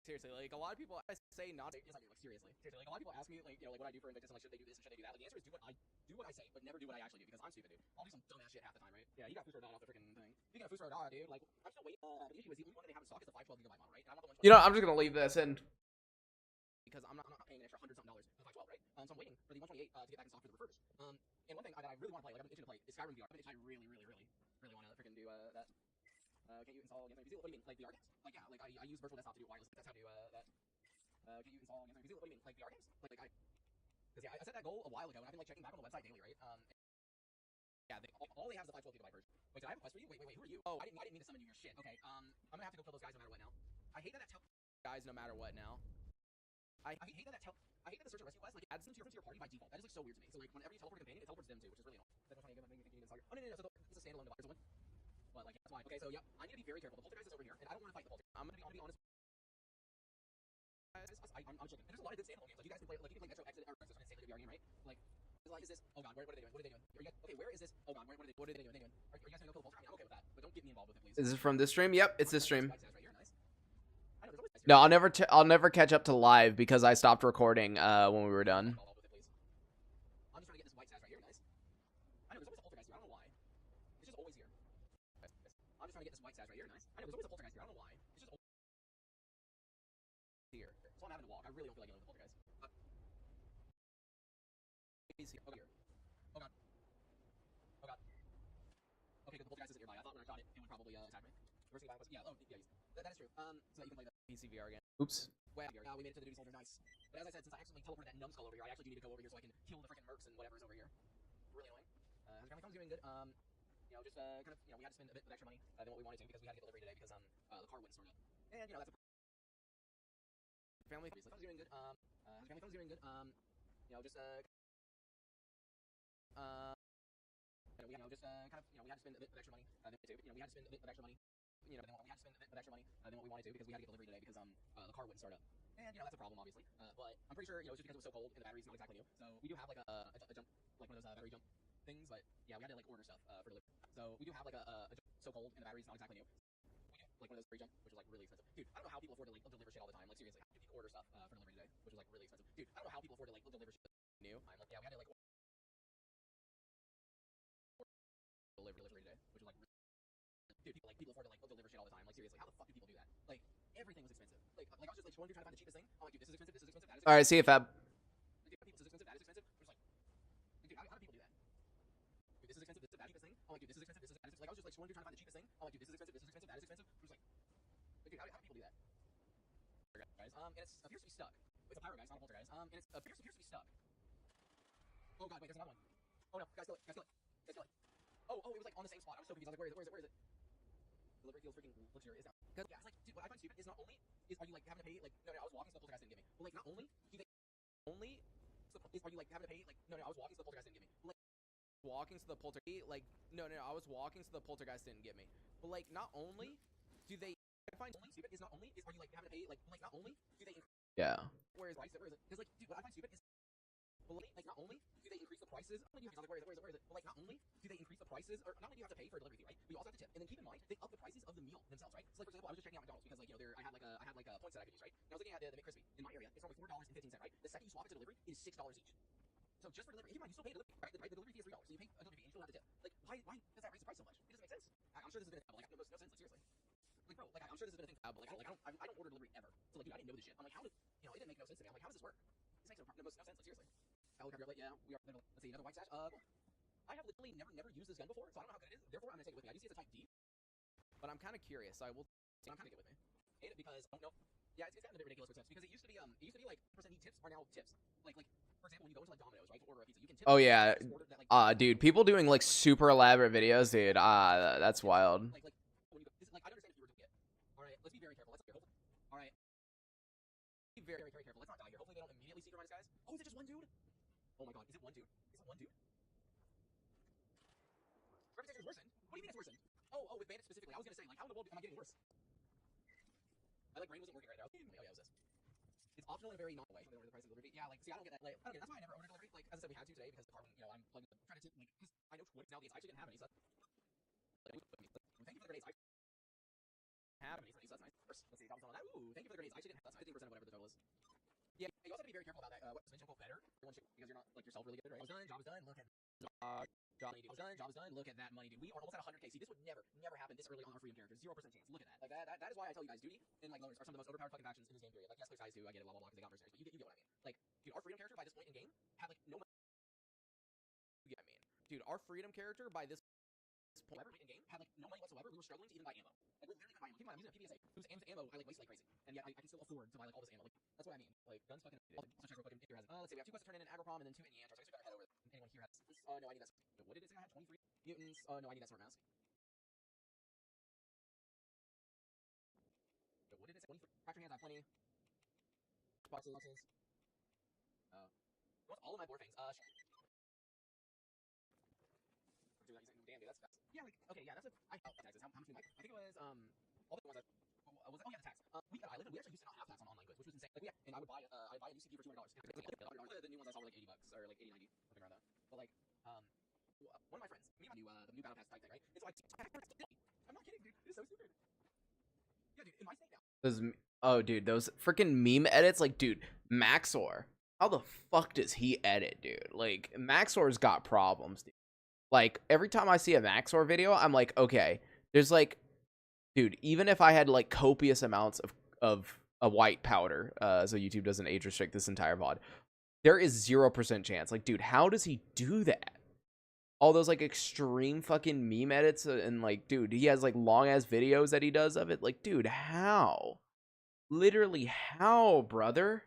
Seriously, like, a lot of people say not to, yes I do, like, seriously. Seriously, like, a lot of people ask me, like, you know, like, what I do for Invictus and, like, should they do this and should they do that? Like, the answer is do what I say, but never do what I actually do, because I'm stupid, dude. I'll do some dumbass shit half the time, right? Yeah, you got Fusro Dot off the freaking thing. You got Fusro Dot, dude. Like, I'm still waiting. But the issue is the only one that they have in stock is the 512 gigabyte model, right? And I want the one. You know, I'm just gonna leave this in. Because I'm not paying an extra $100-something for the 512, right? So I'm waiting for the 128 to get back in stock for the refurbished. And one thing that I really want to play, like, I've been itching to play, is Skyrim VR. I really want to freaking do that. Can you install against what do you mean? Like VR games? Like, yeah, like I use virtual desktop to do it wirelessly. That's how to do that. Can you install against what do you mean? Like VR games? Like because yeah, I set that goal a while ago, and I've been like checking back on the website daily, right? Yeah, all they have is the 512 gigabyte version. Wait, did I have a quest for you? Wait, who are you? Oh, I didn't mean to summon you. Your shit. Okay, I'm gonna have to go kill those guys no matter what now. I hate that guys no matter what now. I hate that I hate that the search and rescue quest like adds them to your party by default. That is like so weird to me. So like whenever you teleport a companion, it teleports them too, which is really annoying. That's what you think you can install. Oh no, so it's a standalone device. There's one. But like that's why. Okay, so yeah, I need to be very careful. The poltergeist is over here, and I don't want to fight the poltergeist. I'm gonna be honest. I'm chicken. And there's a lot of good standalone games. Like you guys can play Metro Exit or Exodus, standalone VR game, right? Like is this? Oh god, what are they doing? What are they doing? Okay, where is this? Oh god, what are they doing? Are you guys gonna go kill the poltergeist? I'm okay with that, but don't get me involved with it, please. Is this from this stream? Yep, it's this stream. No, No, I'll never catch up to live because I stopped recording when we were done. I'm just trying to get this white sash right here, nice. I know there's always a poltergeist here. I don't know why. It's just always here. I'm just trying to get this white sash right here, nice. I know there's always a poltergeist here. I don't know why. It's just always here. So I'm having to walk. I really don't feel like dealing with the poltergeist. He's here. Okay, here. Oh god. Oh god. Okay, good. The poltergeist isn't nearby. I thought when I shot it, it would probably attack me. First thing I was, yeah. Oh, yeah. That is true. So that you can play the PC VR again. Oops. Well, we made it to the duty soldier, nice. But as I said, since I accidentally teleported that numbskull over here, I actually do need to go over here so I can kill the freaking mercs and whatever's over here. Really annoying. How's your family doing? Good. You know, just kind of, you know, we had to spend a bit of extra money than what we wanted to because we had to get delivery today because the car wouldn't start up. And you know that's a family. Obviously, doing good. How's your family doing? Good. You know, just you know, just kind of, you know, we had to spend a bit of extra money than we wanted to. You know, we had to spend a bit of extra money. You know, we had to spend a bit of extra money than what we wanted to because we had to get delivery today because the car wouldn't start up. And you know that's a problem, obviously. But I'm pretty sure you know it's just because it was so cold and the battery's not exactly new. So we do have like a jump, like one of those battery jump things. But yeah, we had to like order stuff for delivery. So we do have like a jump so cold and the battery's not exactly new. We do like one of those free jump, which is like really expensive. Dude, I don't know how people afford to like deliver shit all the time. Like seriously, how do people order stuff for delivery today, which is like really expensive. Dude, I don't know how people afford to like deliver shit new. I'm like, yeah, we had to like delivery today, which is like. Dude, people afford to like deliver shit all the time. Like seriously, how the fuck do people do that? Like everything was expensive. Like I was just like scrolling through trying to find the cheapest thing. I'm like, dude, this is expensive. This is expensive. That is expensive. All right, see you, Fab. Dude, this is expensive. That is expensive. I'm just like, dude, how do people do that? Dude, this is expensive. This is the cheapest thing. I'm like, dude, this is expensive. This is that is like I was just like scrolling through trying to find the cheapest thing. I'm like, dude, this is expensive. This is expensive. That is expensive. I'm just like, dude, how do people do that? Guys, and it appears to be stuck. It's a pyro, guys, not a poltergeist. And it appears to be stuck. Oh god, wait, there's another one. Oh no, guys, kill it. Guys, kill it. Oh, it was like on the same spot. I was so confused. I was like, where is it? Delivery feels freaking luxurious now. Because yeah, it's like, dude, what I find stupid is not only are you like having to pay like no, I was walking so the poltergeist didn't give me. But like not only do they are you like having to pay like no, I was walking so the poltergeist didn't give me. But like walking so the poltergeist like no, I was walking so the poltergeist didn't get me. But like not only do they I find only stupid is not only are you like having to pay like not only do they Yeah. where is it? Because like dude, what I find stupid is like not only do they increase the prices, where is it? But like not only do they increase the prices, or not only do you have to pay for a delivery fee, right? But you also have to tip. And then keep in mind, they up the prices of the meal themselves, right? So like for example, I was just checking out McDonald's because like you know I had like a points that I could use, right? And I was looking at the McCrispy in my area. It's only $4.15, right? The second you swap it to delivery, it is $6 each. So just for delivery, keep in mind you still pay delivery, right? The delivery fee is $3, so you pay a delivery fee and you still have to tip. Like why does that raise the price so much? It doesn't make sense. I'm sure this has been like no sense, like seriously. Like bro, like I'm sure this has been a thing, but like I don't order delivery ever. So like dude, I didn't know this shit. I'm like how did you know it didn't make no sense to me. I'm like how does this work? This makes no sense. Like seriously. Yeah, we are. Let's see, another white sash. I have literally never used this gun before, so I don't know how good it is. Therefore, I'm gonna take it with me. I do see it's a type D, but I'm kind of curious. So I will. I'm kind of get with me. Hate it because I don't know. Yeah, it's gotten a bit ridiculous with tips because it used to be like percent tips are now tips. Like for example, when you go into like Domino's, right, to order a pizza, you can tip. Oh yeah, dude, people doing like super elaborate videos, dude. That's wild. Like when you go, this, like I understand if you were doing it. All right, let's be very careful. All right, be very careful. Let's not die here. Hopefully they don't immediately secret minus guys. Oh, is it just one dude? Oh my god, is it one dude? Is it one dude? Reputation's worsened. What do you mean it's worsened? Oh, with bandits specifically. I was gonna say, like, how in the world am I getting worse? My brain wasn't working right now. Oh yeah, it was this. It's optional in a very non way. The price of delivery. Yeah, like, see, I don't get that. Like, I don't get. That's why I never ordered delivery. Like, as I said, we had to today because the carbon. I'm trying to trying to like, because I know Twix nowadays. I actually didn't have any. So thank you for the grenades. I have any. So that's nice. Let's see. On that. Ooh, thank you for the grenades. I actually didn't have. That's 15% of whatever the total is. Yeah, you also have to be very careful about that. What mention quote better? Everyone should, because you're not like yourself really good, right? Job is done. Look at job is done. Look at that money, dude. We are almost at 100k. See, this would never happen this early on our freedom characters. 0% chance. Look at that. Like that is why I tell you guys, duty and like loners are some of the most overpowered fucking factions in this game period. Like yes, there's guys too. I get it, blah blah blah, because they got mercenaries, but you get what I mean. Like, dude, our freedom character by this point in game had like no. You get what I mean, dude. Our freedom character by this point in game had like no money whatsoever. We were struggling to even buy ammo. Like we're literally not buying ammo. Keep in mind, I'm using a PBSA whose ammo I like waste like crazy, and yet I can still afford to buy like all this ammo. Like that's what I mean. Like guns fucking. Also check real quick if has. Let's see, we have 2 quests to turn in Agroprom and then 2 in Neantar. So I guess we better head over. Anyone here has? Oh no, I need that. What did it say? I had 23 mutants. Oh no, I need that smart mask. What did it say? 23 fracturing hands. I have plenty. Boxes. What's all of my board things? Sure. Damn, dude, that's fast. Yeah, like, okay, yeah, that's a. Taxes. How much do you like? I think it was, all the ones that. Was it? Oh, yeah, the tax. We got I lived, we actually used to not have tax on online goods, which was insane. Like, and I would buy a new CPU for $200. The new ones I saw were like $80 or like 80, 90, something around that. But like, one of my friends, me and I do the new battle pass type thing, right? And so I'm not kidding, dude. It's so stupid. Yeah, dude, in my state now. Dude, those freaking meme edits, like, dude, Maxor. How the fuck does he edit, dude? Like, Maxor's got problems, dude. Like, every time I see a Maxor video, I'm like, okay, there's like, dude, even if I had like copious amounts of a white powder, so YouTube doesn't age restrict this entire VOD, there is 0% chance. Like, dude, how does he do that? All those like extreme fucking meme edits, and like, dude, he has like long ass videos that he does of it. Like, dude, how? Literally, how, brother?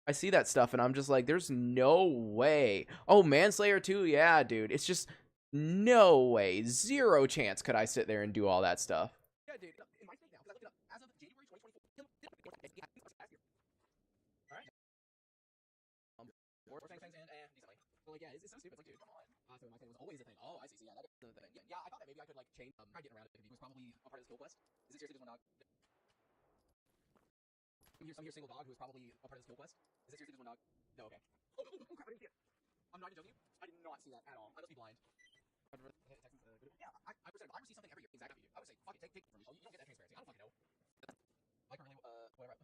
I see that stuff and I'm just like, there's no way. Oh, Manslayer 2, yeah, dude. It's just no way. 0 chance could I sit there and do all that stuff. Yeah, dude. In my state now, because I looked it up. As of January 2024, alright. More things and decently. But like, yeah, it's so stupid. It's like, dude, come on. So my thing was always a thing. Oh, I see. So yeah, that is the thing. Yeah, I thought that maybe I could like change. Try getting around it. He was probably a part of this kill quest. Is it seriously just one dog? Some here single dog who was probably a part of this kill quest. Is it seriously just one dog? No, okay. Oh crap, I didn't see it. I'm not even joking you. I did not see that at all. I must be blind. Yeah, I receive something every year. Exactly. I would say, fuck it, take it from me. Oh, you don't get that transparency. I don't fucking know. Like, really, whatever.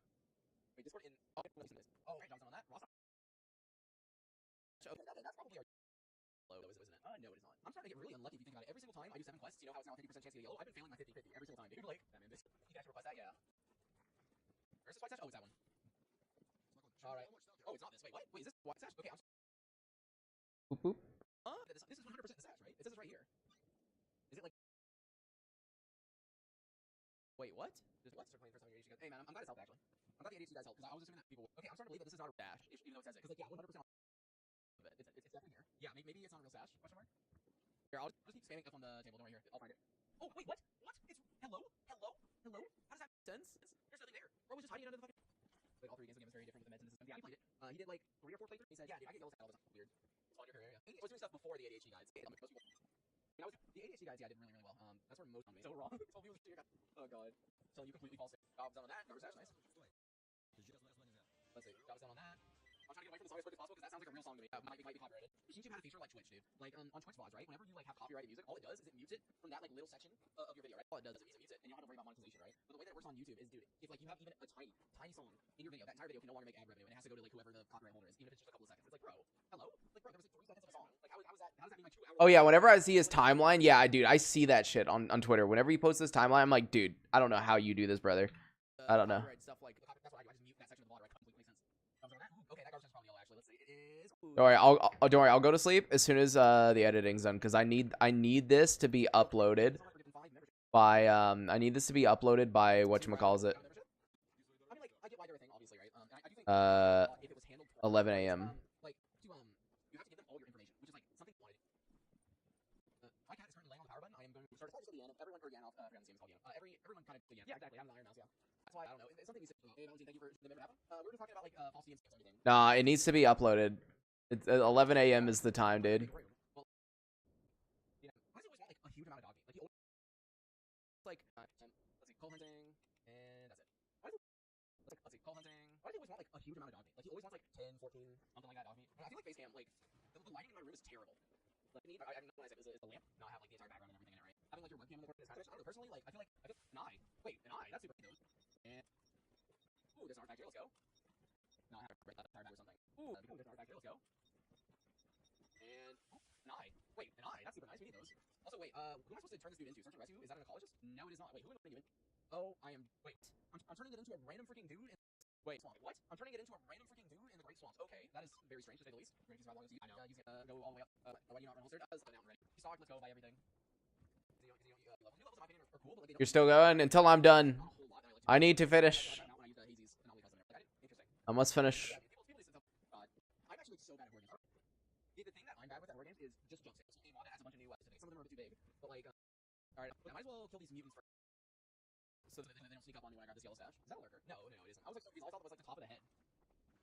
Wait, Discord in. Oh, let me see this. Oh, okay, Johnson on that. Ross. Okay, that's probably our low, though, isn't it? No, it is not. I'm starting to get really unlucky if you think about it. Every single time I do 7 quests, you know how it's now a 50% chance to get yellow? I've been failing my 50-50 every single time, dude. Like, that man, you can actually request that, yeah. Where's this white sash? Oh, it's that one. Alright. Oh, it's not this. Wait, what? Wait, is this white sash? Okay, I'm. Boop boop. This is 100% the sash, right? It says this right here. Is it like? Wait, what? Just what's playing for some of your ADHD guys? Hey man, I'm glad it's helped actually. I'm glad the ADHD guys helped because I was assuming that people. Okay, I'm starting to believe that this is not a dash, even though it says it. Because like, yeah, 100% of it. It's definitely here. Yeah, maybe it's not a real sash? Question mark. Here, I'll just keep spamming up on the table. Don't worry, here. I'll find it. Oh wait, what? What? It's hello. How does that make sense? There's nothing there. Bro was just hiding it under the fucking. Like all 3 games of the game is very different with the meds and the system. Yeah, he played it. He did like 3 or 4 playthroughs. He said, yeah, dude, I get yellow sash all the time. Weird. It's on your career, yeah. I was doing stuff before the ADHD guys. Most people. I was the ADHD guys, yeah, did really well. That's where most on me. So wrong. So people oh god. So you completely false. Job's done on that. Number sash, nice. Let's see. Job's done on that. I'm trying to get away from the song as quick as possible because that sounds like a real song to me. Might be copyrighted. YouTube had a feature like Twitch, dude. Like on Twitch VODs, right? Whenever you like have copyrighted music, all it does is it mutes it from that like little section of your video, right? All it does is it mutes it, and you don't have to worry about monetization, right? But the way that it works on YouTube is, dude, if like you have even a tiny song in your video, that entire video can no longer make ad revenue, and it has to go to like whoever the copyright holder is, even if it's just a couple of seconds. It's like, bro, hello, like, bro, there was like 3 seconds of a song. Like, how is that? How does that mean like 2 hours? Oh yeah, whenever I see his timeline, yeah, dude, I see that shit on Twitter. Whenever he posts this timeline, I'm like, dude, I don't know how you do this, brother. I don't know. Stuff like that's what I just mute that section of the VOD, right? Completely makes sense. Okay, that garbage is probably yellow. Actually, let's see. It is. Don't worry, don't worry. I'll go to sleep as soon as the editing's done because I need this to be uploaded by whatchamacallit. 11 a.m. Nah, it needs to be uploaded. 11 a.m. is the time, dude. You're still going until I'm done. I need to finish. I must finish.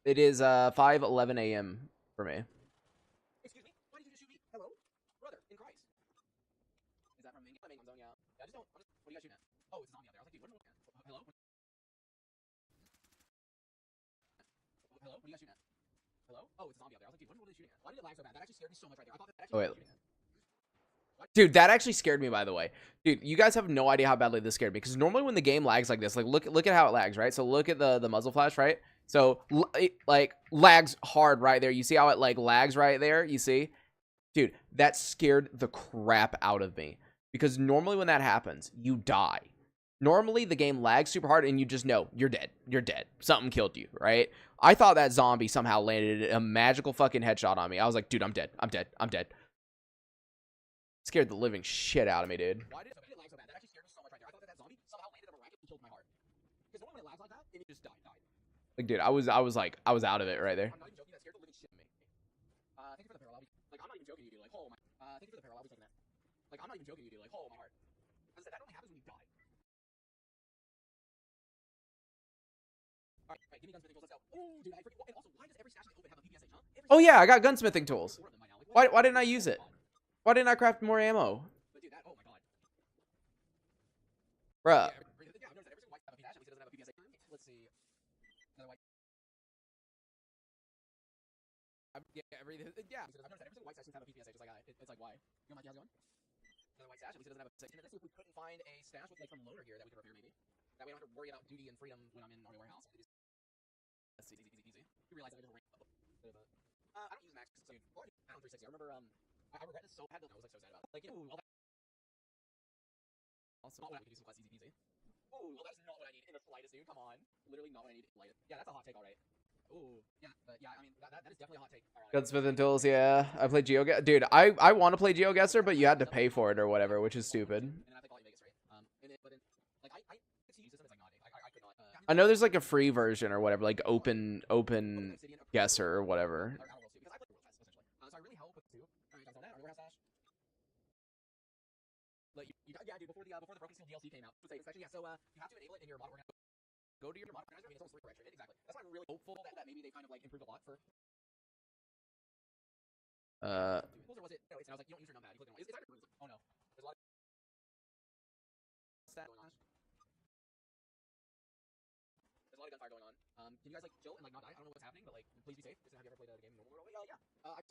It is 5:11 a.m. for me. Oh, wait. Dude, that actually scared me, by the way. Dude, you guys have no idea how badly this scared me. Because normally when the game lags like this, like look at how it lags, right? So look at the muzzle flash, right? So it, like lags hard right there. You see how it like lags right there? You see? Dude, that scared the crap out of me. Because normally when that happens, you die. Normally the game lags super hard and you just know you're dead. You're dead. Something killed you, right? I thought that zombie somehow landed a magical fucking headshot on me. I was like, dude, I'm dead. I'm dead. I'm dead. Scared the living shit out of me, dude. Why did it lag so bad? That actually scared me so much right there. I thought that zombie somehow landed a miraculous killed my heart. Because normally when it lags like that, it just died. Like, dude, I was out of it right there. I'm not even joking. That scared the living shit out of me. Thank you for the parallel. Like, I'm not even joking, you dude. Like, oh my. Thank you for the parallel. Like, I'm not even joking, you dude. Like, oh my heart. As I said, that only happens when you die. Alright, give me gunsmithing tools. Let's go. Ooh, dude, I freaking. And also, why does every stash I open have a PPSH, huh? Oh yeah, I got gunsmithing tools. Why didn't I use it? Why didn't I craft more ammo? But dude, that, oh my god. Bruh. Yeah, I've noticed that every single white have a PPSH, at least it doesn't have a PPSH. Let's see. Another white. Yeah, I've noticed that every single white section have a PPSH. It's like, why? You know, Mikey, how's it going? Another white stash, at least it doesn't have a PPSH. Let's see if we couldn't find a stash with like some loader here that we could repair, maybe. That way I don't have to worry about duty and freedom when I'm in Army Warehouse. Let's see, easy. You realize that I just ran I don't use max, so dude, I don't 360. I remember, I regret this so bad. I was like so sad about it. Like, you know, all that. Also, not what I could do some class easy peasy. Ooh, well, that's not what I need in the slightest, dude. Come on. Literally not what I need in the slightest. Yeah, that's a hot take, alright. Ooh, yeah, but yeah, I mean, that is definitely a hot take. Gunsmith and tools, yeah. I played GeoGuessr. Dude, I want to play GeoGuessr, but you had to pay for it or whatever, which is stupid. I know there's like a free version or whatever, like open guesser or whatever. Yeah, dude, before the Broken Steel DLC came out, yeah, so you have to enable it in your model organizer. Go to your model organizer, I mean, it's almost correction. Exactly. That's why I'm really hopeful that maybe they kind of like improved a lot for. Or was it? No, and I was like, you don't use your numpad. You click on it. It's either. Oh no, there's a lot of stat going on. There's a lot of gunfire going on. Can you guys like chill and like not die? I don't know what's happening, but like, please be safe. Have you ever played a game in normal world? Yeah. I like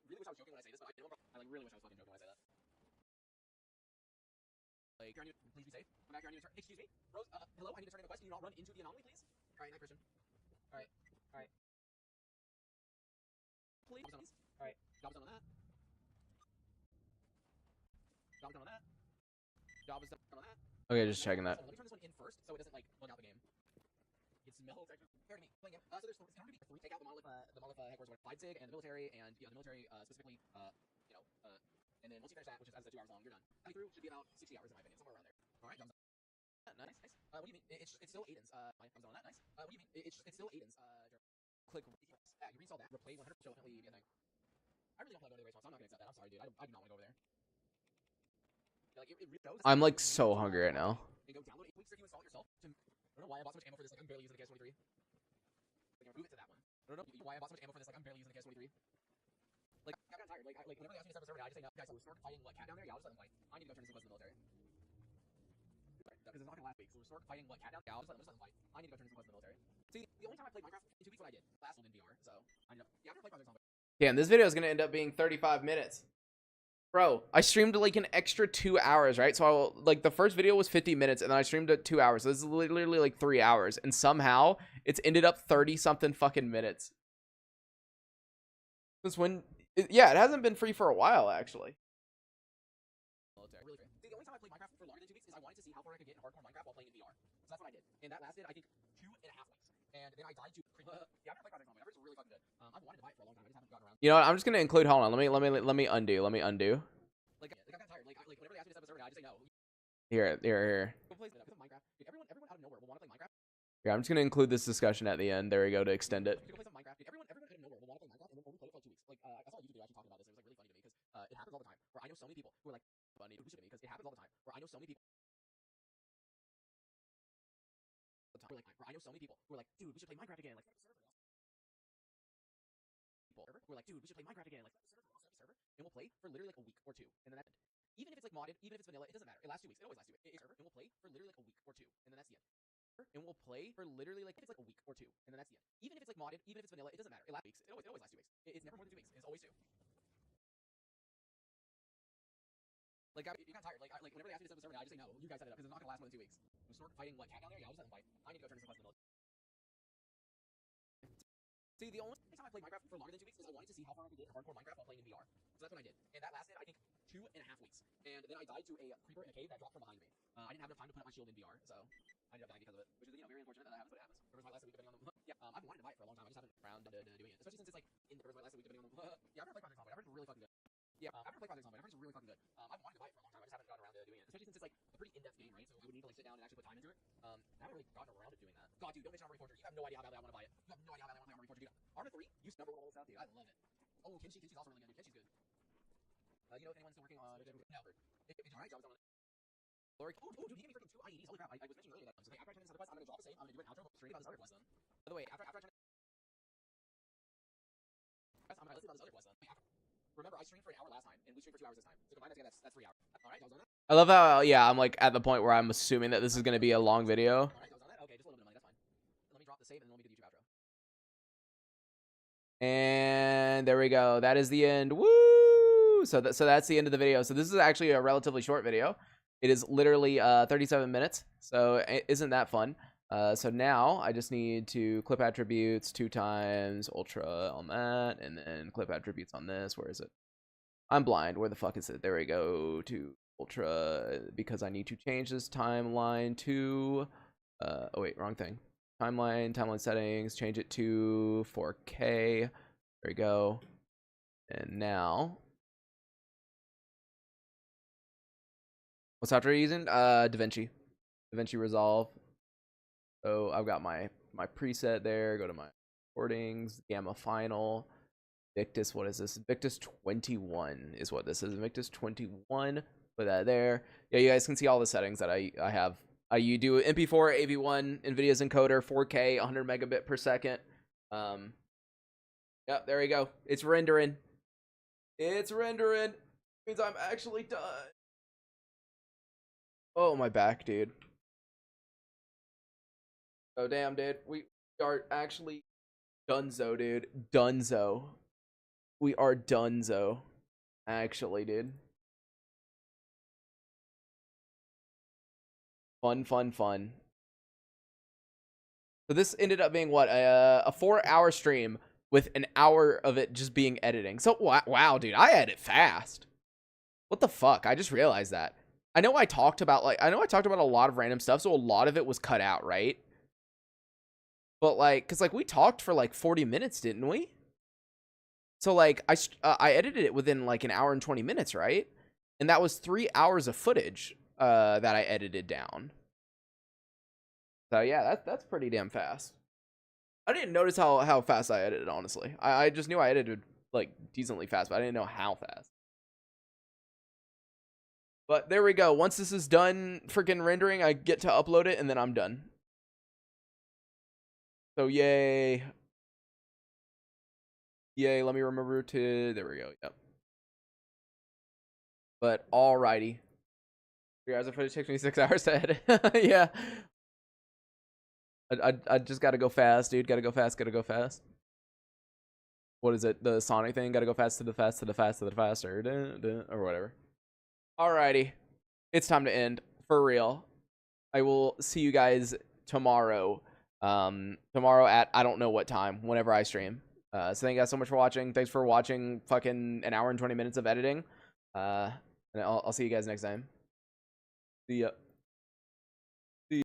really wish I was joking when I say this, but I like really wish I was fucking joking when I say that. Like, please be safe. I'm back here. I need to turn. Excuse me, Rose. Hello. I need to turn in a quest. Can you not run into the anomaly, please? All right, night Christian. All right. Please. All right. Job's done on that. Job is done on that. Okay, just checking that. Let me turn this one in first, so it doesn't like bug out the game. It's mill section. Fair to me. Playing game. So there's in order to be three, take out the monolith headquarters, FIDESIG and the military, and yeah, the military specifically, and then once you finish that, which is as 2 hours long, you're done. Coming through should be about 60 hours in my opinion, somewhere around there. All right. Job's done. Nice. What do you mean? It's still Aiden's. I was on that. Nice. What do you mean? It's still Aiden's. Click. Yeah, you reinstalled that. Replay 100% definitely be a thing. I really don't play another race, so I'm not gonna accept that. I'm sorry, dude. I do not want to go over there. Yeah, like, it really I'm like so hungry right now. And go download 8 weeks so you install it yourself. I don't know why I bought so much ammo for this. Like, I'm barely using the KS-23. Like, move it to that one. I don't know why I bought so much ammo for this. Like, I'm barely using the KS-23. Like, I got tired. Like, whenever they ask me to step a server, I just say no. Guys, so we're started fighting what cat down there? Yeah, I'll just let them fight. I need to go turn this into the military. Because it's not gonna last week. So we're started fighting what cat down there? Yeah, I'll just let them fight. I need to go turn this into the military. See, the only time I played Minecraft in 2 weeks, what I did last one in VR. So I know. Yeah, I'm gonna play Minecraft. Damn, this video is gonna end up being 35 minutes. Bro, I streamed like an extra 2 hours, right? So like the first video was 50 minutes and then I streamed it 2 hours. So this is literally like 3 hours. And somehow it's ended up 30 something fucking minutes. Since when? Yeah, it hasn't been free for a while, actually. Really the only time I played Minecraft for longer than 2 weeks is I wanted to see how far I could get in hardcore Minecraft while playing in VR. So that's what I did. And that lasted, I think, 2.5 weeks. And then I died to yeah, I'm gonna play Project Zomboid. It's really fucking good. I've wanted to buy it for a long time. I just haven't gotten around. You know what? I'm just gonna include. Hold on. Let me undo. Let me undo. Like I got tired. Like whenever they ask me to step a server, I just say no. Here. Minecraft. Dude, everyone out of nowhere will want to play Minecraft. Yeah, I'm just gonna include this discussion at the end. There we go to extend it. Play some Minecraft. Dude, everyone out of nowhere will want to play Minecraft, and we'll only play it for like 2 weeks. Like I saw a YouTube video actually talking about this. It was like really funny to me because it happens all the time. Where I know so many people who are like funny to me because it happens all the time. Where I know so many people. Who are like, dude, we should play Minecraft again. Like, we're like, dude, we should play Minecraft again. Like, server, and we'll play for literally like a week or two, and then that's it. Even if it's like modded, even if it's vanilla, it doesn't matter. It lasts 2 weeks. It always lasts 2 weeks. It's server, and we'll play for literally like a week or two, and then that's the end. And we'll play for literally like if it's like a week or two, and then that's the end. Even if it's like modded, even if it's vanilla, it doesn't matter. It lasts weeks. It always lasts 2 weeks. It's never more than 2 weeks. It's always 2. Like, you got tired. Like whenever they ask me to set up a server, I just say no. You guys set it up because it's not gonna last more than 2 weeks. I'm start fighting what cat down there? Yeah, I'll just let them fight. I need to go turn this into the military. See, the only time I played Minecraft for longer than 2 weeks is I wanted to see how far I could get in hardcore Minecraft while playing in VR. So that's what I did. And that lasted, I think, 2.5 weeks. And then I died to a creeper in a cave that dropped from behind me. I didn't have enough time to put up my shield in VR, so I ended up dying because of it. Which is, very unfortunate that happens, but it happens. There was my last week depending on the yeah, I've wanted to buy it for a long time. I just haven't found doing it. Especially since it's like in the last week depending on the yeah, I've never played Project Zomboid. I've heard it's really fucking good. Yeah, I've never played Project Zomboid. I've heard it's really fucking good. I've wanted to buy it for a long time. I just haven't gotten around to doing it. Especially since it's like a pretty in-depth game, right? So I would need to like sit down and actually put time into it. I haven't really gotten around to doing that. God, dude, don't mention Armory Forger. You have no idea how badly I want to buy it. You have no idea how badly I want to play Armory Forger, dude. Armor 3, you number one all this out, dude. I love it. Oh, Kinshi's also really good, dude. Kinshi's good. You know if anyone's still working on no, it's alright, Job is on it. Oh, dude, he gave me freaking 2 IEDs. Holy crap, I was mentioning earlier that. So, hey, after I turn this other quest, I'm gonna drop a save. I'm gonna do an outro straight on this other quest then. By the way, after I turn I'm gonna listen on this other quest then. Remember, I streamed for an hour last time, and we streamed for 2 hours this time. So combined together, that's 3 hours. Alright, Job's on that. I love how, yeah, I'm like at the point where I'm assuming that this is gonna be a long video. Alright, Job's on that. Okay, just a little bit of money, that's fine. Let me drop the save and then let me do the YouTube outro. And there we go. That is the end. Woo! So that's the end of the video. So this is actually a relatively short video. It is literally 37 minutes. So isn't that fun? So now I just need to clip attributes 2 times, ultra on that, and then clip attributes on this. Where is it? I'm blind. Where the fuck is it? There we go. To ultra, because I need to change this timeline to oh wait, wrong thing. Timeline settings, change it to 4K. There we go. And now, what software are you using? DaVinci Resolve. So I've got my preset there. Go to my recordings, Gamma Final, Victus. What is this? Victus 21 is what this is. Victus 21. Put that there. Yeah, you guys can see all the settings that I have. You do MP4, AV1, NVIDIA's encoder, 4K, 100 megabit per second. Yep, there we go. It's rendering. It's rendering. Means I'm actually done. Oh, my back, dude. Oh, damn, dude. We are actually donezo, dude. Donezo. We are donezo. Actually, dude. Fun. So this ended up being what, a 4-hour stream with an hour of it just being editing. So wow, dude, I edit fast. What the fuck? I just realized that. I know I talked about a lot of random stuff, so a lot of it was cut out, right? But like, cause like we talked for like 40 minutes, didn't we? So like I edited it within like an hour and 20 minutes, right? And that was 3 hours of footage that I edited down. So yeah, that's pretty damn fast. I didn't notice how fast I edited, honestly. I just knew I edited like decently fast, but I didn't know how fast. But there we go. Once this is done freaking rendering, I get to upload it and then I'm done. So yay. Yay, let me remember to there we go. Yep. But alrighty. 3 hours of footage takes me 6 hours to edit. Yeah. I just gotta go fast, dude. Gotta go fast, gotta go fast. What is it? The Sonic thing? Gotta go fast to the fast to the fast to the faster. Or whatever. Alrighty. It's time to end. For real. I will see you guys tomorrow. Tomorrow at I don't know what time, whenever I stream. So thank you guys so much for watching. Thanks for watching fucking an hour and 20 minutes of editing. And I'll see you guys next time. See ya.